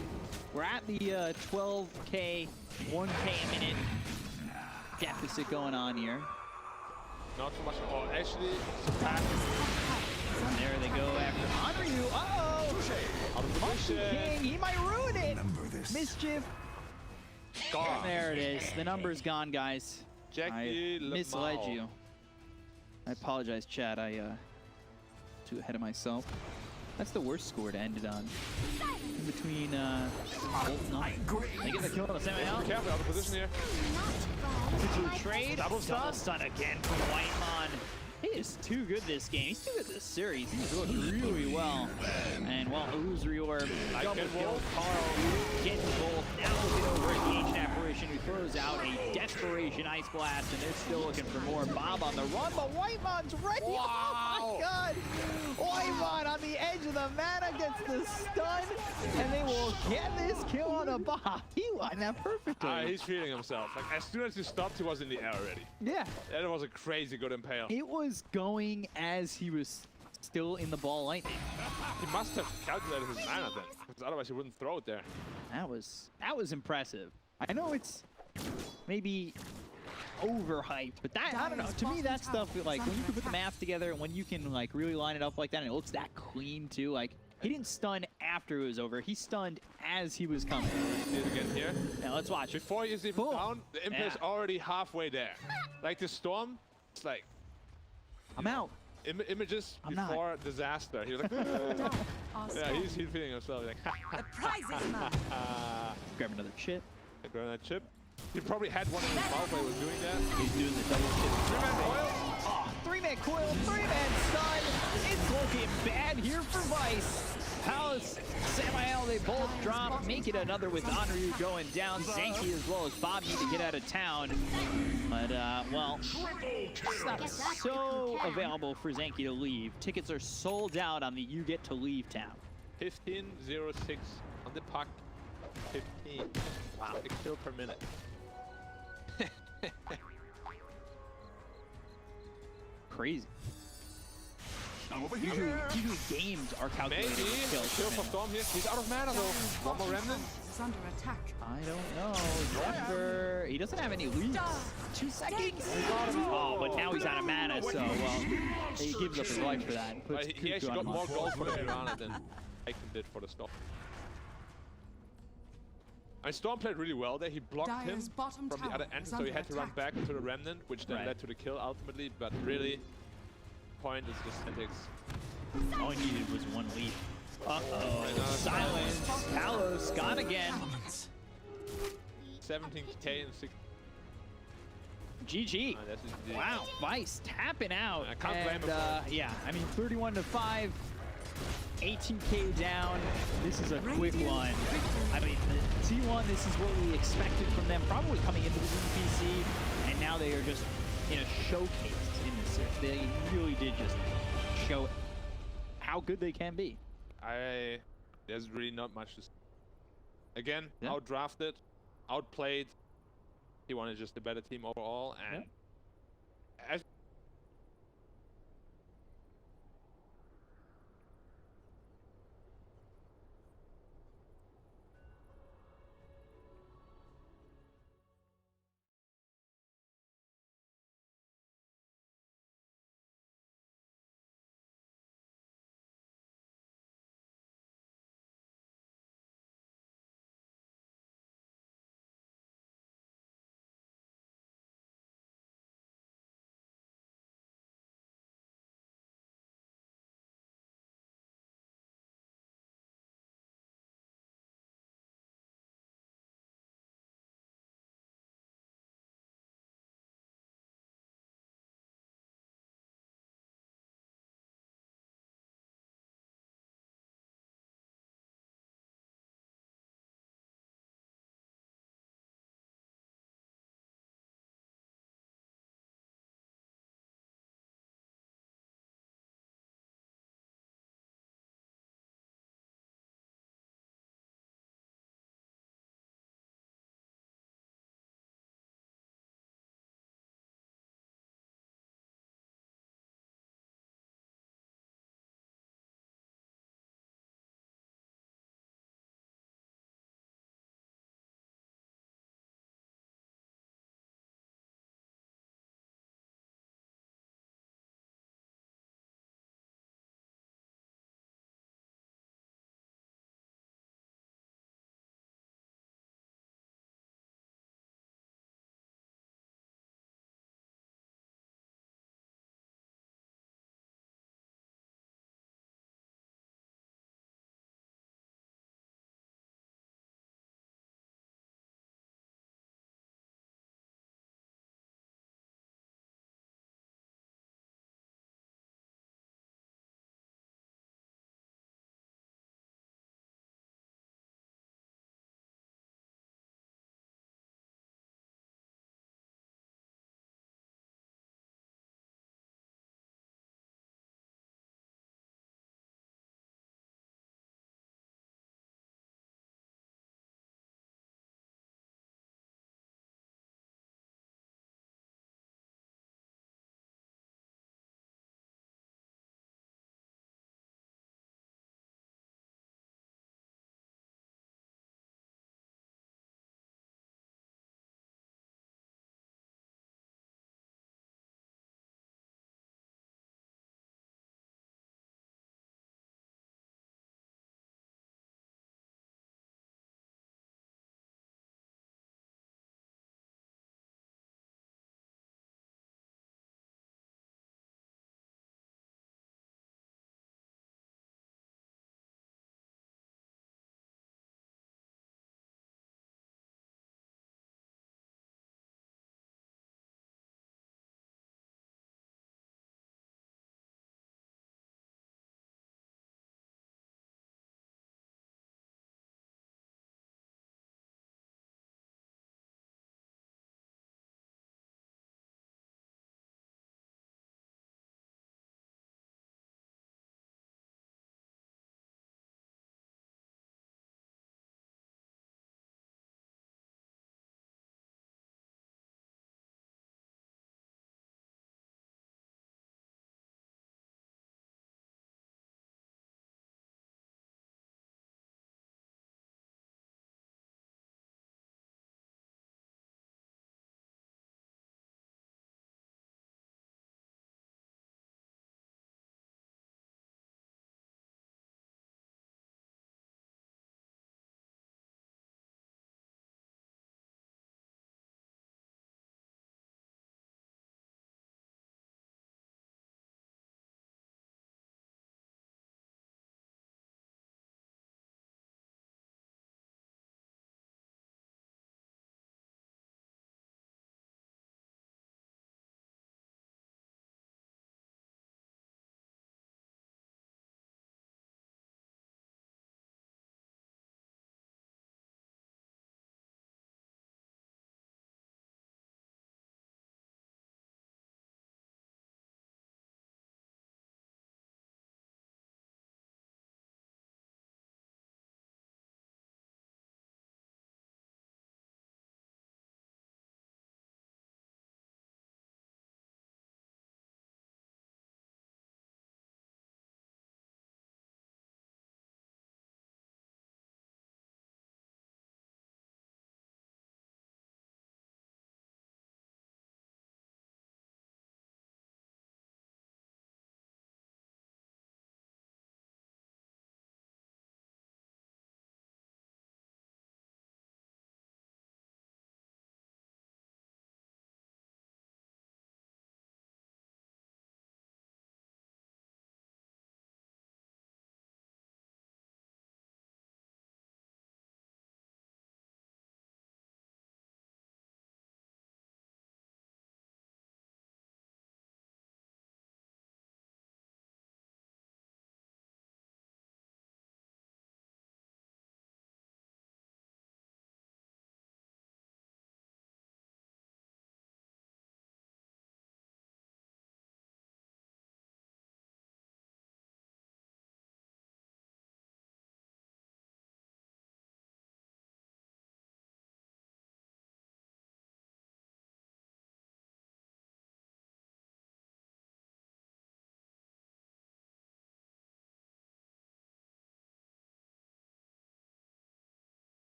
We're at the 12k, 1k a minute deficit going on here. Not so much. Oh, actually, There they go after Hanryu. Uh-oh! Monkey King, he might ruin it! Mischief. gone. There it is. The number's gone, guys. Jackie I misled Lamau. you. I apologize, chat. I too ahead of myself. That's the worst score to end it on. In between Bolt and Nine. They get the kill on the semi-out. Careful, out of position here. Trade. Double stun again from Whitemon. He is too good this game. He's too good this series. He's looked really well. And while Uzrior double kill, Carl getting both. Now looking over at the Ancient Apparition, who throws out a desperation Ice Blast, and they're still looking for more. Bob on the run, but Whitemon's ready. Wow. Oh my god! Whitemon on the edge of the mana gets the stun, and they will get this kill on a Bob. He lined that perfectly. He's feeling himself. Like, as soon as he stopped, he was in the air already. Yeah. That was a crazy good impale. It was going as he was still in the ball lightning. He must have calculated his mana then, because otherwise he wouldn't throw it there. That was impressive. I know it's maybe overhyped, but that, I don't know, to me that stuff, like when you can put the math together and when you can like really line it up like that and it looks that clean too, like he didn't stun after it was over, he stunned as he was coming. See it again here. Now let's watch. Before he's even Boom. down, the impale's already halfway there. Like the Storm, it's like I'm out. images I'm before disaster. He was like, yeah, he's feeling himself. Like, The prize is mine. Grab another chip. A granite chip. He probably had one in his mouth while he was doing that. He's doing the double chip. Three-man coil. Oh, three-man coil, three-man stun. It's looking bad here for Vice. Palace, Samael, they both drop. Make it another with Anryu going down. Zenki as well as Bob need to get out of town. But, well, it's not so available for Zenki to leave. Tickets are sold out on the You Get to Leave town. 15.06 on the puck. 15. Wow, 6 kill per minute. Crazy. Usually games are calculated. Maybe kill for Storm here. He's out of mana though. One more remnant. Is under attack. I don't know. Zephyr, he doesn't have any leads. 2 seconds. Oh, but now he's out of mana, so well, he gives up his life for that. He actually got more gold for the Piranha than Aiken did for the Storm. And Storm played really well there. He blocked him from the other end, so he had to run back into the Remnant, which then led to the kill ultimately. But really, point is just NTX. All he needed was one lead. Uh-oh. Silence. Palos gone again. 17k and 6. GG. Wow. Vice tapping out. I can't blame him. Yeah, I mean, 31-5. 18k down. This is a quick one. I mean, the T1, this is what we expected from them, probably coming into the DPC, and now they are just, showcased in this series. They really did just show how good they can be. There's really not much to say. Again, outdrafted, outplayed. T1 is just a better team overall, and as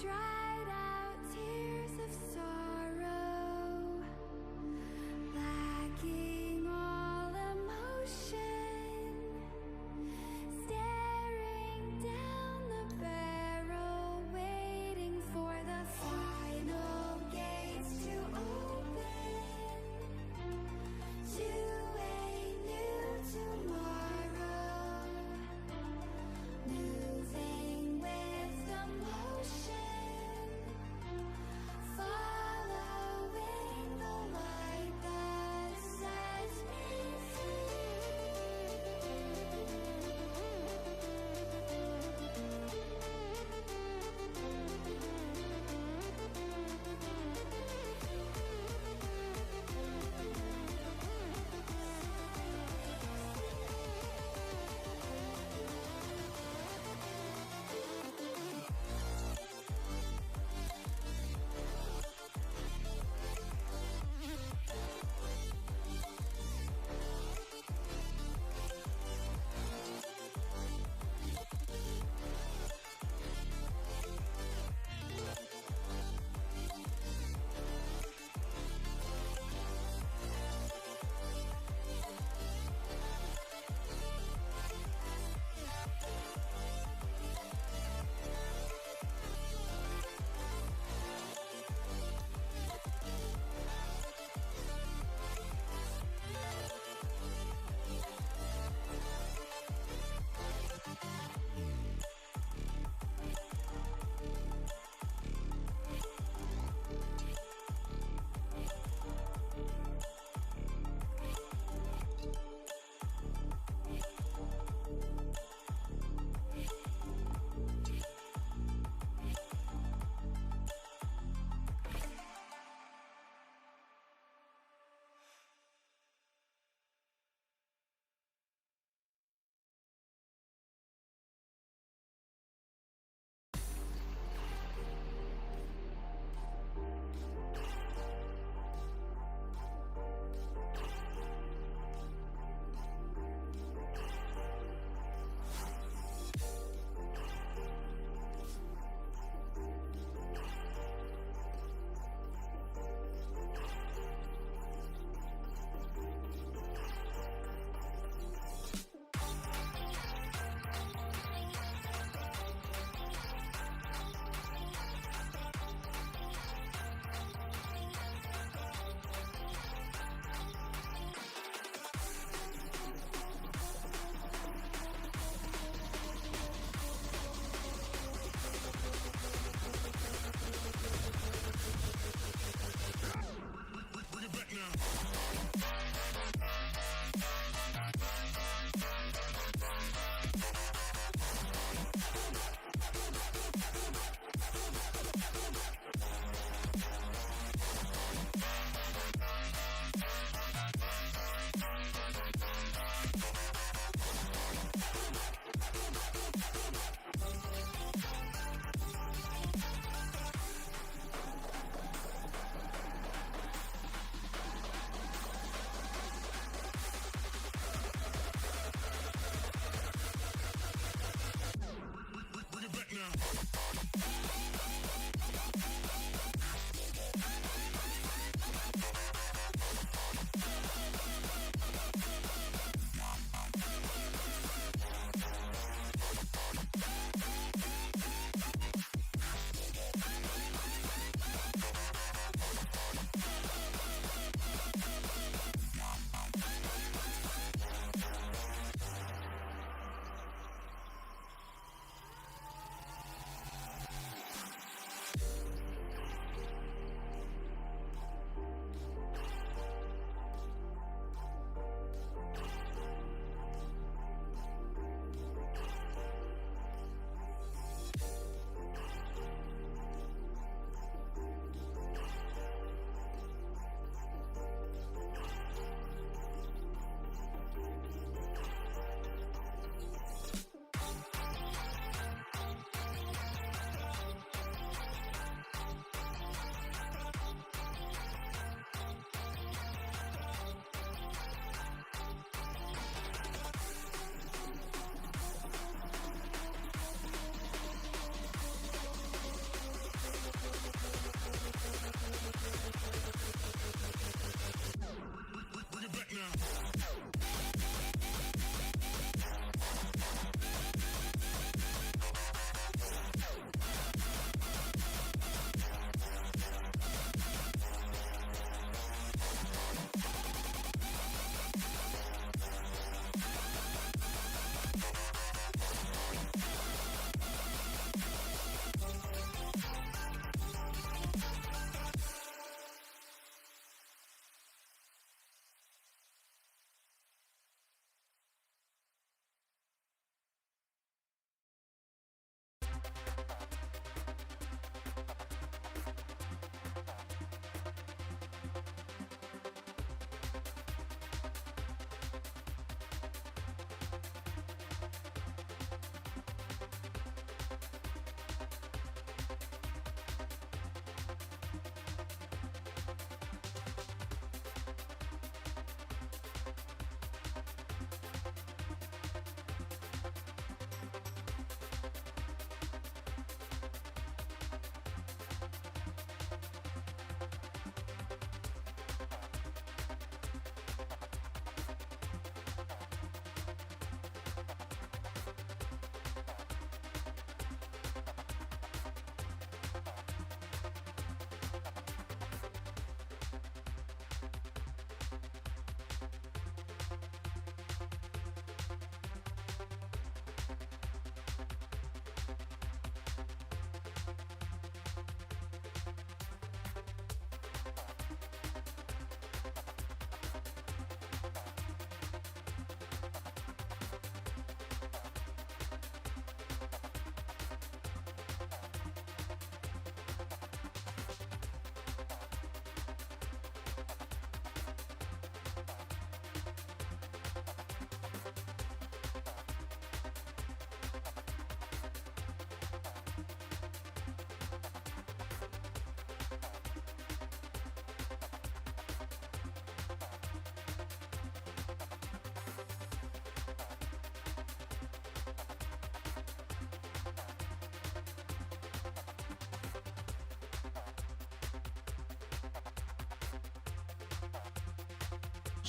dried out tears of sorrow, lacking all emotion, staring down the barrel, waiting for the final gates to open to a new tomorrow, moving with the motion, following the light that sets me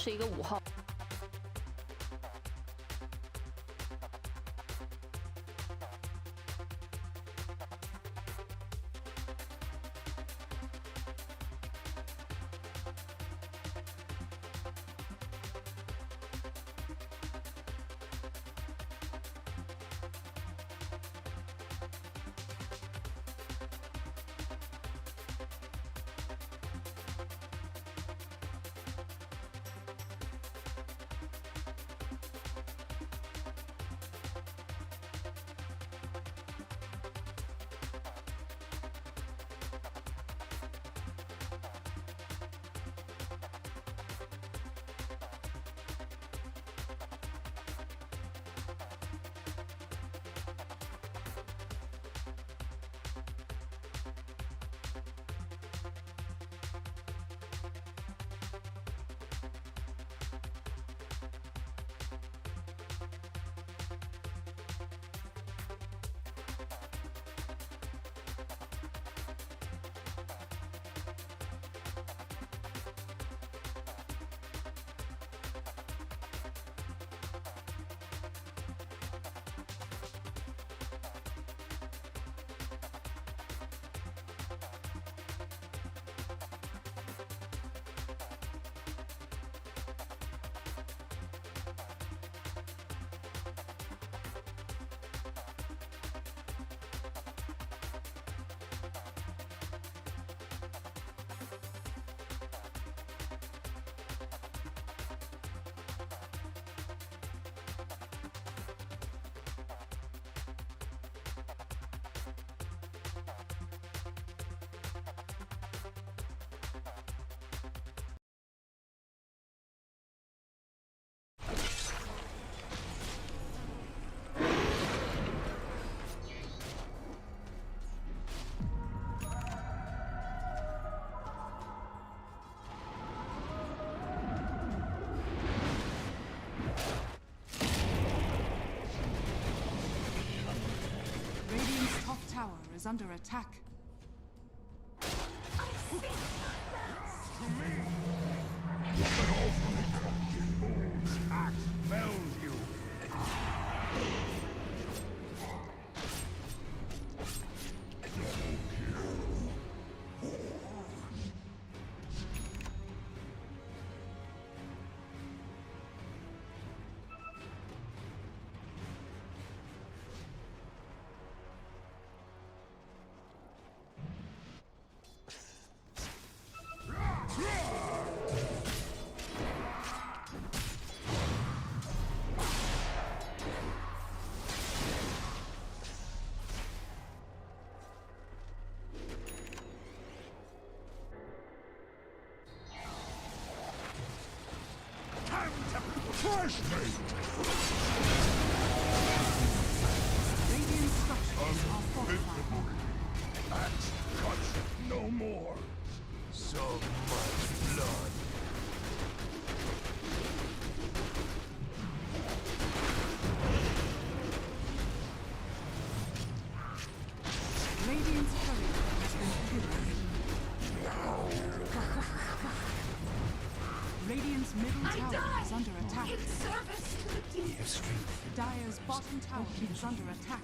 是一个5号。is under attack. Axe fells you. Radiant structures are fortified. Axe cuts no more. So much blood. Radiant's courier has been killed. Radiant's middle tower is under attack. Dire's bottom tower is under attack.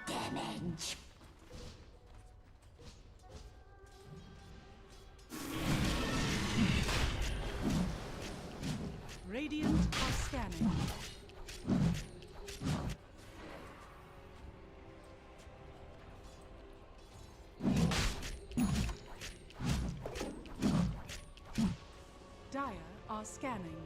Damage. Radiant are scanning. Dire are scanning.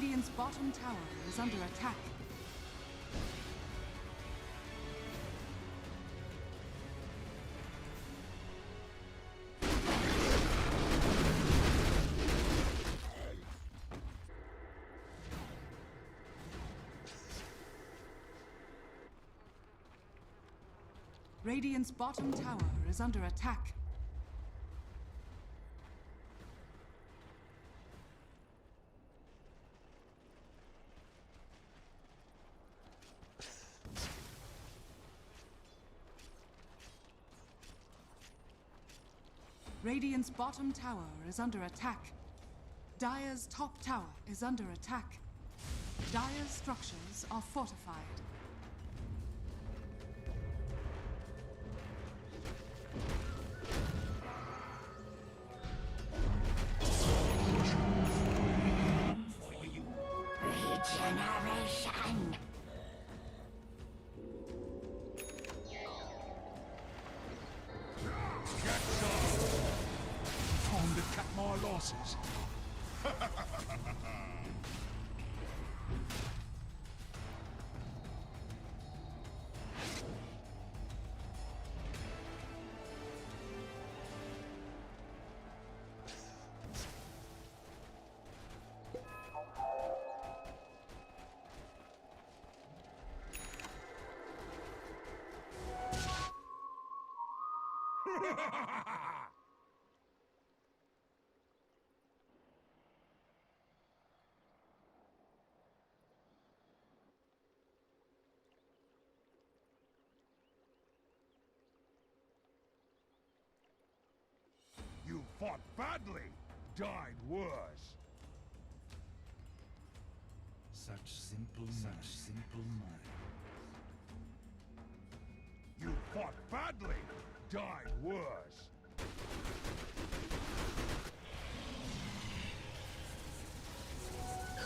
Radiant's bottom tower is under attack. Radiant's bottom tower is under attack. Radiant's bottom tower is under attack. Dire's top tower is under attack. Dire's structures are fortified. Regeneration. Time to cut my losses. You fought badly, died worse. Such simple minds. You fought badly, died worse.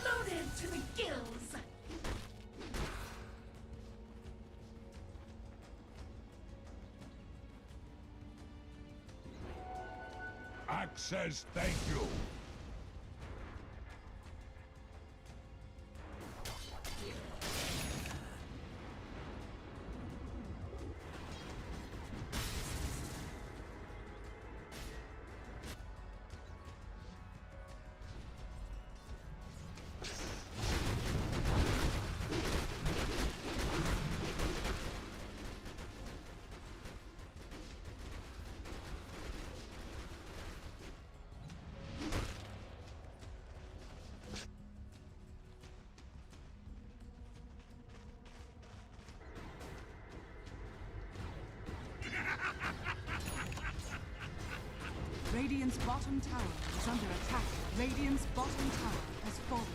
Loaded to the gills. Axe says thank you. Radiant's bottom tower is under attack. Radiant's bottom tower has fallen.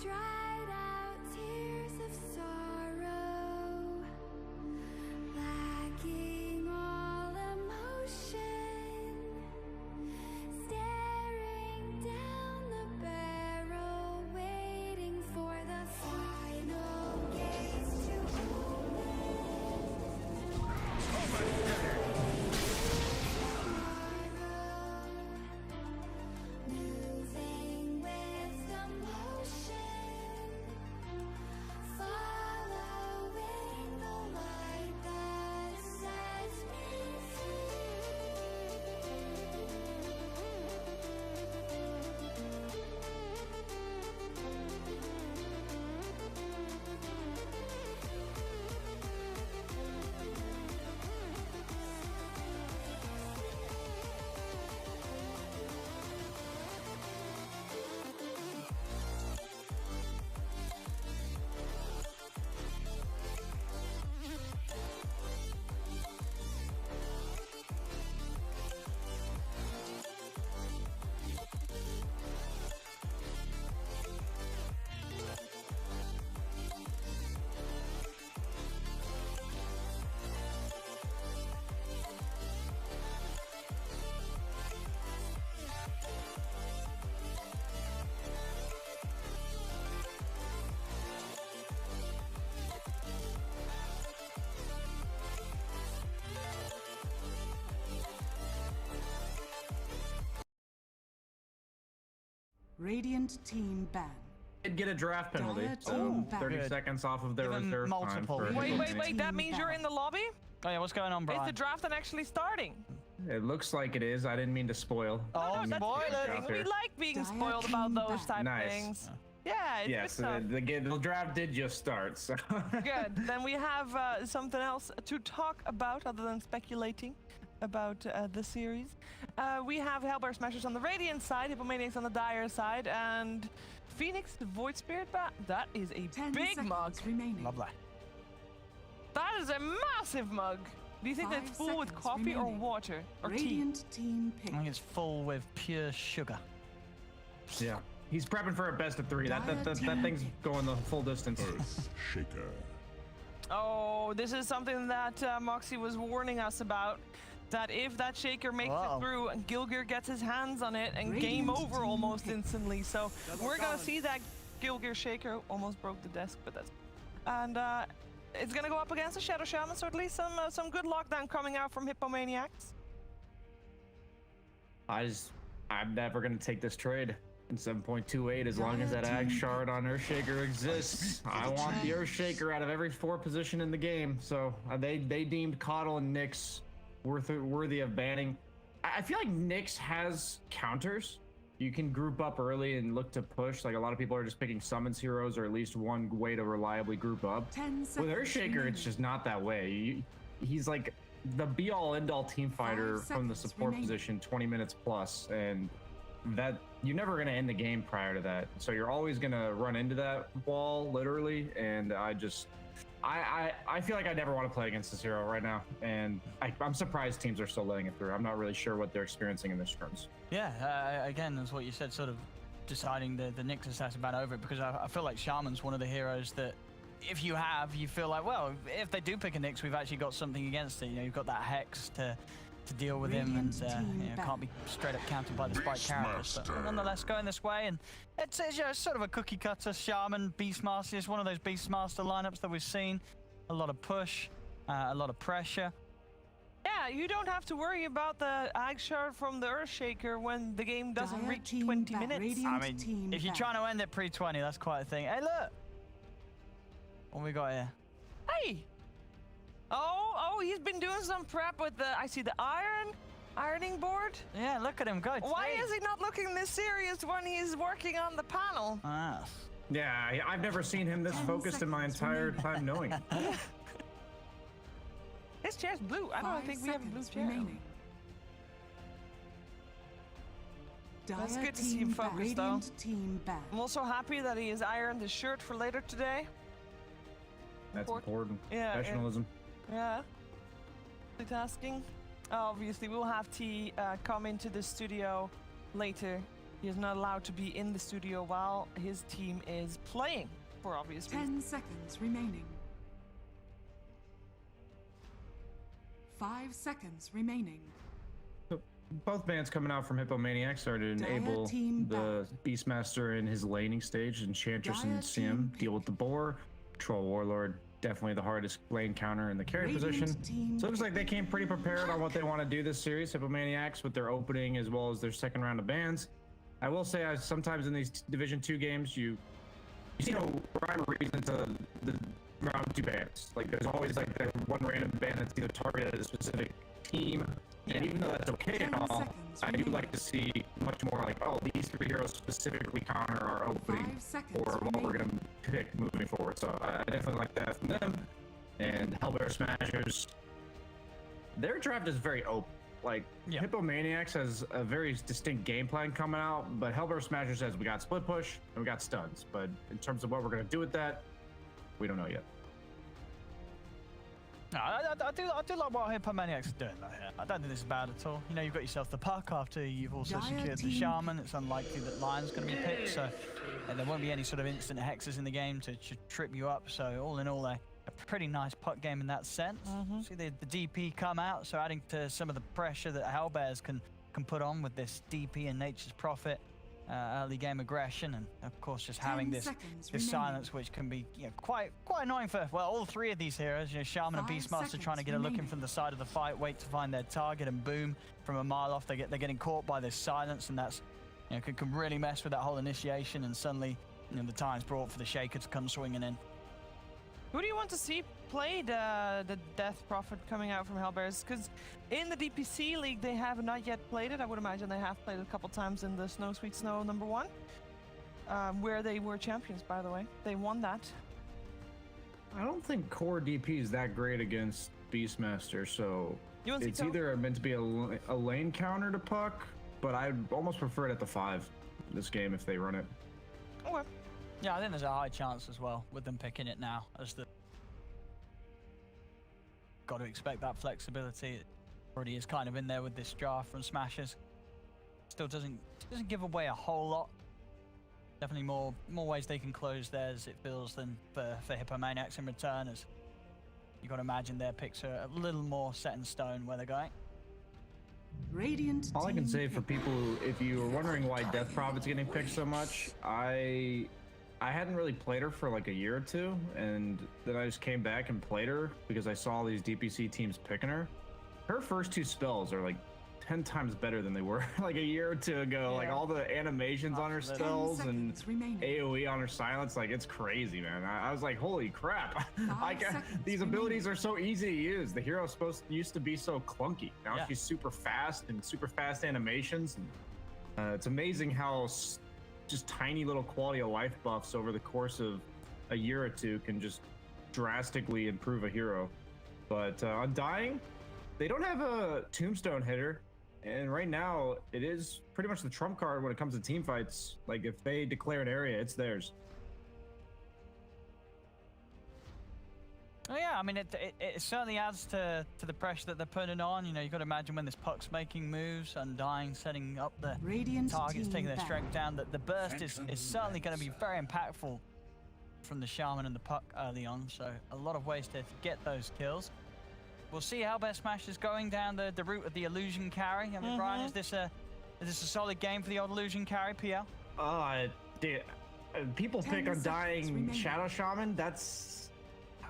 dried out tears of sorrow, lacking all emotion, staring down the barrel, waiting for the final gates to moving with the motion, following the light that sets me Radiant team ban. Did get a draft penalty, Dire so team ban. 30 seconds off of their Give 'em reserve multiple. time. For Wait, that means you're in the lobby? Oh yeah, what's going on, Brian? Is the draft then actually starting? It looks like it is. I didn't mean to spoil. Oh, That's spoiler! good. We like being Dire spoiled about team those ban. type of Nice. things. Yeah, it's Yes, good stuff. the draft did just start. So. Good. Then we have something else to talk about other than speculating about the series. We have Hellbear Smashers on the Radiant side, Hippomaniacs on the Dire side, and Phoenix the Void Spirit bat. That is a 10 big seconds mug. remaining. Lovely. That is a massive mug. Do you think 5 that's full with seconds coffee or remaining. water or tea? Radiant team pick. I think it's full with pure sugar. Yeah, he's prepping for a best of 3. That thing's going the full distance. Earth Shaker. Oh, this is something that Moxie was warning us about. That if that shaker makes it through, Gilgir gets his hands on it and game over almost instantly. So we're gonna see that Gilgir shaker almost broke the desk, but that's and it's gonna go up against the Shadow Shaman. So at least some good lockdown coming out from Hippomaniacs. I'm never gonna take this trade in 7.28 as long as that Ag Shard on Earthshaker exists. I want the Earthshaker out of every 4 position in the game. So they deemed Coddle and Nyx worthy of banning. I feel like Nyx has counters. You can group up early and look to push. Like a lot of people are just picking summons heroes or at least one way to reliably group up. 10 With seconds Earthshaker, remaining. it's just not that way. He's like the be-all, end-all team fighter 5 from the seconds support remaining. position, 20 minutes plus, and that you're never going to end the game prior to that. So you're always going to run into that wall, literally, and I feel like I never want to play against this hero right now, and I'm surprised teams are still letting it through. I'm not really sure what they're experiencing in this terms. Yeah, again, that's what you said, sort of deciding the Nyx assassin ban over it, because I feel like Shaman's one of the heroes that if you feel like, well, if they do pick a Nyx, we've actually got something against it. You know, you've got that Hex to deal with him, and can't be straight up countered by the spike characters. But nonetheless, going this way, and it's sort of a cookie cutter Shaman Beastmaster. It's one of those Beastmaster lineups that we've seen. A lot of push, a lot of pressure. Yeah, you don't have to worry about the Ag Shard from the Earthshaker when the game doesn't Dire reach team 20 ban. minutes. Radiant I mean, team if you're ban. trying to end it pre-20, that's quite a thing. Hey, look! What we got here? Hey! Oh, he's been doing some prep with I see the ironing board. Yeah, look at him go. Why is he not looking this serious when he's working on the panel? Ah. Yeah, I've never seen him this 10 focused in my seconds entire remaining. time knowing it. His chair's blue. I don't 5 think we have a blue seconds chair. remaining. That's Dire good to see him team ban. focused, though. Radiant team ban. I'm also happy that he has ironed his shirt for later today. That's important. Yeah, Professionalism. Yeah. Multitasking. Obviously, we'll have T come into the studio later He is not allowed to be in the studio while his team is playing, for obvious reasons. 10 seconds remaining. 5 seconds remaining. Both bans coming out from Hippomaniacs are to enable the Beastmaster in his laning stage, Enchantress and CM deal with the boar. Troll Warlord, definitely the hardest lane counter in the carry position. So it looks like they came pretty prepared on what they want to do this series, Hippomaniacs, with their opening as well as their second round of bans. I will say, sometimes in these Division 2 games, you see no rhyme or reason to the round 2 bans. Like, there's always like that one random ban that's either targeted at a specific team. And even though that's okay and all, I do like to see much more like, oh, these 3 heroes specifically counter our opening or what we're going to pick moving forward. So I definitely like that from them. And Hellbear Smashers, their draft is very open. Like, Hippomaniacs has a very distinct game plan coming out, but Hellbear Smashers says we got split push and we got stuns. But in terms of what we're going to do with that, we don't know yet. No, I do like what Hippomaniacs are doing though here. I don't think this is bad at all. You know, you've got yourself the puck after you've also secured the shaman. It's unlikely that Lion's going to be picked, so there won't be any sort of instant hexes in the game to trip you up. So all in all, a pretty nice puck game in that sense. See the DP come out, so adding to some of the pressure that Hellbears can put on with this DP and Nature's Prophet. Early game aggression, and of course just having this silence, which can be quite annoying for all 3 of these heroes. Shaman and Beastmaster trying to get a look in from the side of the fight, wait to find their target, and boom, from a mile off they're getting caught by this silence, and that's can really mess with that whole initiation. And suddenly the time's brought for the Shaker to come swinging in. Who do you want to see play the Death Prophet coming out from Hellbears? Because in the DPC League, they have not yet played it. I would imagine they have played it a couple times in the Snow Sweet Snow #1, where they were champions, by the way. They won that. I don't think core DP is that great against Beastmaster, so it's either meant to be a lane counter to puck, but I'd almost prefer it at the 5 this game if they run it. Okay. Yeah, I think there's a high chance as well with them picking it now, as the got to expect that flexibility. It already is kind of in there with this draft from Smashers. Still doesn't give away a whole lot. Definitely more ways they can close theirs, it feels, than for Hippomaniacs in return, as you got to imagine their picks are a little more set in stone where they're going. Radiant. All I can say for people who, if you were wondering why Death Prophet's getting picked so much, I hadn't really played her for like a year or 2, and then I just came back and played her because I saw all these DPC teams picking her. Her first 2 spells are like 10 times better than they were like a year or 2 ago. Like all the animations on her spells and AoE on her silence, like it's crazy, man. I was like, holy crap. These abilities are so easy to use. The hero used to be so clunky. Now she's super fast and super fast animations. And, it's amazing how just tiny little quality of life buffs over the course of a year or 2 can just drastically improve a hero. But Undying, they don't have a tombstone hitter, and right now it is pretty much the trump card when it comes to team fights. Like if they declare an area, it's theirs. Oh yeah, I mean it certainly adds to the pressure that they're putting on. You got to imagine when this puck's making moves, Undying setting up the targets, taking their strength down. That the burst is certainly going to be very impactful from the Shaman and the puck early on. So a lot of ways to get those kills. We'll see how Hellbear Smashers going down the route of the illusion carry. I mean, Brian, is this a solid game for the old illusion carry, PL? People pick Undying Shadow Shaman. That's,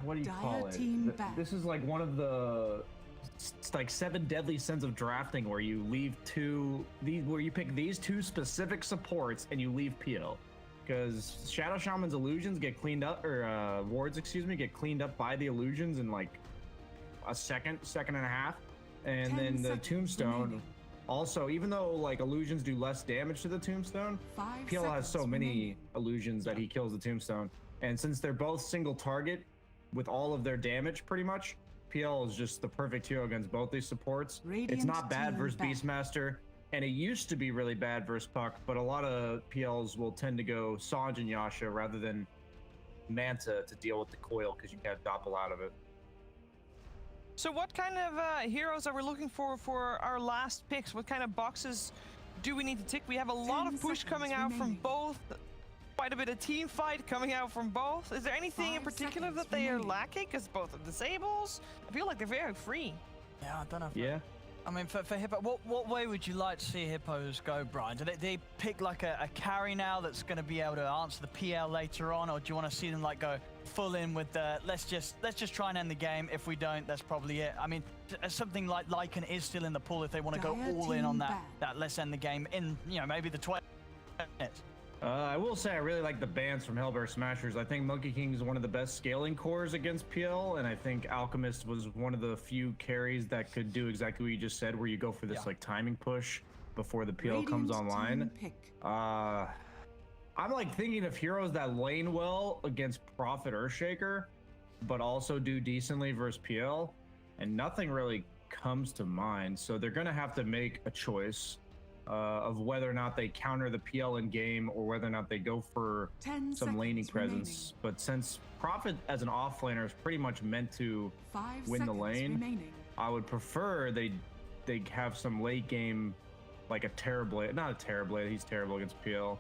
what do you call it? This is like one of the like 7 deadly sins of drafting, where you leave where you pick these 2 specific supports and you leave PL, because Shadow Shaman's illusions get cleaned up, or wards, excuse me, get cleaned up by the illusions in like a second and a half, and then the tombstone also, even though like illusions do less damage to the tombstone, PL has so many illusions that he kills the tombstone, and since they're both single target with all of their damage pretty much, PL is just the perfect hero against both these supports. It's not bad versus Beastmaster, and it used to be really bad versus Puck, but a lot of PLs will tend to go Sanj and Yasha rather than Manta to deal with the coil, because you can't doppel out of it. So what kind of heroes are we looking for our last picks? What kind of boxes do we need to tick? We have a lot of push coming out from both. Quite a bit of team fight coming out from both. Is there anything in particular that they are lacking? Because both are disables. I feel like they're very free. Yeah, I don't know. Yeah. I mean, for Hippo, what way would you like to see Hippos go, Brian? Do they pick like a carry now that's going to be able to answer the PL later on, or do you want to see them like go full in with the let's just try and end the game? If we don't, that's probably it. I mean, something like LeBron is still in the pool if they want to go all in on that let's end the game in maybe the 20 minutes. I will say I really like the bans from Hellbear Smashers. I think Monkey King is one of the best scaling cores against PL, and I think Alchemist was one of the few carries that could do exactly what you just said, where you go for this like timing push before the PL comes online. I'm like thinking of heroes that lane well against Prophet Earthshaker, but also do decently versus PL, and nothing really comes to mind. So they're gonna have to make a choice of whether or not they counter the PL in game or whether or not they go for some laning presence. But since Prophet as an offlaner is pretty much meant to win the lane, I would prefer they have some late game, like a Terrorblade, not a Terrorblade, he's terrible against PL.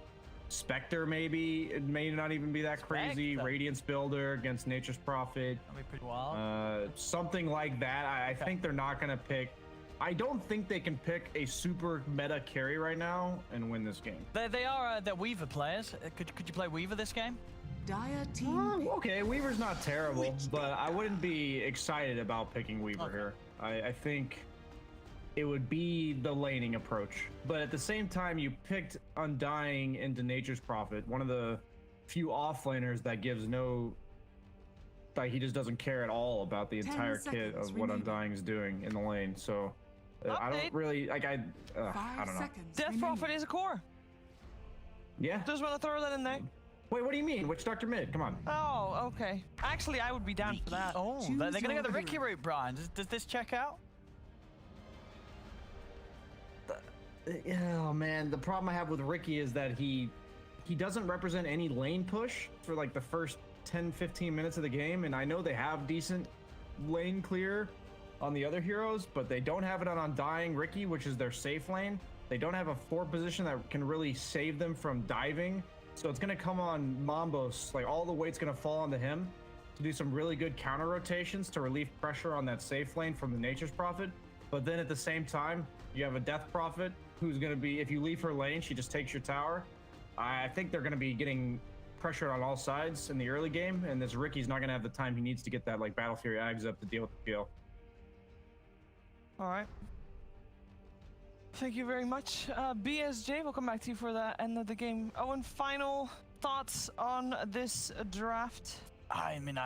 Spectre maybe, it may not even be that crazy. Radiance Builder against Nature's Prophet. That'd be pretty wild. Something like that. I think they're not gonna pick. I don't think they can pick a super meta carry right now and win this game. They're Weaver players. Could you play Weaver this game? Dire team. Okay, Weaver's not terrible, but I wouldn't be excited about picking Weaver here. I think it would be the laning approach. But at the same time, you picked Undying into Nature's Prophet, one of the few offlaners that gives like he just doesn't care at all about the entire kit of what Undying is doing in the lane. So I don't really like. I don't know. Death Prophet is a core. Yeah. Just want to throw that in there. Wait, what do you mean? Which Dr. Mid? Come on. Oh, okay. Actually, I would be down for that. Oh, they're gonna go the Ricky route, Brian. Does this check out? Oh man, the problem I have with Ricky is that he doesn't represent any lane push for like the first 10-15 minutes of the game, and I know they have decent lane clear on the other heroes, but they don't have it on Undying Ricky, which is their safe lane. They don't have a 4 position that can really save them from diving, so it's gonna come on Mambos. Like all the weight's gonna fall onto him to do some really good counter rotations to relieve pressure on that safe lane from the Nature's Prophet. But then at the same time, you have a Death Prophet who's gonna be, if you leave her lane, she just takes your tower. I think they're gonna be getting pressure on all sides in the early game, and this Ricky's not gonna have the time he needs to get that like Battle Fury Ags up to deal with the PL. All right. Thank you very much. BSJ, we'll come back to you for the end of the game. Owen, final thoughts on this draft? I mean,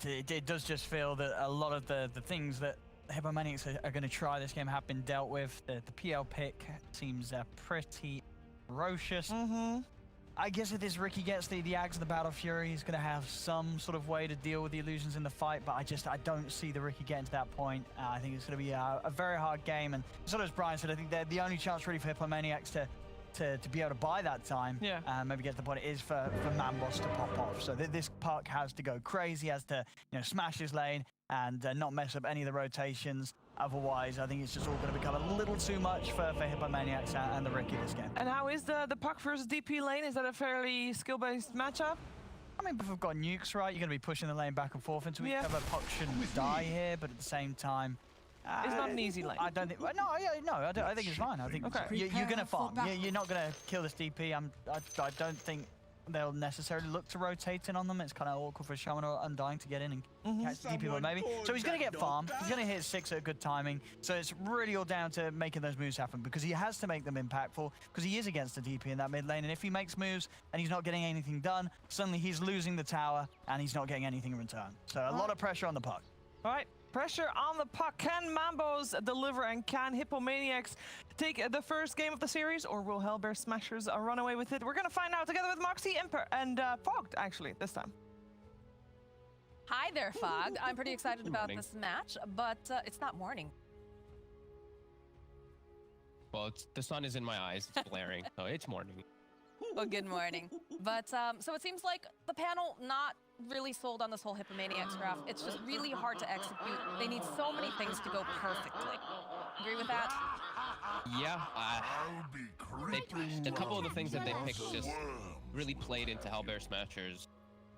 it does just feel that a lot of the things that Hippomaniacs are going to try this game have been dealt with. The PL pick seems pretty ferocious. I guess if this Ricky gets the Ags of the Battle Fury, he's going to have some sort of way to deal with the illusions in the fight, but I don't see the Ricky getting to that point. I think it's going to be a very hard game, and sort of as Brian said, I think the only chance really for Hippomaniacs to be able to buy that time, maybe get to the point, is for Mambos to pop off. So this puck has to go crazy, has to smash his lane and not mess up any of the rotations. Otherwise, I think it's just all going to become a little too much for Hippomaniacs and the Ricky this game. And how is the puck versus DP lane? Is that a fairly skill-based matchup? I mean, if we've got nukes, right, you're going to be pushing the lane back and forth into each other. Puck shouldn't die here, but at the same time, it's not an easy lane. I don't think. No, I think it's fine. I think you're going to farm. You're not going to kill this DP. I don't think they'll necessarily look to rotate in on them. It's kind of awkward for Shaman or Undying to get in and catch the DP, maybe. So he's going to get farmed. He's going to hit 6 at good timing. So it's really all down to making those moves happen, because he has to make them impactful, because he is against the DP in that mid lane. And if he makes moves and he's not getting anything done, suddenly he's losing the tower and he's not getting anything in return. So a lot of pressure on the puck. All right. Pressure on the puck. Can Mambos deliver, and can Hippomaniacs take the first game of the series, or will Hellbear Smashers run away with it? We're going to find out together with Moxie, Emperor, and Fogged, actually, this time. Hi there, Fogged. I'm pretty excited about this match, but it's not morning. Well, the sun is in my eyes. It's blaring, so it's morning. Well, good morning. But so it seems like the panel not really sold on this whole Hippomaniacs craft. It's just really hard to execute. They need so many things to go perfectly. Agree with that? Yeah, a couple of the things that they picked just really played into how Bear Smashers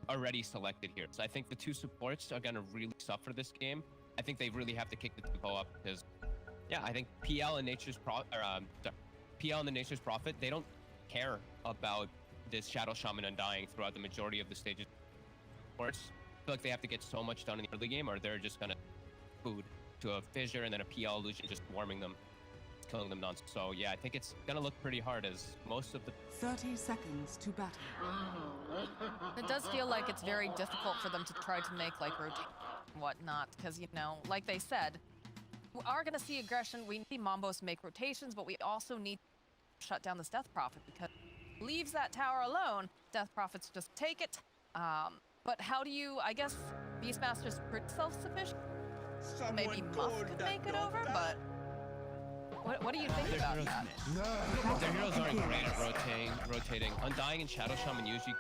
already selected here. So I think the two supports are going to really suffer this game. I think they really have to kick the tempo up because, yeah, I think PL and PL and the Nature's Prophet, they don't care about this Shadow Shaman Undying throughout the majority of the stages. Supports, I feel like they have to get so much done in the early game, or they're just going to food to a Fissure and then a PL illusion just warming them, killing them nonstop. So yeah, I think it's gonna look pretty hard as most of the 30 seconds to battle. It does feel like it's very difficult for them to try to make like rotate and whatnot, because you know, like they said, we are gonna see aggression. We need Mambos to make rotations, but we also need to shut down this Death Prophet because leaves that tower alone. Death Prophets just take it. But how do you? I guess Beastmaster's pretty self-sufficient. Maybe Muff could make it over, but what do you think about that? Their heroes aren't great at rotating. Undying and Shadow Shaman usually,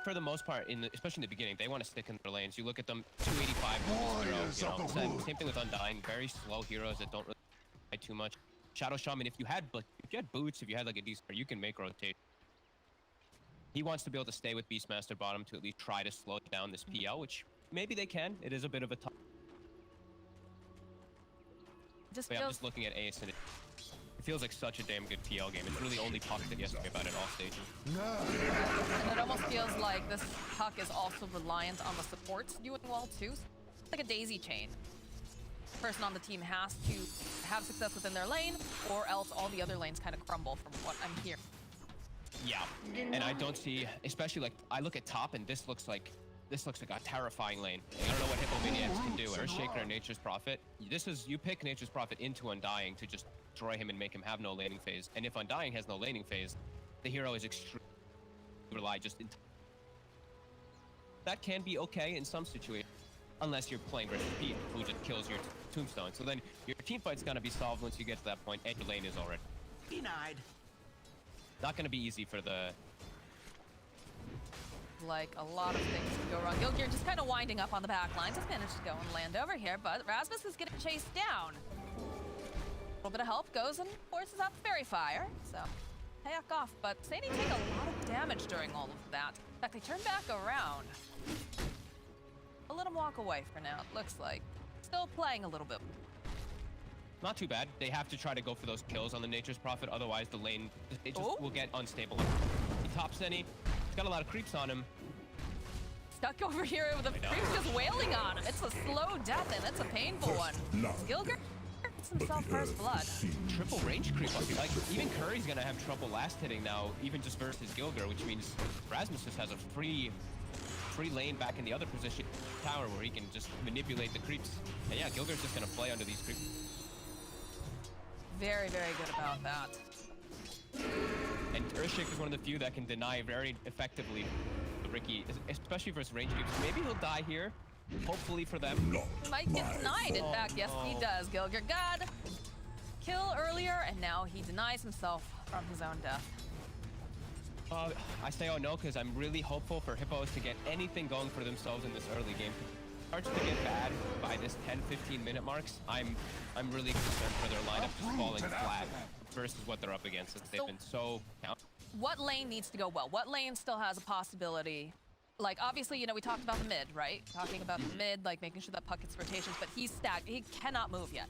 for the most part, especially in the beginning, they want to stick in their lanes. You look at them, 285 0, same thing with Undying. Very slow heroes that don't really fight too much. Shadow Shaman, if you had boots, if you had like a decent, you can make rotate. He wants to be able to stay with Beastmaster bottom to at least try to slow down this PL, which maybe they can. It is a bit of a tough. I'm just looking at Ace, and it feels like such a damn good PL game. It's really only Puck that he has to worry about in all stages. And it almost feels like this Puck is also reliant on the supports doing well too. It's like a daisy chain. The person on the team has to have success within their lane, or else all the other lanes kind of crumble from what I'm hearing. Yeah, and I don't see, especially like, I look at top, and this looks like a terrifying lane. I don't know what Hippomaniacs can do. Earthshaker or Nature's Prophet. You pick Nature's Prophet into Undying to just destroy him and make him have no laning phase. And if Undying has no laning phase, the hero is extremely that can be okay in some situations, unless you're playing versus Pete, who just kills your tombstone. So then your team fight's gonna be solved once you get to that point, and your lane is already denied. Not gonna be easy for the. Like a lot of things can go wrong. Gilgear just kind of winding up on the back line. Just managed to go and land over here, but Rasmus is getting chased down. A little bit of help goes and forces out the Fairy Fire. So, heck off. But Sadie take a lot of damage during all of that. In fact, they turn back around. I'll let him walk away for now, it looks like. Still playing a little bit. Not too bad. They have to try to go for those kills on the Nature's Prophet, otherwise the lane will get unstable. He tops any. He's got a lot of creeps on him. Stuck over here with the creeps just wailing on him. It's a slow death and it's a painful one. Gilger gets himself first blood. Triple range creep. Like, even Curry's gonna have trouble last hitting now, even just versus Gilger, which means Rasmus just has a free lane back in the other position tower where he can just manipulate the creeps. And yeah, Gilger's just gonna play under these creeps. Very, very good about that. And Earthshaker is one of the few that can deny very effectively Ricky, especially versus range creeps. Maybe he'll die here, hopefully for them. He might get denied. In fact, yes, he does. Gilger got kill earlier, and now he denies himself from his own death. I say oh no because I'm really hopeful for Hippos to get anything going for themselves in this early game. Starts to get bad by this 10-15 minute marks. I'm really concerned for their lineup just falling flat versus what they're up against. They've been so what lane needs to go well? What lane still has a possibility? Like, obviously, you know, we talked about the mid, right? Talking about the mid, like making sure that Puck gets rotations, but he's stacked. He cannot move yet.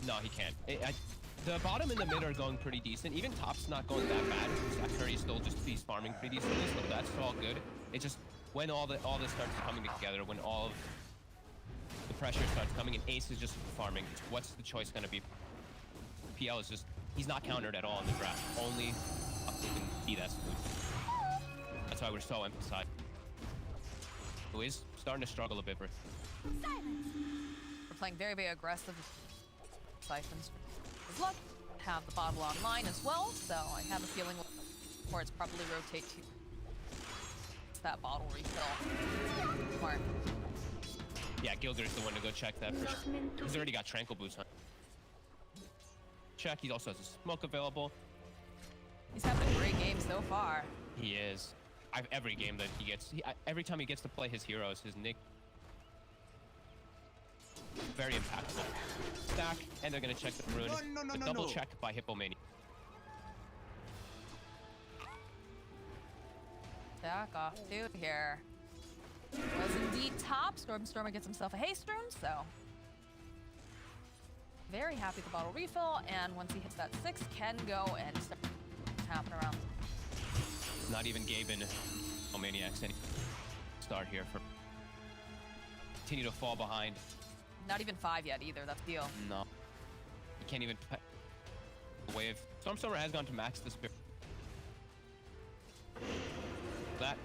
No, he can't. The bottom and the mid are going pretty decent. Even top's not going that bad. Curry's still just farming pretty decently, so that's all good. It's just when all this starts coming together, when all of the pressure starts coming, and Ace is just farming, what's the choice going to be? PL is just, he's not countered at all in the draft. Only Puck can be that solution. That's why we're so emphasized. Who is starting to struggle a bit. We're playing very, very aggressive. Siphons. His luck. Have the bottle online as well, so I have a feeling where it's probably rotate to that bottle refill. Smart. Yeah, Gilder's the one to go check that for sure. He's already got Tranquil Boost on. Check. He also has a smoke available. He's having a great game so far. He is. every game that he gets, every time he gets to play his heroes, his nick. Very impactful. Stack, and they're gonna check the rune. Double check by Hippomania. Stack off two here. Was indeed top. Stormer gets himself a haste rune, so very happy with the bottle refill. And once he hits that 6, can go and start tapping around. Not even Gaben or Maniacs any start here for continue to fall behind. Not even 5 yet either. That's the deal. No, he can't even wave. Stormstormer has gone to max the spirit. That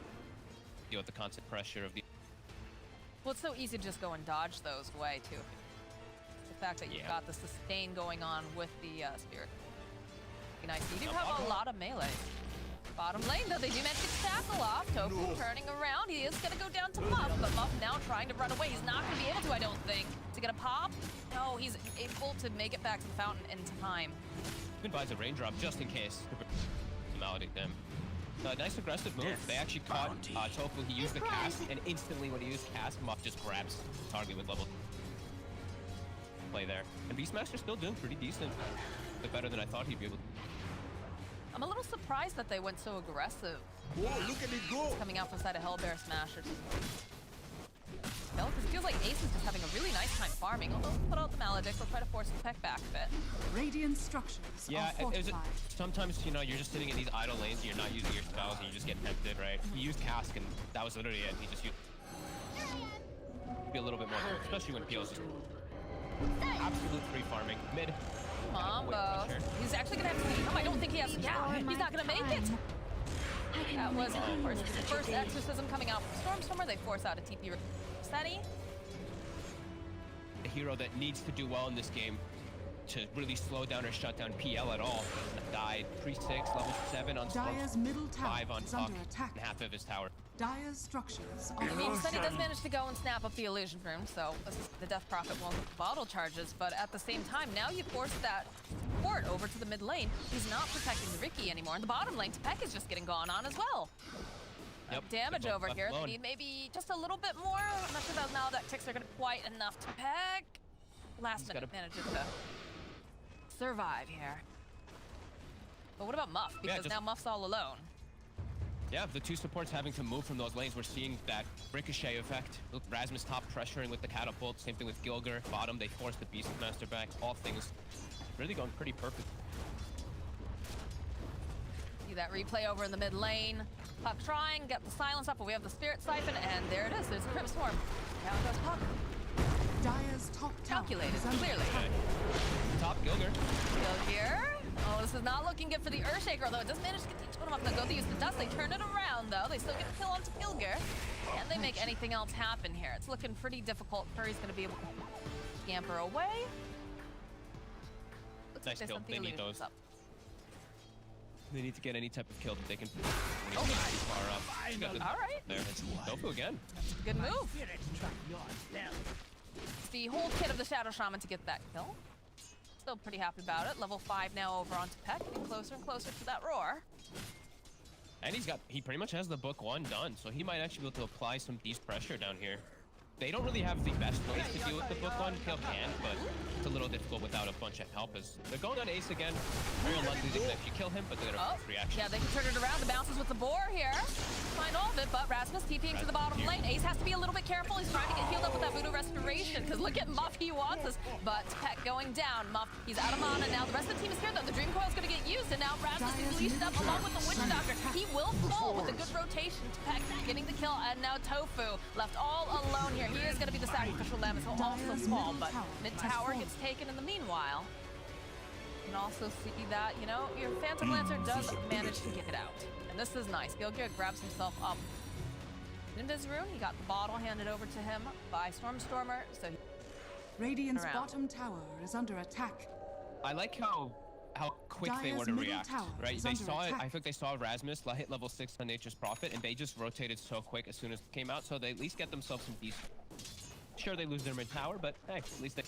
deal with the constant pressure of the. Well, it's so easy to just go and dodge those away too. The fact that you've got the sustain going on with the spirit. Be nice. You do have a lot of melee. Bottom lane, though, they do manage to tackle off. Tofu turning around. He is going to go down to Muff, but Muff now trying to run away. He's not going to be able to, I don't think. Is he going to pop? No, he's able to make it back to the fountain in time. Even buys a raindrop just in case. Malady them. Nice aggressive move. They actually caught Tofu. He used the cast, and instantly when he used cast, Muff just grabs the target with level play there. And Beastmaster's still doing pretty decent. A bit better than I thought he'd be able to. I'm a little surprised that they went so aggressive. Whoa, look at it go! Coming out from the side of Hellbear Smashers. No, because it feels like Ace is just having a really nice time farming. Although put out the Maledict, we'll try to force the peck back a bit. Radiant structures yeah, are fortified. Sometimes, you know, you're just sitting in these idle lanes and you're not using your spells and you just get tempted, right? He used Cask and that was literally it. He just used... Be a little bit more, especially when PL's just... Absolute free farming. Mid. Mambo. He's actually gonna have to leave. I don't think he has. Yeah, he's not gonna make it. That was, of course, the first exorcism coming out from Stormstormer. They force out a TP Seti. A hero that needs to do well in this game to really slow down or shut down PL at all. Died pre-6, level 7 on Dire's middle tower 5 on is top, under attack. and half of his tower. Dire's structures are Seti does manage to go and snap up the illusion room, so the Death Prophet won't get the bottle charges, but at the same time, now you force that port over to the mid lane. He's not protecting the Riki anymore, and the bottom lane, Tepek is just getting gone on as well. Yep, damage over here. They need maybe just a little bit more. I'm not sure those Maledict ticks are going to be quite enough. Tepek last minute manages to survive here. But what about Muff? Because now Muff's all alone. Yeah, the two supports having to move from those lanes. We're seeing that ricochet effect. Look, Rasmus top pressuring with the catapult. Same thing with Gilger. Bottom, they force the Beastmaster back. All things really going pretty perfect. See that replay over in the mid lane. Puck trying, get the silence up, but we have the Spirit Siphon, and there it is. There's a Crypt Swarm. Down goes Puck. Dire's top calculated, clearly. Top Gilger. Gilger. Oh, this is not looking good for the Earthshaker, although it does manage to get the totem off the go. They use the dust, they turn it around, though. They still get a kill onto Gilger. Can they make anything else happen here? It's looking pretty difficult. Furry's going to be able to scamper away. Looks Nice like kill. They need those. up. They need to get any type of kill that they can. Oh, far up. All right. There. Tofu again. Good move. It's the whole kit of the Shadow Shaman to get that kill. Still pretty happy about it. Level 5 now over onto Peck, getting closer and closer to that roar. And he pretty much has the book 1 done, so he might actually be able to apply some decent pressure down here. They don't really have the best ways to deal with the book 1. Kill can, but it's a little difficult without a bunch of help. As they're going on Ace again. Very unlikely they can actually kill him, but they're gonna reaction. Yeah, they can turn it around. The bounces with the boar here. Find all of it, but Rasmus TPing to the bottom lane. Ace has to be a little bit careful. He's trying to get healed up with that Voodoo Restoration, because look at Muff, he wants this. But Peck going down. Muff, he's out of mana now. The rest of the team is here, though. The Dream Coil's going to get used, and now Rasmus is leashed up along with the Witch Doctor. He will fall with a good rotation to Peck, getting the kill, and now Tofu left all alone here. He is going to be the sacrificial lamb, so he'll also fall, but mid tower gets taken in the meanwhile. You can also see that, you know, your Phantom Lancer does manage to get it out. And this is nice. Gilger grabs himself up into his rune. He got the bottle handed over to him by Stormstormer, so Radiant's bottom tower is under attack. I like how quick they were to react, right? They saw it. I think they saw Rasmus hit level 6 on Nature's Prophet, and they just rotated so quick as soon as it came out, so they at least get themselves some decent. Sure, they lose their mid tower, but hey, at least they.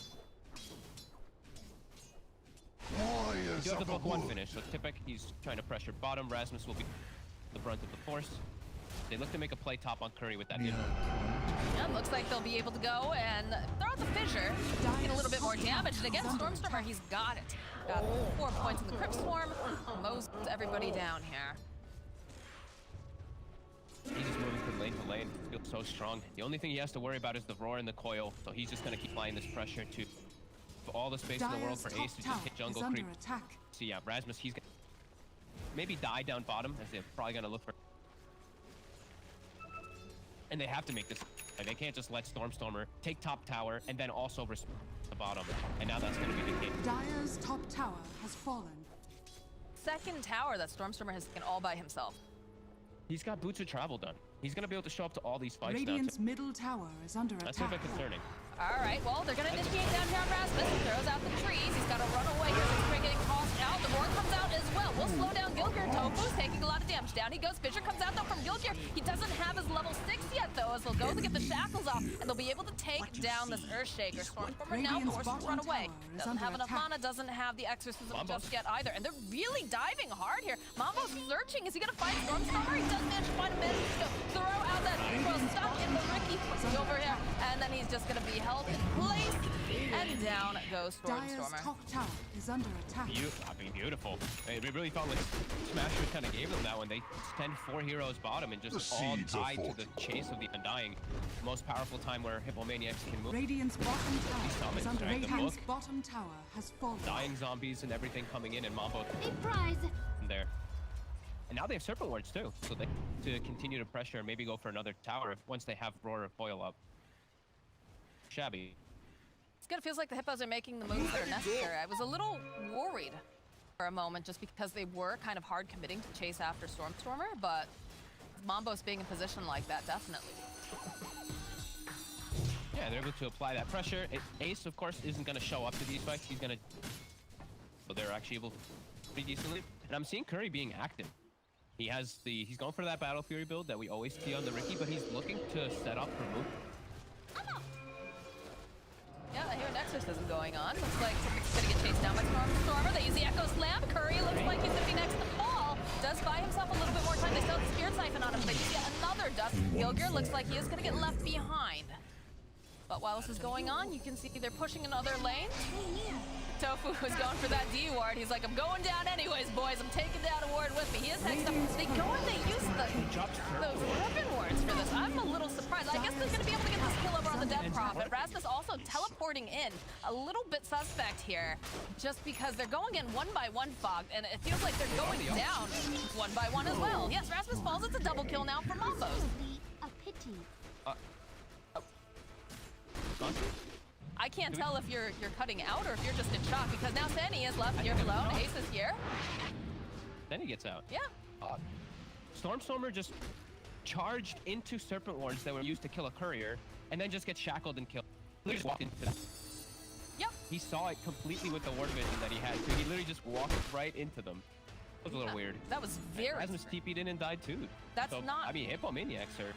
You do have the book 1 finish, so Tipek, he's trying to pressure bottom. Rasmus will be the brunt of the force. They look to make a play top on Curry with that hit. Yeah, looks like they'll be able to go and throw out the fissure, get a little bit more damage. And again, Stormstormer, he's got it. Got 4 points in the Crypt Swarm, mows everybody down here. He's just moving from lane to lane. Feels so strong. The only thing he has to worry about is the roar and the coil. So he's just gonna keep applying this pressure to all the space in the world for Ace to just hit jungle creep. So yeah, Rasmus, he's gonna maybe die down bottom as they're probably gonna look for. And they have to make this. They can't just let Stormstormer take top tower and then also respect the bottom. And now that's gonna be the case. Dire's top tower has fallen. Second tower that Stormstormer has taken all by himself. He's got boots of travel done. He's gonna be able to show up to all these fights Radiant's now. middle tower is under That's attack. a bit concerning. All right, well, they're going to initiate downtown Rasmus. Throws out the trees. He's got to run away here. He's getting tossed out. The roar comes out as well. We'll slow down Gilgir. Tofu's taking a lot of damage. Down he goes. Fisher comes out, though, from Gilgir. He doesn't have his level 6 yet, though, as they'll go to get the shackles off, and they'll be able to take down this Earthshaker. Stormstormer now forced to run away. Doesn't have enough mana, doesn't have the exorcism just yet either, and they're really diving hard here. Mambo's searching. Is he going to find Stormstormer? He does manage to find a manage to throw out that throw stuck in the Ricky over here, and then he's just going to be held in place. And down goes Stormstormer. Top tower is under attack. Beautiful. It really felt like Smashers kind of gave them that one. They send 4 heroes bottom and just all died to the chase of the Undying. The most powerful time where Hippomaniacs can move. Radiant's bottom tower is under attack. Radiant's book. bottom tower has fallen. Dying zombies and everything coming in, and Mambo there. And now they have Serpent Wards too, so they to continue to pressure and maybe go for another tower once they have Roar or Foil up. Shabby. It kind of feels like the Hippos are making the moves that are necessary. I was a little worried for a moment just because they were kind of hard committing to chase after Stormstormer, but Mambo's being in position like that, definitely. Yeah, they're able to apply that pressure. Ace, of course, isn't going to show up to these fights. He's going to... So they're actually able to pretty decently. And I'm seeing Curry being active. He's going for that Battle Fury build that we always see on the Ricky, but he's looking to set up for move. Yeah, I hear an exorcism going on. Looks like something's gonna get chased down by Stormstormer. They use the Echo Slam. Curry looks like he's gonna be next to fall. Does buy himself a little bit more time. They still have the Spirit Siphon on him, but you get another dust. Gilgir looks like he is gonna get left behind. But while this is going on, you can see they're pushing another lane. Tofu was going for that D ward. He's like, I'm going down anyways, boys. I'm taking down a ward with me. He is next up. They go and they use those ribbon wards for this. I'm a little surprised. I guess they're going to be able to get this kill over on the Death Prophet. Rasmus also teleporting in. A little bit suspect here, just because they're going in 1 by 1 fogged, and it feels like they're going down 1 by 1 as well. Yes, Rasmus falls. It's a double kill now for Mambos. A pity. I can't tell if you're cutting out or if you're just in shock, because now Senny is left here alone. Ace is here. Then he gets out. Yeah. Stormstormer just charged into Serpent Wards that were used to kill a courier, and then just gets shackled and killed. He just walked into that. Yep. He saw it completely with the ward vision that he had, so he literally just walked right into them. That was a little weird. That was very Rasmus TP'd in and died too. That's not... I mean, Hippomaniacs are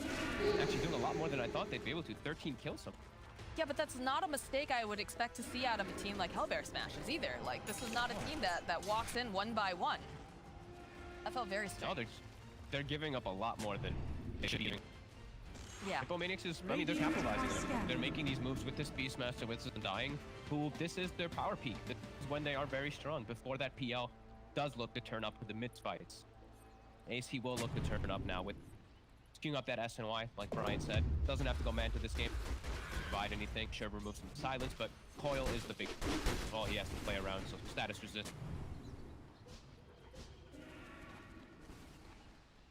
actually doing a lot more than I thought they'd be able to. 13 kills some. Yeah, but that's not a mistake I would expect to see out of a team like Hellbear Smashers either. Like, this is not a team that walks in 1 by 1. That felt very strange. No, they're giving up a lot more than they should be giving. Yeah. Hippomaniacs is, I mean, they're capitalizing on it. They're making these moves with this Beastmaster, with Undying, who this is their power peak. This is when they are very strong. Before that PL does look to turn up for the mid fights. AC will look to turn up now with queuing up that SNY, like Brian said. Doesn't have to go man to this game. Provide anything, sure, remove some silence, but coil is the big all he has to play around, so status resist.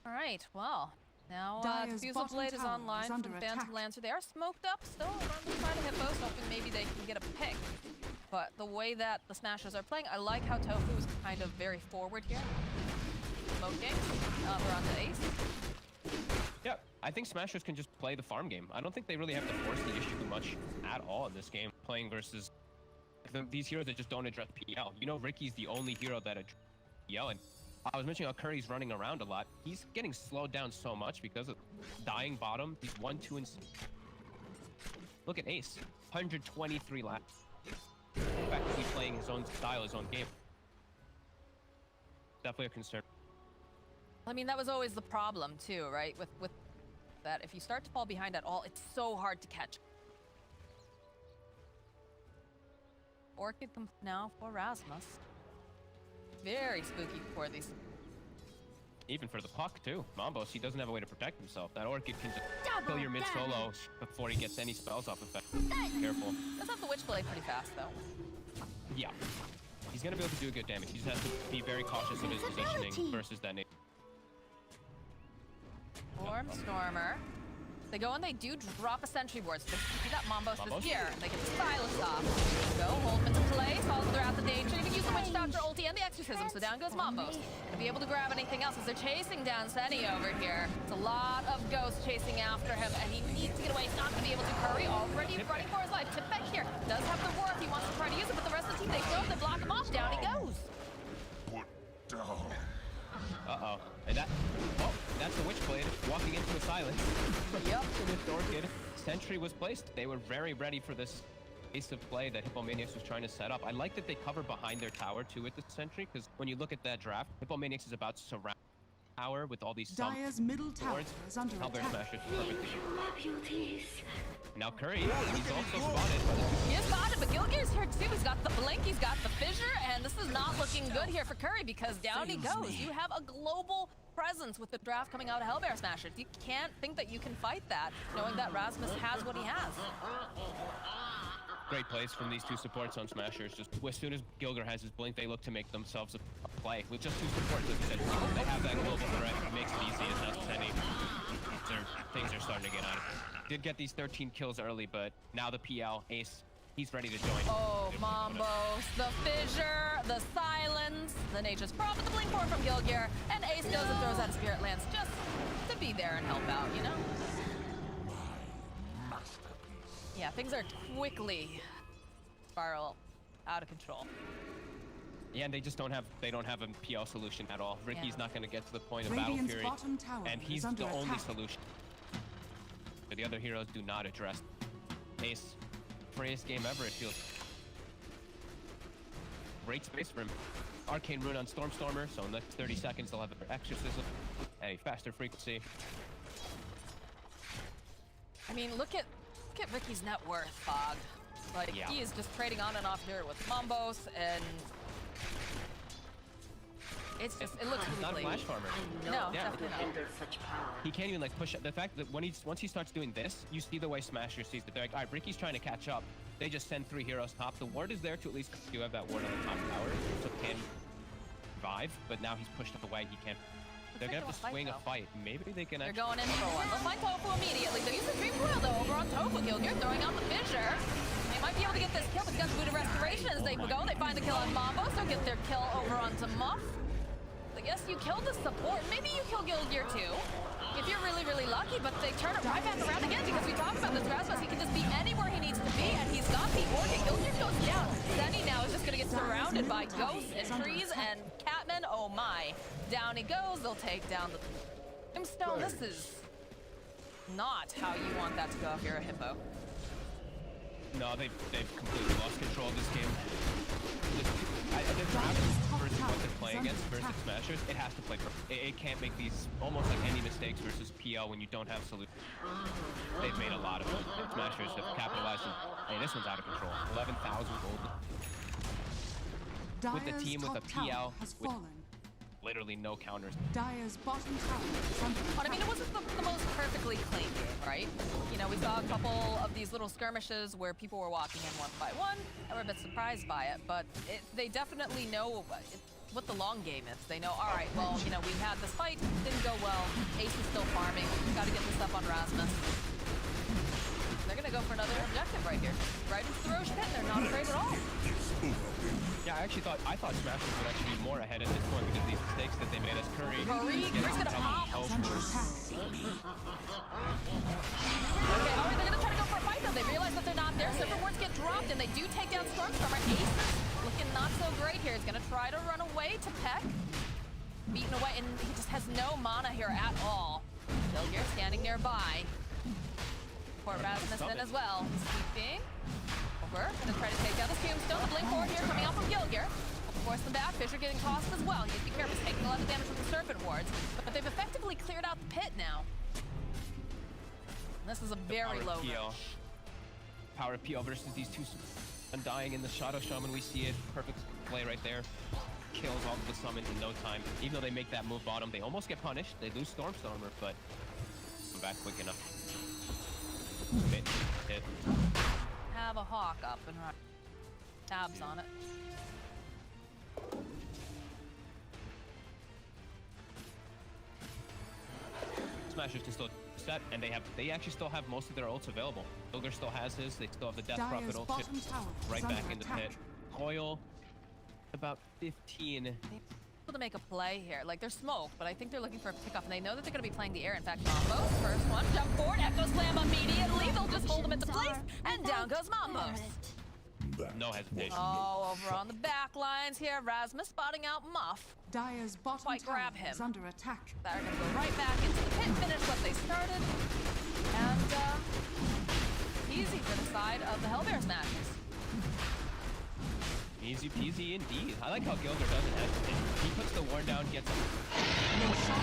All right, well, now Diffusal Blade is online from Phantom Lancer. They are smoked up still around the side of Hippos, hoping maybe they can get a pick. But the way that the Smashers are playing, I like how Tofu is kind of very forward here. Smoking, we're on to Ace. Yeah, I think Smashers can just play the farm game. I don't think they really have to force the issue too much at all in this game, playing versus these heroes that just don't address PL. You know, Ricky's the only hero that addresses PL, and I was mentioning how Curry's running around a lot. He's getting slowed down so much because of dying bottom. He's 1, 2, and... Look at Ace, 123 laps. Effectively playing his own style, his own game. Definitely a concern. I mean, that was always the problem too, right? With that, if you start to fall behind at all, it's so hard to catch. Orchid comes now for Rasmus. Very spooky for these. Even for the puck too. Mambos, he doesn't have a way to protect himself. That Orchid can just kill your mid solo before he gets any spells off effect. Careful. Does have the Witchblade pretty fast though. Yeah. He's gonna be able to do good damage. He just has to be very cautious of his positioning versus that nade. Stormer. They go and they do drop a sentry ward. So see that Mambos is here. They get the silence off. Go, hold him into place. Follow throughout the danger. Even use the Witch Doctor ulti and the Exorcism. So down goes Mambos. Gonna be able to grab anything else as they're chasing down Senny over here. It's a lot of ghosts chasing after him, and he needs to get away. He's not gonna be able to. Curry already running for his life. Tip back here. Does have the ward. He wants to try to use it, but the rest of the team, they throw him, they block him off. Down he goes. Put down. Uh-oh. And that's the Witchblade walking into a silence. Yep. With Orchid. Sentry was placed. They were very ready for this ace of play that Hippomaniacs was trying to set up. I like that they cover behind their tower too with the Sentry, because when you look at that draft, Hippomaniacs is about to surround the tower with all these Dire's middle tower is under Albert attack. smashes perfectly. Now Curry, he's also spotted. He is spotted, but Gilgear's here too. He's got the blink, he's got the fissure, and this is not looking good here for Curry because down he goes. You have a global presence with the draft coming out of Hellbear Smashers. You can't think that you can fight that, knowing that Rasmus has what he has. Great plays from these two supports on Smashers. Just as soon as Gilger has his blink, they look to make themselves a play. With just two supports, like you said, they have that global threat. It makes it easy as any. Things are starting to get on. Did get these 13 kills early, but now the PL Ace, he's ready to join. Oh, Mambos, the fissure, the silence, the Nature's Prophet, the blink form from Gilgear, and Ace goes and throws out a Spirit Lance just to be there and help out, you know? Yeah, things are quickly spiral out of control. Yeah, and they just don't have a PL solution at all. Ricky's not going to get to the point of Battle Radiant's Fury, bottom tower and is he's under the only attack. solution. But the other heroes do not address. Ace, freest game ever, it feels. Great space for him. Arcane Rune on Stormstormer, so in the next 30 seconds they'll have their Exorcism at a faster frequency. I mean, look at Ricky's net worth, Fog. Like, he is just trading on and off here with Mambos, and it's just, it looks He's not a really flash farmer. No, Yeah, definitely not. he can't even like push. The fact that once he starts doing this, you see the way Smasher sees it. They're like, all right, Ricky's trying to catch up. They just send 3 heroes top. The ward is there to at least do have that ward on the top tower, so it can survive. But now he's pushed away. He can't. They're gonna have to swing a fight. Maybe they can. They're going in for one. They'll find Tofu immediately. They'll use the Dream Coil though over on Tofu. Gilgear throwing out the fissure. They might be able to get this kill, but got the Boot of Restoration as they go. They find the kill on Mambo, so get their kill over onto Muff. I guess you kill the support. Maybe you kill Gilgear too, if you're really, really lucky, but they turn it right back around again because we talked about this Rasmus. He can just be anywhere he needs to be, and he's got the organ. Gilgear goes down. Senny now is just gonna get surrounded by ghosts and trees and catmen. Oh my. Down he goes. They'll take down the Brimstone. This is not how you want that to go if you're a Hippo. No, they've completely lost control of this game. The draft versus what they're playing against versus Smashers, it has to play perfect. It can't make these almost like any mistakes versus PL when you don't have solutions. They've made a lot of them. Smashers have capitalized on. Hey, this one's out of control. 11,000 gold. With the team with a PL with literally no counters. Dire's bottom tower is under attack. But I mean, it wasn't the most perfectly clean game, right? You know, we saw a couple of these little skirmishes where people were walking in one by one, and we're a bit surprised by it, but they definitely know what the long game is. They know, all right, well, you know, we had this fight, didn't go well, Ace is still farming, gotta get this up on Rasmus. They're gonna go for another objective right here. Right into the Roche pit, they're not afraid at all. Yeah, I thought Smashers would actually be more ahead at this point because of these mistakes that they made as Curry's gonna pop. Okay, alright, they're gonna try to go for a fight though. They realize that they're not there. Silver wards get dropped and they do take down Stormstormer. Ace looking not so great here. He's gonna try to run away to Peck. Beaten away, and he just has no mana here at all. Gilgear standing nearby. Port Rasmus in as well. Sweeping. Over. Gonna try to take down the Tombstone. The blink forward here coming out from Gilgear. Force them back. Fisher getting tossed as well. You have to be careful. He's taking a lot of damage from the Serpent Wards. But they've effectively cleared out the pit now. This is a very low range. Power PO versus these two Undying in the Shadow Shaman. We see it. Perfect play right there. Kills all of the summons in no time. Even though they make that move bottom, they almost get punished. They lose Stormstormer, but come back quick enough. Hit. Have a Hawk up and right. Tabs on it. Smashers can still set, and they actually still have most of their ults available. Ogre still has his. They still have the Death Prophet ult right back in the pit. Coil, about 15. To make a play here. Like, they're smoked, but I think they're looking for a pickoff, and they know that they're going to be playing the air. In fact, Mambos, first one, jump forward, Echo Slam immediately. They'll just hold him into place, and down goes Mambos. No hesitation. Oh, over on the back lines here. Rasmus spotting out Muff. Dire's bottom grab him. is under attack. They're going to go right back into the pit, finish what they started. And, easy for the side of the Hellbear Smashers. Easy peasy indeed. I like how Gilder doesn't hesitate. He puts the ward down, gets a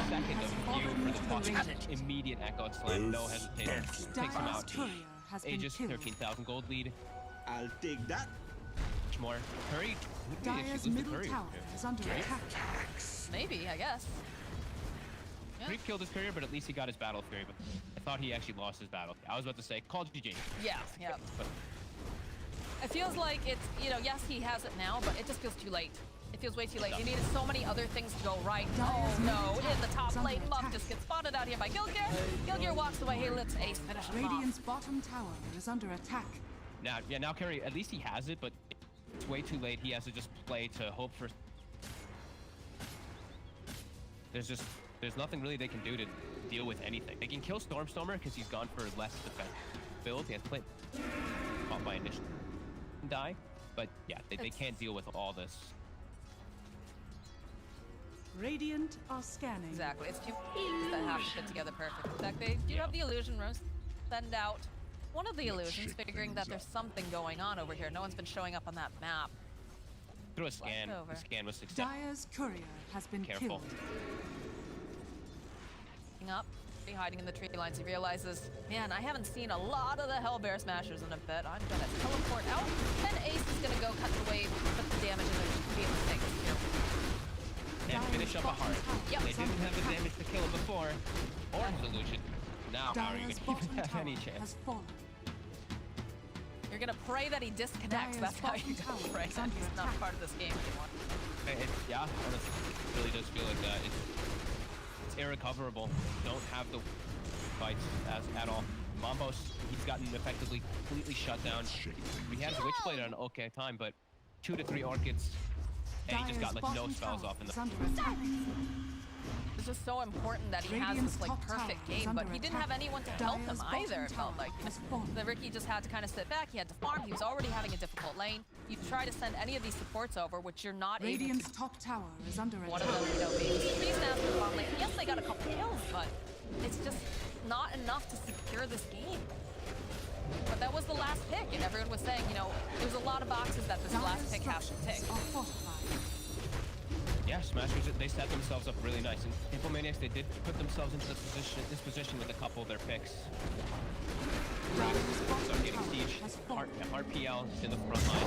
second of view for the top. Immediate Echo Slam, no hesitation. Takes him out. Aegis, 13,000 gold lead. I'll take that. Much more. Curry. Dire's middle tower is under attack. Maybe, I guess. Creep killed his courier, but at least he got his battle fury. But I thought he actually lost his battle. I was about to say, call GG. Yeah, yeah. But it feels like it's, you know, yes, he has it now, but it just feels too late. It feels way too late. He needed so many other things to go right. Oh no, in the top lane, Muff just gets spotted out here by Gilgear. Gilgear walks away, he lets Ace finish him off. Radiant's bottom tower is under attack. Now Curry, at least he has it, but it's way too late. He has to just play to hope for... There's nothing really they can do to deal with anything. They can kill Stormstormer because he's gone for less defense build. He has played caught by initial die, but yeah, they can't deal with all this. Radiant are scanning. Exactly, it's two pieces that have to fit together perfectly. In fact, they do have the illusion rooms. Send out one of the illusions, figuring that there's something going on over here. No one's been showing up on that map. Through a scan. The scan was successful. Dire's courier has been killed. Up, hiding in the tree lines, he realizes, man, I haven't seen a lot of the Hellbear Smashers in a bit. I'm gonna teleport out, and Ace is gonna go cut the wave, put the damage in the be able to take this kill. And finish up a heart. Yep. They didn't have the damage to kill it before. Or illusion. Now how are you gonna have any chance? You're gonna pray that he disconnects. That's how you're gonna pray that he's not part of this game anymore. Yeah, honestly, it really does feel like that. It's irrecoverable. Don't have the fights at all. Mambos, he's gotten effectively completely shut down. He has Witchblade on okay time, but 2 to 3 Orchids, and he just got like no spells off in the... It's just so important that he has this like perfect game, but he didn't have anyone to help him either. It felt like the Ricky just had to kind of sit back. He had to farm. He was already having a difficult lane. You try to send any of these supports over, which you're not able to. Radiant's top tower is under attack. One of them, you know, being Beastmaster farm lane. Yes, they got a couple kills, but it's just not enough to secure this game. But that was the last pick, and everyone was saying, you know, there's a lot of boxes that this last pick has to tick. Yeah, Smashers, they set themselves up really nice. And Infomaniacs, they did put themselves into this position with a couple of their picks. So getting Siege, RPL in the front line.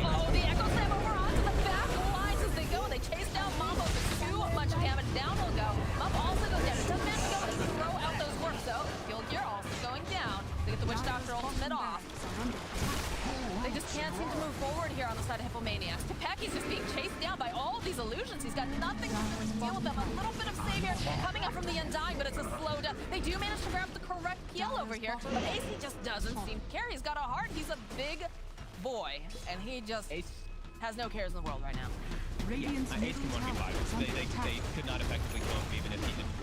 Oh, the Echo Slam over onto the back lines as they go. They chase down Mambo for too much damage. Down will go. Up also goes down. It doesn't have to go to throw out those works, though. Gilgear also going down. They get the Witch Doctor ultimate off. They just can't seem to move forward here on the side of Hippomaniacs. Tepeki's just being chased down by all of these illusions. He's got nothing to deal with them. A little bit of save here coming up from the Undying, but it's a slow death. They do manage to grab the correct PL over here, but AC just doesn't seem to care. He's got a heart. He's a big boy, and he just has no cares in the world right now. Ace can 1v5. They could not effectively kill him even if he didn't.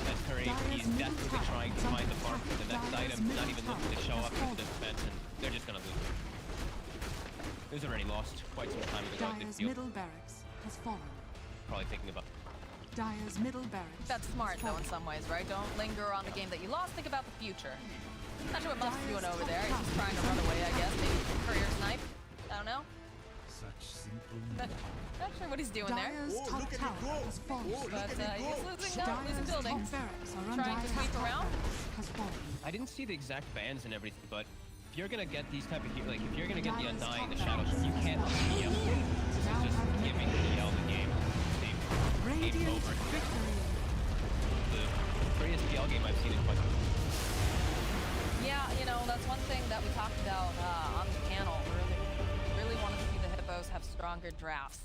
That's Curry. He's desperately trying to find the farm for the next item, not even looking to show up with the defense, and they're just gonna lose. It was already lost quite some time ago. Dire's middle barracks has fallen. Probably thinking about Dire's middle barracks. That's smart though in some ways, right? Don't linger on the game that you lost. Think about the future. Not sure what Muff's doing over there. He's just trying to run away, I guess. Maybe career snipe. I don't know. Not sure what he's doing there. Dyer's top tower has fallen. But he's losing now, losing Dyer's buildings. top barracks are under Trying to attack. sweep around. Has fallen. I didn't see the exact bans and everything, but if you're gonna get these type of like if you're gonna get the Undying, the Shadows, you can't let EL. This is just giving EL the game. Game over. The greatest PL game I've seen in quite some time. Yeah, you know, that's one thing that we talked about on the panel. Really wanted to see the Hippos have stronger drafts.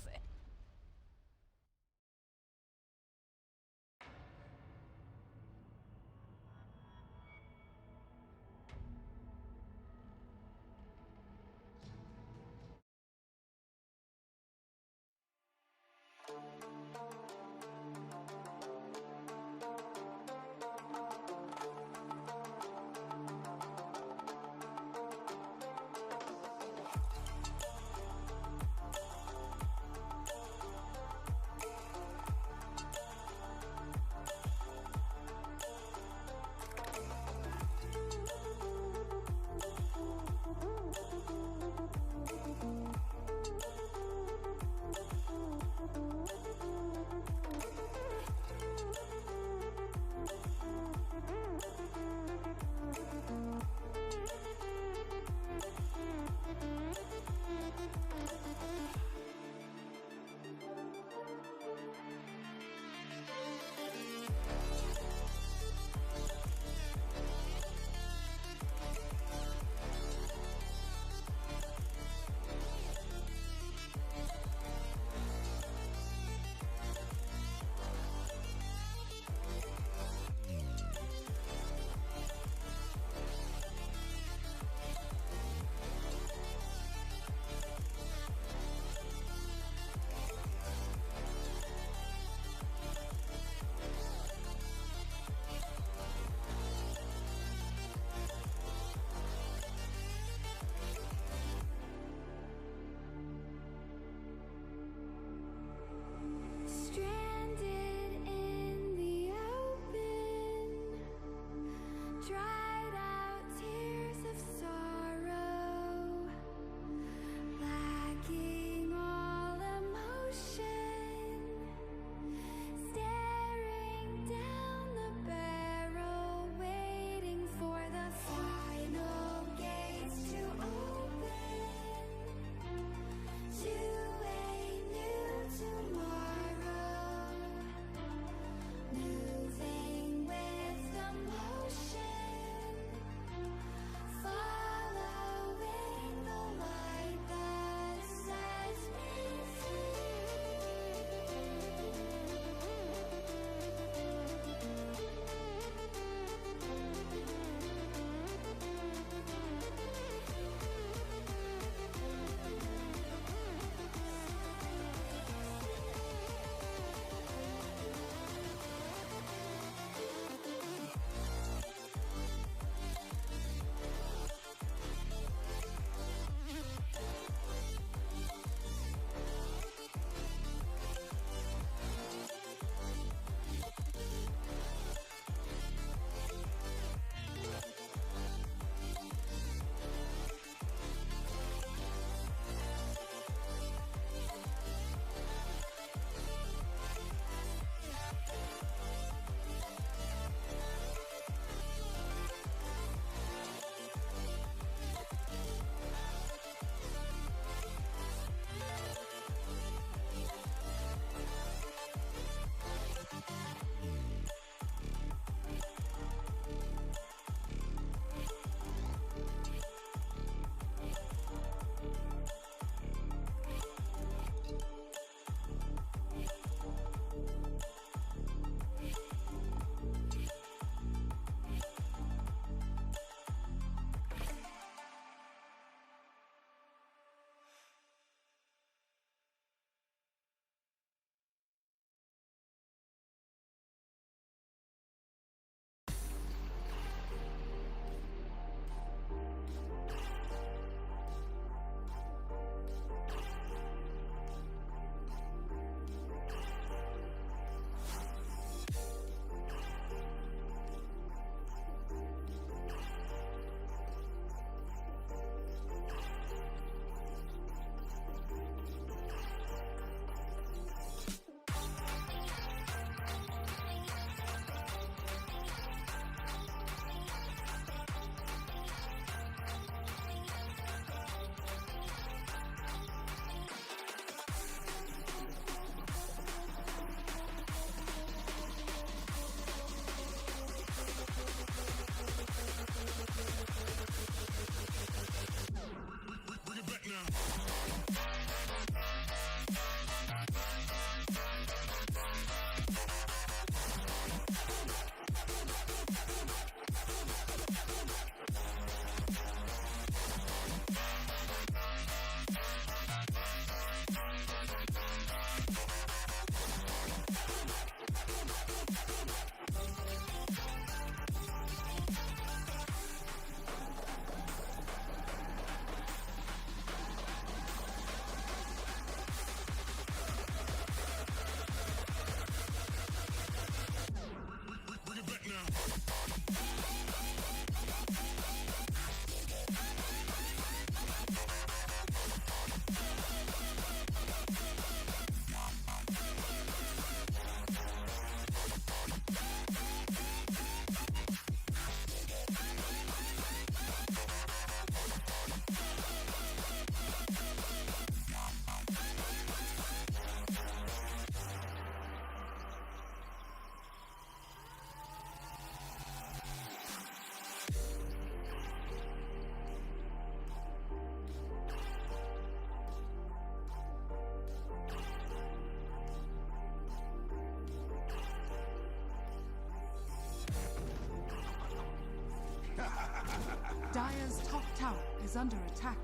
Dire's top tower is under attack.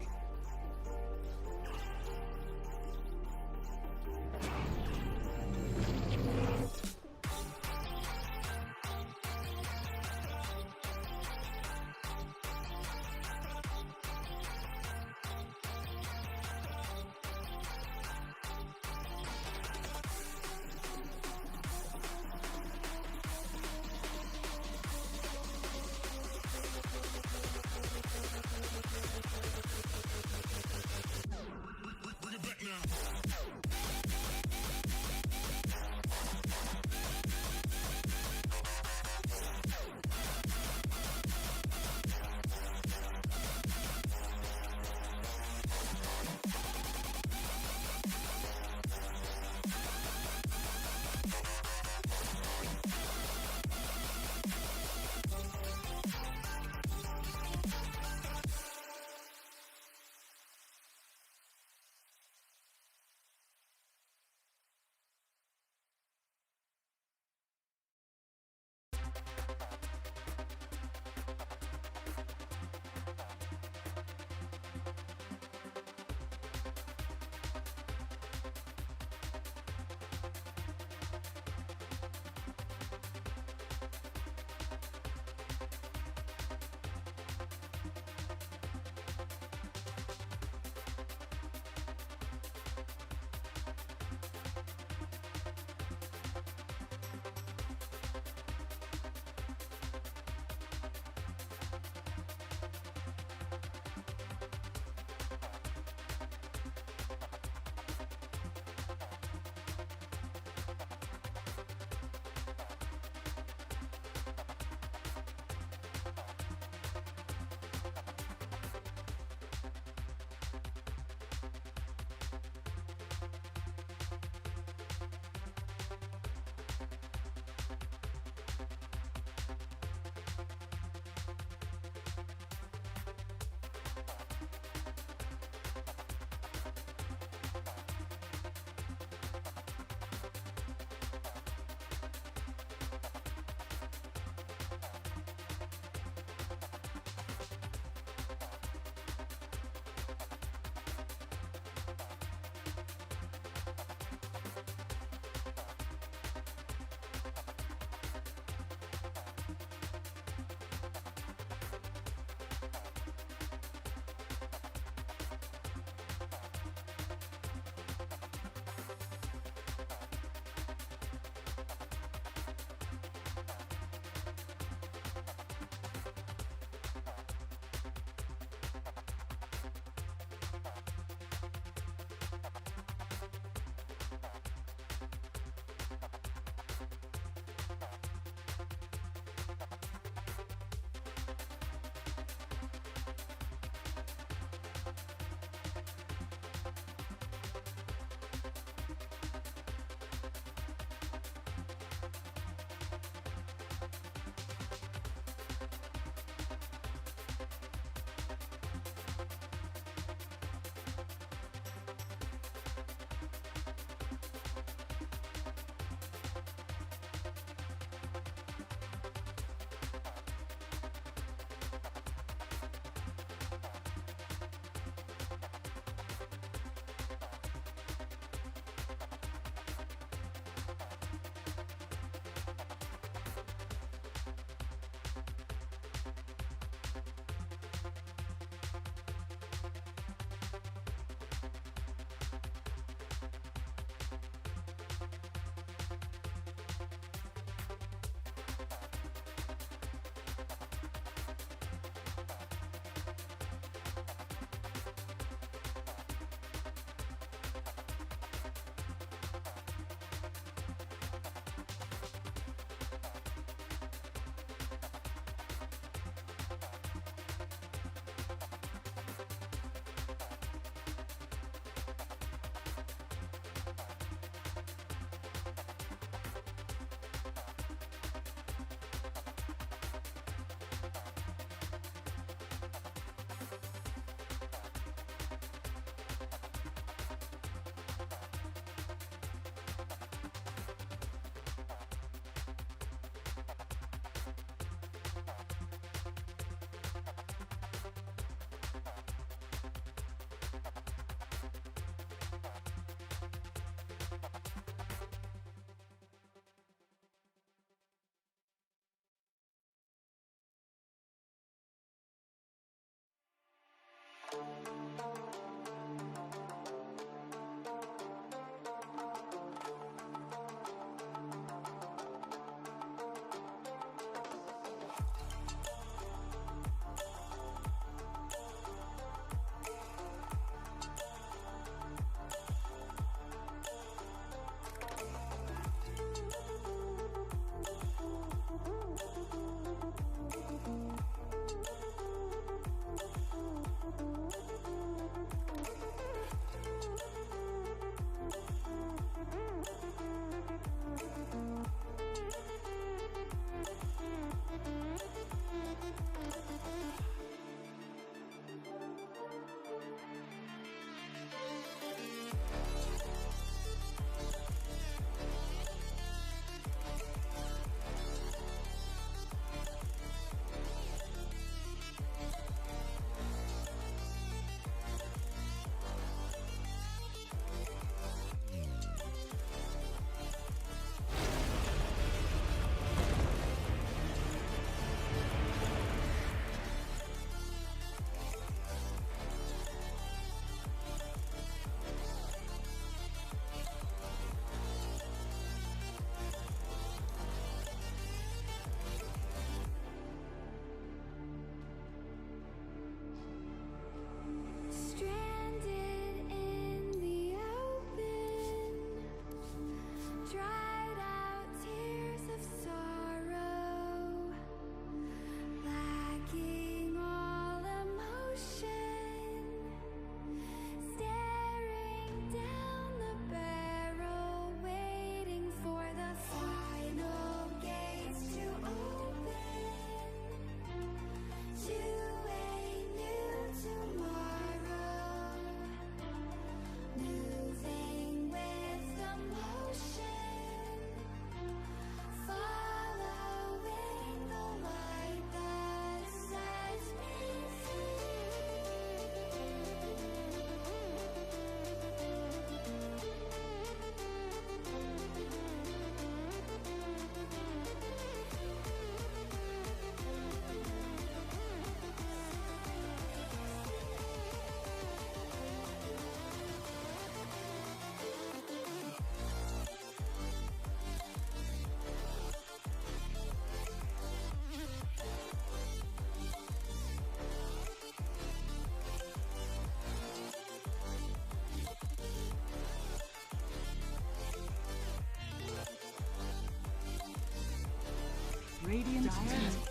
Dire.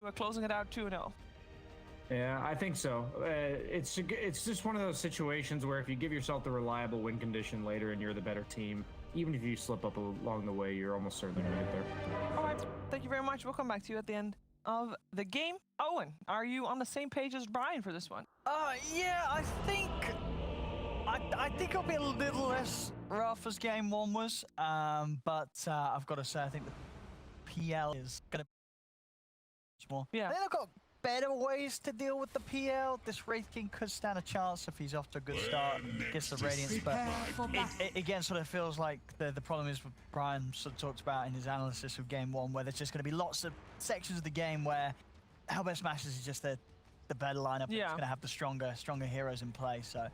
We're closing it out 2-0. Yeah, I think so. It's just one of those situations where if you give yourself the reliable win condition later and you're the better team, even if you slip up along the way, you're almost certainly going to get there. All right, thank you very much. We'll come back to you at the end of the game. Owen, are you on the same page as Brian for this one? Yeah, I think it'll be a little less rough as game one was, but I've got to say I think the PL is going to be more. Yeah. I think I've got better ways to deal with the PL. This Wraith King could stand a chance if he's off to a good start against the Radiance, but it again sort of feels like the problem is what Brian sort of talked about in his analysis of game one, where there's just going to be lots of sections of the game where Hellbear Smashers is just the better lineup. Yeah. It's going to have the stronger heroes in play. So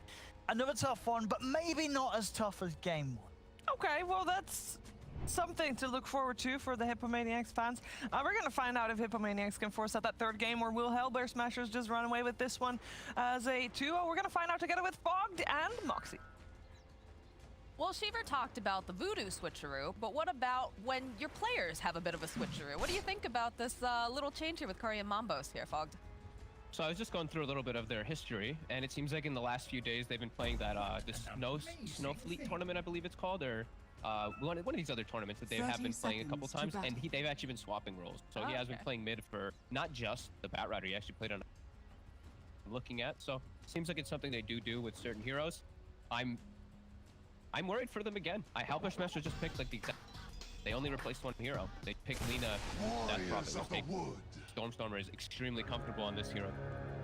another tough one, but maybe not as tough as game one. Okay, well that's something to look forward to for the Hippomaniacs fans. We're going to find out if Hippomaniacs can force out that third game, or will Hellbear Smashers just run away with this one as a 2-0? We're going to find out together with Fogged and Moxie. Well, Shiver talked about the voodoo switcheroo, but what about when your players have a bit of a switcheroo? What do you think about this little change here with Curry and Mambos here, Fogged? So I was just going through a little bit of their history, and it seems like in the last few days they've been playing that the Snowfleet tournament, I believe it's called, or one of these other tournaments that they have been playing a couple times, and they've actually been swapping roles. So he has been playing mid for not just the Bat Rider, he actually played on looking at. So seems like it's something they do with certain heroes. I'm worried for them again. Hellbear Smashers just picked like the exact. They only replaced one hero. They picked Lina. That profit. Stormstormer is extremely comfortable on this hero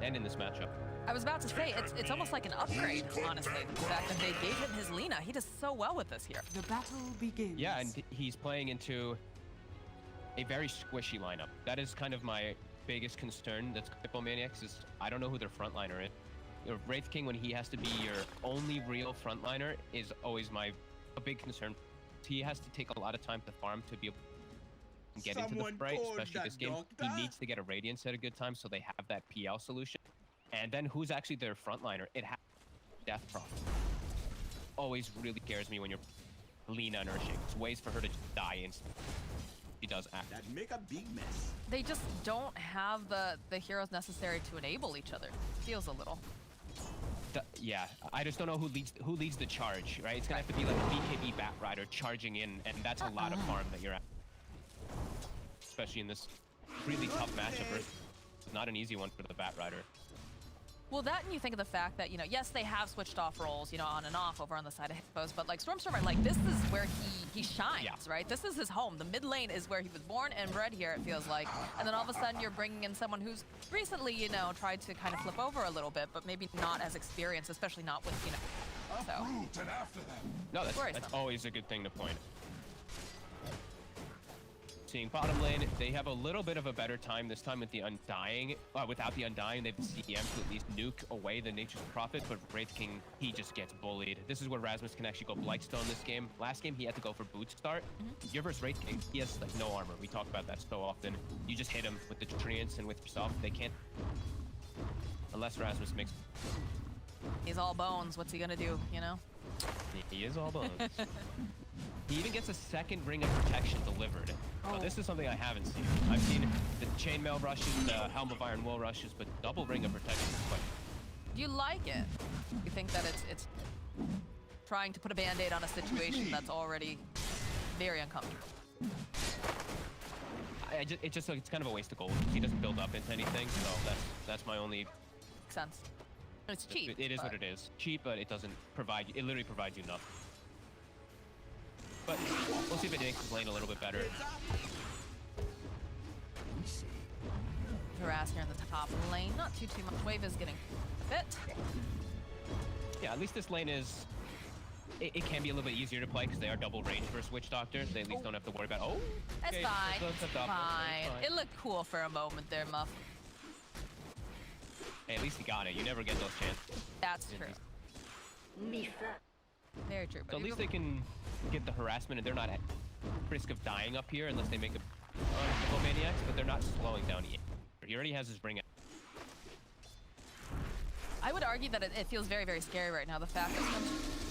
and in this matchup. I was about to say, it's almost like an upgrade, honestly. The fact that they gave him his Lina. He does so well with this here. The battle begins. Yeah, and he's playing into a very squishy lineup. That is kind of my biggest concern. That's Hippomaniacs is I don't know who their frontliner is. Your Wraith King, when he has to be your only real frontliner, is always a big concern. He has to take a lot of time to farm to be able to get into the fray, especially this game. He needs to get a Radiance at a good time, so they have that PL solution. And then who's actually their frontliner? It has Death Prophet. Always really scares me when you're Lina and Urshik. There's ways for her to just die instantly. She does act. That make a big mess. They just don't have the heroes necessary to enable each other. Feels a little. Yeah, I just don't know who leads the charge, right? It's gonna have to be like a BKB Bat Rider charging in, and that's a lot of farm that you're at. Especially in this really tough matchup. It's not an easy one for the Bat Rider. Well, that and you think of the fact that, yes, they have switched off roles, on and off over on the side of Hippos, but like Stormstormer, like this is where he shines, right? This is his home. The mid lane is where he was born and bred here, it feels like. And then all of a sudden you're bringing in someone who's recently, tried to kind of flip over a little bit, but maybe not as experienced, especially not with, so. No, that's always a good thing to point. Seeing bottom lane, they have a little bit of a better time this time with the Undying. Without the Undying, they have the CDM to at least nuke away the Nature's Prophet, but Wraith King, he just gets bullied. This is where Rasmus can actually go Blightstone this game. Last game, he had to go for boot start. You're versus Wraith King, he has like no armor. We talk about that so often. You just hit him with the Treants and with yourself. They can't, unless Rasmus makes. He's all bones. What's he gonna do, He is all bones. He even gets a second ring of protection delivered. So this is something I haven't seen. I've seen the chainmail rushes, the Helm of Iron Will rushes, but double ring of protection is quite. You like it? You think that it's trying to put a band-aid on a situation that's already very uncomfortable? It's kind of a waste of gold. He doesn't build up into anything, so that's my only. Makes sense. It's cheap. It is what it is. Cheap, but it doesn't provide. It literally provides you nothing. But we'll see if it makes his lane a little bit better. Harass here in the top lane. Not too much. Wave is getting fit. Yeah, at least this lane is. It can be a little bit easier to play because they are double range versus Witch Doctor. They at least don't have to worry about. Oh, that's okay, fine. That's fine. It looked cool for a moment there, Muff. Hey, at least he got it. You never get those chances. That's true. Very true. So at least they can get the harassment, and they're not at risk of dying up here unless they make a Maniacs, but they're not slowing down yet. He already has his ring out. I would argue that it feels very, very scary right now. The fact that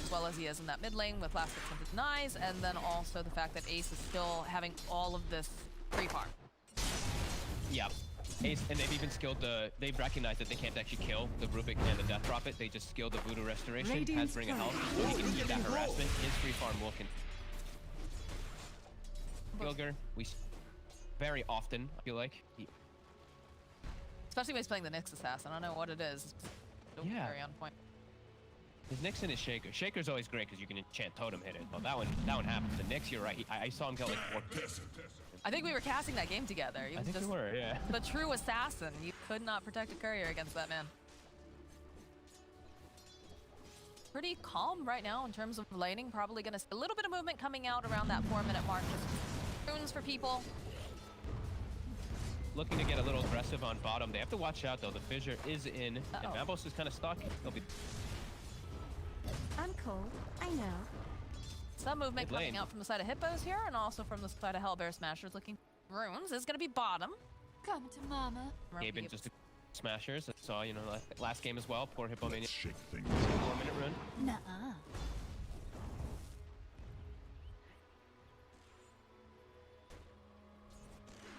as well as he is in that mid lane with last hits and denies, and then also the fact that Ace is still having all of this free farm. Yeah. Ace, and they've even skilled the. They've recognized that they can't actually kill the Rubik and the Death Prophet. They just skilled the Voodoo Restoration. Has Ring of Health, so he can keep that harassment. His free farm will continue. Gilger, we very often, I feel like. Especially when he's playing the Nyx Assassin. I don't know what it is. It's very on point. His Nyx and his Shaker. Shaker's always great because you can enchant Totem hit it. Well, that one happens. The Nyx, you're right. I saw him get like 4. I think we were casting that game together. He was just we were, yeah. the true assassin. You could not protect a courier against that man. Pretty calm right now in terms of laning. Probably gonna see a little bit of movement coming out around that 4-minute mark. Just runes for people. Looking to get a little aggressive on bottom. They have to watch out though. The fissure is in, and Mambos is kind of stuck. He'll be. I'm cool. I know. Some movement coming out from the side of Hippos here, and also from the side of Hellbear Smashers looking runes. Is going to be bottom. Come to mama. Gaben just Smashers. I saw, you know, last game as well. Poor Hippo Mania. 4-minute run. Nuh-uh.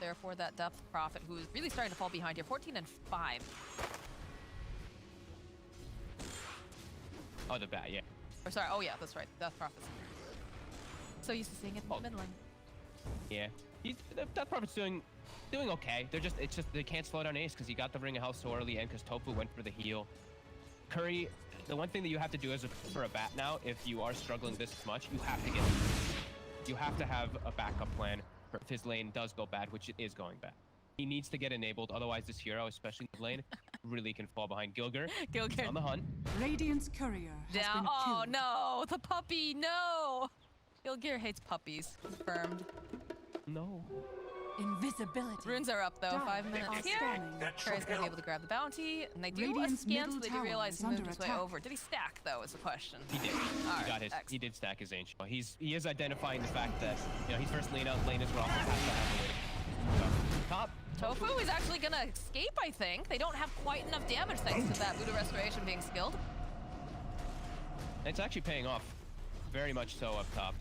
Therefore, that Death Prophet, who is really starting to fall behind here. 14 and 5. Oh, the bat, yeah. Or sorry, oh yeah, that's right. Death Prophet's so used to seeing it in the mid lane. Yeah, Death Prophet's doing okay. It's just they can't slow down Ace because he got the Ring of Health so early and because Tofu went for the heal. Curry, the one thing that you have to do for a bat now, if you are struggling this much, you have to have a backup plan if his lane does go bad, which it is going bad. He needs to get enabled, otherwise this hero, especially in the lane, really can fall behind. Gilger on the hunt. Radiant's courier has been killed. Oh no, the puppy, no! Gilgear hates puppies, confirmed. No. Invisibility. Runes are up though, 5 minutes here. Curry's gonna be able to grab the bounty, and they do a scan, so they do realize he moved his way over. Did he stack though, is the question. He did. He did stack his ancient. He is identifying the fact that, you know, he's first lane out, lane is where also has to have the waiting. Top. Tofu is actually gonna escape, I think. They don't have quite enough damage thanks to that Voodoo Restoration being skilled. It's actually paying off, very much so up top.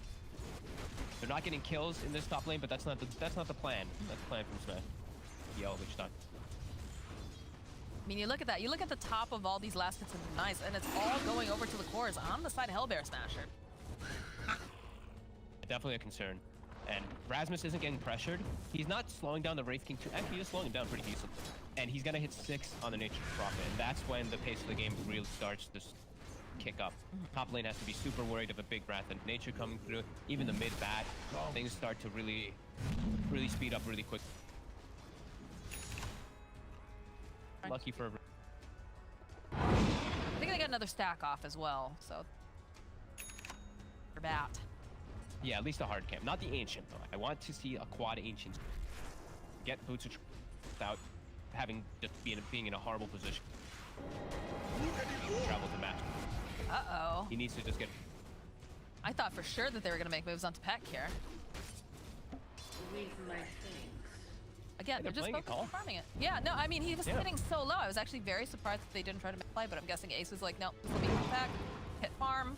They're not getting kills in this top lane, but that's not the plan. That's the plan from Smash. Yell each time. I mean, you look at that. You look at the top of all these last hits and knives, and it's all going over to the cores on the side of Hellbear Smasher. Definitely a concern. And Rasmus isn't getting pressured. He's not slowing down the Wraith King too. Actually, he's slowing him down pretty decently. And he's gonna hit 6 on the Nature's Prophet, and that's when the pace of the game really starts to kick up. Top lane has to be super worried of a big Wrath and Nature coming through. Even the mid bat, things start to really speed up really quick. Lucky for. I think they got another stack off as well, so for bat. Yeah, at least a hard camp. Not the Ancient, though. I want to see a quad Ancient. Get Boots without having just being in a horrible position. Travel to match. Uh-oh. He needs to just get... I thought for sure that they were going to make moves onto Peck here. Again, they're just focused on farming it. Yeah, no, I mean, he was sitting so low. I was actually very surprised that they didn't try to make play, but I'm guessing Ace was like, no, let me come back, hit farm.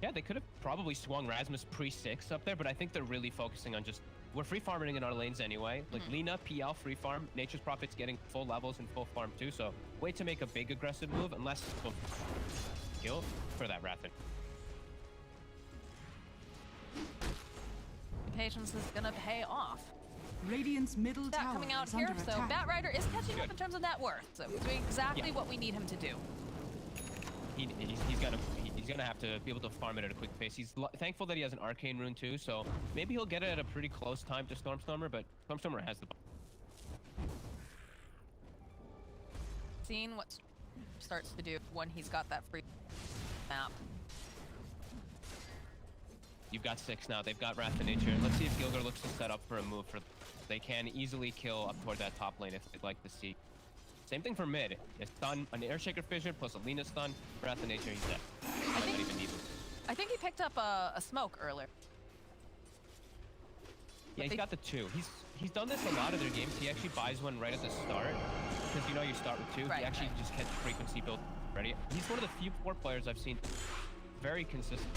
Yeah, they could have probably swung Rasmus pre-6 up there, but I think they're really focusing on just... We're free farming in our lanes anyway. Like Lina, PL, free farm. Nature's Prophet's getting full levels and full farm too, so wait to make a big aggressive move unless kill for that Wrath. Patience is gonna pay off. Radiant's middle tower coming out is here, under so attack. Bat Rider is catching up in terms of net worth, so he's doing exactly what we need him to do. He's gonna have to be able to farm it at a quick pace. He's thankful that he has an arcane rune too, so maybe he'll get it at a pretty close time to Stormstormer, but Stormstormer has the... Seeing what starts to do when he's got that free map. You've got 6 now. They've got Wrath of Nature. Let's see if Gilger looks to set up for a move. They can easily kill up toward that top lane if they'd like to see. Same thing for mid. A stun, an Airshaker Fissure plus a Lina stun. Wrath of Nature, he's dead. I think he picked up a smoke earlier. Yeah, he's got the 2. He's done this a lot of their games. He actually buys one right at the start. Because you know you start with 2. He actually just gets frequency built ready. He's one of the few 4 players I've seen very consistent.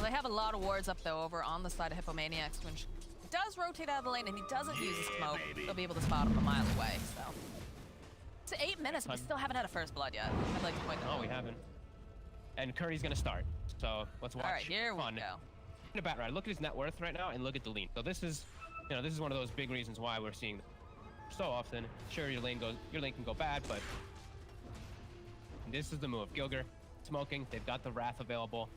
Well, they have a lot of wards up though over on the side of Hippomaniacs. When he does rotate out of the lane and he doesn't use a smoke, they'll be able to spot him a mile away. So it's 8 minutes, and we still haven't had a first blood yet. I'd like to point that out. No, we haven't. And Curry's gonna start. So let's watch. All right, here we go. In a bat ride. Look at his net worth right now, and look at the lean. So this is, this is one of those big reasons why we're seeing so often. Sure, your lane can go bad, but this is the move. Gilger smoking. They've got the Wrath available.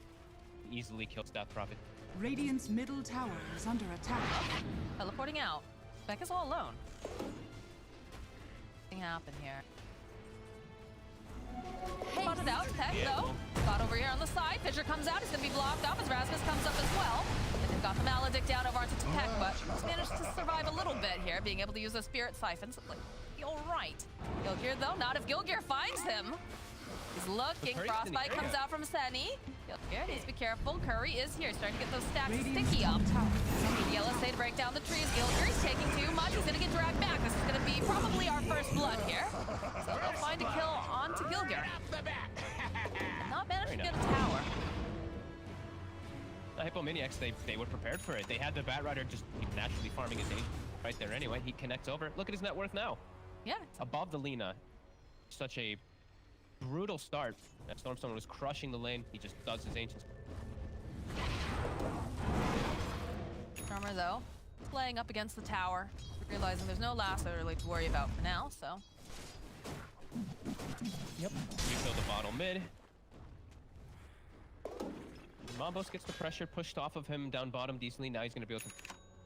Easily kills Death Prophet. Radiant's middle tower is under attack. Teleporting out. Becca's all alone. Nothing happened here. Spotted out. Peck though. Spot over here on the side. Fissure comes out. He's gonna be blocked up as Rasmus comes up as well. And they've got the Maledict out over onto Peck, but he's managed to survive a little bit here, being able to use those Spirit Siphons. Like, all right. Gilgear though, not if Gilgear finds him. He's looking. Frostbite comes out from Seni. Gilgear needs to be careful. Curry is here, starting to get those stacks sticky up. The LSA to break down the trees. Gilgear is taking too much. He's gonna get dragged back. This is gonna be probably our first blood here. So they'll find a kill onto Gilgear. Not managed to get a tower. The Hippomaniacs, they were prepared for it. They had the Bat Rider just naturally farming his agent right there anyway. He connects over. Look at his net worth now. Yeah. Above the Lina. Such a brutal start. That Stormstone was crushing the lane. He just does his ancients. Stormer though, playing up against the tower, realizing there's no lasso really to worry about for now, so. Yep. Refill the bottom mid. Mambos gets the pressure pushed off of him down bottom decently. Now he's going to be able to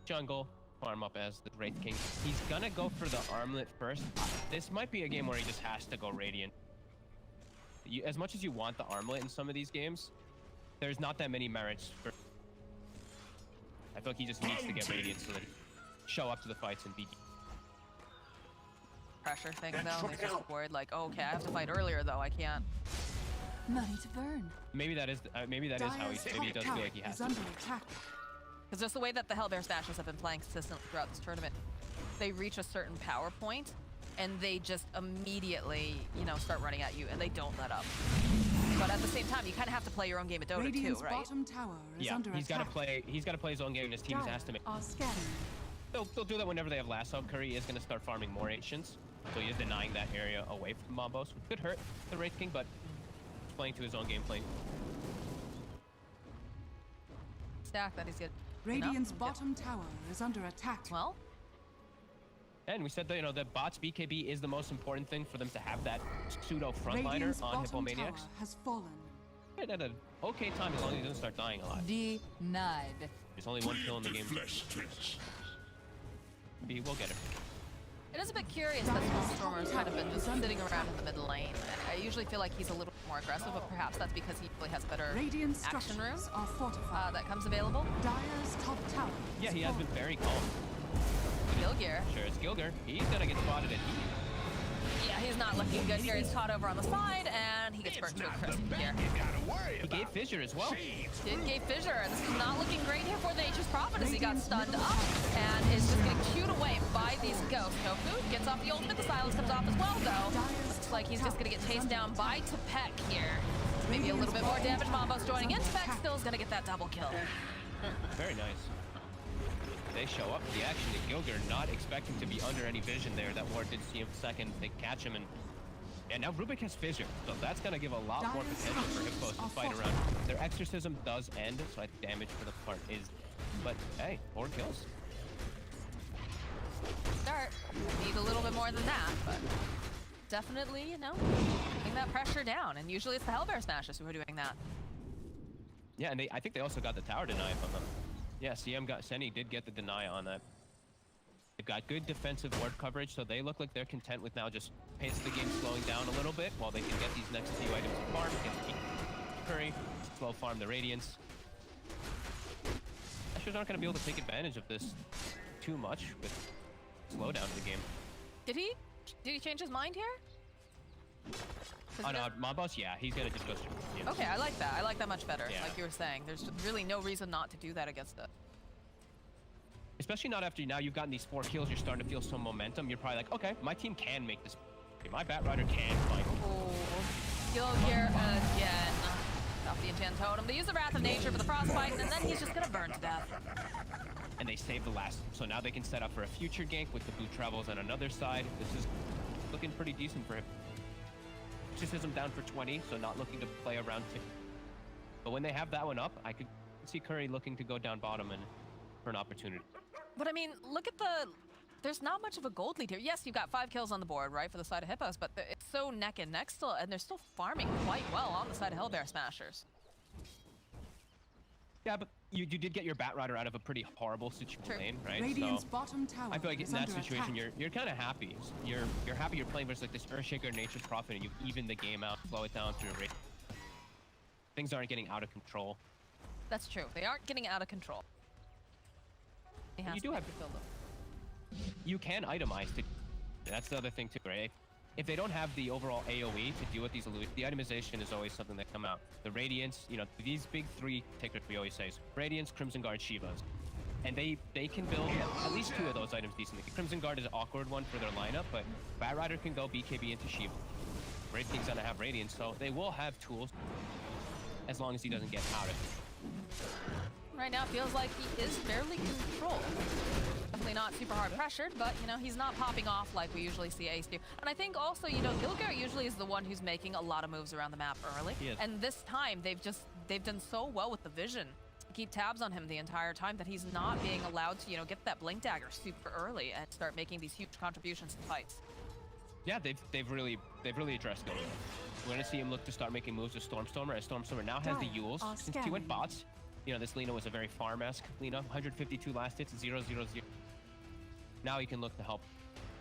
jungle, farm up as the Wraith King. He's going to go for the armlet first. This might be a game where he just has to go Radiant. As much as you want the armlet in some of these games, there's not that many merits for... I feel like he just needs to get Radiant so that he show up to the fights and beat. Pressure thing though, he's just worried like, oh, okay, I have to fight earlier though, I can't. Money to burn. Maybe that is how he, maybe he does feel like he has to. Because just the way that the Hellbear Smashers have been playing consistently throughout this tournament, they reach a certain power point and they just immediately, start running at you and they don't let up. But at the same time, you kind of have to play your own game of Dota too, right? Bottom tower is under he's got to play his own game and his team has to make. They'll do that whenever they have lasso. Curry is going to start farming more ancients, so he is denying that area away from Mambos, which could hurt the Wraith King, but playing to his own game plan. Stack that he's good. Radiant's bottom tower is under attack. Well, and we said that that bots BKB is the most important thing for them to have that pseudo frontliner on Hippomaniacs. Has fallen. Right at an okay time as long as he doesn't start dying a lot. Denied. There's only one kill in the game. We'll get it. It is a bit curious that Stormer's kind of been just sitting around in the mid lane. I usually feel like he's a little more aggressive, but perhaps that's because he really has better action room that comes available. Dire's top tower. Yeah, he has been very calm. Gilgear. Sure, it's Gilgear. He's gonna get spotted at Yeah, he's not looking good here. He's caught over on the side, and he gets burnt to a crisp here. He gave Fissure as well. Gave Fissure, and this is not looking great here for the Nature's Prophet as he got stunned up and is just getting chewed away by these ghosts. Tofu gets off the ultimate. The silence comes off as well, though. Looks like he's just gonna get chased down by Tepek here. Maybe a little bit more damage. Mambos joining in. Tepek still is gonna get that double kill. Very nice. They show up for the action to Gilgear, not expecting to be under any vision there. That ward did see him second. They catch him, and now Rubik has Fissure, so that's going to give a lot more potential for Hippos to fight around. Their exorcism does end, so I think damage for the part is, but hey, 4 kills. Start. Need a little bit more than that, but definitely, putting that pressure down, and usually it's the Hellbear Smashers who are doing that. Yeah, and I think they also got the tower deny from them. Yeah, Seni did get the deny on that. They've got good defensive ward coverage, so they look like they're content with now just pace of the game slowing down a little bit while they can get these next few items to farm, get the Curry, slow farm the Radiance. Smashers aren't going to be able to take advantage of this too much with slowdown of the game. Did he change his mind here? Oh no, Mambos, yeah, he's gonna just go straight. Yeah. Okay, I like that. I like that much better. Yeah. Like you were saying, there's really no reason not to do that against it. Especially not after now you've gotten these 4 kills, you're starting to feel some momentum. You're probably like, okay, my team can make this. Okay, my Bat Rider can fight. Oh, Gilgear again. The off the Enchant Totem. They use the Wrath of Nature for the Frostbite, and then he's just gonna burn to death. And they save the last. So now they can set up for a future gank with the boot travels on another side. This is looking pretty decent for him. Mysticism down for 20, so not looking to play around 50. But when they have that one up, I could see Curry looking to go down bottom and for an opportunity. But I mean, look at the... There's not much of a gold lead here. Yes, you've got 5 kills on the board, right, for the side of Hippos, but it's so neck and neck still, and they're still farming quite well on the side of Hellbear Smashers. Yeah, but you did get your Batrider out of a pretty horrible situation lane, right? Radiant's so bottom tower I feel like in is that under situation, attack. you're kind of happy. You're happy you're playing versus like this Earthshaker Nature's Prophet, and you've evened the game out, slow it down through a rate. Things aren't getting out of control. That's true. They aren't getting out of control. You do have to fill them. You can itemize to. That's the other thing too, right? If they don't have the overall AoE to deal with these illusions, the itemization is always something that come out. The Radiance, you know, these big 3 takers we always say, Radiance, Crimson Guard, Shivas. And they can build at least 2 of those items decently. Crimson Guard is an awkward one for their lineup, but Batrider can go BKB into Shiva. Wraith King's gonna have Radiance, so they will have tools as long as he doesn't get out of it. Right now, it feels like he is fairly controlled. Definitely not super hard pressured, but, you know, he's not popping off like we usually see Ace do. And I think also, you know, Gilgir usually is the one who's making a lot of moves around the map early. And this time, they've done so well with the vision. Keep tabs on him the entire time that he's not being allowed to, you know, get that Blink Dagger super early and start making these huge contributions to fights. Yeah, they've really addressed Gilgir. We're gonna see him look to start making moves with Stormstormer, as Stormstormer now has the Yules. Since he went bots, you know, this Lina was a very farm-esque Lina. 152 last hits, 0-0-0. Now he can look to help.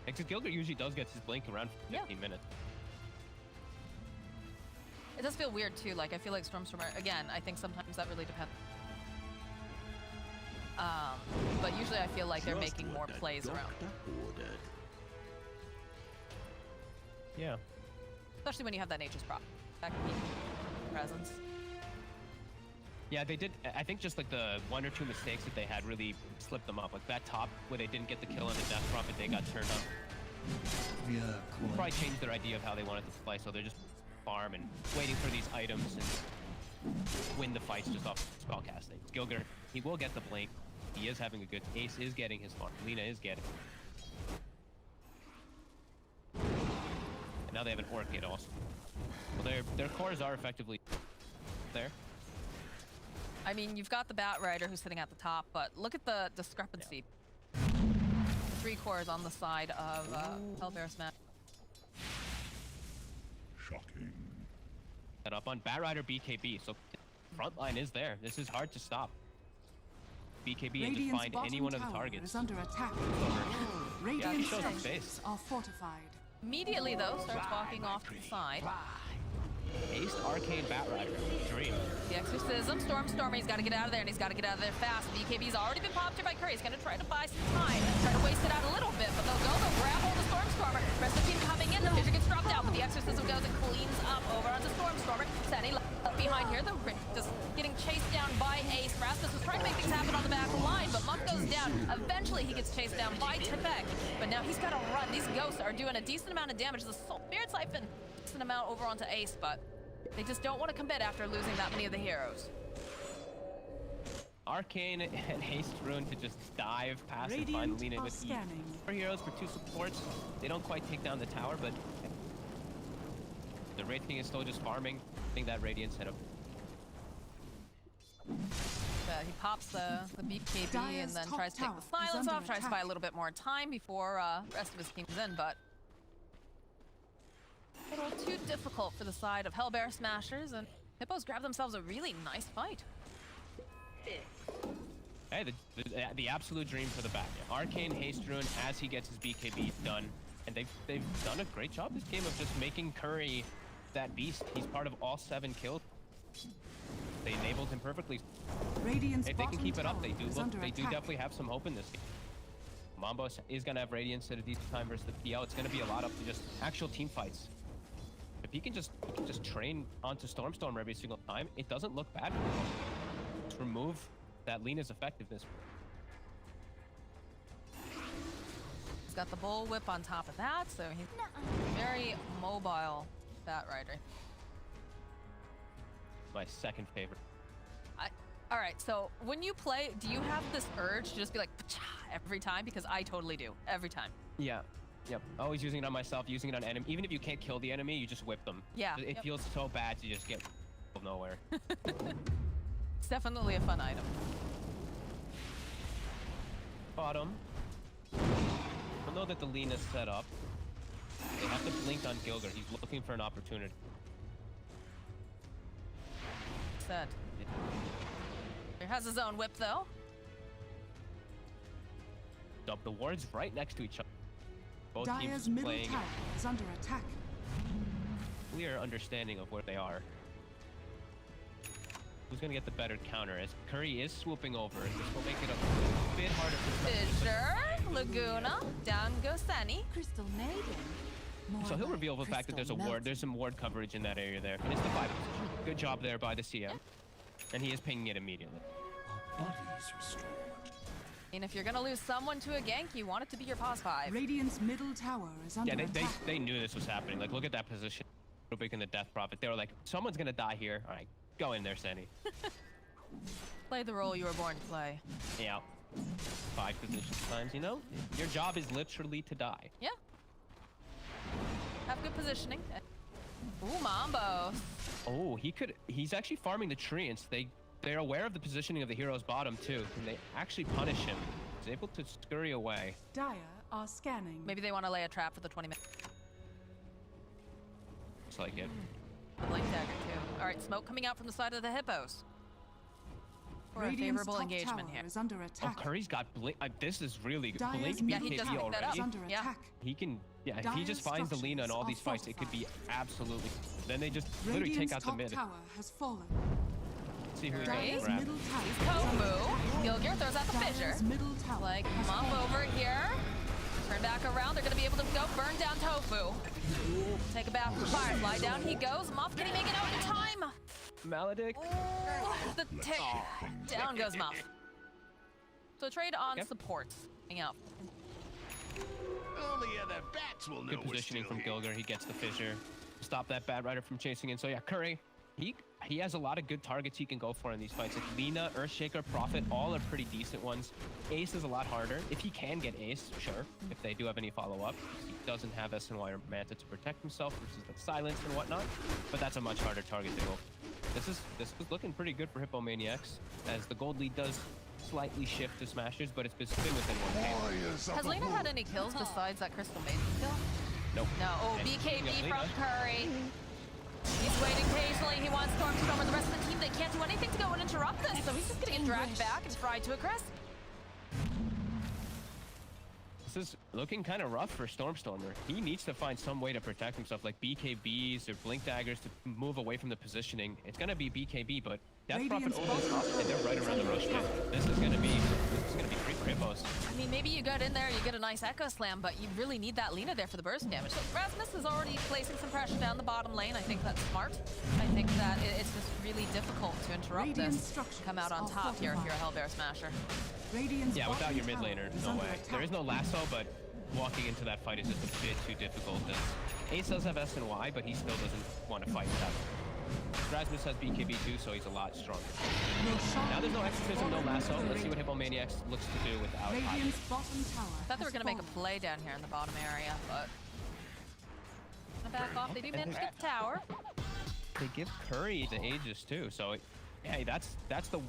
Because Gilgir usually does get his blink around 15 minutes. It does feel weird too, like I feel like Stormstormer, again, I think sometimes that really depends. But usually I feel like they're making more plays around. Yeah. Especially when you have that Nature's Prop. That can be presence. Yeah, they did. I think just like the 1 or 2 mistakes that they had really slipped them up. Like that top where they didn't get the kill on the Death Prophet, they got turned on. Yeah, cool. Probably changed their idea of how they wanted to play, so they're just farm and waiting for these items and win the fights just off spell casting. Gilgir, he will get the blink. He is having a good. Ace is getting his farm. Lina is getting. And now they have an Orchid also. Well, their cores are effectively there. I mean, you've got the Batrider who's sitting at the top, but look at the discrepancy. 3 cores on the side of Hellbear Smash. Shocking. And up on Batrider BKB, so front line is there. This is hard to stop. BKB and just find any one of the targets. Is under attack. Yeah, he shows his Radiant's face. are fortified. Immediately, though, starts walking off to the side. Aced Arcane Batrider. Dream. The Exorcism, Stormstormer, he's got to get out of there, and he's got to get out of there fast. BKB's already been popped here by Curry. He's going to try to buy some time, try to waste it out a little bit, but they'll grab hold of Stormstormer. Rest of the team coming in, the Fissure gets dropped out, but the Exorcism goes and cleans up over onto Stormstormer. Sandy left behind here, though, just getting chased down by Ace. Rasmus was trying to make things happen on the back line, but Monk goes down. Eventually, he gets chased down by Tibek, but now he's got to run. These ghosts are doing a decent amount of damage. The Soul Spirit Siphon, decent amount over onto Ace, but they just don't want to commit after losing that many of the heroes. Arcane and Haste Rune to just dive past and find Lina with E. 4 heroes for 2 supports. They don't quite take down the tower, but the Wraith King is still just farming. I think that Radiance hit him. He pops the BKB and then tries to take the silence off, tries to buy a little bit more time before the rest of his team's in, but a little too difficult for the side of Hellbear Smashers, and Hippos grab themselves a really nice fight. Hey, the absolute dream for the back. Arcane Haste Rune as he gets his BKB done, and they've done a great job this game of just making Curry that beast. He's part of all 7 kills. They enabled him perfectly. Radiant's if they can keep it up, they do attack. definitely have some hope in this game. Mambo is gonna have Radiance at a decent time versus the PL. It's gonna be a lot up to just actual team fights. If he can just train onto Stormstorm every single time, it doesn't look bad for him. Just remove that Lina's effectiveness. He's got the Bull Whip on top of that, so he's very mobile Batrider. my second favorite. All right, so when you play, do you have this urge to just be like every time? Because I totally do every time. Yeah. Yep. Always using it on myself, using it on enemy. Even if you can't kill the enemy, you just whip them. Yeah. It feels so bad to just get nowhere. It's definitely a fun item. Bottom. We'll know that the lean is set up. They have to blink on Gilgir. He's looking for an opportunity. Said. He has his own whip though. The wards right next to each other. Both Dire's teams middle playing tower is under attack. clear understanding of where they are. Who's gonna get the better counter? As Curry is swooping over, this will make it a bit harder for Fissure, Laguna, down goes Sunny. Crystal Maiden. So he'll reveal the fact that there's a ward. There's some ward coverage in that area there. And it's the 5 position. Good job there by the CM. And he is pinging it immediately. And if you're gonna lose someone to a gank, you want it to be your pos 5. Radiant's middle tower is under Yeah, attack. they knew this was happening. Like, look at that position. Big in the Death Prophet. They were like, someone's gonna die here. All right, go in there, Sandy. Play the role you were born to play. Yeah. 5 position times, you know? Your job is literally to die. Yeah. Have good positioning. Ooh, Mambo. Oh, he's actually farming the treants. They're aware of the positioning of the hero's bottom too, and they actually punish him. He's able to scurry away. Dire are scanning. Maybe they want to lay a trap for the 20 minutes. Looks like it. The blink dagger too. All right, smoke coming out from the side of the hippos. For a Radiant's favorable top engagement tower here. is under Oh, attack. Curry's got blink. This is really good. Dire's Blink middle he does BKB pick that up. already. is under Yeah. attack. He can, yeah. If he Dire's just finds the Lina in all these fights, it could be absolutely. Then they just literally Radiant's take out the top mid. tower has fallen. See who he's Dire's gonna grab. middle tower. Tofu. Gilgir throws out the fissure. Dire's middle tower Like, has Mop fallen. over here. Turn back around. They're going to be able to go burn down Tofu. Take a bath for Firefly. Down he goes. Muff, can he make it out in time? Maledict. Ooh, the tick. Down goes Muff. So trade on supports. Hang out. Only other bats will know Good positioning from Gilgir. He gets the fissure. Stop that Bad Rider from chasing in. So yeah, Curry, he has a lot of good targets he can go for in these fights. Like Lina, Earthshaker, Prophet, all are pretty decent ones. Ace is a lot harder. If he can get Ace, sure. If they do have any follow-up. He doesn't have SNY or Manta to protect himself versus the silence and whatnot. But that's a much harder target to go. This is looking pretty good for Hippomaniacs, as the gold lead does slightly shift to Smashers, but it's been within 1K. Has Lena had any kills besides that Crystal Maiden kill? Nope. No. Oh, And BKB speaking from of Curry. He's waiting patiently. He wants Stormstormer. The rest of the team, they can't do anything to go and interrupt this, so he's just gonna get dragged back and fried to a crisp. This is looking kind of rough for Stormstormer. He needs to find some way to protect himself, like BKBs or Blink Daggers to move away from the positioning. It's gonna be BKB, but Death Prophet opens up and they're right around the rush pit. This is gonna be great for Hippos. I mean, maybe you get in there, you get a nice Echo Slam, but you really need that Lina there for the burst damage. So Rasmus is already placing some pressure down the bottom lane. I think that's smart. I think that it's just really difficult to interrupt this. Come out on top here if you're a Hellbear Smasher. Yeah, without your mid laner, no way. There is no lasso, but walking into that fight is just a bit too difficult. Ace does have SNY, but he still doesn't want to fight that. Rasmus has BKB too, so he's a lot stronger. Now there's no exorcism, no lasso. Let's see what Hippomaniacs looks to do without Radiant's bottom tower. I thought they were going to make a play down here in the bottom area, but... Back off. They do manage to get the tower. They give Curry the Aegis too, so hey, that's the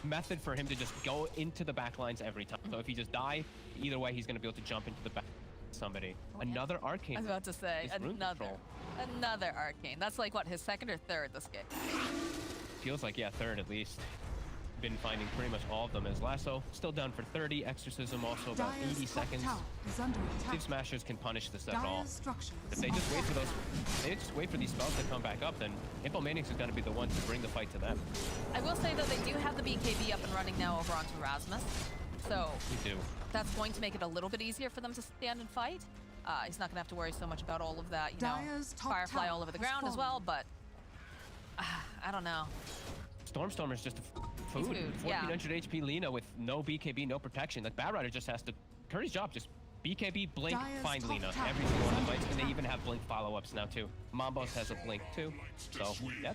method for him to just go into the back lines every time. So if he just die, either way he's going to be able to jump into the back somebody. Another Arcane. I was about to say, another Arcane. That's like, what, his second or third this game? Feels like, yeah, third at least. Been finding pretty much all of them as lasso. Still down for 30. Exorcism also about 80 seconds. See if Smashers can punish this at all. If they just wait for these spells to come back up, then Hippomaniacs is going to be the one to bring the fight to them. I will say, though, they do have the BKB up and running now over onto Rasmus. So we do. That's going to make it a little bit easier for them to stand and fight. He's not going to have to worry so much about all of that, you know, Firefly all over the ground as well, but I don't know. Stormstormer's just a food. 1400 HP Lina with no BKB, no protection. Like Bad Rider just has to... Curry's job, just BKB, Blink, find Lina. Every single one of the fights, and they even have Blink follow-ups now too. Mambos has a Blink too, so yeah.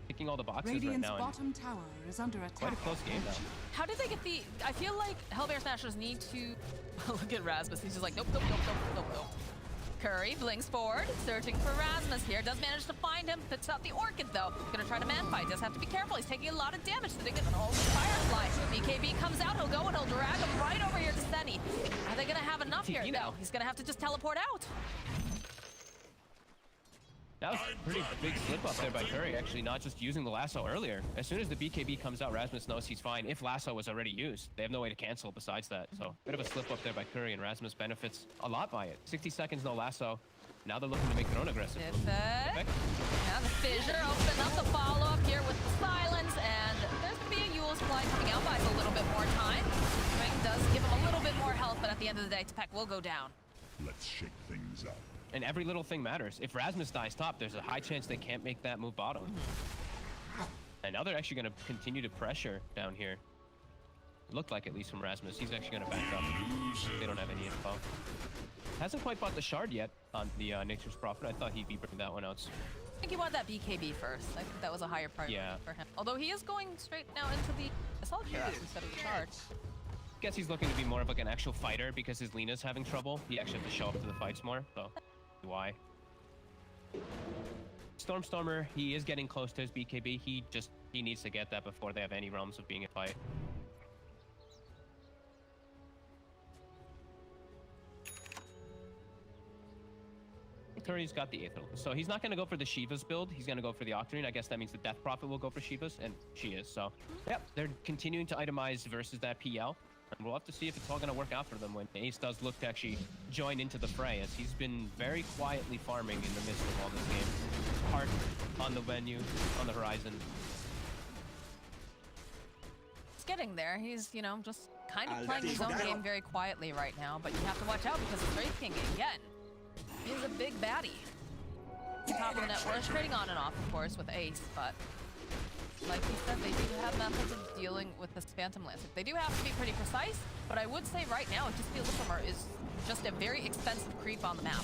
ticking all the boxes Radiant's right now. bottom tower is under attack. Quite a close game now. How did they get the... I feel like Hellbear Smashers need to... Look at Rasmus. He's just like, nope, nope, nope, nope, nope, nope. Curry blinks forward, searching for Rasmus here. Does manage to find him. Picks out the Orchid, though. Gonna try to man-fight. Does have to be careful. He's taking a lot of damage. So they get an old Firefly. BKB comes out. He'll go and he'll drag him right over here to Senny. Are they gonna have enough here? No. He's gonna have to just teleport out. That was a pretty big slip up there by Curry, actually, not just using the lasso earlier. As soon as the BKB comes out, Rasmus knows he's fine. If lasso was already used, they have no way to cancel besides that. So, bit of a slip up there by Curry, and Rasmus benefits a lot by it. 60 seconds, no lasso. Now they're looking to make their own aggressive. Perfect. Now the fissure, open up the follow-up here with the silence, and there's going to be a Yule's Fly coming out, buys a little bit more time. Ring does give him a little bit more health, but at the end of the day, Tepek will go down. Let's shake things up. And every little thing matters. If Rasmus dies top, there's a high chance they can't make that move bottom. And now they're actually going to continue to pressure down here. It looked like, at least from Rasmus, he's actually going to back up. They don't have any info. Hasn't quite bought the shard yet on the Nature's Prophet. I thought he'd be bringing that one out. I think he wanted that BKB first. I think that was a higher priority for him. Although he is going straight now into the Assault Cuirass instead of the charge. Guess he's looking to be more of like an actual fighter because his Lena's having trouble. He actually has to show up to the fights more, so why? Stormstormer, he is getting close to his BKB. He needs to get that before they have any realms of being a fight. Curry's got the Aether, so he's not going to go for the Shiva's build. He's going to go for the Octarine. I guess that means the Death Prophet will go for Shiva's, and she is. So, yep, they're continuing to itemize versus that PL. And we'll have to see if it's all going to work out for them when Ace does look to actually join into the fray, as he's been very quietly farming in the midst of all this game. Heart on the venue, on the horizon. He's getting there. He's, you know, just kind of playing his own game very quietly right now, but you have to watch out because the Wraith King, again, is a big baddie. Top of the net, we're trading on and off, of course, with Ace, but like he said, they do have methods of dealing with this Phantom Lance. They do have to be pretty precise, but I would say right now, it just feels like is just a very expensive creep on the map.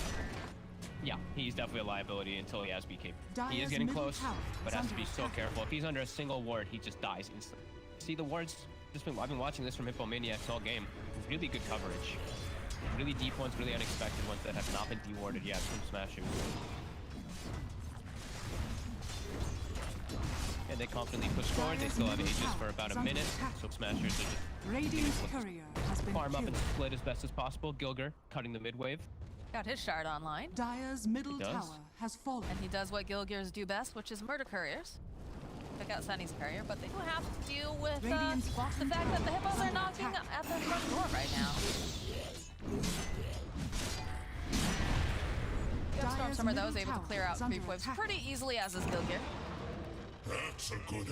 Yeah, he's definitely a liability until he has BK. He is getting close, but has to be so careful. If he's under a single ward, he just dies instantly. See the wards? I've been watching this from Hippomaniacs all game. Really good coverage. Really deep ones, really unexpected ones that have not been dewarded yet from Smashers. And they confidently push forward. They still have Aegis for about a minute, so Smashers are just farm up and split as best as possible. Gilger cutting the mid wave. Got his shard online. Dire's middle tower has fallen. And he does what Gilgers do best, which is murder couriers. Pick out Sunny's courier, but they do have to deal with the fact that the Hippos are knocking at the front door right now. Stormstormer, though, is able to clear out creep waves pretty easily, as is Gilgir. That's a good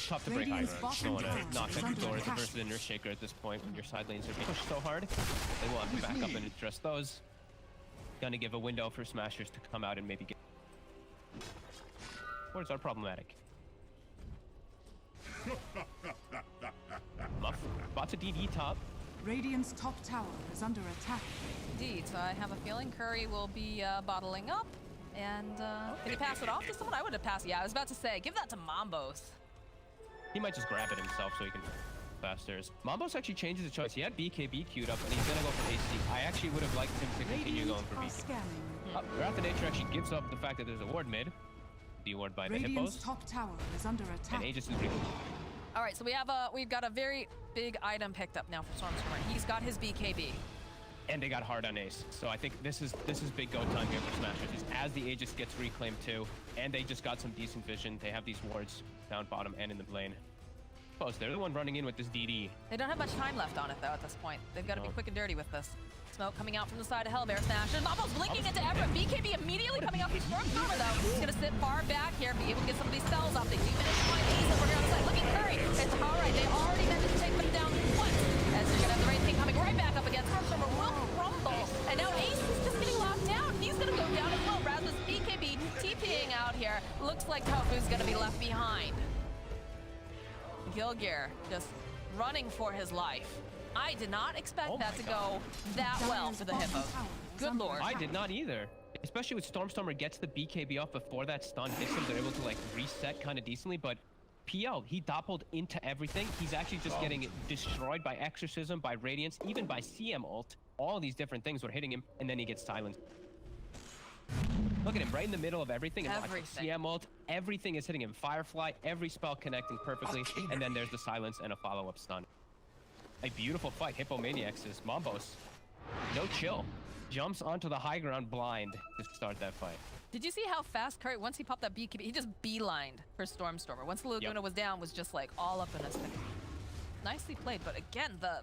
Tough to break high range. No one knocks at the doors versus the Nurse Shaker at this point when your side lanes are being pushed so hard. They will have to back up and address those. Gonna give a window for Smashers to come out and maybe get... Wards are problematic. Muff. Bot's a DD top. Radiant's top tower is under attack. Indeed, so I have a feeling Curry will be bottling up. And can he pass it off to someone? I would have passed. Yeah, I was about to say, give that to Mambos. He might just grab it himself so he can faster. Mambos actually changes his choice. He had BKB queued up and he's gonna go for AC. I actually would have liked him to continue going for BKB. Wrath of Nature actually gives up the fact that there's a ward mid. The ward by the Hippos. Top tower is under attack. And Aegis is really... All right, so we've got a very big item picked up now for Stormstormer. He's got his BKB. And they got hard on Ace. So I think this is big go time here for Smashers. Just as the Aegis gets reclaimed too, and they just got some decent vision. They have these wards down bottom and in the lane. Suppose they're the one running in with this DD. They don't have much time left on it though at this point. They've got to be quick and dirty with this. Smoke coming out from the side of Hellbear Smashers. Mambos blinking into Everett. BKB immediately coming out. He's Stormstormer though. He's gonna sit far back here, be able to get some of these spells off. They do manage to find Ace over here on the side. Look at Curry. It's all right. They already managed to take them down once. As you're gonna have the Wraith King coming right back up against Stormstormer. Will crumble. And now Ace is just getting locked down. He's gonna go down as well. Rasmus BKB TPing out here. Looks like Tofu's gonna be left behind. Gilgir just running for his life. I did not expect that to go that well for the Hippos. Good lord. I did not either. especially with Stormstormer gets the BKB off before that stun hits him, they're able to like reset kind of decently. But PL, he doppeled into everything. He's actually just getting destroyed by Exorcism, by Radiance, even by CM ult. All these different things were hitting him, and then he gets silenced. Look at him, right in the middle of everything. And watch CM ult, everything is hitting him. Firefly, every spell connecting perfectly, and then there's the silence and a follow-up stun. A beautiful fight. Hippomaniacs is Mombos. No chill. Jumps onto the high ground blind to start that fight. Did you see how fast Curry, once he popped that BKB, he just beelined for Stormstormer. Once the Laguna was down, was just like all up in his face. Nicely played, but again, the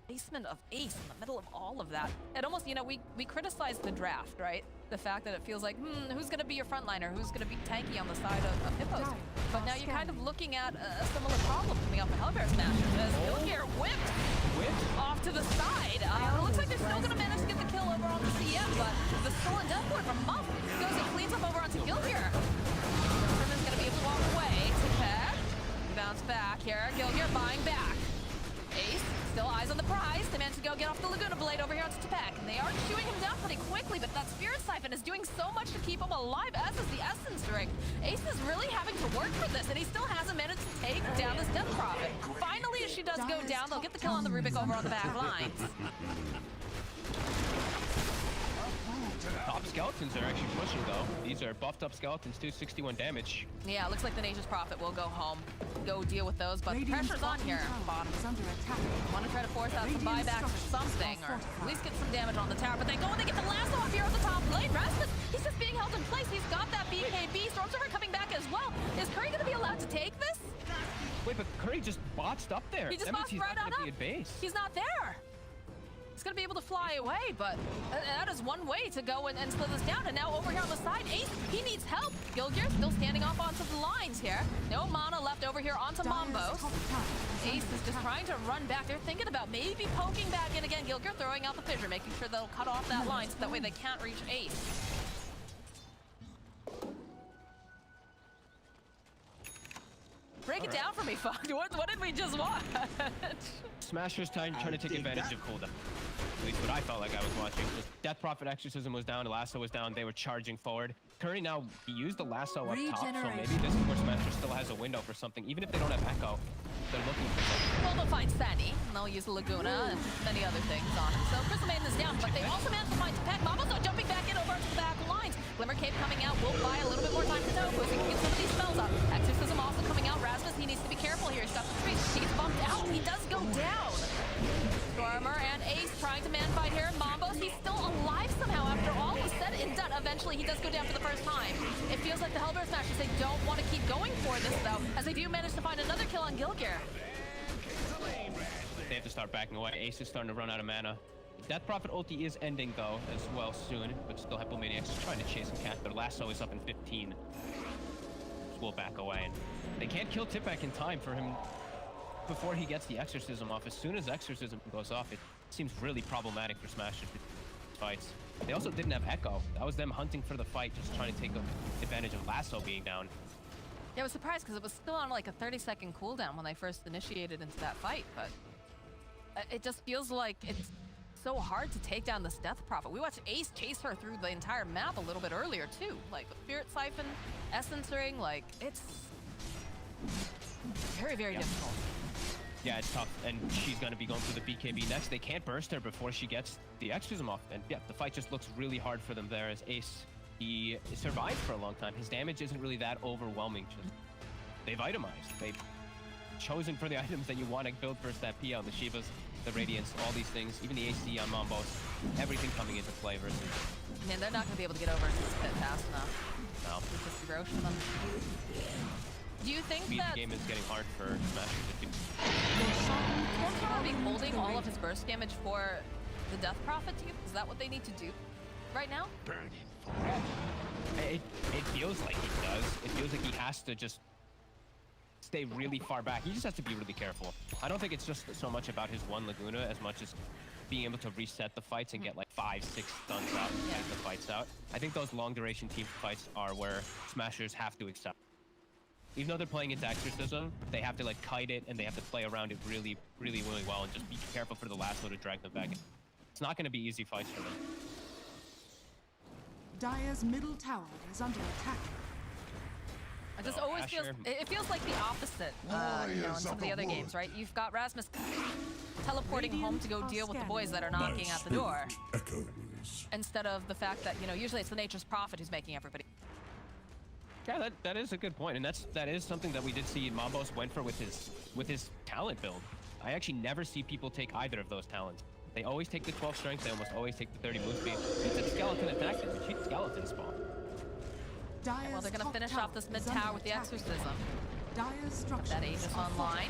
placement of Ace in the middle of all of that. It almost, you know, we criticized the draft, right? The fact that it feels like, who's going to be your frontliner? Who's going to be tanky on the side of Hippos? But now you're kind of looking at a similar problem coming up for Hellbear Smashers as Gilgear whipped off to the side. It looks like they're still going to manage to get the kill over on the CM, but the Soul and Death Ward from Muff goes and cleans up over onto Gilgear. Herman's going to be able to walk away to Peg. Bounce back here. Gilgear buying back. Ace, still eyes on the prize. They managed to go get off the Laguna Blade over here onto Tepek. And they are chewing him down pretty quickly, but that Spirit Siphon is doing so much to keep him alive, as is the Essence Ring. Ace is really having to work for this, and he still hasn't managed to take down this Death Prophet. Finally, as she does go down, they'll get the kill on the Rubik over on the back lines. Top skeletons are actually pushing though. These are buffed up skeletons too, 61 damage. Yeah, it looks like the Nature's Prophet will go home, go deal with those, but the pressure's on here. Bottom is under attack. Want to try to force out some buybacks or something, or at least get some damage on the tower, but they go and they get the lasso off here on the top lane. Rasmus, he's just being held in place. He's got that BKB. Stormstormer coming back as well. Is Curry going to be allowed to take this? Wait, but Curry just botched up there. He just botched right on up. He's not there. He's going to be able to fly away, but that is one way to go and slow this down. And now over here on the side, Ace, he needs help. Gilgear still standing off onto the lines here. No mana left over here onto Mombos. Ace is just trying to run back. They're thinking about maybe poking back in again. Gilgear throwing out the fissure, making sure they'll cut off that line so that way they can't reach Ace. Break it down for me, Fuck. What did we just watch? Smashers trying to take advantage of cooldown. At least what I felt like I was watching. Death Prophet Exorcism was down, Lasso was down, they were charging forward. Curry now, he used the Lasso up top, so maybe this is where Smasher still has a window for something. Even if they don't have Echo, they're looking for something. Well, they'll find Sandy, and they'll use the Laguna and many other things on him. So Crystal Maiden is down, but they also managed to find Tepek. Mambo's jumping back in over to the back lines. Glimmer Cape coming out will buy a little bit more time to Tofu, so he can get some of these spells up. Exorcism also coming out. Rasmus, he needs to be careful here. He's got the trees. He gets bumped out. He does go down. Stormer and Ace trying to man fight here. Mombos, he's still alive somehow after all was said and done. Eventually, he does go down for the first time. It feels like the Hellbear Smashers, they don't want to keep going for this, though, as they do manage to find another kill on Gilgear. They have to start backing away. Ace is starting to run out of mana. Death Prophet ulti is ending, though, as well soon, but still Hypomaniacs is trying to chase him. Their Lasso is up in 15. We'll back away. And they can't kill Tipback in time for him before he gets the Exorcism off. As soon as Exorcism goes off, it seems really problematic for Smashers fights. They also didn't have Echo. That was them hunting for the fight, just trying to take advantage of Lasso being down. Yeah, I was surprised because it was still on like a 30-second cooldown when they first initiated into that fight, but it just feels like it's so hard to take down this Death Prophet. We watched Ace chase her through the entire map a little bit earlier too. Like the Spirit Siphon, Essence Ring, like it's very, very difficult. Yeah, it's tough, and she's going to be going through the BKB next. They can't burst her before she gets the Exorcism off, and yeah, the fight just looks really hard for them there as Ace, he survived for a long time. His damage isn't really that overwhelming. Just they've itemized. They've chosen for the items that you want to build versus that PL, the Shivas, the Radiance, all these things, even the AC on Mombos, everything coming into play versus... Man, they're not going to be able to get over this pit fast enough. No. It's just the Roche for them. Do you think that... The game is getting hard for Smashers to do. Will be holding all of his burst damage for the Death Prophet to you? Is that what they need to do right now? It feels like he does. It feels like he has to just stay really far back. He just has to be really careful. I don't think it's just so much about his one Laguna as much as being able to reset the fights and get like 5-6 stuns out and take the fights out. I think those long duration team fights are where Smashers have to accept. Even though they're playing into Exorcism, they have to like kite it and they have to play around it really, really, really well and just be careful for the Lasso to drag them back. It's not going to be easy fights for them. Dire's middle tower is under attack. It just always feels, it feels like the opposite, you know, in some of the other games, right? You've got Rasmus teleporting home to go deal with the boys that are knocking at the door. Instead of the fact that, you know, usually it's the Nature's Prophet who's making everybody. Yeah, that is a good point, and that is something that we did see Mambos went for with his talent build. I actually never see people take either of those talents. They always take the 12 strength, they almost always take the 30 move speed. He took skeleton attack damage, he skeleton spawn. Well, they're gonna finish off this mid tower with the exorcism. That Aegis online.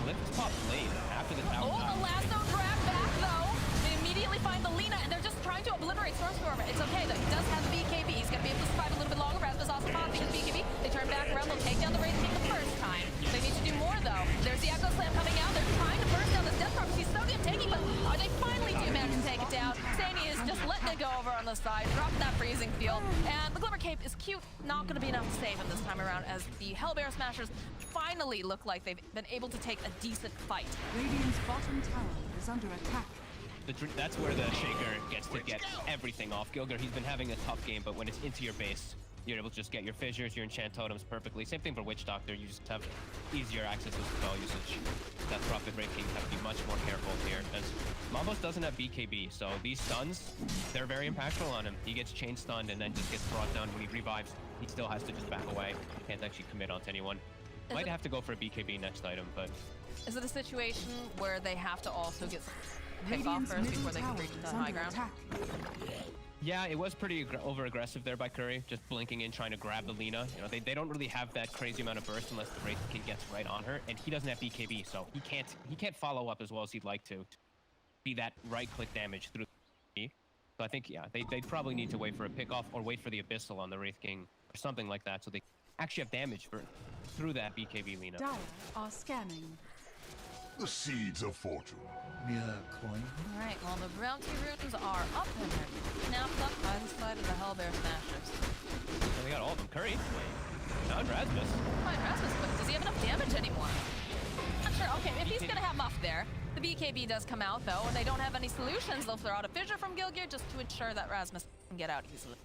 Let's pop lane after the tower. Oh, the lasso drag back though. They immediately find the Lina, and they're just trying to obliterate Stormstormer. It's okay though. He does have the BKB. He's gonna be able to survive a little bit longer. Rasmus also popping his BKB. They turn back around. They'll take down the Wraith King the first time. They need to do more though. There's the Echo Slam coming out. They're trying to burst down this Death Prophet. He's so damn tanky, but they finally do manage to take it down. Sani is just letting it go over on the side, dropping that freezing field. And the Glimmer Cape is cute. Not gonna be enough to save him this time around, as the Hellbear Smashers finally look like they've been able to take a decent fight. Radiant's bottom tower is under attack. That's where the Shaker gets to get everything off. Gilgir, he's been having a tough game, but when it's into your base, you're able to just get your fissures, your enchant totems perfectly. Same thing for Witch Doctor, you just have easier access to spell usage. Death Prophet, Wraith King have to be much more careful here, as Mambos doesn't have BKB, so these stuns, they're very impactful on him. He gets chain stunned and then just gets brought down. When he revives, he still has to just back away. He can't actually commit onto anyone. Might have to go for a BKB next item, but... Is it a situation where they have to also get pick off first before they can reach the high ground? Yeah, it was pretty over-aggressive there by Curry, just blinking in, trying to grab the Lina. You know, they don't really have that crazy amount of burst unless the Wraith King gets right on her, and he doesn't have BKB, so he can't follow up as well as he'd like to be that right-click damage through the So I think, yeah, they'd probably need to wait for a pick-off or wait for the Abyssal on the Wraith King or something like that, so they actually have damage through that BKB Lina. Dire are scanning. The seeds of fortune. Alright, well the bounty runes are up and they're snapped up by the side of the Hellbear Smashers. And they got all of them. Curry. Found Rasmus. Fine, Rasmus, but does he have enough damage anymore? Not sure. Okay, if he's gonna have Muff there, the BKB does come out though, and they don't have any solutions. They'll throw out a fissure from Gilgir just to ensure that Rasmus can get out easily.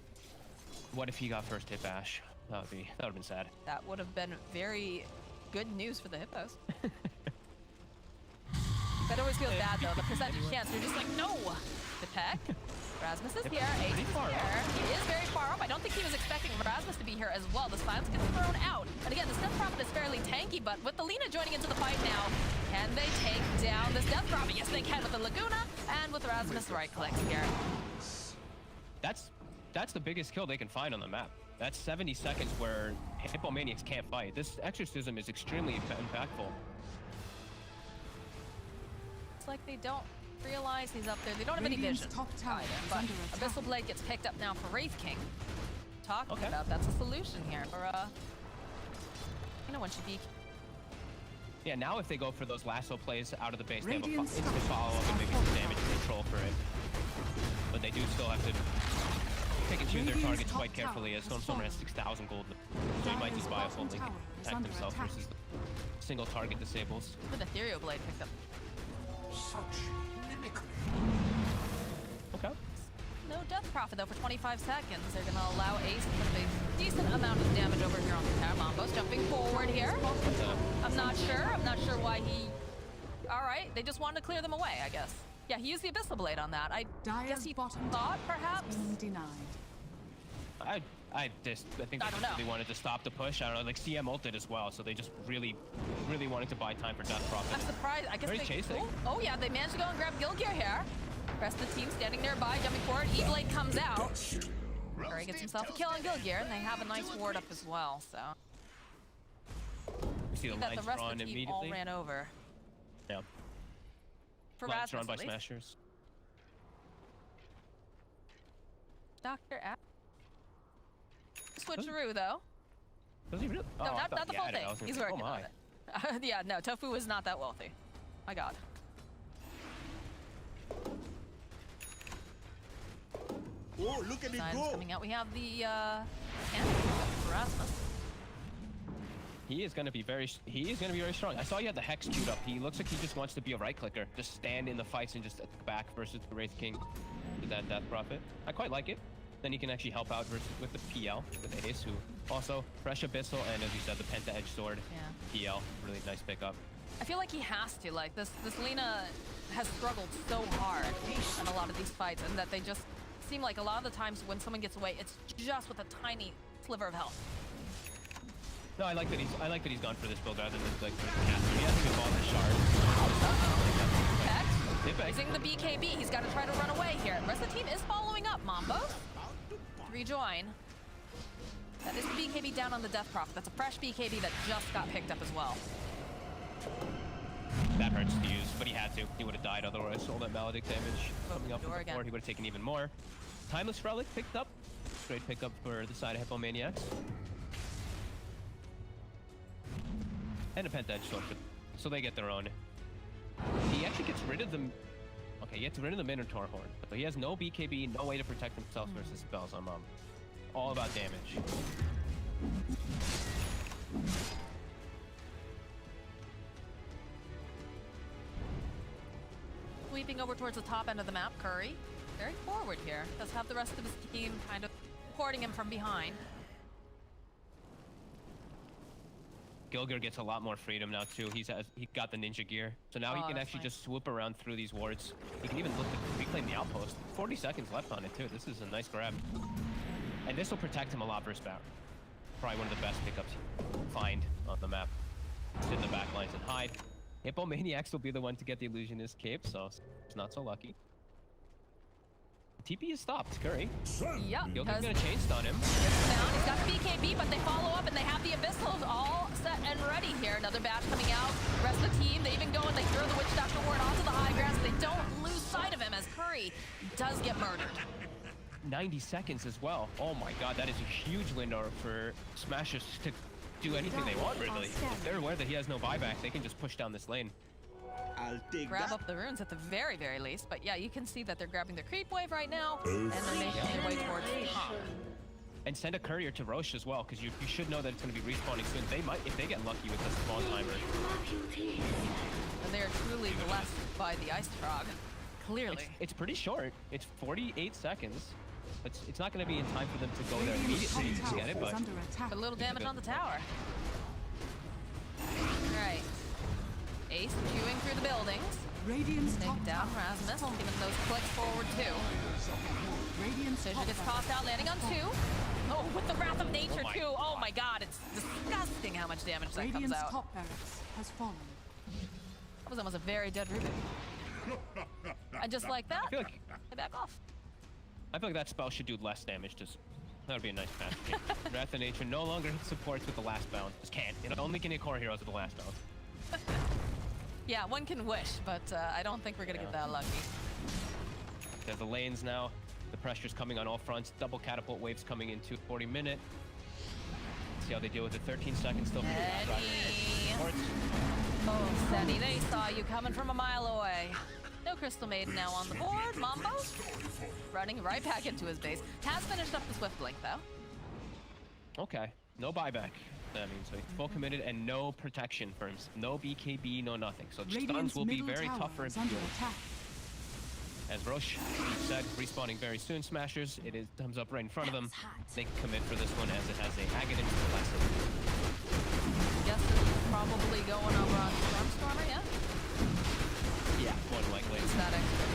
What if he got first hit bash? That would have been sad. That would have been very good news for the Hippos. That always feels bad though, the percentage chance. You're just like, no! The peck. Rasmus is here, Ace is here. He is very far up. I don't think he was expecting Rasmus to be here as well. The silence gets thrown out. And again, this Death Prophet is fairly tanky, but with the Lina joining into the fight now, can they take down this Death Prophet? Yes, they can with the Laguna and with Rasmus right clicks here. That's the biggest kill they can find on the map. That's 70 seconds where Hippomaniacs can't fight. This exorcism is extremely impactful. Like they don't realize he's up there. They don't have any vision. But Abyssal Blade gets picked up now for Wraith King. Talking about that's a solution here for you know, when she be. Yeah, now if they go for those lasso plays out of the base, they have a instant follow-up and maybe some damage control for it. But they do still have to pick and choose their targets quite carefully, as Stormstormer has 6,000 gold. So he might just buy a full link and attack themselves versus the single target disables. With Ethereal Blade picked up. Such mimicry. Okay. No Death Prophet though for 25 seconds. They're gonna allow Ace to put a decent amount of damage over here on the tower. Mambos jumping forward here. I'm not sure why he... Alright, they just wanted to clear them away, I guess. Yeah, he used the Abyssal Blade on that. I guess he thought, perhaps? Denied. I think they really wanted to stop the push. I don't know, like CM ulted as well, so they just really wanted to buy time for Death Prophet. I'm surprised. I guess Very chasing. Oh yeah, they managed to go and grab Gilgir here. Rest of the team standing nearby, jumping forward. E-Blade comes out. Curry gets himself a kill on Gilgir, and they have a nice ward up as well. So we see the lines drawn immediately. All ran over. Yeah. For lines Rasmus, drawn by Smashers. Dr. App. Switcheroo though. Does he really? No, oh, not the full thing. He's working on it. Yeah, no, Tofu is not that wealthy. My god. Oh, look at it go! Coming out. We have the Rasmus. He is going to be very strong. I saw you had the Hex queued up. He looks like he just wants to be a right clicker, just stand in the fights and just attack back versus the Wraith King with that Death Prophet. I quite like it. then he can actually help out with the PL, with Ace, who also fresh Abyssal, and as you said, the Penta Edge Sword. Yeah. PL, really nice pickup. I feel like he has to. Like, this Lina has struggled so hard in a lot of these fights, and that they just seem like a lot of the times when someone gets away, it's just with a tiny sliver of health. No, I like that he's gone for this build rather than like casting. He hasn't even bought the shard. Using the BKB, he's got to try to run away here. The rest of the team is following up. Mambo, rejoin. That is the BKB down on the Death Prop. That's a fresh BKB that just got picked up as well. That hurts to use, but he had to. He would have died otherwise. All that Maledict damage coming up from the floor, he would have taken even more. Timeless Relic picked up. Great pickup for the side of Hippomaniacs. And a Penta Edge Sword, so they get their own. He actually gets rid of them. Okay, he gets rid of the Minotaur Horn. So he has no BKB, no way to protect himself versus spells on Mom. All about damage. Sweeping over towards the top end of the map, Curry. Very forward here. Does have the rest of his team kind of supporting him from behind. Gilgir gets a lot more freedom now too. He got the ninja gear, so now he can actually just swoop around through these wards. He can even look to reclaim the outpost. 40 seconds left on it too. This is a nice grab, and this will protect him a lot versus Baron. Probably one of the best pickups you find on the map. Sit in the back lines and hide. Hippomaniacs will be the one to get the Illusionist cape, so it's not so lucky. TP is stopped, Curry. Yep. Gilgir's gonna chain stun him. Down. He's got the BKB, but they follow up and they have the Abyssals all set and ready here. Another batch coming out. The rest of the team, they even go and they throw the Witch Doctor Ward onto the high grass. They don't lose sight of him as Curry does get murdered. 90 seconds as well. Oh my god, that is a huge window for Smashers to do anything they want, really. If they're aware that he has no buyback, they can just push down this lane. I'll take grab up the runes at the very, very least. But yeah, you can see that they're grabbing their creep wave right now, and they're making their way towards the top. And send a courier to Roche as well, because you should know that it's going to be respawning soon. They might, if they get lucky with this spawn timer. And they are truly blessed by the Ice Frog. Clearly. It's pretty short. It's 48 seconds. It's not going to be in time for them to go there immediately to get it, but a little damage on the tower. Right. Ace chewing through the buildings. Radiance take down Rasmus, giving those clicks forward too. Decision gets tossed out, landing on 2. Oh, with the Wrath of Nature too. Oh my god, it's disgusting how much damage that comes out. Top barracks has fallen. That was almost a very dead Ruben. And just like that, they back off. I feel like that spell should do less damage. That would be a nice match. Wrath of Nature no longer supports with the last bounce. Just can't. It only can hit core heroes with the last bounce. Yeah, one can wish, but I don't think we're gonna get that lucky. There's the lanes now. The pressure's coming on all fronts. Double catapult waves coming into 40 minute. See how they deal with it. 13 seconds still. Oh, Steady, they saw you coming from a mile away. No Crystal Maiden now on the board. Mambo running right back into his base. Has finished up the Swift Blink though. Okay, no buyback. That means so he's full committed and no protection for him. No BKB, no nothing. So stuns will be very tough for him to deal with. As Roche said, respawning very soon, Smashers. It is thumbs up right in front of them. They can commit for this one as it has a Aghanim to the left. Guess it's probably going over on Stormstormer, yeah? Yeah, more than likely. It's that extra.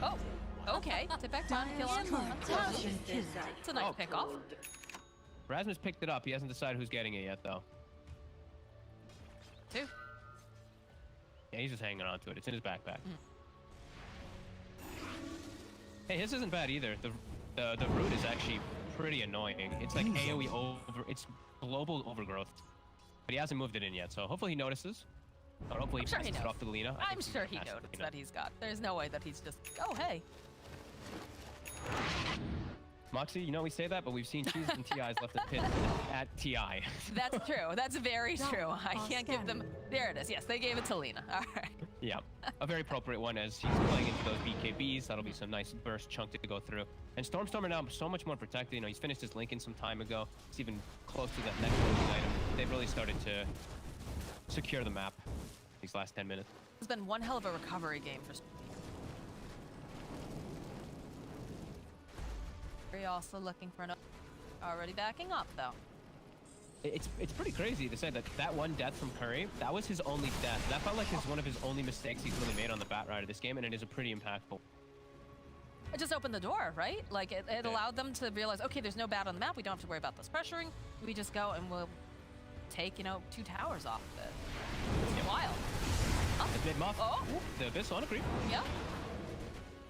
Oh, okay. Tip back down, kill on. It's a nice pick off. Rasmus picked it up. He hasn't decided who's getting it yet, though. 2. Yeah, he's just hanging on to it. It's in his backpack. Hey, his isn't bad either. The root is actually pretty annoying. It's like AoE over. It's global overgrowth, but he hasn't moved it in yet. So hopefully he notices. Or hopefully he passes it off to Lina. I'm sure he noticed that he's got. There's no way that he's just. Oh hey. Moxie, you know we say that, but we've seen cheeses and TIs left in pit at TI. That's true. That's very true. I can't give them. There it is. Yes, they gave it to Lina. All right. Yeah, a very appropriate one as he's playing into those BKBs. That'll be some nice burst chunk to go through. And Stormstormer now so much more protected. You know, he's finished his Lincoln some time ago. It's even close to that next closing item. They've really started to secure the map these last 10 minutes. It's been one hell of a recovery game for. We're also looking for an. Already backing up though. It's pretty crazy to say that that one death from Curry, that was his only death. That felt like it's one of his only mistakes he's really made on the bat ride of this game, and it is a pretty impactful. It just opened the door, right? Like it allowed them to realize, okay, there's no bat on the map. We don't have to worry about this pressuring. We just go and we'll take, 2 towers off of it. It's wild. Oh. The mid muff. Oh. The Abyss on a creep. Yeah.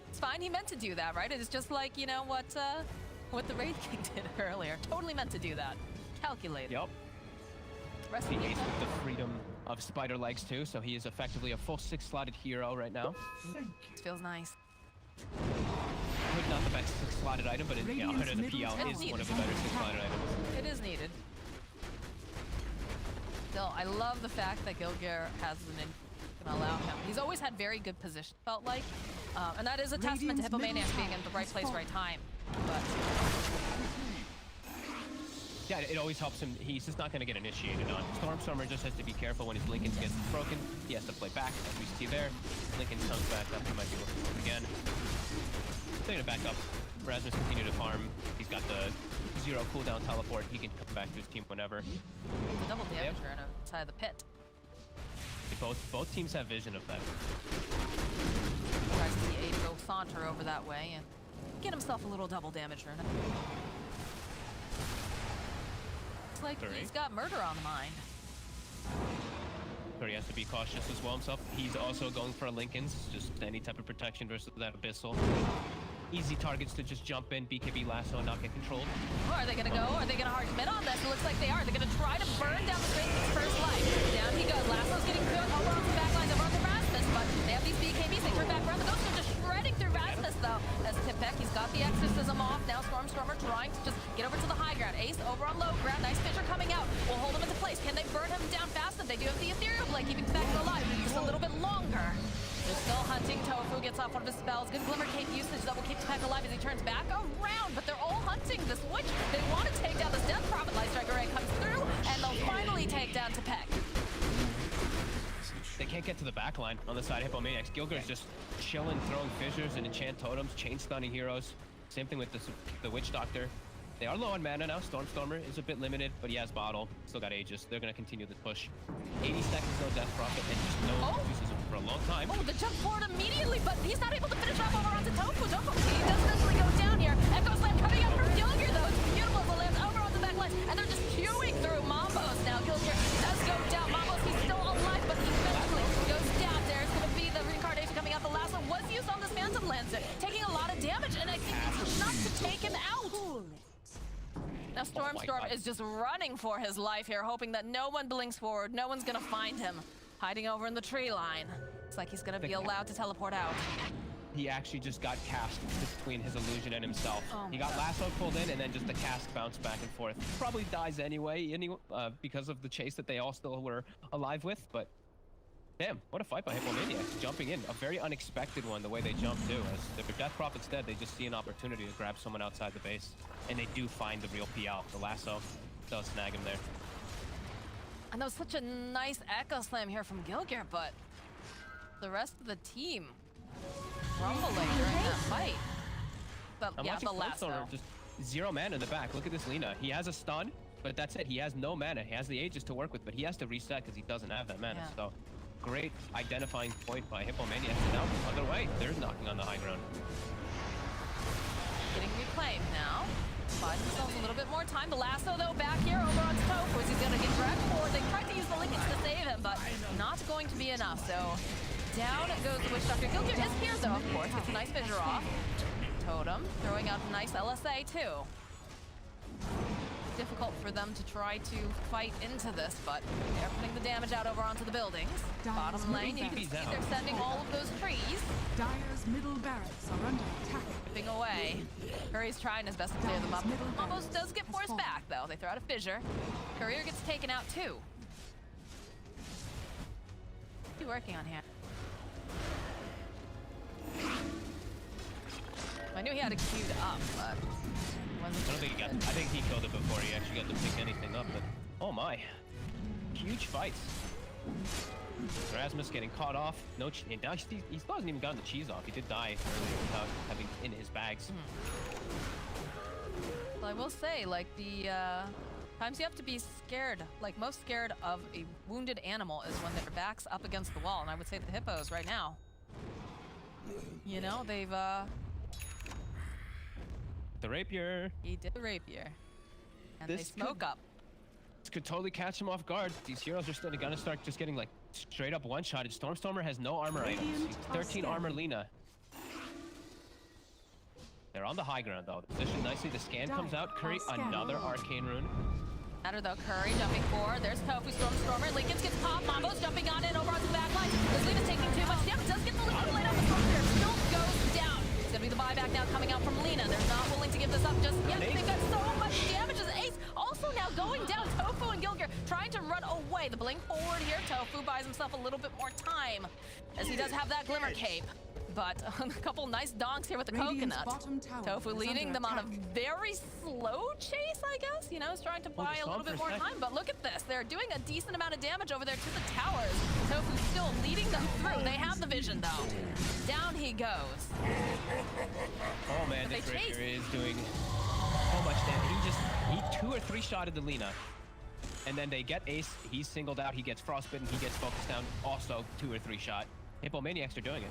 It's fine. He meant to do that, right? It's just like, what the Raid King did earlier. Totally meant to do that. Calculated. Yep. He aces with the freedom of spider legs too, so he is effectively a full 6-slotted hero right now. This feels nice. Not the best 6-slotted item, but Hunter the PL is one of the better 6-slotted items. It is needed. Still, I love the fact that Gilgir has gonna allow him. He's always had very good position, felt like. And that is a testament to Hippomaniacs being in the right place, right time. But yeah, it always helps him. He's just not going to get initiated on. Stormstormer just has to be careful when his BliNcc gets broken. He has to play back, as we see there. BliNcc comes back up. He might be looking for it again. They're going to back up. Rasmus continue to farm. He's got the 0 cooldown teleport. He can come back to his team whenever. The double damage run outside of the pit. Both teams have vision of that. Tries to see Aiden go saunter over that way and get himself a little double damage run. It's like he's got murder on the mind. But he has to be cautious as well himself. He's also going for a Lincoln's, just any type of protection versus that Abyssal. Easy targets to just jump in, BKB lasso, and not get controlled. Oh, are they gonna go? Are they gonna hard commit on this? It looks like they are. They're gonna try to burn down the Drake's first life. Down he goes. Lasso's getting good over on the back lines over on the Rasmus, but they have these BKBs. They turn back around. The Ghosts are just shredding through Rasmus, though. As Tipek, he's got the Exorcism off. Now Stormstormer trying to just get over to the high ground. Ace over on low ground. Nice Fissure coming out. Will hold him into place. Can they burn him down fast enough? They do have the Ethereal Blade keeping Tipek alive. Just a little bit longer. They're still hunting. Tofu gets off one of his spells. Good Glimmer Cape usage that will keep Tipek alive as he turns back around. But they're all hunting this witch. They want to take down this Death Prophet. Light Striker Ray comes through, and they'll finally take down Tipek. They can't get to the back line on the side of Hippomaniacs. Gilgir's just chilling, throwing fissures and enchant totems, chain stunning heroes. Same thing with the Witch Doctor. They are low on mana now. Stormstormer is a bit limited, but he has Bottle. Still got Aegis. They're going to continue the push. 80 seconds, no Death Prophet, and just no uses for a long time. Oh, the jump forward immediately, but he's not able to finish off over onto Tofu. Tofu, he does eventually go down here. Echo Slam coming up from Gilgir, though. It's beautiful as it lands over on the back lines, and they're just queuing through Mambos now. Gilgir does go down. Mambos, he's still alive, but he eventually goes down. There's going to be the reincarnation coming out. The lasso was used on this Phantom Lancer, taking a lot of damage, and I think it's enough to take him out. Now Stormstorm is just running for his life here, hoping that no one blinks forward, no one's gonna find him, hiding over in the tree line. It's like he's gonna be allowed to teleport out. He actually just got cast between his illusion and himself. He got lasso pulled in, and then just the cast bounced back and forth. Probably dies anyway, because of the chase that they all still were alive with, but damn, what a fight by Hippomaniacs, jumping in. A very unexpected one, the way they jumped too. As if their Death Prophet's dead, they just see an opportunity to grab someone outside the base. And they do find the real PL. The lasso does snag him there. And that was such a nice Echo Slam here from Gilgir, but the rest of the team rumbling during that fight. But yeah, the lasso. Just 0 mana in the back. Look at this Lina. He has a stun, but that's it. He has no mana. He has the Aegis to work with, but he has to reset because he doesn't have that mana. So great identifying point by Hippomaniacs. And now other way, they're knocking on the high ground. Getting reclaimed now. Buys themselves a little bit more time. The lasso, though, back here over on Tofu. He's going to get dragged forward. They tried to use the Lincolns to save him, but not going to be enough. So down goes the Witch Doctor. Gilgir is here, though, of course. Gets a nice fissure off. Totem throwing out a nice LSA, too. Difficult for them to try to fight into this, but they're putting the damage out over onto the buildings. Bottom lane, you can see they're sending all of those trees. Dire's middle barracks are under attack. Ripping away. Curry's trying his best to clear them up. Almost does get forced back, though. They throw out a fissure. Courier gets taken out, too. What's he working on here? I knew he had it queued up, but I don't think he got. I think he killed it before he actually got to pick anything up. But oh my, huge fights. Rasmus getting caught off. No, he hasn't even gotten the cheese off. He did die earlier without having in his bags. Well, I will say, like, the times you have to be scared, like most scared of a wounded animal is when their back's up against the wall, and I would say the hippos right now. You know, they've The rapier. He did the rapier. And This they smoke up. This could totally catch him off guard. These heroes are still gonna start just getting like straight up one-shotted. Stormstormer has no armor items. He's 13 armor Lina. They're on the high ground though. Positioned nicely. The scan comes out. Curry, another arcane rune. Matter though, Curry jumping forward. There's Tofu, Stormstormer. Lincoln gets popped. Mambo's jumping on in over onto the back line. This lead is taking too much damage. Does get the lead laid off. Stormstormer still goes down. It's gonna be the buyback now coming out from Lina. They're not willing to give this up just yet. They've got so much damage as Ace also now going down. Tofu and Gilgir trying to run away. The blink forward here. Tofu buys himself a little bit more time as he does have that glimmer cape. But a couple nice donks here with the coconut. Tofu leading them on a very slow chase, I guess. You know, he's trying to buy a little bit more time. But look at this. They're doing a decent amount of damage over there to the towers. Tofu's still leading them through. They have the vision, though. Down he goes. Oh, man, this rapier is doing so much damage. He 2 or 3 shotted the Lina. And then they get Ace. He's singled out. He gets frostbitten. He gets focused down. Also 2 or 3 shot. Hippomaniacs are doing it.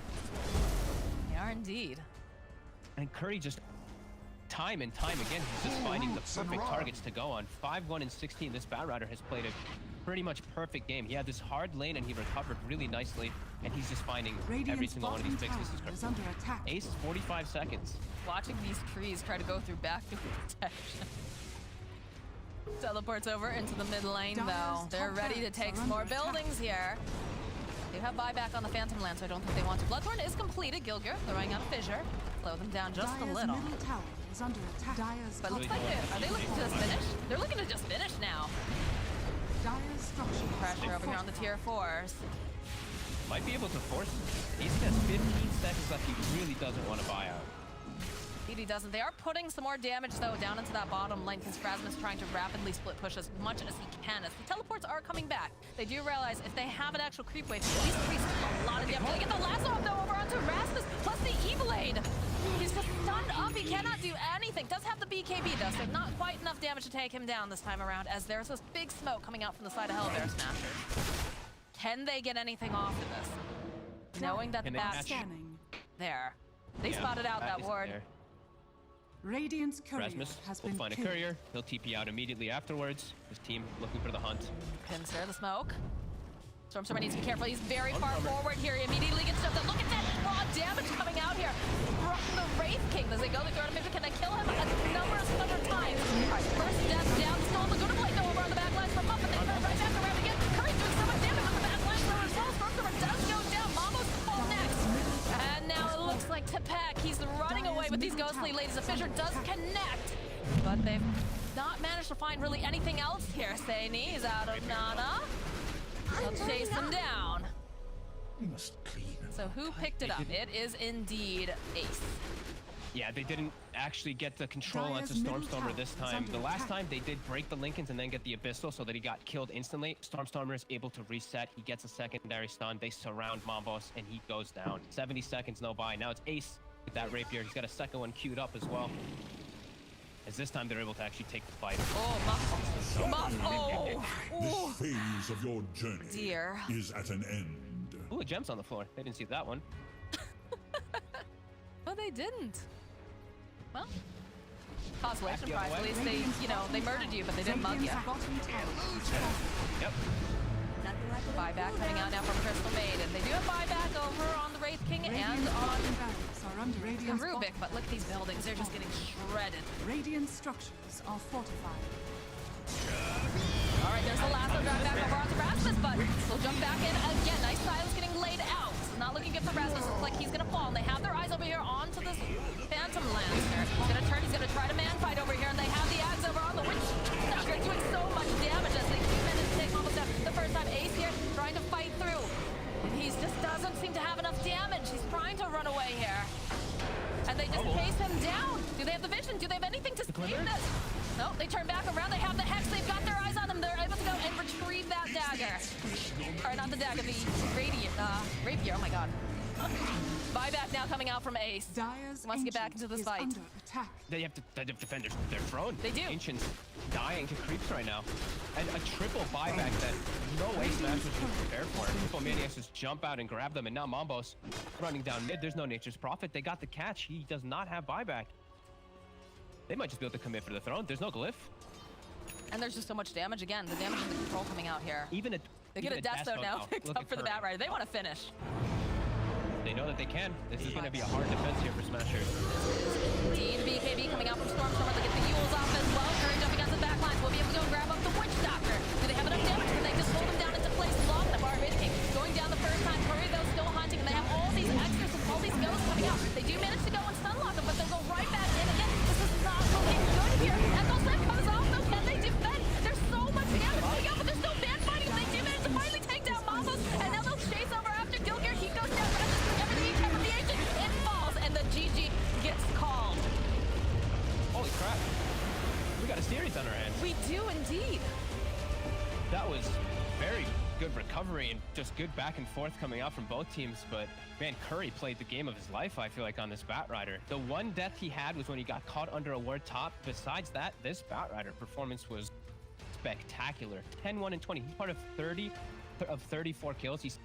They are indeed. And Curry just time and time again, he's just finding the perfect targets to go on. 5-1 and 16. This Batrider has played a pretty much perfect game. He had this hard lane and he recovered really nicely. And he's just finding every single one of these Pigzs. Ace, 45 seconds. Watching these trees try to go through backdoor protection. Teleports over into the mid lane, though. They're ready to take some more buildings here. They have buyback on the Phantom Land, so I don't think they want to. Bloodthorn is completed. Gilgir throwing out a fissure. Slow them down just a little. But looks like are they looking to just finish? They're looking to just finish now. Pressure over here on the tier 4s. Might be able to force it. Ace has 15 seconds left. He really doesn't want to buy out. He doesn't. They are putting some more damage, though, down into that bottom lane because Phrasma's trying to rapidly split push as much as he can. As the teleports are coming back, they do realize if they have an actual creep wave, these creeps do a lot of damage. They get the last off, though, over onto Rasmus, plus the E-Blade. He's just stunned up. He cannot do anything. Does have the BKB, though, so not quite enough damage to take him down this time around, as there's this big smoke coming out from the side of Hellbear Smashers. Can they get anything off of this? Knowing that the bat there. They spotted out that ward. There. Radiant's courier has been find a courier. He'll TP out immediately afterwards. His team looking for the hunt. Pincer the smoke. Stormstormer needs to be careful. He's very far forward here. He immediately gets jumped up. Look at that raw damage coming out here from the Wraith King. As they go, they throw out a picture. Can they kill him a number of hundred times? All right, first death down. Still the good play though over on the back lines for Puff, and they turn right back around again. Curry's doing so much damage on the back lines though as well. Stormstormer does go down. Mambo's fall next. And now it looks like Tepek. He's running away with these ghostly ladies. The fissure does connect, but they've not managed to find really anything else here. Saini is out of Nana. They'll chase them down. So who picked it up? It is indeed Ace. Yeah, they didn't actually get the control onto Stormstormer this time. The last time they did break the Lincolns and then get the Abyssal so that he got killed instantly. Stormstormer is able to reset. He gets a secondary stun. They surround Mambos and he goes down. 70 seconds, no buy. Now it's Ace with that rapier. He's got a second one queued up as well. As this time they're able to actually take the fight. Oh, Muff. Oh. This phase of your journey is at an end. Ooh, a gem's on the floor. They didn't see that one. Oh, they didn't. Well, consolation prize. At least they, they murdered you, but they didn't mug you. Yep. Buyback coming out now from Crystal Maiden. They do have buyback over on the Wraith King and on the Rubik, but look at these buildings. They're just getting shredded. Radiant structures are fortified. All right, there's the last one. Drive back over onto Rasmus, but we'll jump back in again. Nice silence getting laid out. So not looking good for Rasmus. Looks like he's going to fall, and they have their eyes over here onto this Phantom Lancer. He's going to turn. He's going to try to man fight over here, and they have the axe over on the Witch. They're doing so much damage as they manage to take almost down. The first time Ace here trying to fight through. He just doesn't seem to have enough damage. He's trying to run away here. And they just chase him down. Do they have the vision? Do they have anything to save this? No, they turn back around. They have the Hex. They've got their eyes on them. They're able to go and retrieve that dagger. Or not the dagger, the rapier. Oh my god. Buyback now coming out from Ace. Dyer's Wants to get back into this fight. Under attack. They have to defend their throne. They do. Ancient's dying to creeps right now. And a triple buyback that no Ace Smash was prepared for. Triple Maniacs just jump out and grab them, and now Mambo's running down mid. There's no Nature's Prophet. They got the catch. He does not have buyback. They might just be able to commit for the throne. There's no glyph. And there's just so much damage again. The damage and the control coming out here. They get a death zone now picked up for the Bat Rider. They want to finish. They know that they can. This is going to be a hard defense here for Smashers. Indeed, BKB coming out from Stormstormer. They get the Yules off as well. Curry jumping out the back lines. Will be able to go grab up the Witch Doctor. Do they have enough damage? Can they just hold him down into place? Long the bar King. Going down the first time. Curry, though, still hunting. And they have all these extras with all these ghosts coming out. They do manage to go and stunlock them, but they'll go right back in again. This is not looking good here. Echo Slam comes off, though. Can they defend? There's so much damage coming out, but there's no band fighting. They do manage to finally take down Mambos. And now they'll chase over after Gilgir. He goes down. It falls, and the GG gets called. Holy crap. We got a series on our hands. We do indeed. That was very good recovery and just good back and forth coming out from both teams. But man, Curry played the game of his life, I feel like, on this Bat Rider. The one death he had was when he got caught under a ward top. Besides that, this Bat Rider performance was spectacular. 10-1 and 20. He's part of 34 kills. He's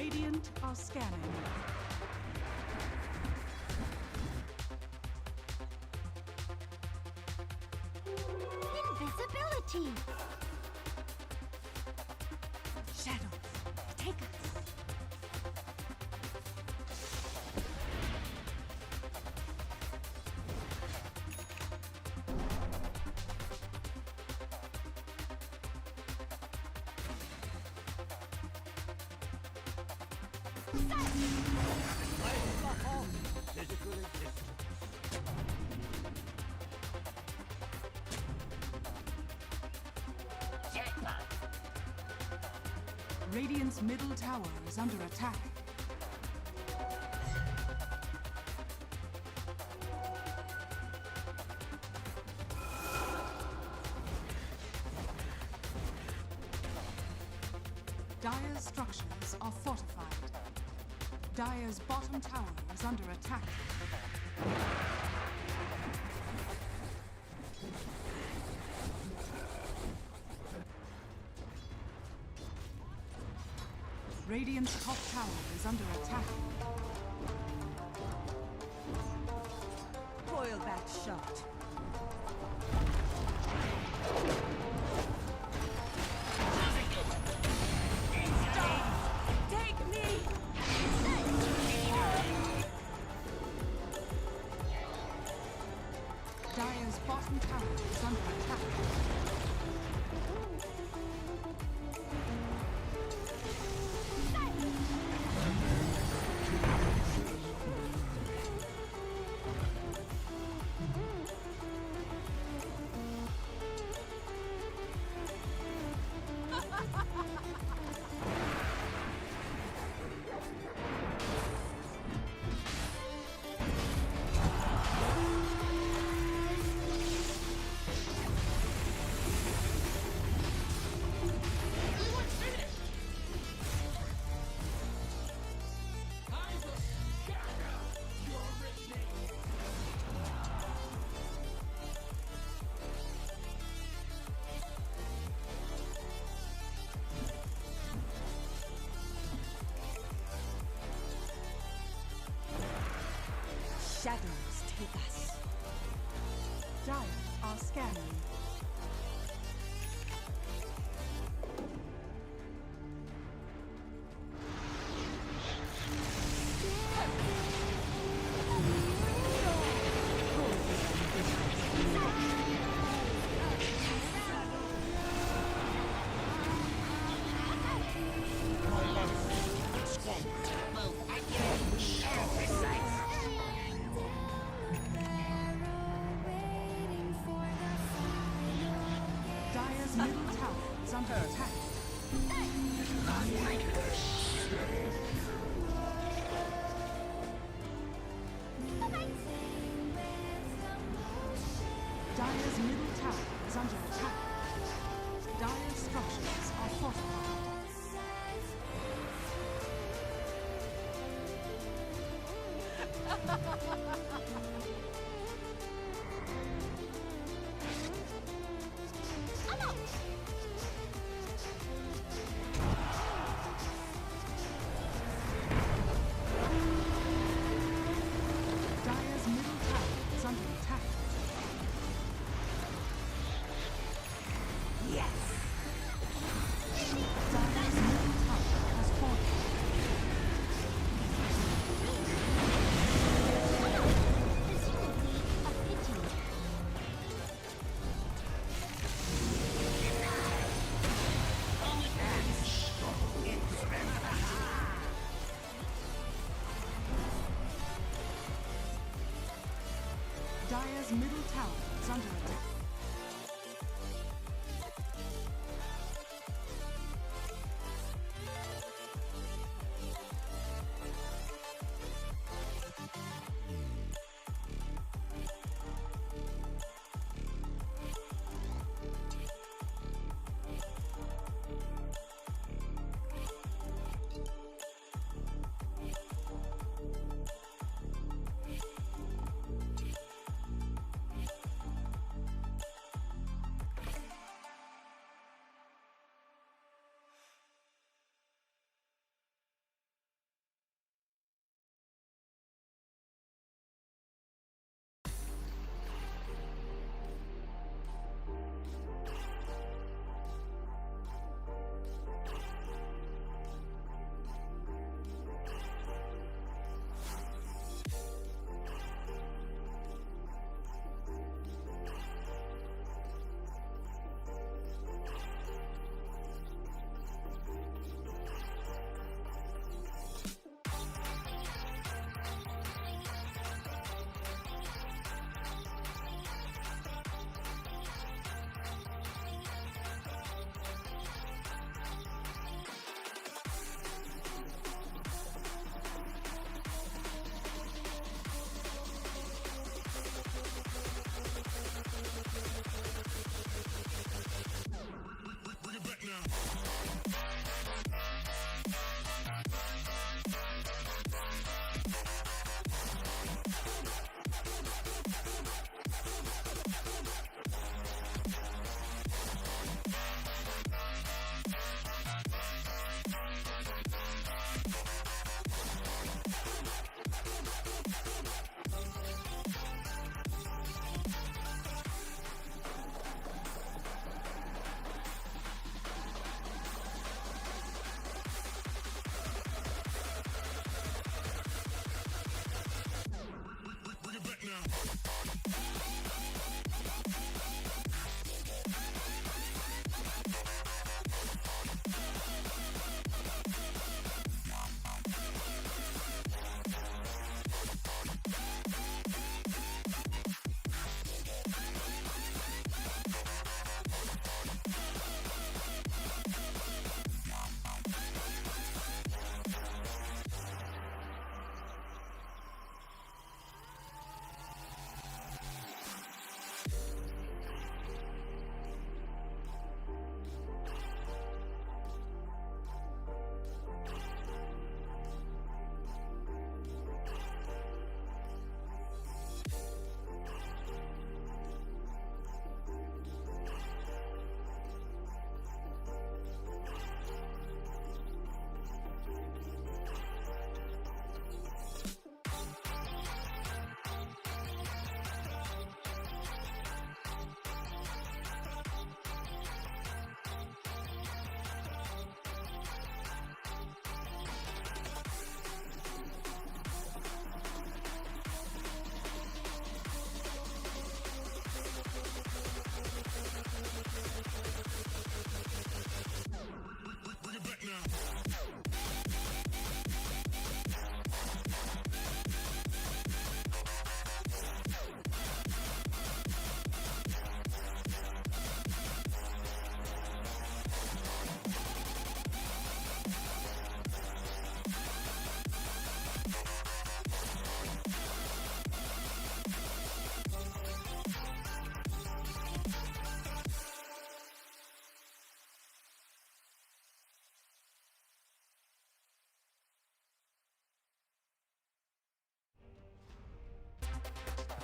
Radiant are scanning. Invisibility! Shadows, take us. Radiant's middle tower is under attack. Dire's structures are fortified. Dire's bottom tower is under attack. Radiant's top tower is under attack. Coil back shot. Take me! Dire's bottom tower is under attack. Shadows take us. Dire are scanning. Dire's middle tower is under attack. Dire's middle tower is under attack. Dire's structures are fortified. Dire's middle tower is under attack. Yes! Dire's middle tower has fallen. Dire's middle tower is under attack.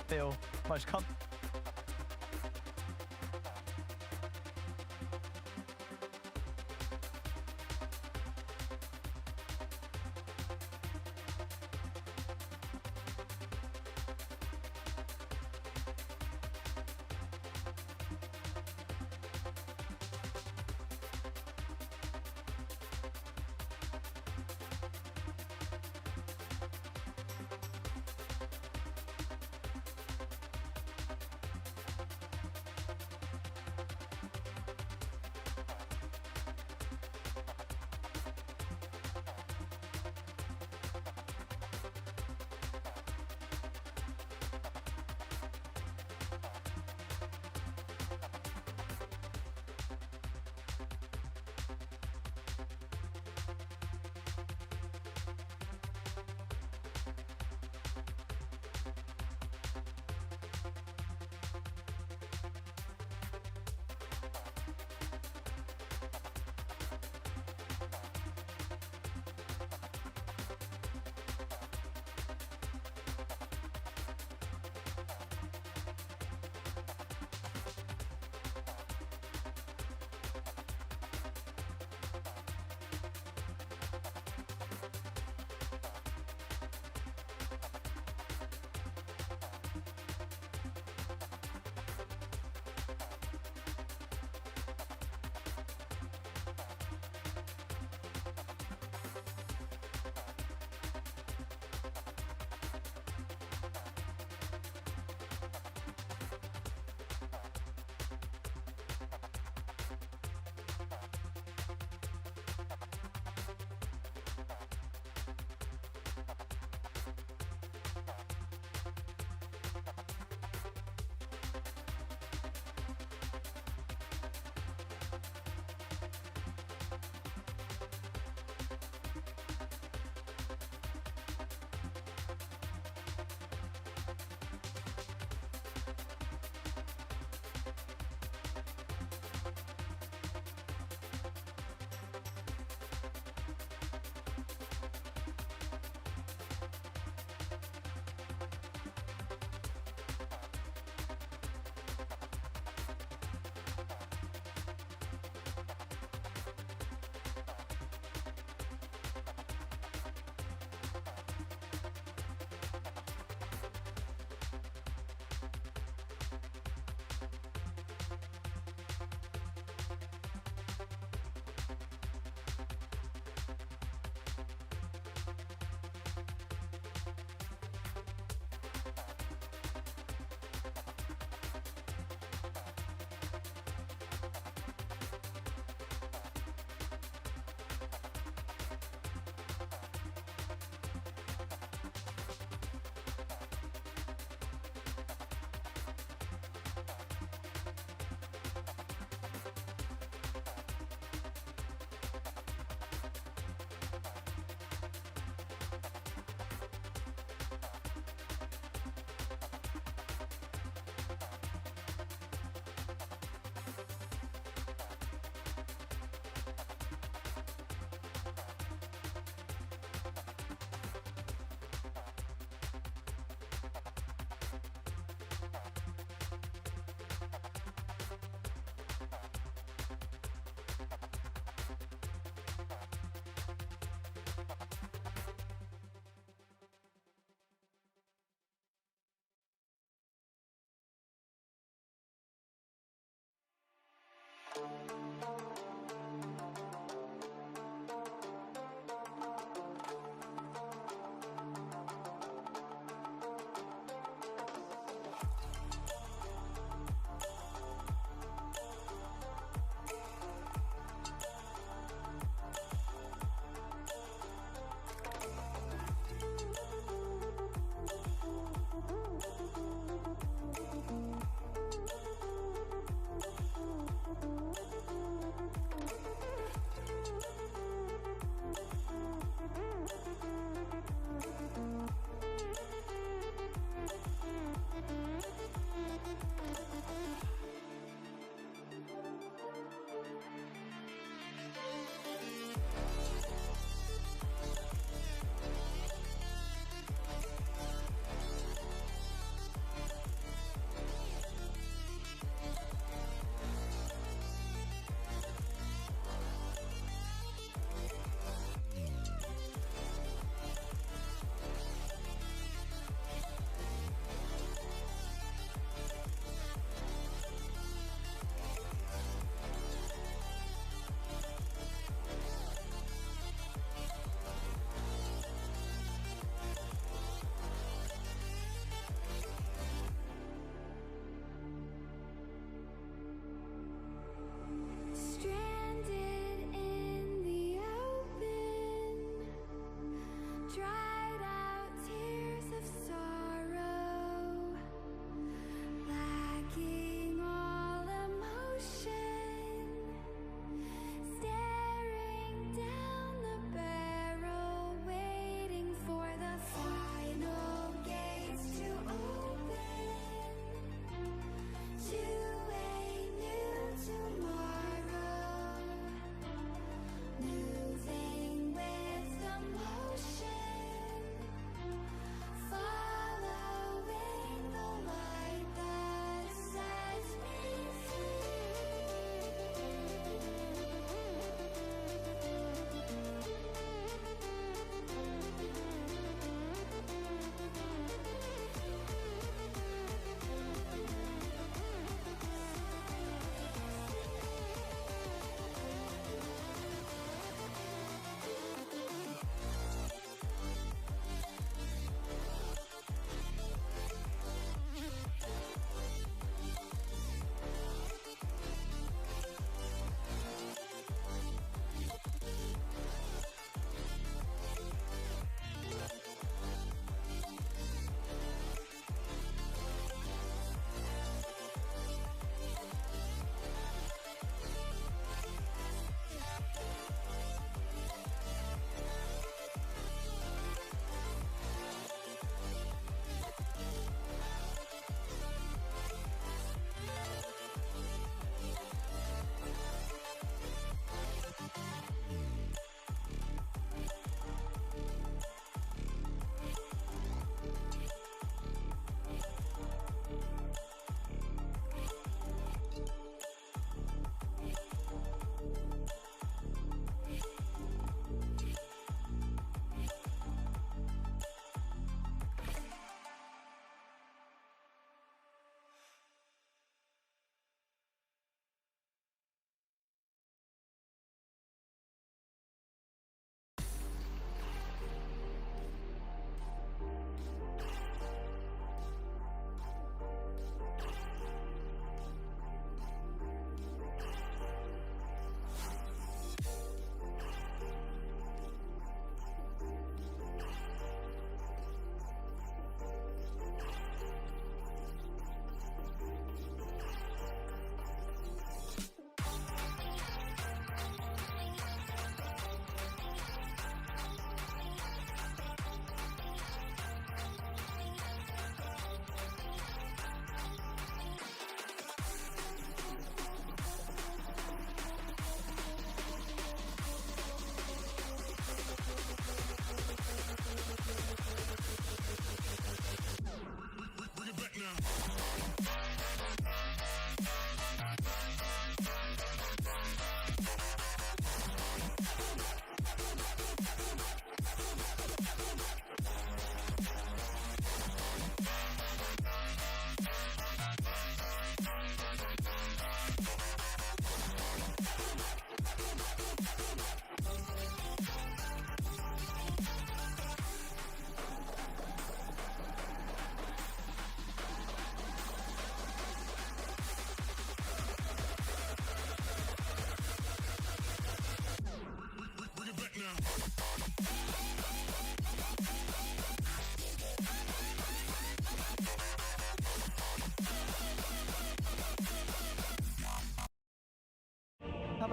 feel most comfortable.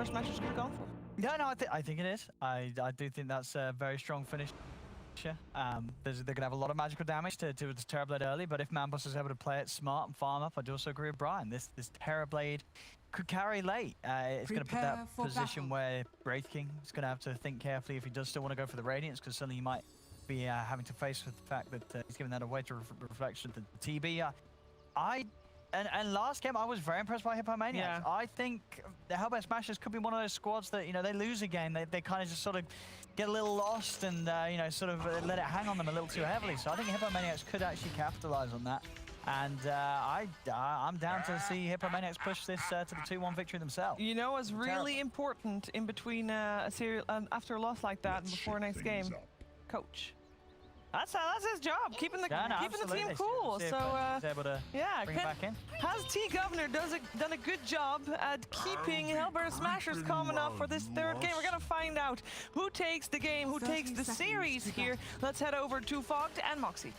Hellbear Smashers could have gone for. Yeah, no, I think it is. I do think that's a very strong finish. They're going to have a lot of magical damage to the Terrorblade early, but if Mambos is able to play it smart and farm up, I do also agree with Brian. This Terrorblade could carry late. It's going to put that position where Wraith King is going to have to think carefully if he does still want to go for the Radiance, because suddenly he might be having to face with the fact that he's giving that away to Reflection to the TB. And last game, I was very impressed by Hippomaniacs. Yeah. I think the Hellbear Smashers could be one of those squads that, you know, they lose a game, they kind of just sort of get a little lost and, you know, sort of let it hang on them a little too heavily. So I think Hippomaniacs could actually capitalize on that. And I'm down to see Hippomaniacs push this to the 2-1 victory themselves. You know what's really important in between a serial after a loss like that and before next game? Coach. That's his job, keeping the team cool. So yeah, bring it back in. Has T Governor done a good job at keeping Hellbear Smashers coming up for this third game? We're gonna find out who takes the game, who takes the series here. Let's head over to Fogged and Moxie.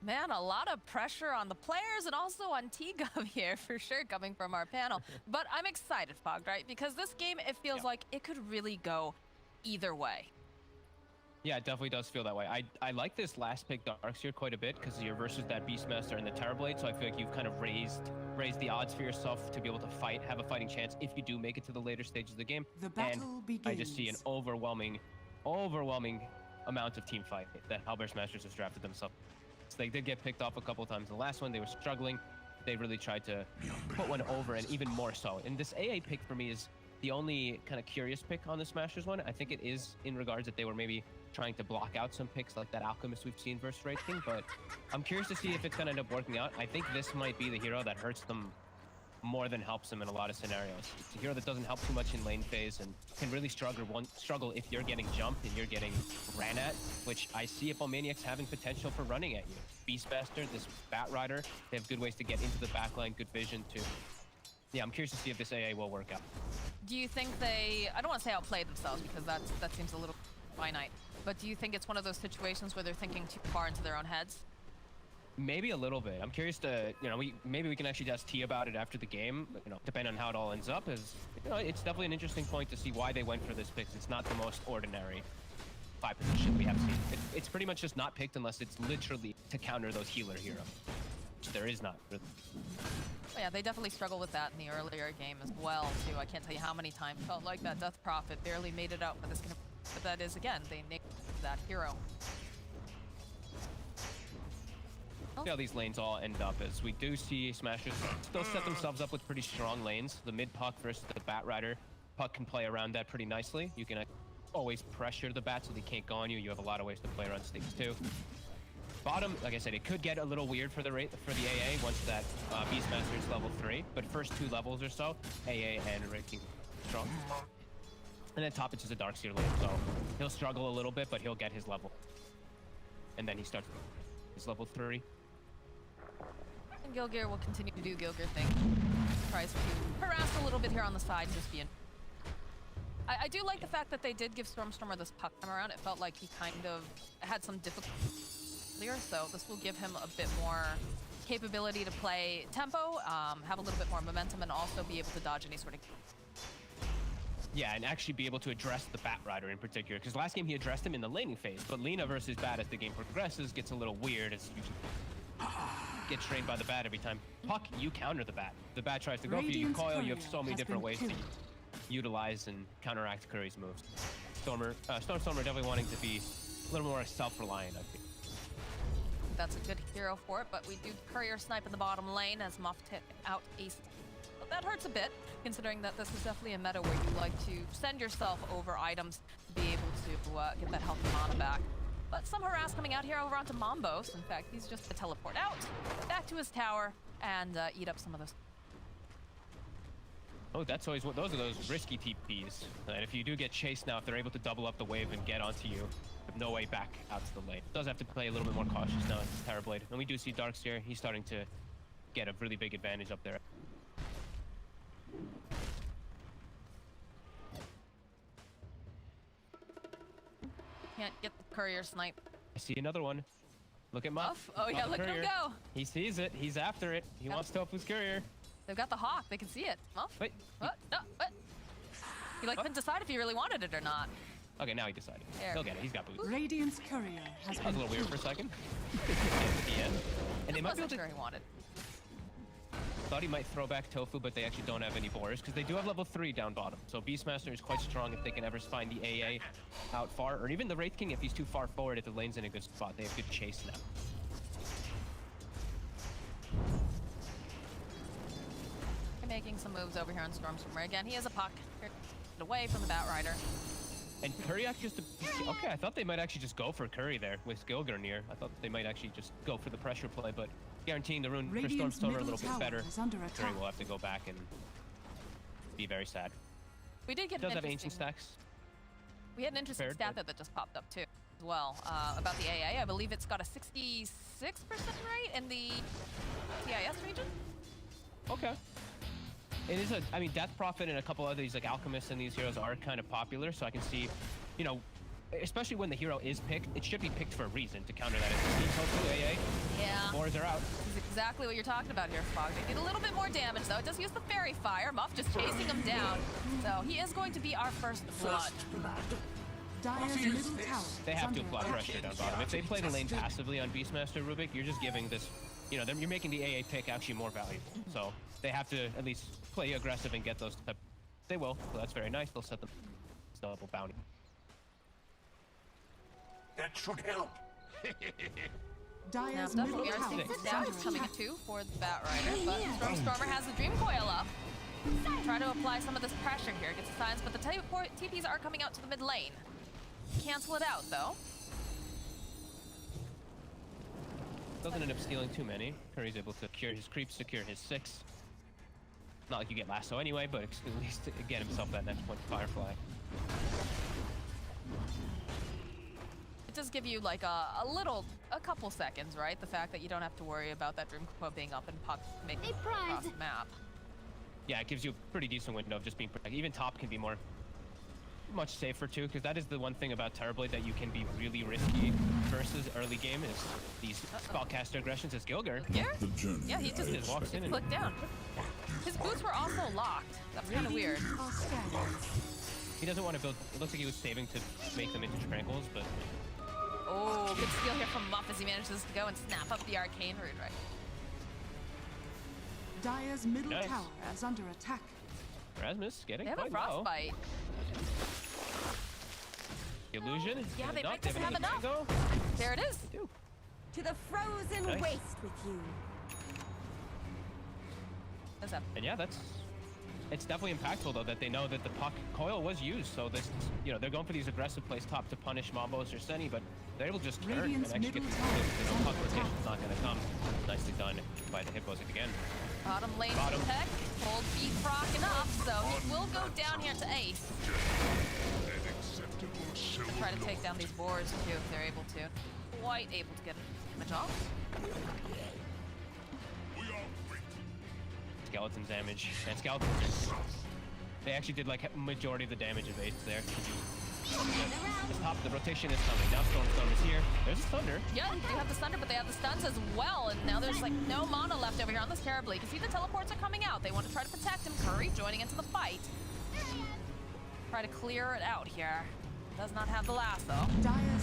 Man, a lot of pressure on the players and also on T-Gov here, for sure, coming from our panel. But I'm excited, Fogged, right? Because this game, it feels like it could really go either way. Yeah, it definitely does feel that way. I like this last pick Darkseer quite a bit because you're versus that Beastmaster and the Terrorblade, so I feel like you've kind of raised the odds for yourself to be able to have a fighting chance if you do make it to the later stages of the game. The battle begins. I just see an overwhelming amount of team fight that Hellbear Smashers has drafted themselves. So they did get picked off a couple of times. The last one, they were struggling. They really tried to put one over, and even more so. And this AA pick for me is the only kind of curious pick on the Smashers one. I think it is in regards that they were maybe trying to block out some picks like that Alchemist we've seen versus Wraith King, but I'm curious to see if it's going to end up working out. I think this might be the hero that hurts them more than helps them in a lot of scenarios. It's a hero that doesn't help too much in lane phase and can really struggle if you're getting jumped and you're getting ran at, which I see Hippomaniacs having potential for running at you. Beastmaster, this Bat Rider, they have good ways to get into the backline, good vision too. Yeah, I'm curious to see if this AA will work out. Do you think I don't want to say outplayed themselves because that seems a little finite, but do you think it's one of those situations where they're thinking too far into their own heads? Maybe a little bit. I'm curious to, maybe we can actually ask T about it after the game, depending on how it all ends up. It's definitely an interesting point to see why they went for this pick. It's not the most ordinary 5 position we have seen. It's pretty much just not picked unless it's literally to counter those healer heroes, which there is not really. Oh yeah, they definitely struggled with that in the earlier game as well, too. I can't tell you how many times felt like that Death Prophet barely made it out, but that is, again, they nicked that hero. See how these lanes all end up as we do see Smashers still set themselves up with pretty strong lanes. The mid Puck versus the Bat Rider. Puck can play around that pretty nicely. You can always pressure the Bat so they can't go on you. You have a lot of ways to play around stakes too. Bottom, like I said, it could get a little weird for the AA once that Beastmaster is level 3. But first 2 levels or so, AA and Wraith King strong. And then top it's just a Darkseer lane, so he'll struggle a little bit, but he'll get his level. And then he starts his level 3. And Gilgear will continue to do Gilgear thing. Tries to harass a little bit here on the side, just being... I do like the fact that they did give Stormstormer this puck time around. It felt like he kind of had some difficulty earlier, so this will give him a bit more capability to play tempo, have a little bit more momentum, and also be able to dodge any sort of... Yeah, and actually be able to address the Bat Rider in particular, because last game he addressed him in the laning phase, but Lina versus Bat as the game progresses gets a little weird as you get trained by the Bat every time. Puck, you counter the Bat. The Bat tries to go for you, you coil, you have so many different ways to utilize and counteract Curry's moves. Stormstormer definitely wanting to be a little more self-reliant, I think. That's a good hero for it, but we do Courier snipe in the bottom lane as Muff hit out ace. But that hurts a bit, considering that this is definitely a meta where you like to send yourself over items to be able to get that health and mana back. But some harass coming out here over onto Mambos. In fact, he's just to teleport out, back to his tower, and eat up some of those. Oh, that's always those are those risky TPs. And if you do get chased now, if they're able to double up the wave and get onto you, have no way back out to the lane. Does have to play a little bit more cautious now as Terrorblade. And we do see Darkseer. He's starting to get a really big advantage up there. Can't get the Courier snipe. I see another one. Look at Muff. Oh yeah, look at him go. He sees it. He's after it. He wants Tofu's Courier. They've got the hawk. They can see it. Well, Wait. what? No, what? He couldn't decide if he really wanted it or not. Okay, now he decided. There. He'll get it. He's got boots. Radiant's courier has That was a been little weird for a second. At the end. And they might be able Wasn't to... sure he wanted. Thought he might throw back Tofu, but they actually don't have any boars because they do have level 3 down bottom. So Beastmaster is quite strong if they can ever find the AA out far, or even the Wraith King if he's too far forward if the lane's in a good spot. They have good chase now. Making some moves over here on Stormstormer. Again, he has a puck. Get away from the Batrider. And Curry actually just... Okay, I thought they might actually just go for Curry there with Gilgir near. I thought they might actually just go for the pressure play, but guaranteeing the rune for Stormstormer a little bit better. Curry will have to go back and be very sad. We did get Does an have interesting... ancient stacks. We had an interesting stat that just popped up too, as well, about the AA. I believe it's got a 66% rate in the TIS region. Okay. It is I mean, Death Prophet and a couple of these like alchemists and these heroes are kind of popular, so I can see, you know, especially when the hero is picked, it should be picked for a reason to counter that. If Tofu AA, yeah. boars are out. This is exactly what you're talking about here, Fog. They get a little bit more damage though. It does use the Fairy Fire. Muff just chasing him down. So he is going to be our first blood. They have to apply pressure down bottom. If they play the lane passively on Beastmaster Rubik, you're just giving this, you know, you're making the AA pick actually more valuable. So they have to at least play aggressive and get those type. They will, so that's very nice. They'll set them double bounty. That should help. Now, definitely we are seeing damage coming in too for the Batrider, but Stormstormer has the Dream Coil up. Try to apply some of this pressure here, get the signs, but the TPs are coming out to the mid lane. Cancel it out though. Doesn't end up stealing too many. Curry's able to cure his creeps, secure his 6. Not like you get lasso anyway, but at least to get himself that next point Firefly. It does give you like a couple seconds, right? The fact that you don't have to worry about that Dream Coil being up and puck making it across the map. Yeah, it gives you a pretty decent window of just being protected. Even top can be much safer too, because that is the one thing about Terrorblade that you can be really risky versus early game is these spellcaster aggressions as Gilgir. Yeah, he just walks in and clicked down. His boots were also locked. That's kind of weird. He doesn't want to build. It looks like he was saving to make them into tranquils, but. Oh, good steal here from Muff as he manages to go and snap up the arcane rune right. Dire's middle tower is under attack. Rasmus getting they have quite a frostbite. The illusion. Yeah, they might have just have enough. There it is. They do. To the frozen waste with you. And yeah, it's definitely impactful though that they know that the puck coil was used. So this, you know, they're going for these aggressive plays top to punish Mambos or Seni, but they're able to just turn and actually get the puck rotation's not going to come. Nicely done by the Hippos again. Bottom lane tech, hold beat rocking up, so he will go down here to Ace. Try to take down these boars too if they're able to. Quite able to get damage off. Skeleton damage. And skeletons, they actually did like majority of the damage of Ace there. It's top, the rotation is coming. Now Storm is here. There's Thunder. Yeah, they do have the Thunder, but they have the stuns as well. And now there's like no mana left over here on this Terrorblade. You can see the teleports are coming out. They want to try to protect him. Curry joining into the fight. Try to clear it out here. Does not have the lasso.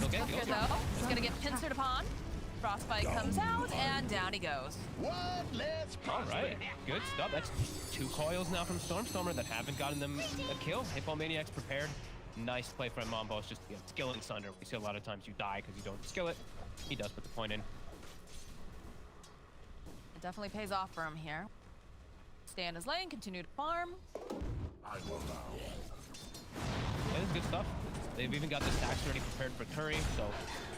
Okay, here though. He's gonna get pincered upon. Frostbite comes out and down he goes. All right, good stuff. That's 2 coils now from Stormstormer that haven't gotten them a kill. Hippomaniac's prepared. Nice play from Mambos just to get skill in Sunder. We see a lot of times you die because you don't skill it. He does put the point in. It definitely pays off for him here. Stay in his lane, continue to farm. That is good stuff. They've even got the stacks already prepared for Curry, so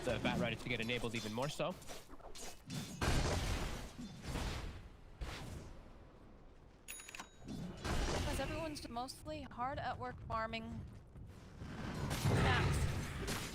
the Batrider to get enabled even more so. Because everyone's mostly hard at work farming stacks.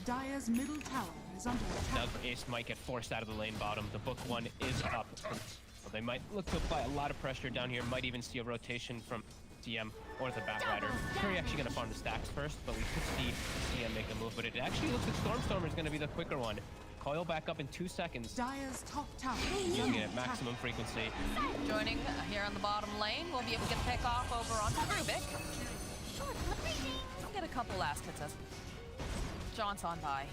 Dire's middle tower is under attack. Now Ace might get forced out of the lane bottom. The book 1 is up. So they might look to apply a lot of pressure down here. Might even see a rotation from CM or the Batrider. Curry actually going to farm the stacks first, but we could see CM make a move. But it actually looks like Stormstormer is going to be the quicker one. Coil back up in 2 seconds. Dire's top tower is You under can get attack. maximum frequency. Joining here on the bottom lane, we'll be able to get a pick off over onto Rubik. We'll get a couple last hits as John's on by.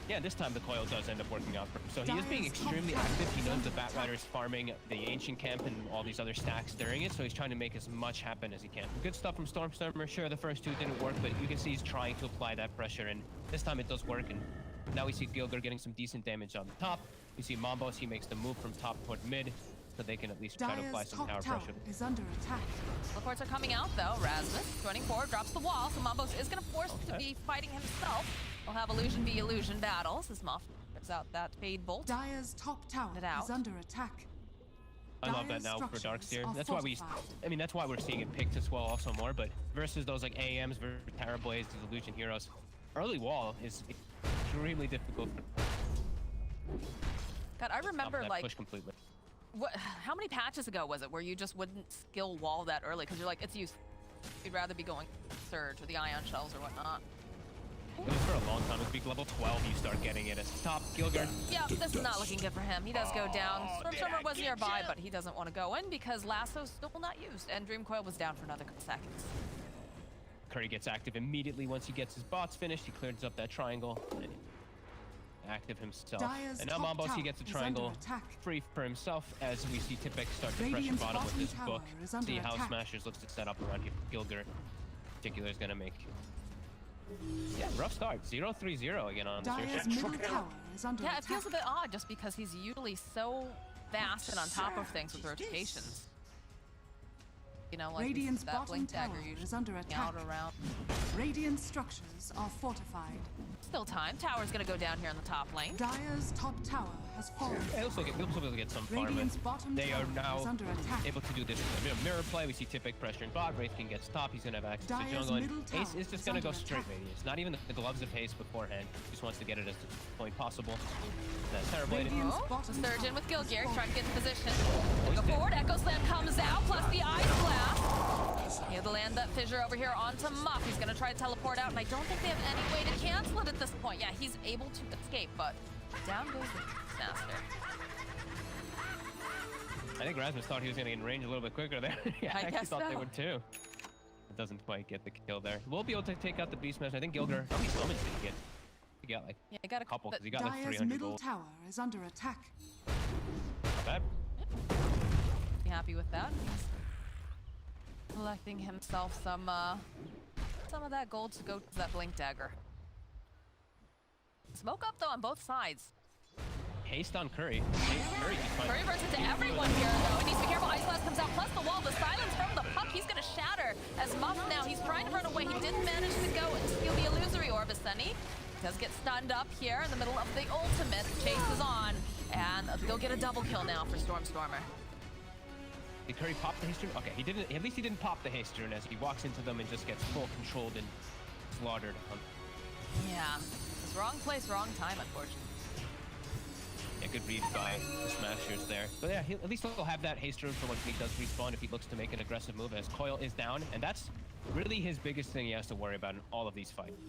Yeah, this time the Coil does end up working out for him. So he is being extremely active. He knows the Batrider is farming the Ancient Camp and all these other stacks during it, so he's trying to make as much happen as he can. Good stuff from Stormstormer. Sure, the first two didn't work, but you can see he's trying to apply that pressure, and this time it does work. And now we see Gilger getting some decent damage on the top. We see Mambos, he makes the move from top toward mid, so they can at least try to apply Dire's some top tower tower pressure. is under attack. Teleports are coming out though. Rasmus joining forward, drops the wall, so Mambos is going to force to be fighting himself. We'll have illusion v illusion battles as Muff gives out that fade bolt. Dire's top tower is under attack. I love that now for Darkseer. That's why that's why we're seeing it picked as well also more, but versus those like AMs, versus Terra Blaze, these illusion heroes, early wall is extremely difficult. God, I remember like push completely. how many patches ago was it where you just wouldn't skill wall that early because you're like, it's useless. You'd rather be going Surge or the Ion Shells or whatnot. It was for a long time. It's peak level 12 you start getting it as top. Gilger. Yeah, this is not looking good for him. He does go down. Stormstormer was nearby, but he doesn't want to go in because Lasso's still not used, and Dream Coil was down for another seconds. Curry gets active immediately once he gets his bots finished. He clears up that triangle. And active himself. Dire's And now top Mambos, he tower gets a is triangle under attack. free for himself as we see Tipek start to Radiant's pressure bottom with this bottom book. tower is under See how attack. Smashers looks to set up around here. Gilger in particular is going to make. Yeah, rough start. 0-3-0 again on the Dire's search. middle tower is under Yeah, attack. it feels a bit odd just because he's usually so fast and on top of things with rotations. You know, like Radiant's that bottom BliNcc tower dagger usually is under attack. out around. Radiant structures are fortified. Still time. Tower's gonna go down here in the top lane. Dire's top tower has fallen. They'll also get some farm. Radiant's bottom They are tower now is under attack. able to do this mirror play. We see Tipek pressuring bot. Wraith King gets top. He's going to have access to Dire's jungle. And middle tower Ace is just is going to go under straight attack. radius. Not even the gloves of haste beforehand. Just wants to get it as the point possible. That Terra Blade. Surge in with Gilgear, trying to get in position. Go forward. Echo Slam comes out, plus the Ice Blast. He'll land that fissure over here onto Muff. He's gonna try to teleport out, and I don't think they have any way to cancel it at this point. Yeah, he's able to escape, but down goes the Master. I think Rasmus thought he was going to get in range a little bit quicker there. Yeah, I actually guess thought they so. would too. It doesn't quite get the kill there. We'll be able to take out the Beast Smash. I think Gilger, how many summons did he get? He got like Yeah, he got a couple, because he got like Dire's 300 middle gold. tower is under attack. Not bad. Be happy with that. He's collecting himself some of that gold to go to that BliNcc dagger. Smoke up though on both sides. Haste on Curry. Curry runs into everyone here though. He needs to be careful. Ice Blast comes out, plus the wall. The silence from the puck. He's gonna shatter as Muff now. He's trying to run away. He didn't manage to go and steal the illusory orb. He does get stunned up here in the middle of the ultimate. Chase is on, and they'll get a double kill now for Stormstormer. Did Curry pop the haste rune? Okay, he didn't. At least he didn't pop the haste rune as he walks into them and just gets full controlled and slaughtered. Yeah, it's wrong place, wrong time, unfortunately. Yeah, good read by the Smashers there. But yeah, at least he'll have that haste rune for when he does respawn if he looks to make an aggressive move as Coil is down, and that's really his biggest thing he has to worry about in all of these fights.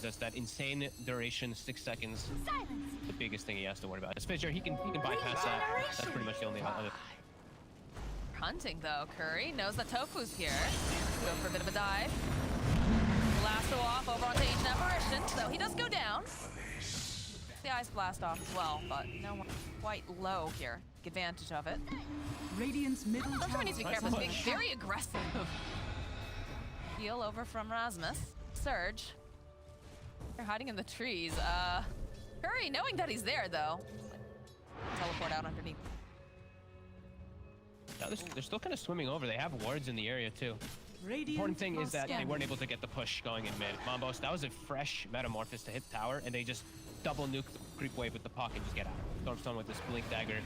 Just that insane duration, 6 seconds. Silence. The biggest thing he has to worry about. As Fissure, he can bypass that. That's pretty much the only other. Hunting though, Curry knows that Tofu's here. Go for a bit of a dive. Lasso off over onto Ancient Apparition, so he does go down. The Ice Blast off as well, but no one quite low here. Take advantage of it. Radiant's middle tower. Stormstormer needs to be careful. He's being very aggressive. Heal over from Rasmus. Surge. They're hiding in the trees. Curry, knowing that he's there though. Teleport out underneath. Now they're still kind of swimming over. They have wards in the area too. Important thing is that they weren't able to get the push going in mid. Mambos, that was a fresh Metamorphosis to hit tower, and they just double nuke the creep wave with the puck and just get out. Stormstone with this BliNcc dagger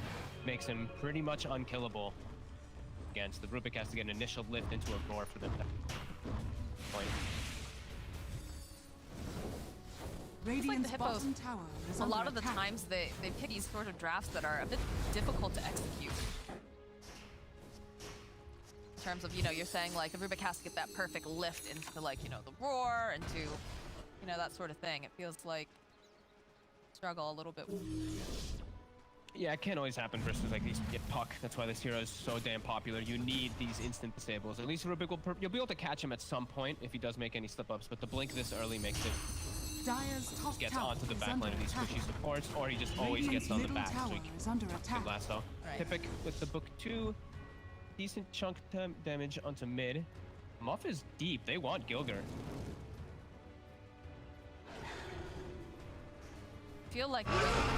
makes him pretty much unkillable against. The Rubik has to get an initial lift into a roar for them to point. Radiant's Hippos, bottom tower is a under lot of the attack. times they pick these sort of drafts that are a bit difficult to execute. In terms of, you know, you're saying like the Rubik has to get that perfect lift into like, you know, the roar, into, you know, that sort of thing. It feels like struggle a little bit. Yeah, it can't always happen versus like these get puck. That's why this hero is so damn popular. You need these instant disables. At least Rubik will you'll be able to catch him at some point if he does make any slip-ups, but the blink this early makes it just gets onto the back line of these squishy supports, or he just always gets on the back. So he can blast off. Typic with the book 2. Decent chunk damage onto mid. Muff is deep. They want Gilgir. Feel like they're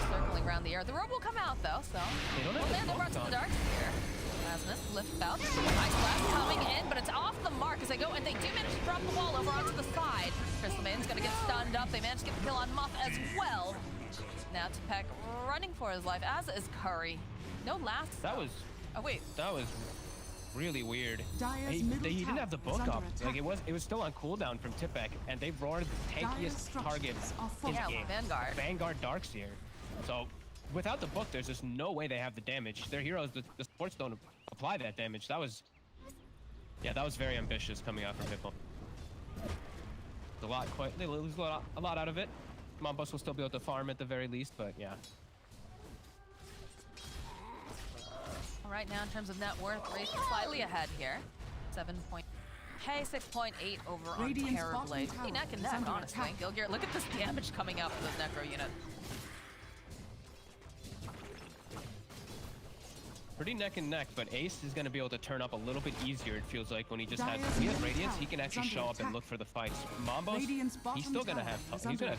circling around the air. The robe will come out though, so we'll land over onto the dark sphere. Rasmus lift out. Ice blast coming in, but it's off the mark as they go, and they do manage to drop the wall over onto the side. Crystal Maiden's gonna get stunned up. They manage to get the kill on Muff as well. Now Tepek running for his life, as is Curry. No last. That was. Oh wait. That was really weird. He didn't have the book up. Like it was still on cooldown from Tipek, and they roared the tankiest target in the game. Vanguard Darkseer. So without the book, there's just no way they have the damage. Their heroes, the supports don't apply that damage. That was very ambitious coming out from Hippo. They lose a lot out of it. Mombos will still be able to farm at the very least, but yeah. Right now, in terms of net worth, Wraith slightly ahead here. 6.8 over on Terrorblade. Pretty neck and neck, honestly. Gilgir, look at this damage coming out from this Necro unit. Pretty neck and neck, but Ace is going to be able to turn up a little bit easier, it feels like, when he just has Radiance. He can actually show up and look for the fights. Mambos, he's still going to have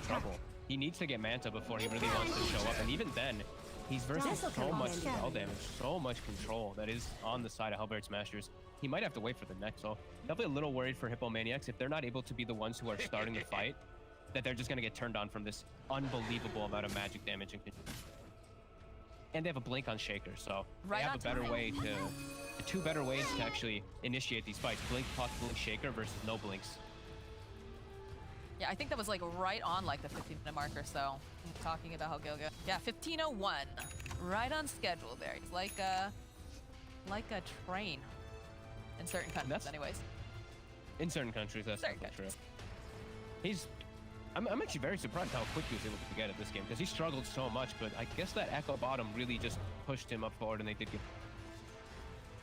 trouble. He needs to get Manta before he really wants to show up, and even then, he's versus so much spell damage, so much control that is on the side of Hellbear Smashers. He might have to wait for the next, so definitely a little worried for Hippomaniacs if they're not able to be the ones who are starting the fight, that they're just going to get turned on from this unbelievable amount of magic damage. And they have a blink on Shaker, so they have a better way to, two better ways to actually initiate these fights. Blink, puck, blink, Shaker versus no blinks. Yeah, I think that was like right on like the 15-minute mark or so. Talking about how Gilgir. Yeah, 15:01, right on schedule there. He's like a train in certain countries, anyways. In certain countries, that's true. I'm actually very surprised how quick he was able to get at this game because he struggled so much, but I guess that Echo Bottom really just pushed him up forward, and they did get.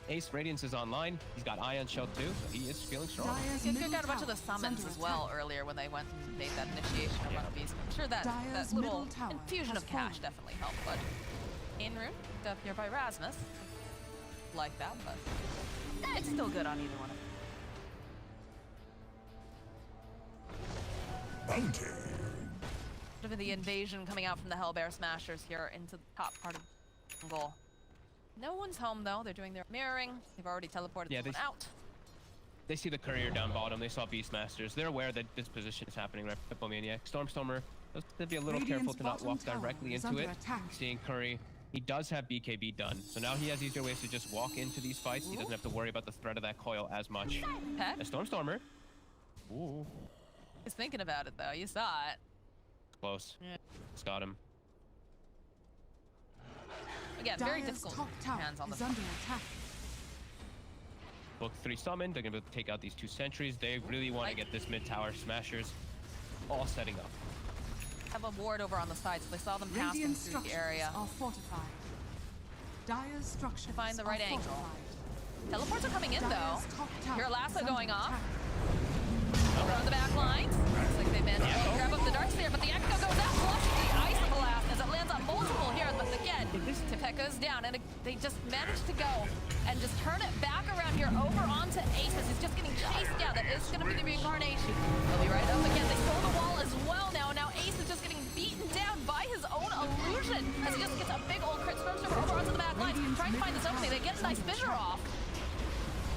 Ace Radiance is online. He's got Ion Shell too, so he is feeling strong. Gilgir got a bunch of the summons as well earlier when they went and made that initiation of one of these. I'm sure that little infusion of cash definitely helped, but in rune picked up here by Rasmus. Like that, but it's still good on either one of them. Bit of the invasion coming out from the Hellbear Smashers here into the top part of the goal. No one's home though. They're doing their mirroring. They've already teleported someone out. They see the courier down bottom. They saw Beastmasters. They're aware that this position is happening right at Hippomaniac. Stormstormer has to be a little careful to not walk directly into it. Seeing Curry, he does have BKB done, so now he has easier ways to just walk into these fights. He doesn't have to worry about the threat of that coil as much. A Stormstormer. Ooh. He's thinking about it though. You saw it. Close. Yeah. It's got him. Again, very difficult hands on the Book 3 summoned. They're going to be able to take out these 2 sentries. They really want to get this mid-tower Smashers all setting up. Have a ward over on the side, so they saw them passing through the area. Are fortified. Dire's structures to find the right angle. Teleports are coming in though. Here Lasso going off. Over on the back lines. Looks like they managed to grab up the Darkseer, but the Echo goes out, flushes the Ice Blast as it lands on multiple here. But again, Tipek goes down, and they just managed to go and just turn it back around here over onto Ace as he's just getting chased down. That is going to be the reincarnation. They'll be right up again. They stole the wall as well now. Now Ace is just getting beaten down by his own illusion as he just gets a big old crit Stormstormer over onto the back line. Trying to find this opening. They get a nice fissure off.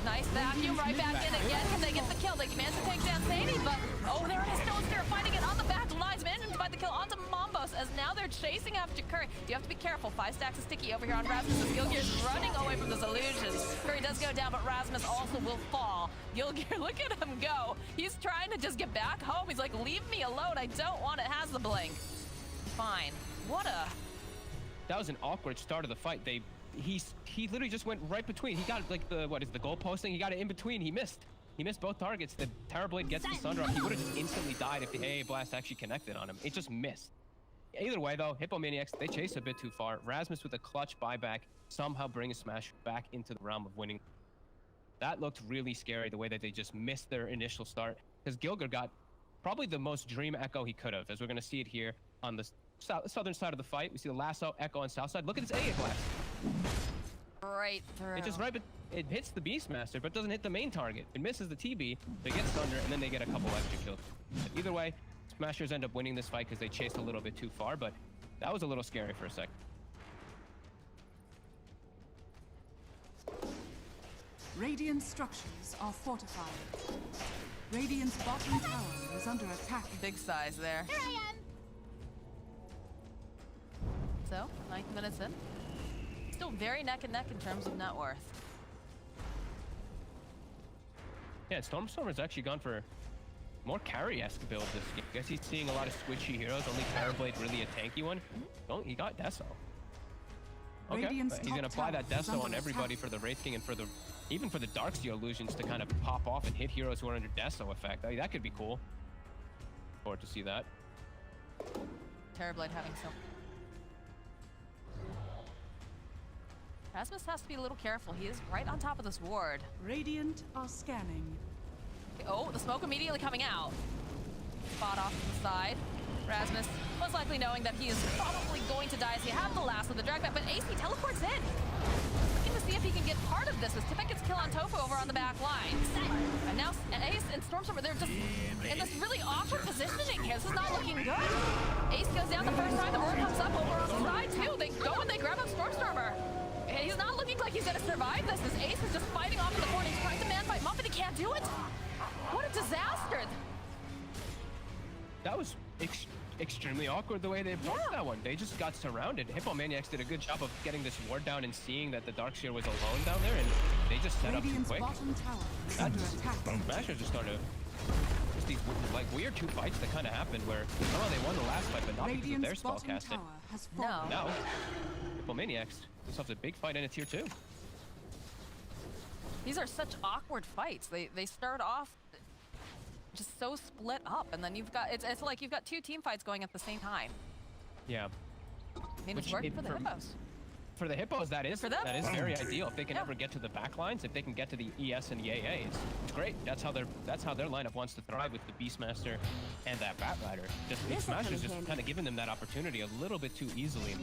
Nice vacuum right back in again. Can they get the kill? They managed to take down Sadie, but oh, there it is. Stone Spear fighting it on the back lines. Managing to find the kill onto Mombos as now they're chasing after Curry. You have to be careful. 5 stacks of sticky over here on Rasmus as Gilgir's running away from this illusion. Curry does go down, but Rasmus also will fall. Gilgir, look at him go. He's trying to just get back home. He's like, leave me alone. I don't want it. Has the blink. Fine. What a... That was an awkward start of the fight. He literally just went right between. He got like the goal posting. He got it in between. He missed both targets. The Terrorblade gets the Sunder up. He would have just instantly died if the AA Blast actually connected on him. It just missed. Either way, though, Hippomaniacs, they chase a bit too far. Rasmus with a clutch buyback somehow bring a smash back into the realm of winning. That looked really scary, the way that they just missed their initial start. Because Gilger got probably the most dream echo he could have, as we're going to see it here on the southern side of the fight. We see the lasso echo on south side. Look at this A blast. Right through. It just right, but it hits the Beastmaster, but doesn't hit the main target. It misses the TB, so it gets thunder, and then they get a couple extra kills. But either way, Smashers end up winning this fight because they chased a little bit too far, but that was a little scary for a second. Radiant structures are fortified. Radiant's bottom tower is under attack. Big size there. Here I am. So, 9 minutes in. Still very neck and neck in terms of net worth. Yeah, Stormstormer's actually gone for more carry-esque build this game. I guess he's seeing a lot of squishy heroes, only Terrorblade really a tanky one. Oh, he got Deso. Okay, Radiant's but he's gonna apply that Deso on everybody for the Wraith King and for the even for the Darksteel illusions to kind of pop off and hit heroes who are under Deso effect. I mean, that could be cool. Forward to see that. Terrorblade having some. Rasmus has to be a little careful. He is right on top of this ward. Radiant are scanning. Oh, the smoke immediately coming out. Spot off to the side. Rasmus, most likely knowing that he is probably going to die as he has the last of the drag back, but AC teleports in. Looking to see if he can get part of this as Tipek gets kill on Tofu over on the back line. And now Ace and Stormstormer, they're just in this really awkward positioning here. This is not looking good. Ace goes down the first time, the word comes up over on the side too. They go and they grab up Stormstormer. He's not looking like he's gonna survive this as Ace is just fighting off in the corner. He's trying to man fight Muffin, he can't do it. What a disaster. That was extremely awkward the way they approached that one. They just got surrounded. Hippomaniacs did a good job of getting this ward down and seeing that the Darkseer was alone down there, and they just set up too quick. Smashers just started just these like weird two fights that kind of happened where they won the last fight, but not because of their spell casting. No. Now, Hippomaniacs, this is a big fight in a tier 2. These are such awkward fights. They start off just so split up, and then you've got it's like you've got two team fights going at the same time. Yeah. I mean, it's working for the Hippos. For the Hippos, that is very ideal. If they can Yeah. ever get to the back lines, if they can get to the ES and the AA, it's great. That's how their lineup wants to thrive with the Beastmaster and that Batrider. Just Smashers just kind of giving them that opportunity a little bit too easily.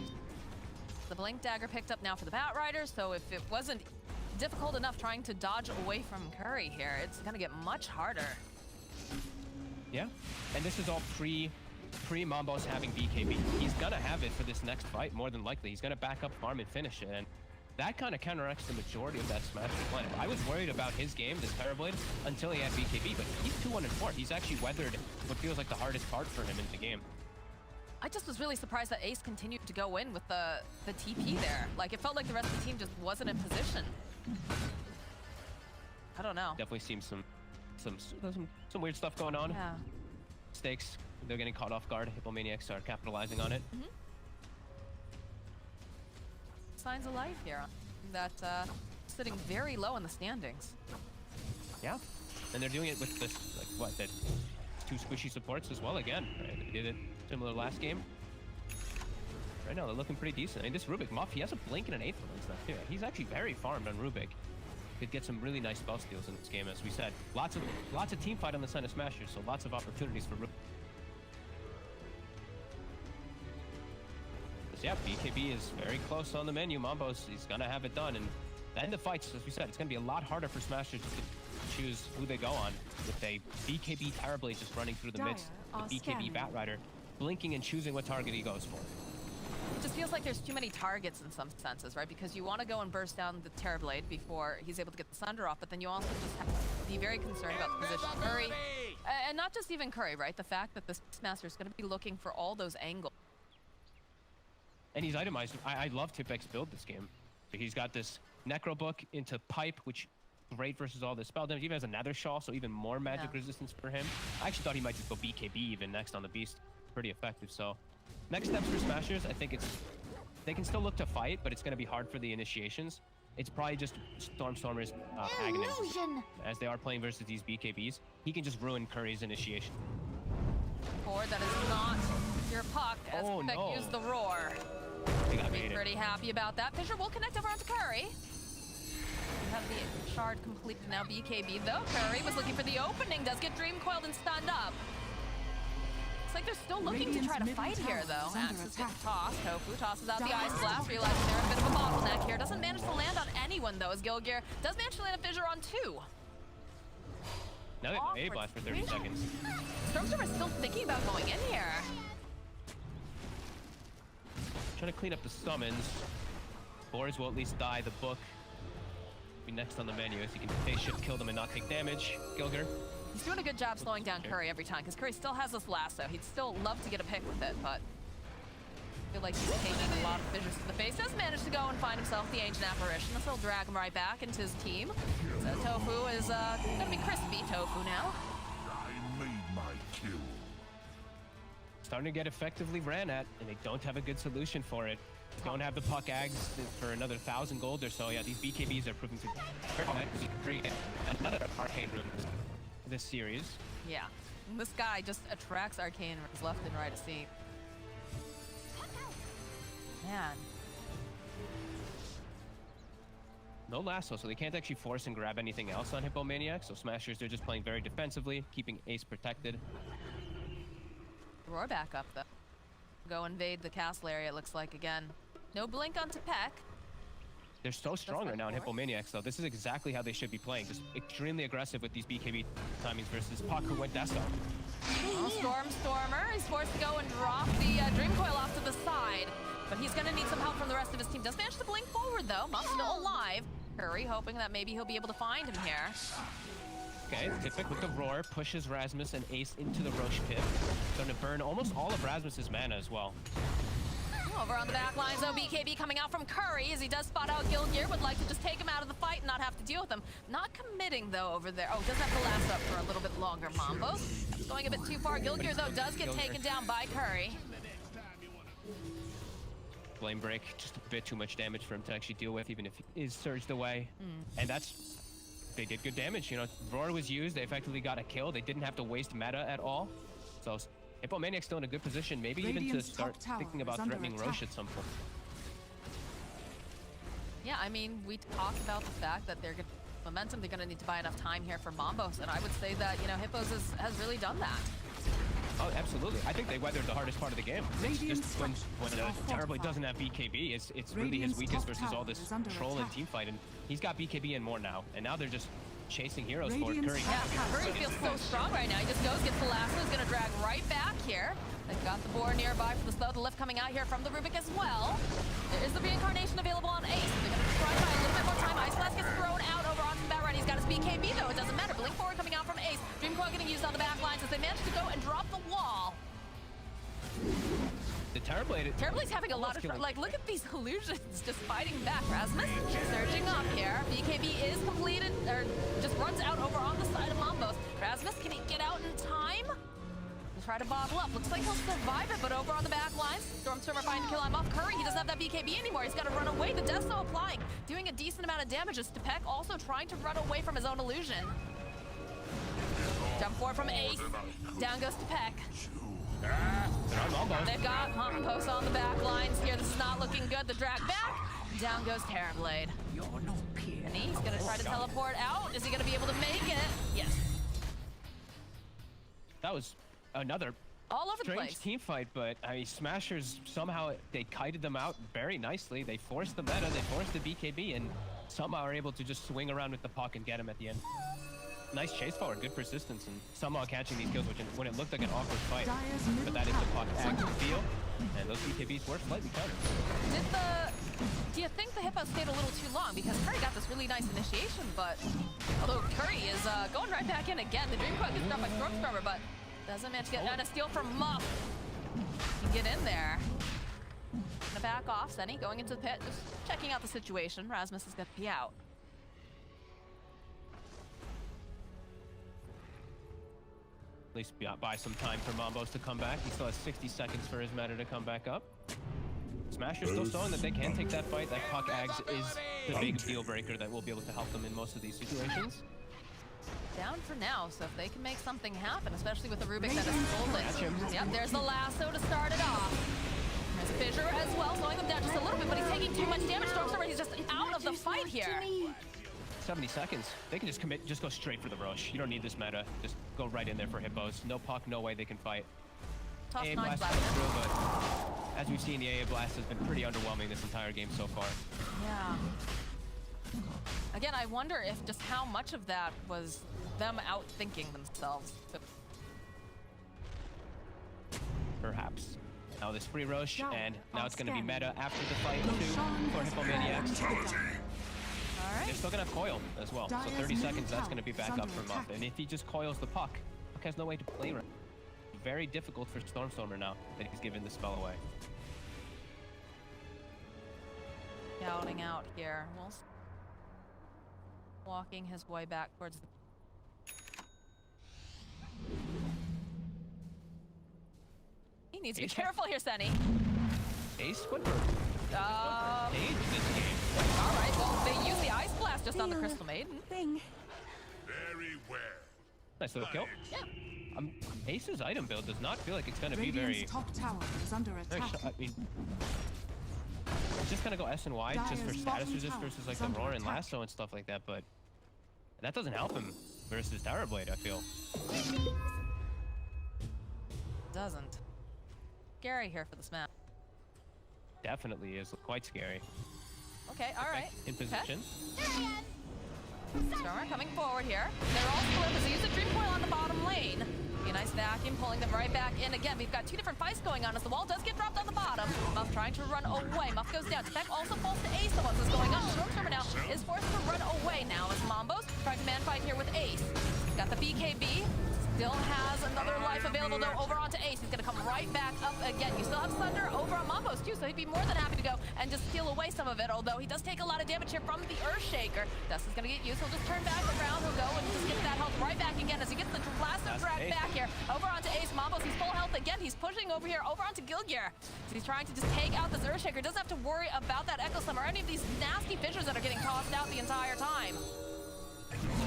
The Blink Dagger picked up now for the Batrider, so if it wasn't difficult enough trying to dodge away from Curry here, it's gonna get much harder. Yeah, and this is all pre-Mambos having BKB. He's gonna have it for this next fight, more than likely. He's gonna back up farm and finish it, and that kind of counteracts the majority of that Smash lineup. I was worried about his game, this Terrorblade, until he had BKB, but he's 2-1-4. He's actually weathered what feels like the hardest part for him in the game. I just was really surprised that Ace continued to go in with the TP there. Like, it felt like the rest of the team just wasn't in position. I don't know. Definitely seems some weird stuff going on. Yeah. Stakes, they're getting caught off guard. Hippomaniacs are capitalizing on it. Signs of life here. That sitting very low in the standings. Yeah, and they're doing it with this, like, what, that 2 squishy supports as well again. Right? They did it similar last game. Right now, they're looking pretty decent. I mean, this Rubik Muff, he has a blink and an 8th one and stuff too. He's actually very farmed on Rubik. Could get some really nice spell steals in this game, as we said. Lots of team fight on the side of Smashers, so lots of opportunities for Rubik. Yeah, BKB is very close on the menu. Mambos, he's gonna have it done, and then the fights, as we said, it's gonna be a lot harder for Smashers to choose who they go on with a BKB Terrorblade just running through the midst, the BKB Batrider blinking and choosing what target he goes for. It just feels like there's too many targets in some senses, right? Because you want to go and burst down the Terrorblade before he's able to get the Sunder off, but then you also just have to be very concerned about the position of Curry. And not just even Curry, right? The fact that the Beastmaster is going to be looking for all those angles. And he's itemized. I love Tipek's build this game. So he's got this Necro Book into Pipe, which great versus all this spell damage. He even has another Shaw, so even more magic resistance for him. I actually thought he might just go BKB even next on the Beast. Pretty effective, so... Next steps for Smashers, I think they can still look to fight, but it's going to be hard for the initiations. It's probably just Stormstormer's Aghanim, as they are playing versus these BKBs. He can just ruin Curry's initiation. Forward that is not your puck as Pick used the roar. Be pretty happy about that. Fisher will connect over onto Curry. We have the shard completed now. BKB though. Curry was looking for the opening. Does get dream coiled and stunned up. Looks like they're still looking to try to fight here though. Axes get tossed. Tofu tosses out the ice blast, realizing they're a bit of a bottleneck here. Doesn't manage to land on anyone though, as Gilgear does manage to land a Fissure on 2. Now they have an A-bot for 30 seconds. Stormstorm is still thinking about going in here. Trying to clean up the summons. Boars will at least die. The book be next on the menu as he can face shift, kill them, and not take damage. Gilgear. He's doing a good job slowing down Curry every time, because Curry still has this lasso. He'd still love to get a pick with it, but I feel like he's taking a lot of fissures to the face. Does manage to go and find himself the Ancient Apparition. This will drag him right back into his team. So Tofu is going to be crispy Tofu now. I made my kill. Starting to get effectively ran at, and they don't have a good solution for it. Don't have the puck ags for another 1,000 gold or so. Yeah, these BKBs are proving to be another arcane room this series. Yeah, this guy just attracts arcane runes left and right, it seems. Man. No lasso, so they can't actually force and grab anything else on Hippomaniac. So Smashers, they're just playing very defensively, keeping Ace protected. Roar back up though. Go invade the castle area, it looks like again. No blink onto Peck. They're so strong right now in Hippomaniacs, though. This is exactly how they should be playing. Just extremely aggressive with these BKB timings versus Puck, who went Death Star. Stormer is forced to go and drop the Dream Coil off to the side. But he's going to need some help from the rest of his team. Does manage to blink forward, though. Muff's still alive. Curry hoping that maybe he'll be able to find him here. Okay, Tipic with the Roar pushes Rasmus and Ace into the Roche pit. Going to burn almost all of Rasmus's mana as well. Over on the back lines, though, BKB coming out from Curry as he does spot out Gilgear. Would like to just take him out of the fight and not have to deal with him. Not committing, though, over there. Oh, does have to last up for a little bit longer, Mambo. Going a bit too far. Gilgear, though, does get taken down by Curry. Flame Break, just a bit too much damage for him to actually deal with, even if he is surged away. And they did good damage. You know, Roar was used. They effectively got a kill. They didn't have to waste meta at all. So Hippomaniac's still in a good position, maybe even to start thinking about threatening Roche at some point. Yeah, I mean, we talked about the fact that they're going to momentum. They're going to need to buy enough time here for Mambos, and I would say that, you know, Hippos has really done that. Oh, absolutely. I think they weathered the hardest part of the game. It's just when Terribly doesn't have BKB, it's really his weakest versus all this troll and team fight, and he's got BKB and more now, and now they're just chasing heroes for it. Curry. Yeah, Curry feels so strong right now. He just goes, gets the lasso, is going to drag right back here. They've got the boar nearby for the slow. The lift coming out here from the Rubik as well. There is the reincarnation available on Ace. They're going to try to buy a little bit more time. Ice Blast gets thrown out over onto the bat right. He's got his BKB though. It doesn't matter. Blink forward coming out from Ace. Dream Coil getting used on the back lines as they manage to go and drop the wall. The Terriblade's having a lot of like, look at these illusions just fighting back. Rasmus surging up here. BKB is completed, or just runs out over on the side of Mambos. Rasmus, can he get out in time? He'll try to bottle up. Looks like he'll survive it, but over on the back lines, Stormstormer finds to kill him off. Curry, he doesn't have that BKB anymore. He's got to run away. The Death Snow applying, doing a decent amount of damages to Peck, also trying to run away from his own illusion. Jump forward from Ace. Down goes to Peck. They've got Mambos on the back lines here. This is not looking good. The drag back. Down goes Terrorblade. And he's going to try to teleport out. Is he going to be able to make it? Yes. That was another all over the strange place team fight, but I mean, Smashers somehow they kited them out very nicely. They forced the meta, they forced the BKB, and somehow are able to just swing around with the puck and get him at the end. Nice chase forward, good persistence, and somehow catching these kills, which when it looked like an awkward fight, but that is the puck active feel, and those BKBs were slightly countered. Do you think the Hippo stayed a little too long? Because Curry got this really nice initiation, but although Curry is going right back in again, the Dream Coil gets dropped by Stormstormer, but doesn't manage to get out a steal from Muff. He can get in there. Gonna back off, Senny going into the pit, just checking out the situation. Rasmus is gonna be out. At least buy some time for Mambos to come back. He still has 60 seconds for his meta to come back up. Smasher's still showing that they can take that fight. That puck Ags is the big deal breaker that will be able to help them in most of these situations. down for now, so if they can make something happen, especially with the Rubik that is golden. Yep, there's the lasso to start it off. There's Fissure as well, slowing them down just a little bit, but he's taking too much damage. Stormstormer, he's just out of the fight here. 70 seconds. They can just commit, just go straight for the rush. You don't need this meta. Just go right in there for hippos. No puck, no way they can fight. Tough AA night, Blast is through, but as we've seen, the AA Blast has been pretty underwhelming this entire game so far. Yeah. Again, I wonder if just how much of that was them outthinking themselves. Perhaps. Now this free rush, and now it's going to be meta after the fight too for Hippomaniacs. They're still going to have coil as well, so 30 seconds, that's going to be back up for Muff. And if he just coils the puck, Puck has no way to play right. Very difficult for Stormstormer now that he's given the spell away. Scouting out here. Walking his way back towards the... He needs to be careful here, Senny. Ace Squidward. Alright, well, they use the Ice Blast just on the Crystal Maiden. Very well. Nice little kill. Yeah. Ace's item build does not feel like it's going to be very... top tower is under attack. I mean, it's just going to go S and Y just for status resist versus like the Roar and Lasso and stuff like that, but that doesn't help him versus Tower Blade, I feel. Doesn't. Scary here for this map. Definitely is quite scary. Okay, alright. In position. Stormer coming forward here. They're all split because they use the Dream Coil on the bottom lane. Be a nice vacuum, pulling them right back in. Again, we've got two different fights going on as the wall does get dropped on the bottom. Muff trying to run away. Muff goes down. Spec also falls to Ace of what's going on. Stormstormer now is forced to run away now as Mambo's trying to man fight here with Ace. He's got the BKB. Still has another life available though over onto Ace. He's gonna come right back up again. You still have Thunder over on Mambo's too, so he'd be more than happy to go and just steal away some of it, although he does take a lot of damage here from the Earthshaker. Dust is gonna get used. He'll just turn back around. He'll go and just get that health right back again as he gets the lasso drag back here. Over onto Ace. Mambo's, he's full health again. He's pushing over here, over onto Gilgear. So he's trying to just take out this Earthshaker. Doesn't have to worry about that Echo Slam or any of these nasty fissures that are getting tossed out the entire time.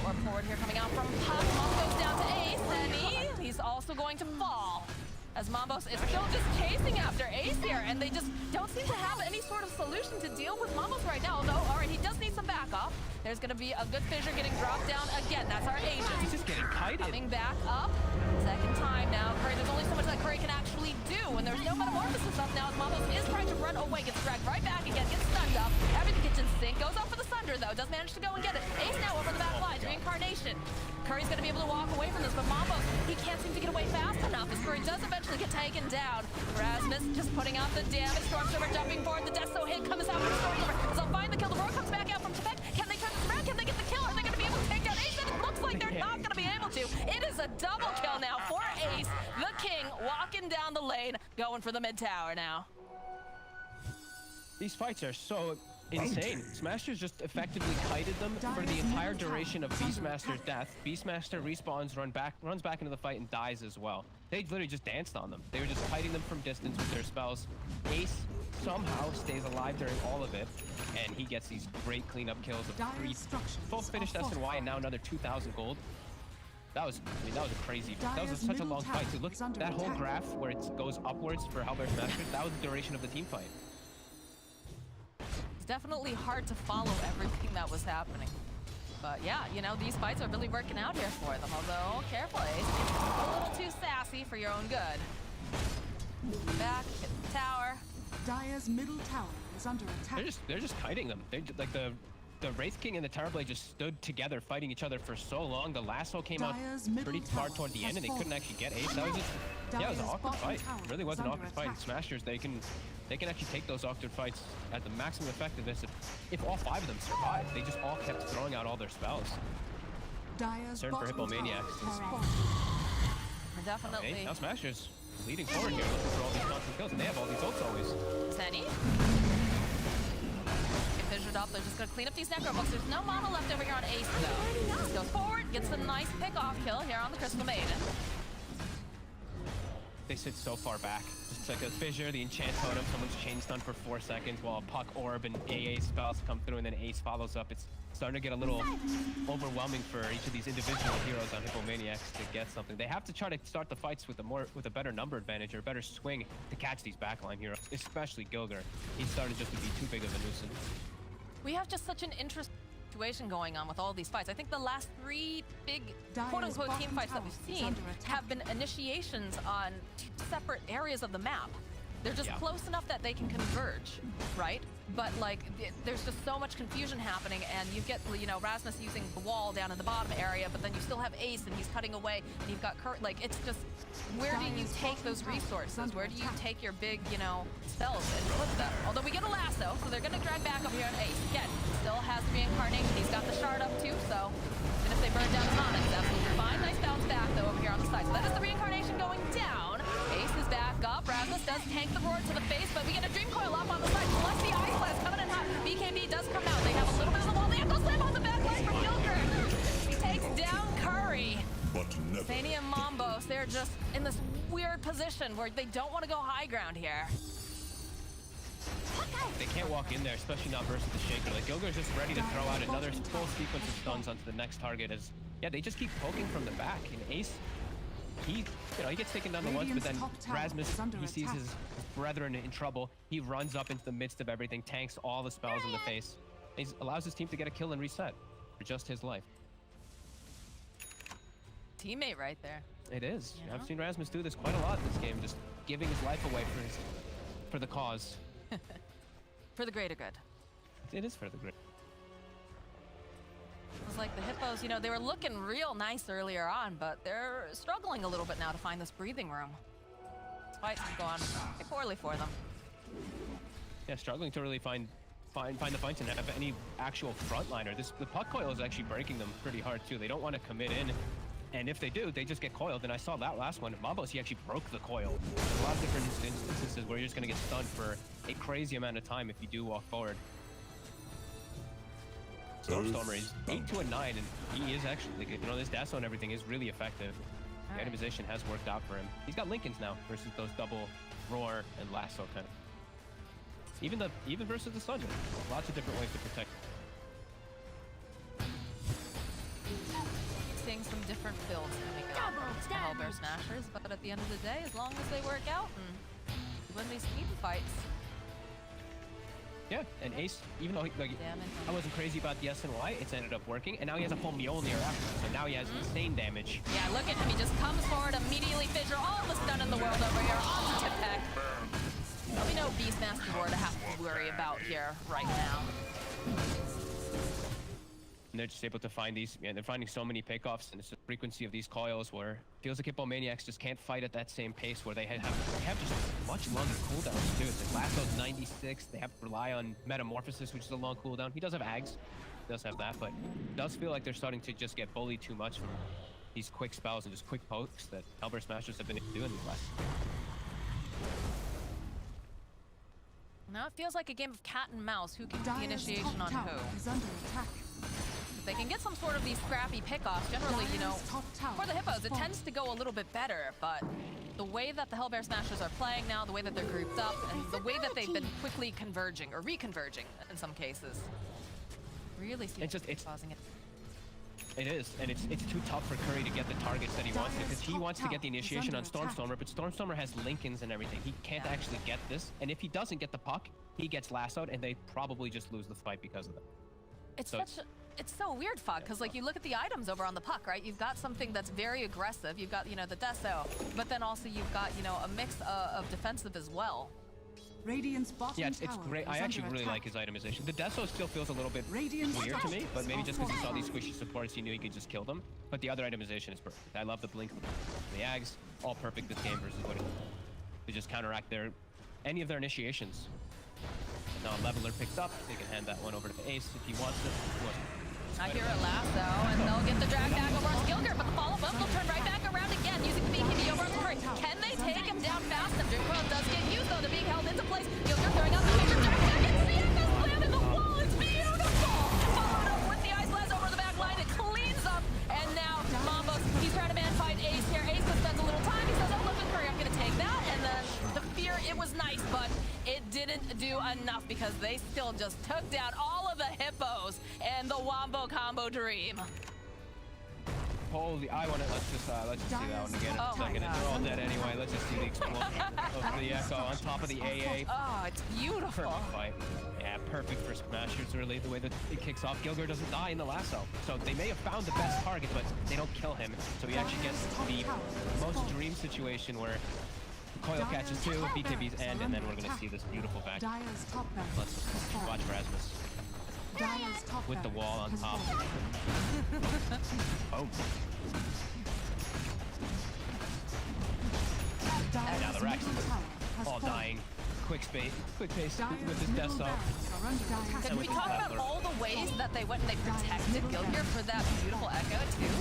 Or forward here coming out from Puck. Muff goes down to Ace, and he's also going to fall. As Mambos is still just chasing after Ace here, and they just don't seem to have any sort of solution to deal with Mambos right now, although, alright, he does need some backoff. There's gonna be a good fissure getting dropped down again. That's our agent. He's just getting kited. Coming back up. Second time now. Curry, there's only so much that Curry can actually do, and there's no metamorphosis up now as Mambos is trying to run away, gets dragged right back again, gets stunned up. Every kitchen sink goes up for the Sunder, though. Does manage to go and get it. Ace now over the back line. Reincarnation. Curry's gonna be able to walk away from this, but Mambos, he can't seem to get away fast enough as Curry does eventually get taken down. Rasmus just putting out the damage. Stormstormer jumping forward. The Death So hit comes out from Stormstormer. They'll find the kill. The Roar comes back out from Tibet. Can they turn this around? Can they get the kill? Are they gonna be able to take down Ace? And it looks like they're not gonna be able to. It is a double kill now for Ace. The King walking down the lane, going for the mid tower now. These fights are so insane. Smashers just effectively kited them for the entire duration of Beastmaster's death. Beastmaster respawns, runs back into the fight and dies as well. They literally just danced on them. They were just kiting them from distance with their spells. Ace somehow stays alive during all of it, and he gets these great cleanup kills of 3 full finished SNY and now another 2,000 gold. That was, I mean, that was a crazy, that was such a long fight. So look, that whole graph where it goes upwards for Hellbear Smashers, that was the duration of the team fight. It's definitely hard to follow everything that was happening. But yeah, you know, these fights are really working out here for them. Although, careful, Ace. A little too sassy for your own good. Back, hit the tower. Dire's middle tower is under attack. They're just kiting them. They like the Wraith King and the Tower Blade just stood together fighting each other for so long. The lasso came out pretty far toward the end and they couldn't actually get Ace. That was just, yeah, it was an awkward fight. It really was an awkward fight. Smashers, they can actually take those awkward fights at the maximum effectiveness if all 5 of them survive. They just all kept throwing out all their spells. Concern for Hippomaniacs. Definitely. Okay, now Smashers leading forward here, looking for all these constant kills, and they have all these ults always. Senny. Get fissured up. They're just going to clean up these necro books. There's no mana left over here on Ace, though. Just goes forward, gets a nice pick-off kill here on the Crystal Maiden. they sit so far back. It's like a fissure, the enchant totem, someone's chain stun for 4 seconds while a puck orb and AA spells come through and then Ace follows up. It's starting to get a little overwhelming for each of these individual heroes on Hippomaniacs to get something. They have to try to start the fights with a better number advantage or a better swing to catch these backline heroes, especially Gilgir. He's starting just to be too big of a nuisance. We have just such an interesting situation going on with all these fights. I think the last 3 big quote-unquote team fights that we've seen have been initiations on 2 separate areas of the map. They're just close enough that they can converge, right? But like, there's just so much confusion happening, and you get, you know, Rasmus using the wall down in the bottom area, but then you still have Ace, and he's cutting away, and you've got Kurt. Like, it's just, where do you take those resources? Where do you take your big, you know, spells and put them? Although we get a lasso, so they're gonna drag back up here on Ace. Again, still has reincarnation. He's got the shard up too, so even if they burn down his mana, it's absolutely fine. Nice bounce back though over here on the side. So that is the reincarnation going down. Ace is back up. Rasmus does tank the roar to the face, but we get a dream coil up on the side. Plus the ice blast coming in hot. BKB does come out. They have a little bit of the wall. The echo slam on the back line from Gilgir. He takes down Curry. Zany and Mombos, they're just in this weird position where they don't want to go high ground here. They can't walk in there, especially not versus the Shaker. Like, Gilgir's just ready to throw out another full sequence of stuns onto the next target as, yeah, they just keep poking from the back. And Ace, he gets taken down the once, but then Rasmus, he sees his brethren in trouble. He runs up into the midst of everything, tanks all the spells in the face. He allows his team to get a kill and reset for just his life. Teammate right there. It is. You know? I've seen Rasmus do this quite a lot in this game, just giving his life away for the cause. For the greater good. It is for the greater. It was like the Hippos, you know, they were looking real nice earlier on, but they're struggling a little bit now to find this breathing room. This fight's gone pretty poorly for them. Yeah, struggling to really find the fights and have any actual frontliner. The puck coil is actually breaking them pretty hard too. They don't want to commit in, and if they do, they just get coiled. And I saw that last one. Mombos, he actually broke the coil. There's a lot of different instances where you're just going to get stunned for a crazy amount of time if you do walk forward. Stormstormer is 8 to a 9, and he is actually, you know, this dash and everything is really effective. The itemization has worked out for him. He's got Lincolns now versus those double roar and lasso kind of. Even versus the Sundered. Lots of different ways to protect. Seeing some different builds coming up for Hellbear Smashers, but at the end of the day, as long as they work out and win these team fights. Yeah, and Ace, even though I wasn't crazy about the SNY, it's ended up working, and now he has a full Mjolnir after, so now he has insane damage. Yeah, look at him, he just comes forward, immediately fissure all the stun in the world over here onto Tipek. There'll be no Beastmaster War to have to worry about here right now. And they're just able to find these, they're finding so many pickoffs, and it's the frequency of these coils where it feels like Hippomaniacs just can't fight at that same pace where they have just much longer cooldowns too. It's like Lasso's 96, they have to rely on Metamorphosis, which is a long cooldown. He does have Ags, does have that, but it does feel like they're starting to just get bullied too much from these quick spells and just quick pokes that Hellbear Smashers have been doing these last. Now it feels like a game of cat and mouse. Who can get the initiation on who? Is under attack. If they can get some sort of these scrappy pickoffs, generally, you know, for the Hippos, it tends to go a little bit better, but the way that the Hellbear Smashers are playing now, the way that they're grouped up, and the way that they've been quickly converging, or reconverging in some cases, really seems to be causing it. It is, and it's too tough for Curry to get the targets that he wants because he wants to get the initiation on Stormstormer, but Stormstormer has Lincolns and everything. He can't actually get this, and if he doesn't get the puck, he gets lassoed, and they probably just lose the fight because of that. It's so weird, Fog, because like you look at the items over on the puck, right? You've got something that's very aggressive. You've got, you know, the Deso, but then also you've got, you know, a mix of defensive as well. Radiant's bottom yeah, it's great. I actually really like his itemization. The Deso still feels a little bit weird to me, but maybe just because he saw these squishy supports, he knew he could just kill them. But the other itemization is perfect. I love the blink, the Ags, all perfect this game versus what to just counteract any of their initiations. Now Leveler picks up. They can hand that one over to the Ace if he wants it. I hear a lasso, and they'll get the drag back over on Gilgir, but the follow-up will turn right back around again, using the BKB over on Curry. Can they take him down fast? And Dream Coil does get used, though. They're being held into place. Gilgir throwing out the major drag back, and CFS slam in the wall. It's beautiful! Followed up with the Ice Blast over the back line. It cleans up, and now Mombos, he's trying to man fight Ace here. Ace spends a little time. He says, oh, look at Curry, I'm going to take that. do enough because they still just took down all of the hippos and the Wombo combo Dream. Holy, I want to, let's just see that one again in a second. They're all dead anyway. Let's just see the explosion of the Echo on top of the AA. Oh, it's beautiful. Perfect fight. Yeah, perfect for Smashers, really, the way that it kicks off. Gilgir doesn't die in the lasso. So they may have found the best target, but they don't kill him. So he actually gets the most Dream situation where Coil catches two, BKBs end, and then we're going to see this beautiful back. Let's watch Rasmus. With the wall on top. Oh. And now the Rax all dying. Quick pace with his death zone. Can we talk about all the ways that they went and they protected Gilgir for that beautiful Echo too?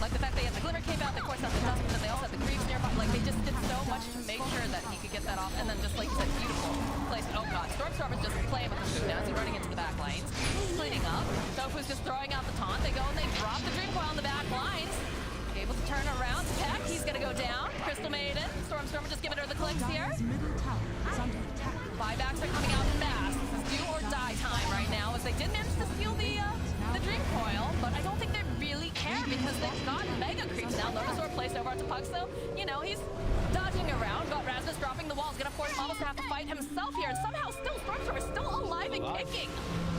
Like the fact they had the Glimmer came out, of course, had the Dust, but they also had the Greaves nearby. Like they just did so much to make sure that he could get that off, and then just like you said, beautiful place. Oh god, Stormstorm is just playing with the shoot now. He's running into the back lanes, cleaning up. Tofu's just throwing out the taunt. They go and they drop the Dream Coil on the back lines. Able to turn around. Peck, he's gonna go down. Crystal Maiden, Stormstorm just giving her the clicks here. Buybacks are coming out in mass. This is do or die time right now, as they did manage to steal the Dream Coil, but I don't think they really care because they've got Mega Creeps now. Lotusaur placed over onto Pugz, so, you know, he's dodging around, but Rasmus dropping the wall is gonna force Mamos to have to fight himself here, and somehow still Stormstorm is still alive and kicking.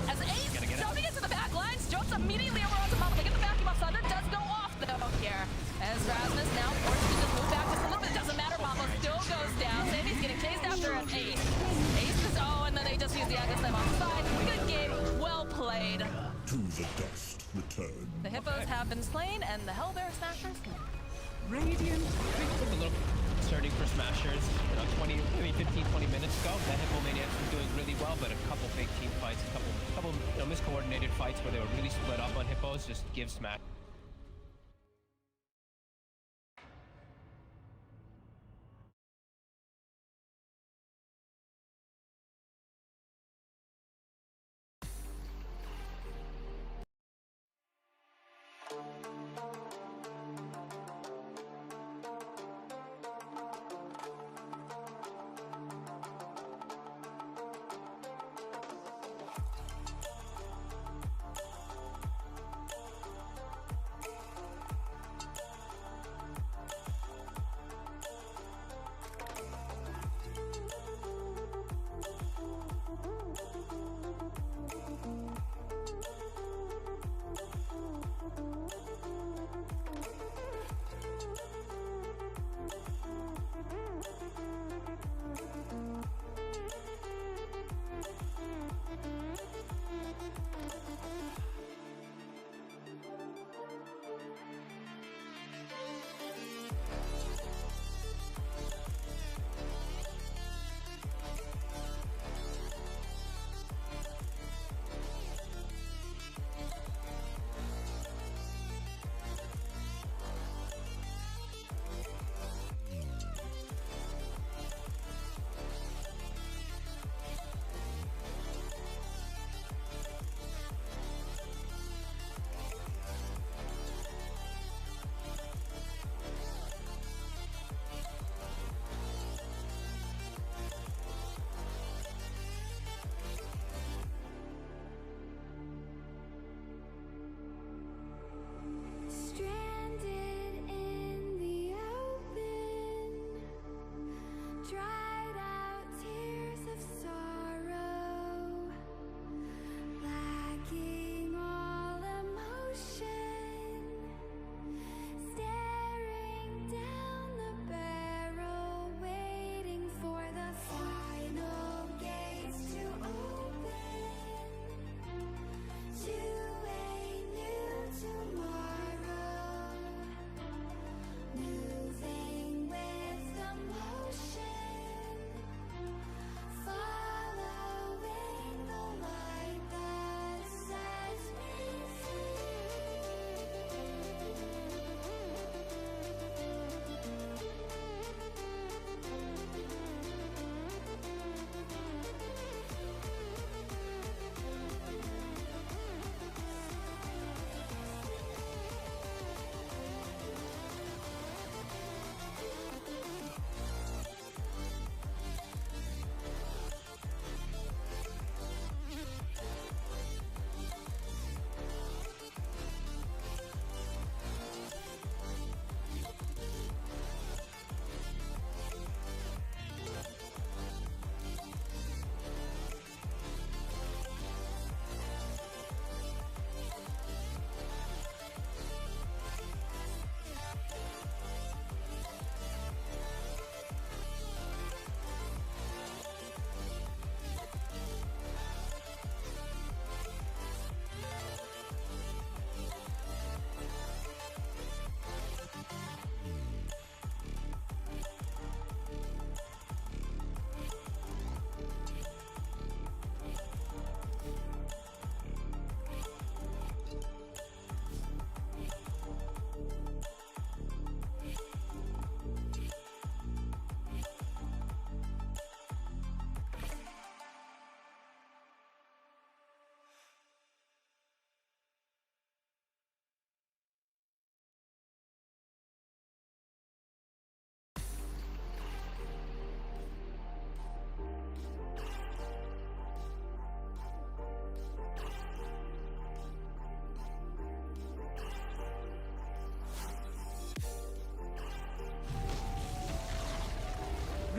As Ace jumping into the back lines, jumps immediately over onto Mamos. They get the vacuum off Thunder, does go off though here. As Rasmus now forced to just move back just a little bit. It doesn't matter, Mamos still goes down. Sammy's getting chased after an Ace. Ace just, and then they just use the Aghanim on the side. Good game, well played. To the dust return. The hippos have been slain, and the Hellbear Smashers. Radiant. A little concerning for Smashers. You know, 15, 20 minutes ago, that Hippomaniacs was doing really well, but a couple big team fights, a couple miscoordinated fights where they were really split up on Hippos just give Smash.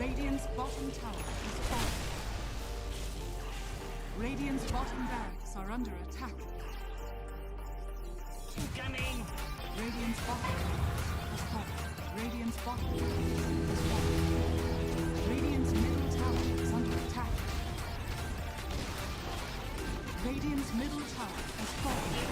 Radiant's bottom tower is falling. Radiant's bottom barracks are under attack. Incoming! Radiant's bottom is falling. Radiant's bottom is falling. Radiant's middle tower is under attack. Radiant's middle tower is falling.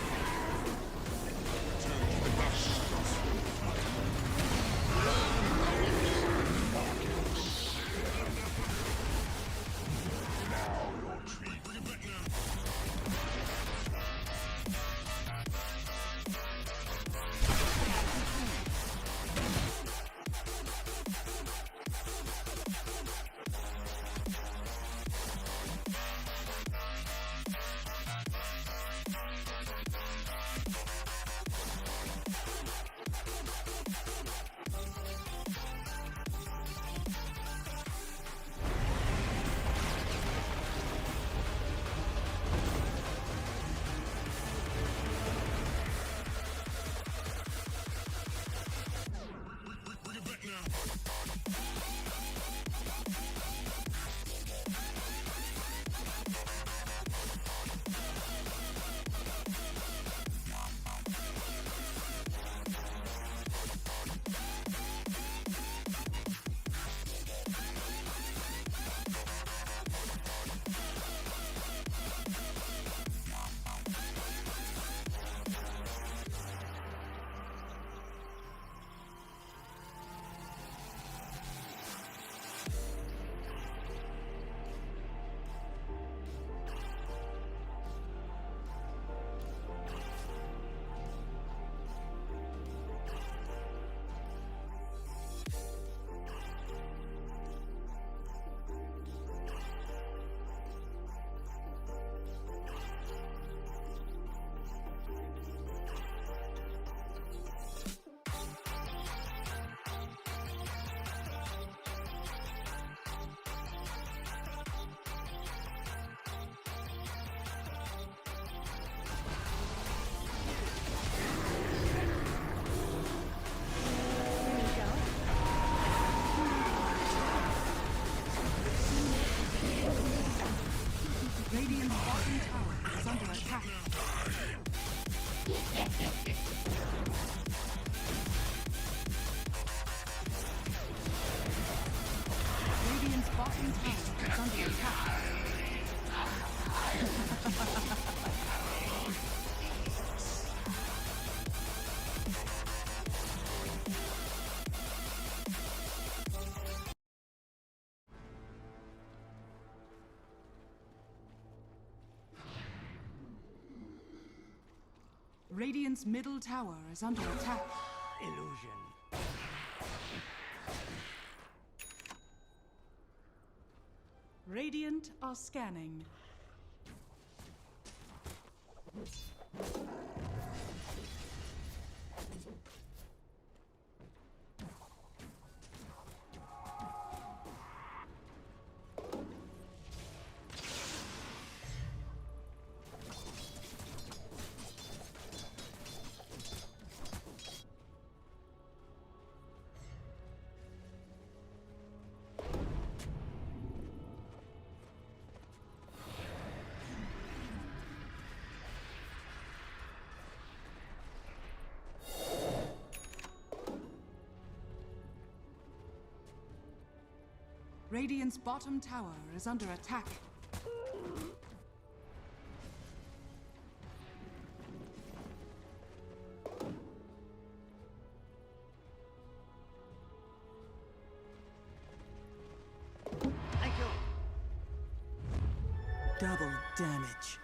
Radiant's bottom tower is under attack. Radiant's bottom tower is under attack. Radiant's middle tower is under attack. Illusion. Radiant are scanning. Radiant's bottom tower is under attack. Double damage.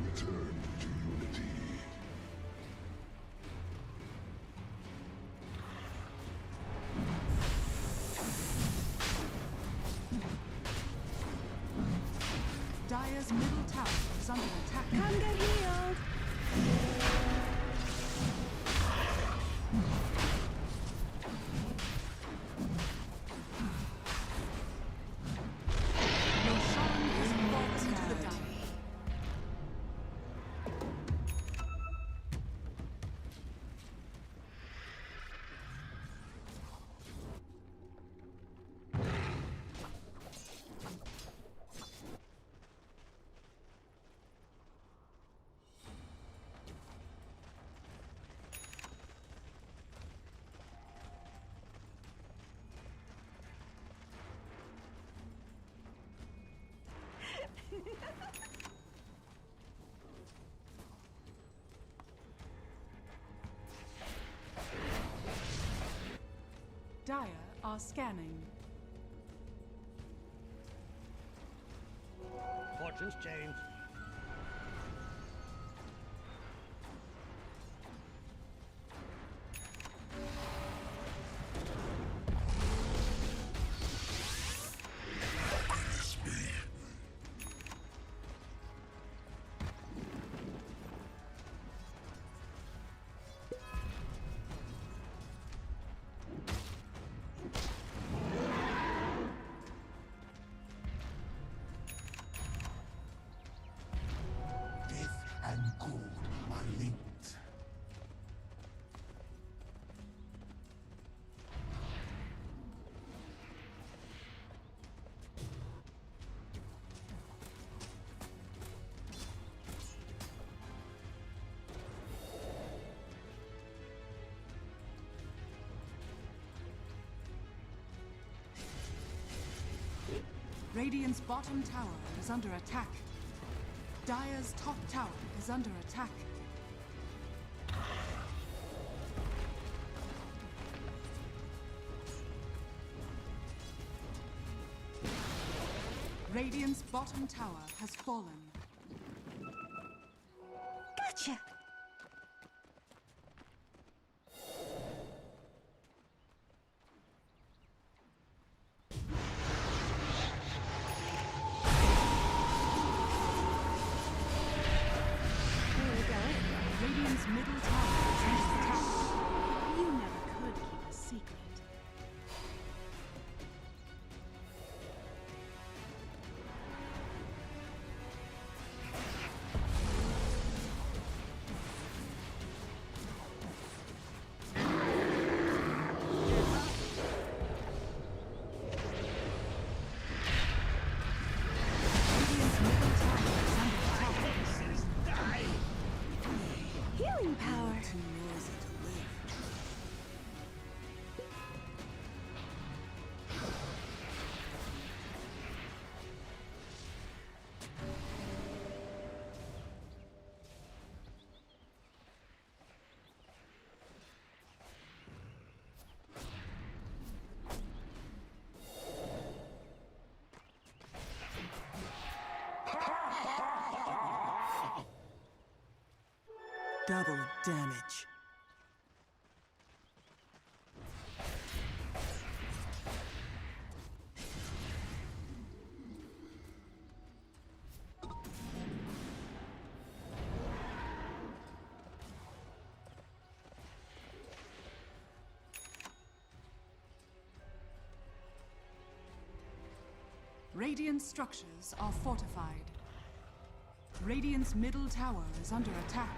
Return to unity. Dire's middle tower is under attack. Come get healed. Roshan is walked into the dive. Dire are scanning. Fortunes change. And gold are linked. Radiant's bottom tower is under attack. Dire's top tower is under attack. Radiant's bottom tower has fallen. Gotcha. Radiant's middle tower is under attack. You never could keep a secret. Radiant's middle tower is under attack. Healing power. Too noisy to live. Double damage. Radiant structures are fortified. Radiant's middle tower is under attack.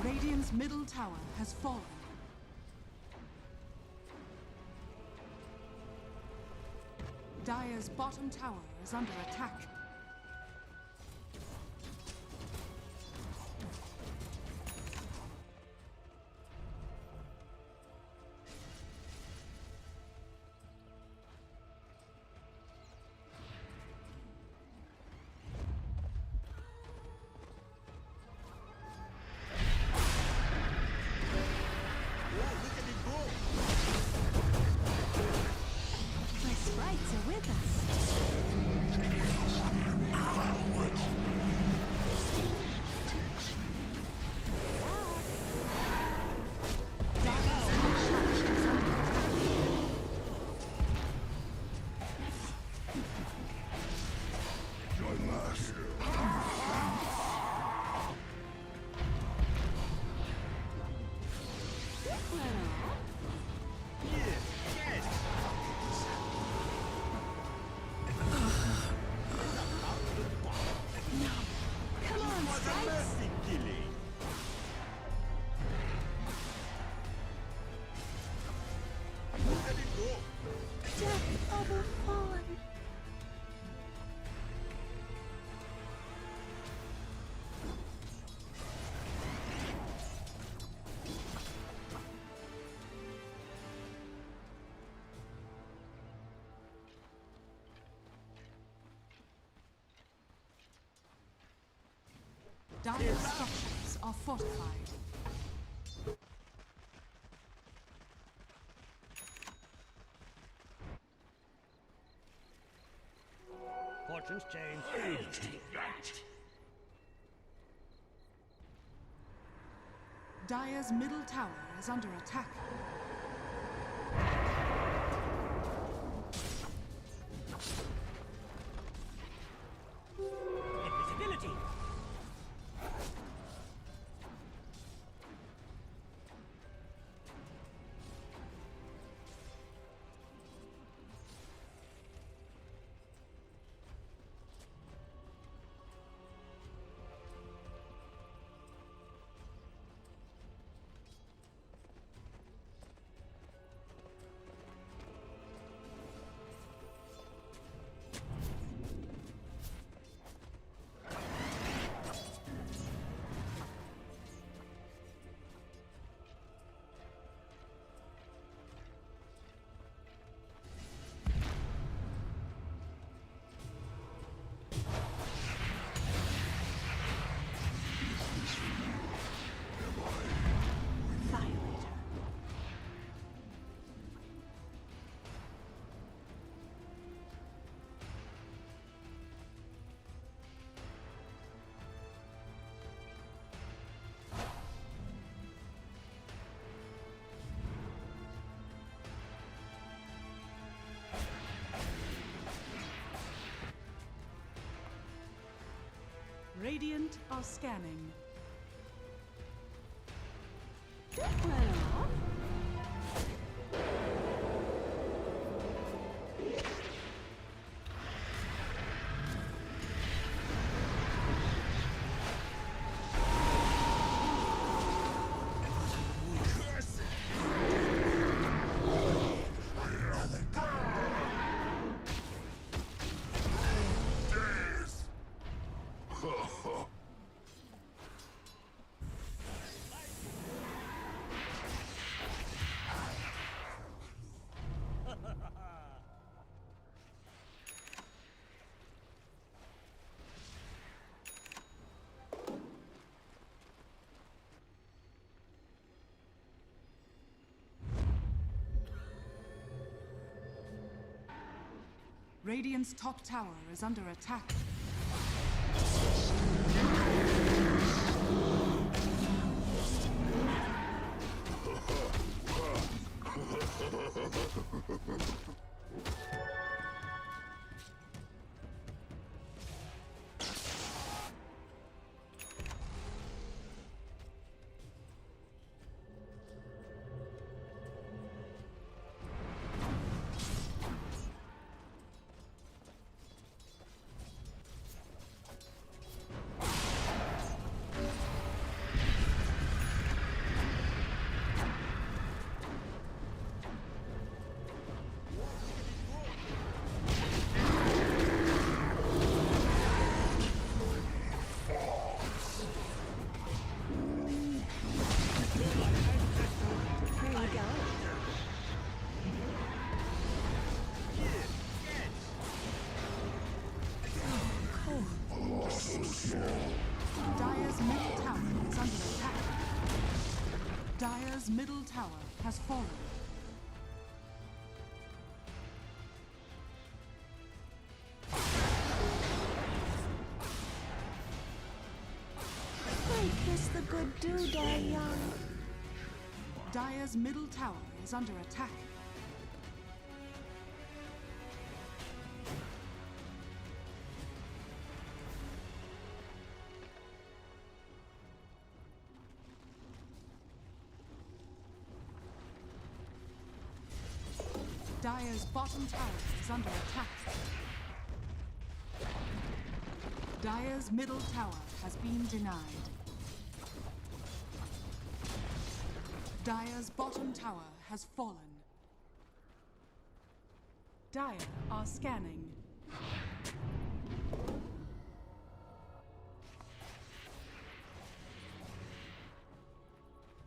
Radiant's middle tower has fallen. Dire's bottom tower is under attack. My sprites are with us. Come on, strikes! Death of a fallen. Dire structures are fortified. Fortune's changed. Dire's middle tower is under attack. Invisibility. Radiant are scanning. Radiant's top tower is under attack. Dire's middle tower is under attack. Dire's middle tower has fallen. I kiss the good dude, young. Dire's middle tower is under attack. Dire's bottom tower is under attack. Dire's middle tower has been denied. Dire's bottom tower has fallen. Dire are scanning.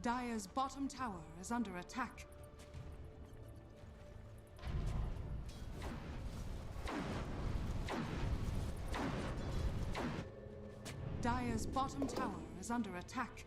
Dire's bottom tower is under attack. Dire's bottom tower is under attack.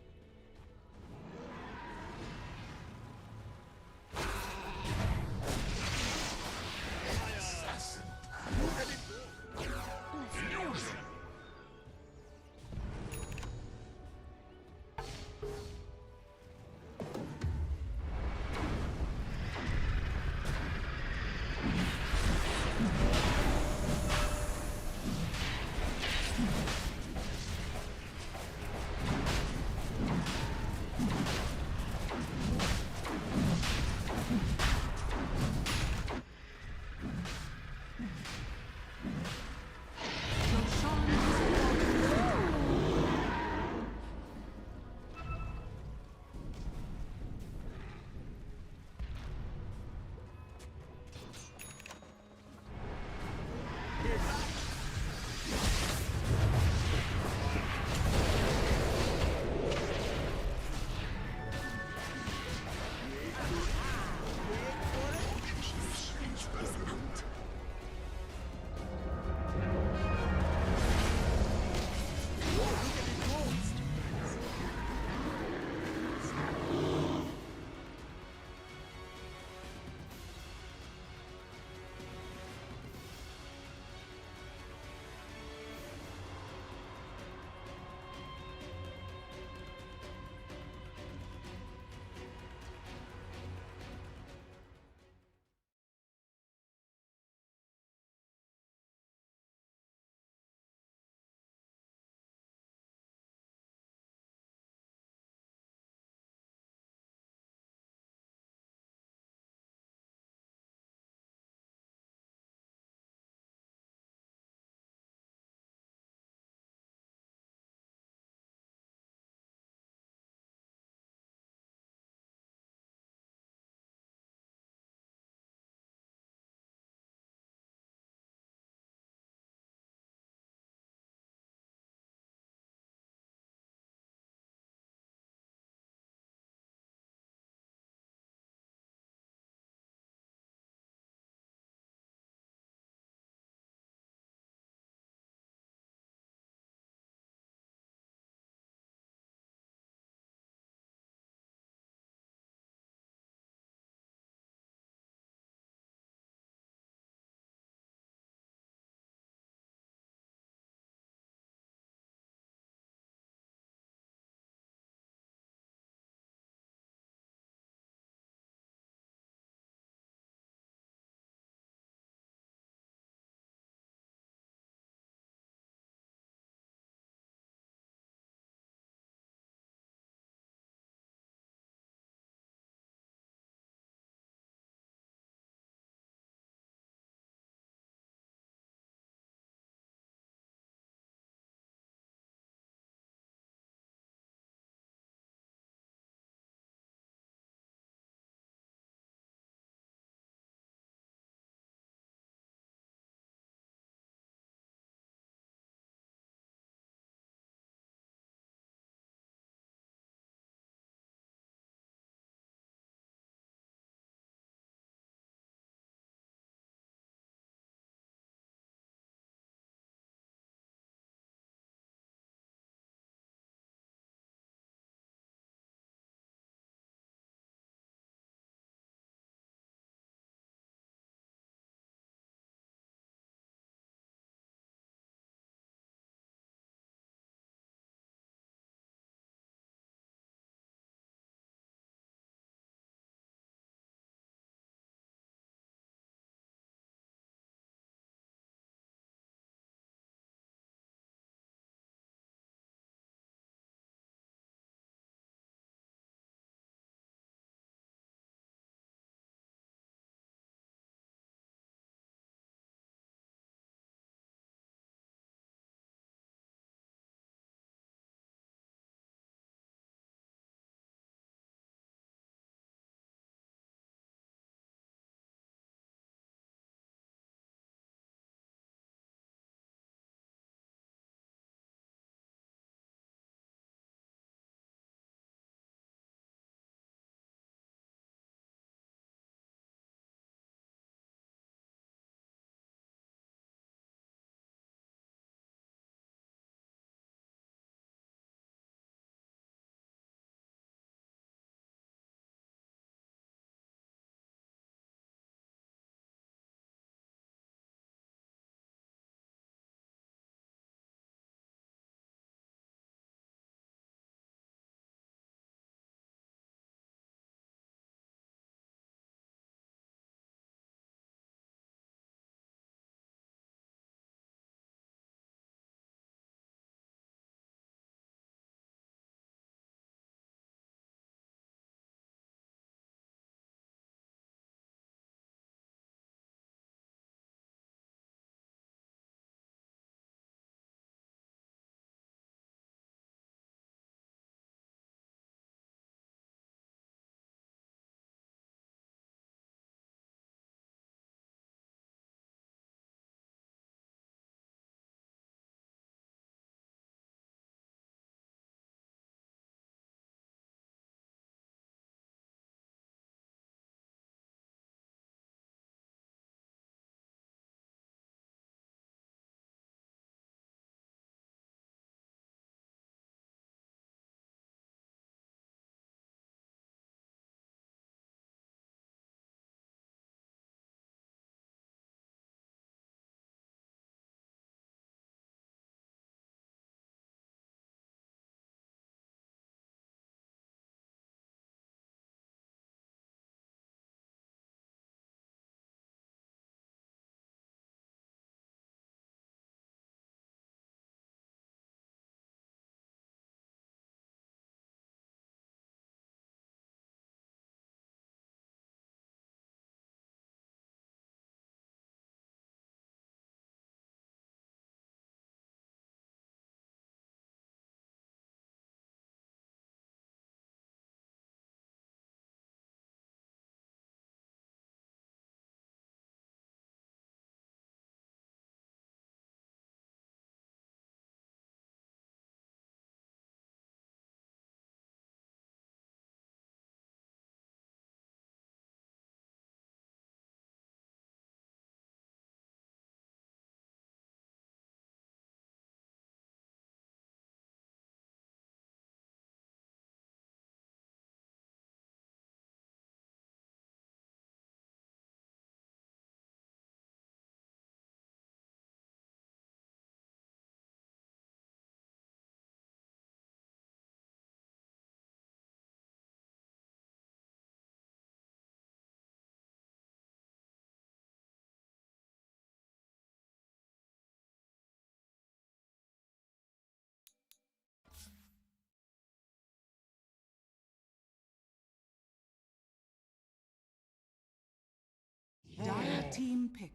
Team pick.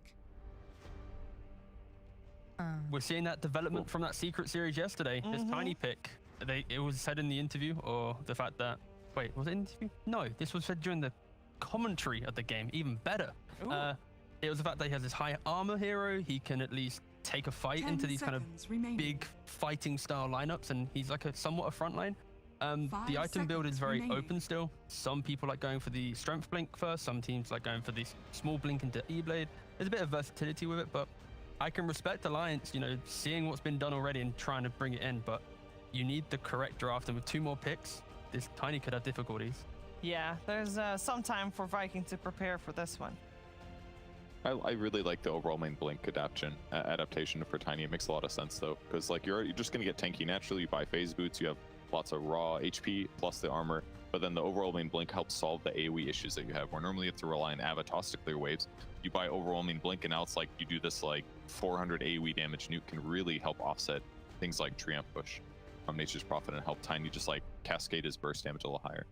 We're seeing that development from that secret series yesterday. This tiny pick. It was said in the interview, or the fact that wait, was it an interview? No, this was said during the commentary of the game. Even better. It was the fact that he has this high armor hero. He can at least take a fight into these kind of big fighting style lineups, and he's like somewhat a frontline. The item build is very open still. Some people like going for the strength blink first. Some teams like going for the small blink into E-blade. There's a bit of versatility with it, but I can respect Alliance, you know, seeing what's been done already and trying to bring it in, but you need the correct draft, and with 2 more picks, this Tiny could have difficulties. Yeah, there's some time for Viking to prepare for this one. I really like the overall main blink adaptation for Tiny. It makes a lot of sense though, because like you're just gonna get tanky naturally. You buy phase boots, you have lots of raw HP plus the armor, but then the overall main blink helps solve the AoE issues that you have, where normally you have to rely on Avatos to clear waves. You buy overwhelming blink, and now it's like you do this like 400 AoE damage. Nuke can really help offset things like tree ambush from Nature's Prophet and help Tiny just like cascade his burst damage a little higher.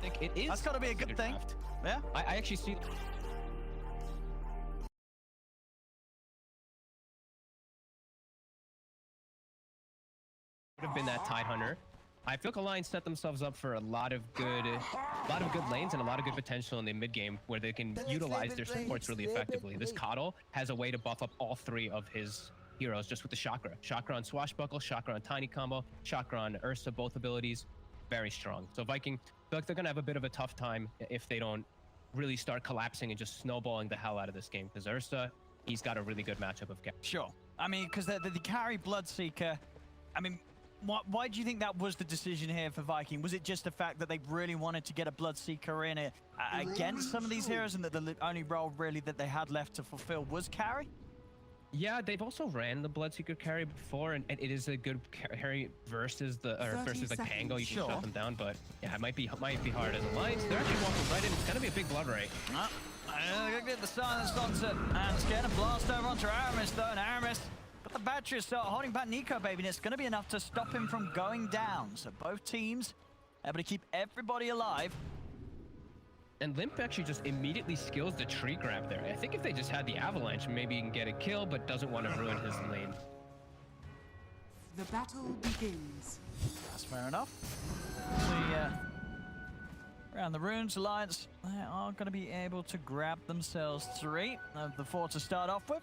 think it is. That's got to be a good thing. Draft. Yeah. I actually see. Would have been that Tide Hunter. I feel like Alliance set themselves up for a lot of good lanes and a lot of good potential in the mid game where they can utilize their supports really effectively. This Coddle has a way to buff up all three of his heroes just with the Chakra. Chakra on Swashbuckle, Chakra on Tiny combo, Chakra on Ursa, both abilities, very strong. So Viking, I feel like they're gonna have a bit of a tough time if they don't really start collapsing and just snowballing the hell out of this game, because Ursa, he's got a really good matchup of carry. Sure. I mean, because the carry Bloodseeker, I mean, why do you think that was the decision here for Viking? Was it just the fact that they really wanted to get a Bloodseeker in it against some of these heroes, and that the only role really that they had left to fulfill was carry? Yeah, they've also ran the Bloodseeker carry before, and it is a good carry versus versus like Pango. You can shut them down, but yeah, it might be hard as Alliance. They're actually walking right in. It's gonna be a big blood ray. Gonna get the silence onto Anscan and blast over onto Aramis though, and Aramis got the battery start holding back Nico, baby, and it's gonna be enough to stop him from going down. So both teams able to keep everybody alive. And Limp actually just immediately skills the tree grab there. I think if they just had the avalanche, maybe he can get a kill, but doesn't want to ruin his lane. The battle begins. That's fair enough. Around the Runes Alliance, they are going to be able to grab themselves 3 of the 4 to start off with.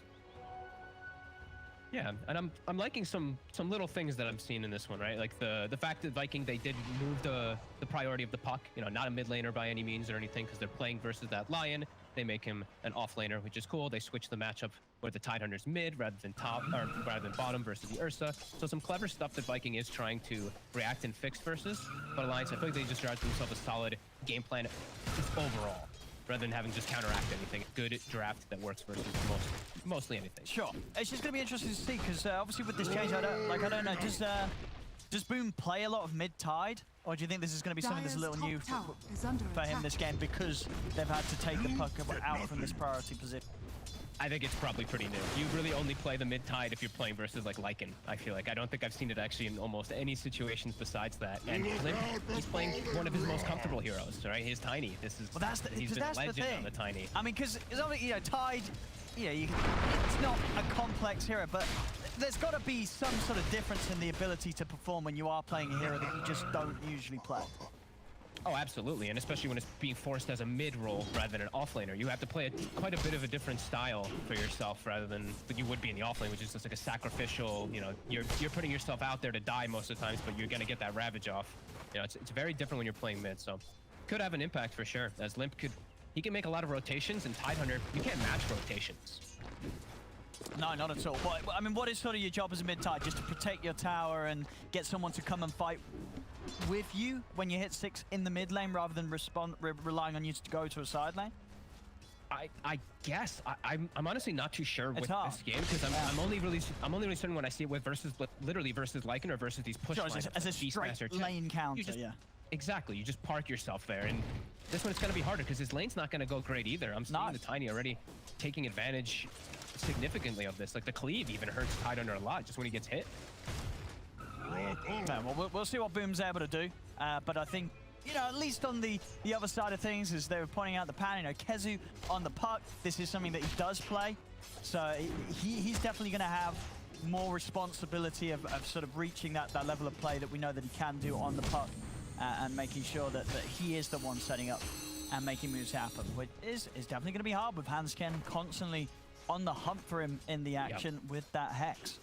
Yeah, and I'm liking some little things that I'm seeing in this one, right? Like the fact that Viking, they did move the priority of the puck, you know, not a mid laner by any means or anything, because they're playing versus that Lion. They make him an off laner, which is cool. They switch the matchup where the Tidehunter's mid rather than top, or rather than bottom versus the Ursa. So some clever stuff that Viking is trying to react and fix versus. But Alliance, I feel like they just drive themselves a solid game plan just overall, rather than having just counteract anything. Good draft that works versus mostly anything. Sure. It's just going to be interesting to see, because obviously with this change, I don't know, does Boom play a lot of mid-tide? Or do you think this is going to be something that's a little new for him this game, because they've had to take the puck out from this priority position? I think it's probably pretty new. You really only play the mid-tide if you're playing versus like Lycan, I feel like. I don't think I've seen it actually in almost any situations besides that. And Limp, he's playing one of his most comfortable heroes, right? He's Tiny. This is, well, he's been a legend on the Tiny. I mean, because, you know, Tide, you know, it's not a complex hero, but there's got to be some sort of difference in the ability to perform when you are playing a hero that you just don't usually play. Oh, absolutely, and especially when it's being forced as a mid role rather than an offlaner. You have to play quite a bit of a different style for yourself rather than you would be in the offlane, which is just like a sacrificial, you know, you're putting yourself out there to die most of the times, but you're going to get that Ravage off. You know, it's very different when you're playing mid, so could have an impact for sure, as Limp he can make a lot of rotations, and Tidehunter, you can't match rotations. No, not at all. But, I mean, what is sort of your job as a mid-tide? Just to protect your tower and get someone to come and fight with you when you hit 6 in the mid lane, rather than relying on you to go to a side lane? I guess I'm honestly not too sure with this game, because I'm only really certain when I see it with literally versus Lycan or versus these push lines as a straight lane counter. Yeah, exactly. You just park yourself there, and this one it's going to be harder because his lane's not going to go great either. I'm seeing the Tiny already taking advantage significantly of this. Like the cleave even hurts Tidehunter a lot just when he gets hit. Yeah, well, we'll see what Boom's able to do, but I think, you know, at least on the other side of things, as they were pointing out the pan, you know, Kezu on the puck, this is something that he does play, so he's definitely going to have more responsibility of sort of reaching that level of play that we know that he can do on the puck, and making sure that he is the one setting up and making moves happen, which is definitely going to be hard with Hansken constantly on the hunt for him in the action with that Hex.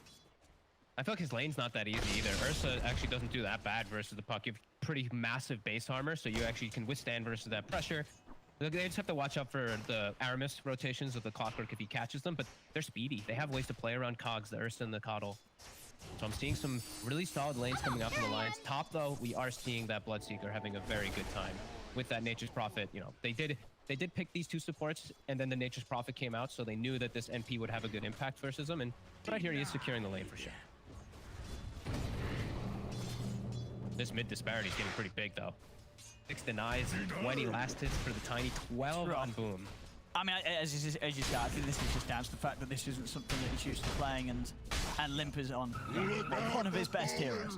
I feel like his lane's not that easy either. Ursa actually doesn't do that bad versus the puck. You have pretty massive base armor, so you actually can withstand versus that pressure. They just have to watch out for the Aramis rotations of the Clockwork if he catches them, but they're speedy. They have ways to play around Cogs, the Ursa and the Coddle. So I'm seeing some really solid lanes coming out from the Alliance. Top, though, we are seeing that Bloodseeker having a very good time with that Nature's Prophet. You know, they did pick these 2 supports, and then the Nature's Prophet came out, so they knew that this NP would have a good impact versus them, and right here he is securing the lane for sure. This mid disparity is getting pretty big, though. 6 denies, 20 last hits for the Tiny, 12 on Boom. I mean, as you said, I think this is just down to the fact that this isn't something that he's used to playing, and and LiNcc is on one of his best heroes.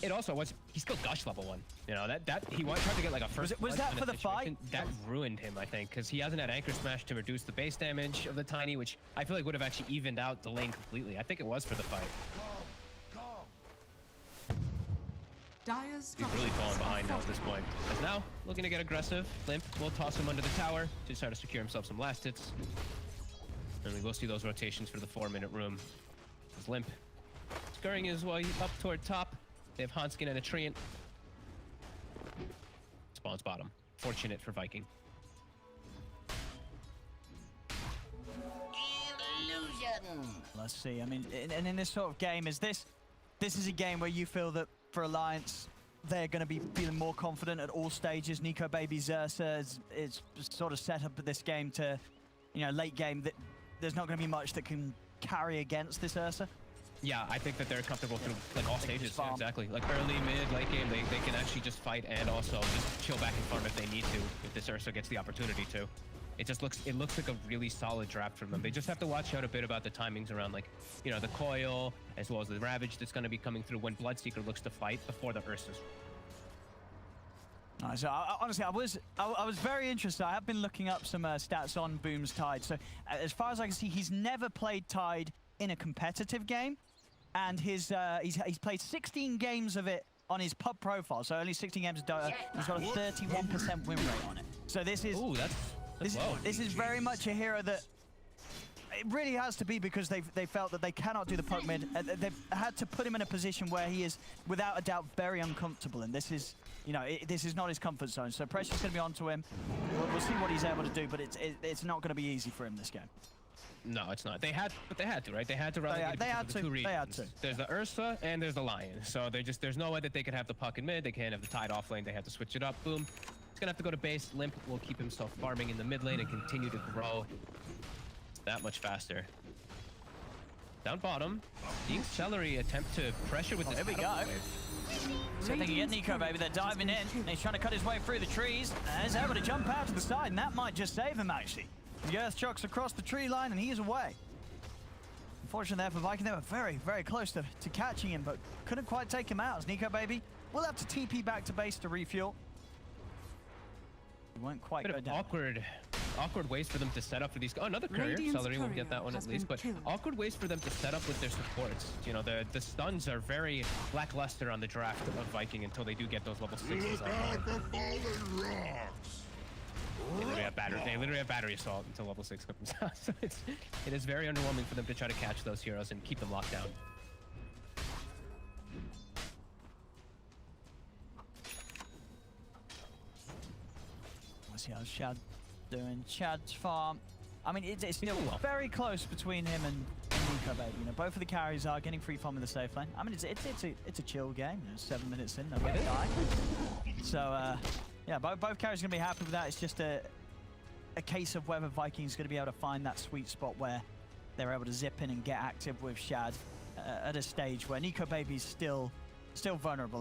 It also was, he's still Gush level 1. You know, that he tried to get like a first. Was that for the fight? That ruined him, I think, because he hasn't had Anchor Smash to reduce the base damage of the Tiny, which I feel like would have actually evened out the lane completely. I think it was for the fight. Dire's He's really falling behind now at this point. As now, looking to get aggressive. LiNcc will toss him under the tower to try to secure himself some last hits. And we will see those rotations for the 4-minute room. As LiNcc scurrying his way up toward top. They have Hanskin and a Treant. Spawns bottom. Fortunate for Viking. Let's see. I mean, and in this sort of game, this is a game where you feel that for Alliance, they're going to be feeling more confident at all stages. nikobaby Xerxa is sort of set up for this game to, you know, late game, that there's not going to be much that can carry against this Ursa. Yeah, I think that they're comfortable through like all stages. Yeah, exactly. Like early, mid, late game, they can actually just fight and also just chill back and farm if they need to, if this Ursa gets the opportunity to. It looks like a really solid draft from them. They just have to watch out a bit about the timings around, like, you know, the coil as well as the ravage that's going to be coming through when Bloodseeker looks to fight before the Ursas. So honestly, I was very interested. I have been looking up some stats on Boom's Tide. So as far as I can see, he's never played Tide in a competitive game, and he's played 16 games of it on his pub profile. So only 16 games of Dota. He's got a 31% win rate on it. So this is this is very much a hero that it really has to be, because they felt that they cannot do the poke mid. They've had to put him in a position where he is without a doubt very uncomfortable, and this is, you know, this is not his comfort zone. So pressure's going to be onto him. We'll see what he's able to do, but it's not going to be easy for him this game. No, it's not. They had to, right? They had to run the two regions. There's the Ursa and there's the Lion. So there's no way that they could have the puck in mid. They can't have the Tide off lane. They have to switch it up. Boom. He's gonna have to go to base. LiNcc will keep himself farming in the mid lane and continue to grow that much faster. Down bottom, the Celery attempt to pressure with this. Here we go. So they can get nikobaby. They're diving in. And he's trying to cut his way through the trees. And he's able to jump out to the side, and that might just save him, actually. The Earth chucks across the tree line, and he is away. Unfortunately there for Viking, they were very, very close to catching him, but couldn't quite take him out. As nikobaby will have to TP back to base to refuel. He won't quite go down. Awkward ways for them to set up for these. Oh, another courier. Celery won't get that one at least, but awkward ways for them to set up with their supports. You know, the stuns are very lackluster on the draft of Viking until they do get those level 6s. They literally have battery assault until level 6 comes out. So it is very underwhelming for them to try to catch those heroes and keep them locked down. Let's see how Chad doing. Chad's farm. I mean, it's still very close between him and nikobaby. You know, both of the carries are getting free farm in the safe lane. I mean, it's a chill game. You know, 7 minutes in, nobody died. So yeah, both carries are gonna be happy with that. It's just a case of whether Vikings gonna be able to find that sweet spot where they're able to zip in and get active with Shad at a stage where nikobaby's still vulnerable.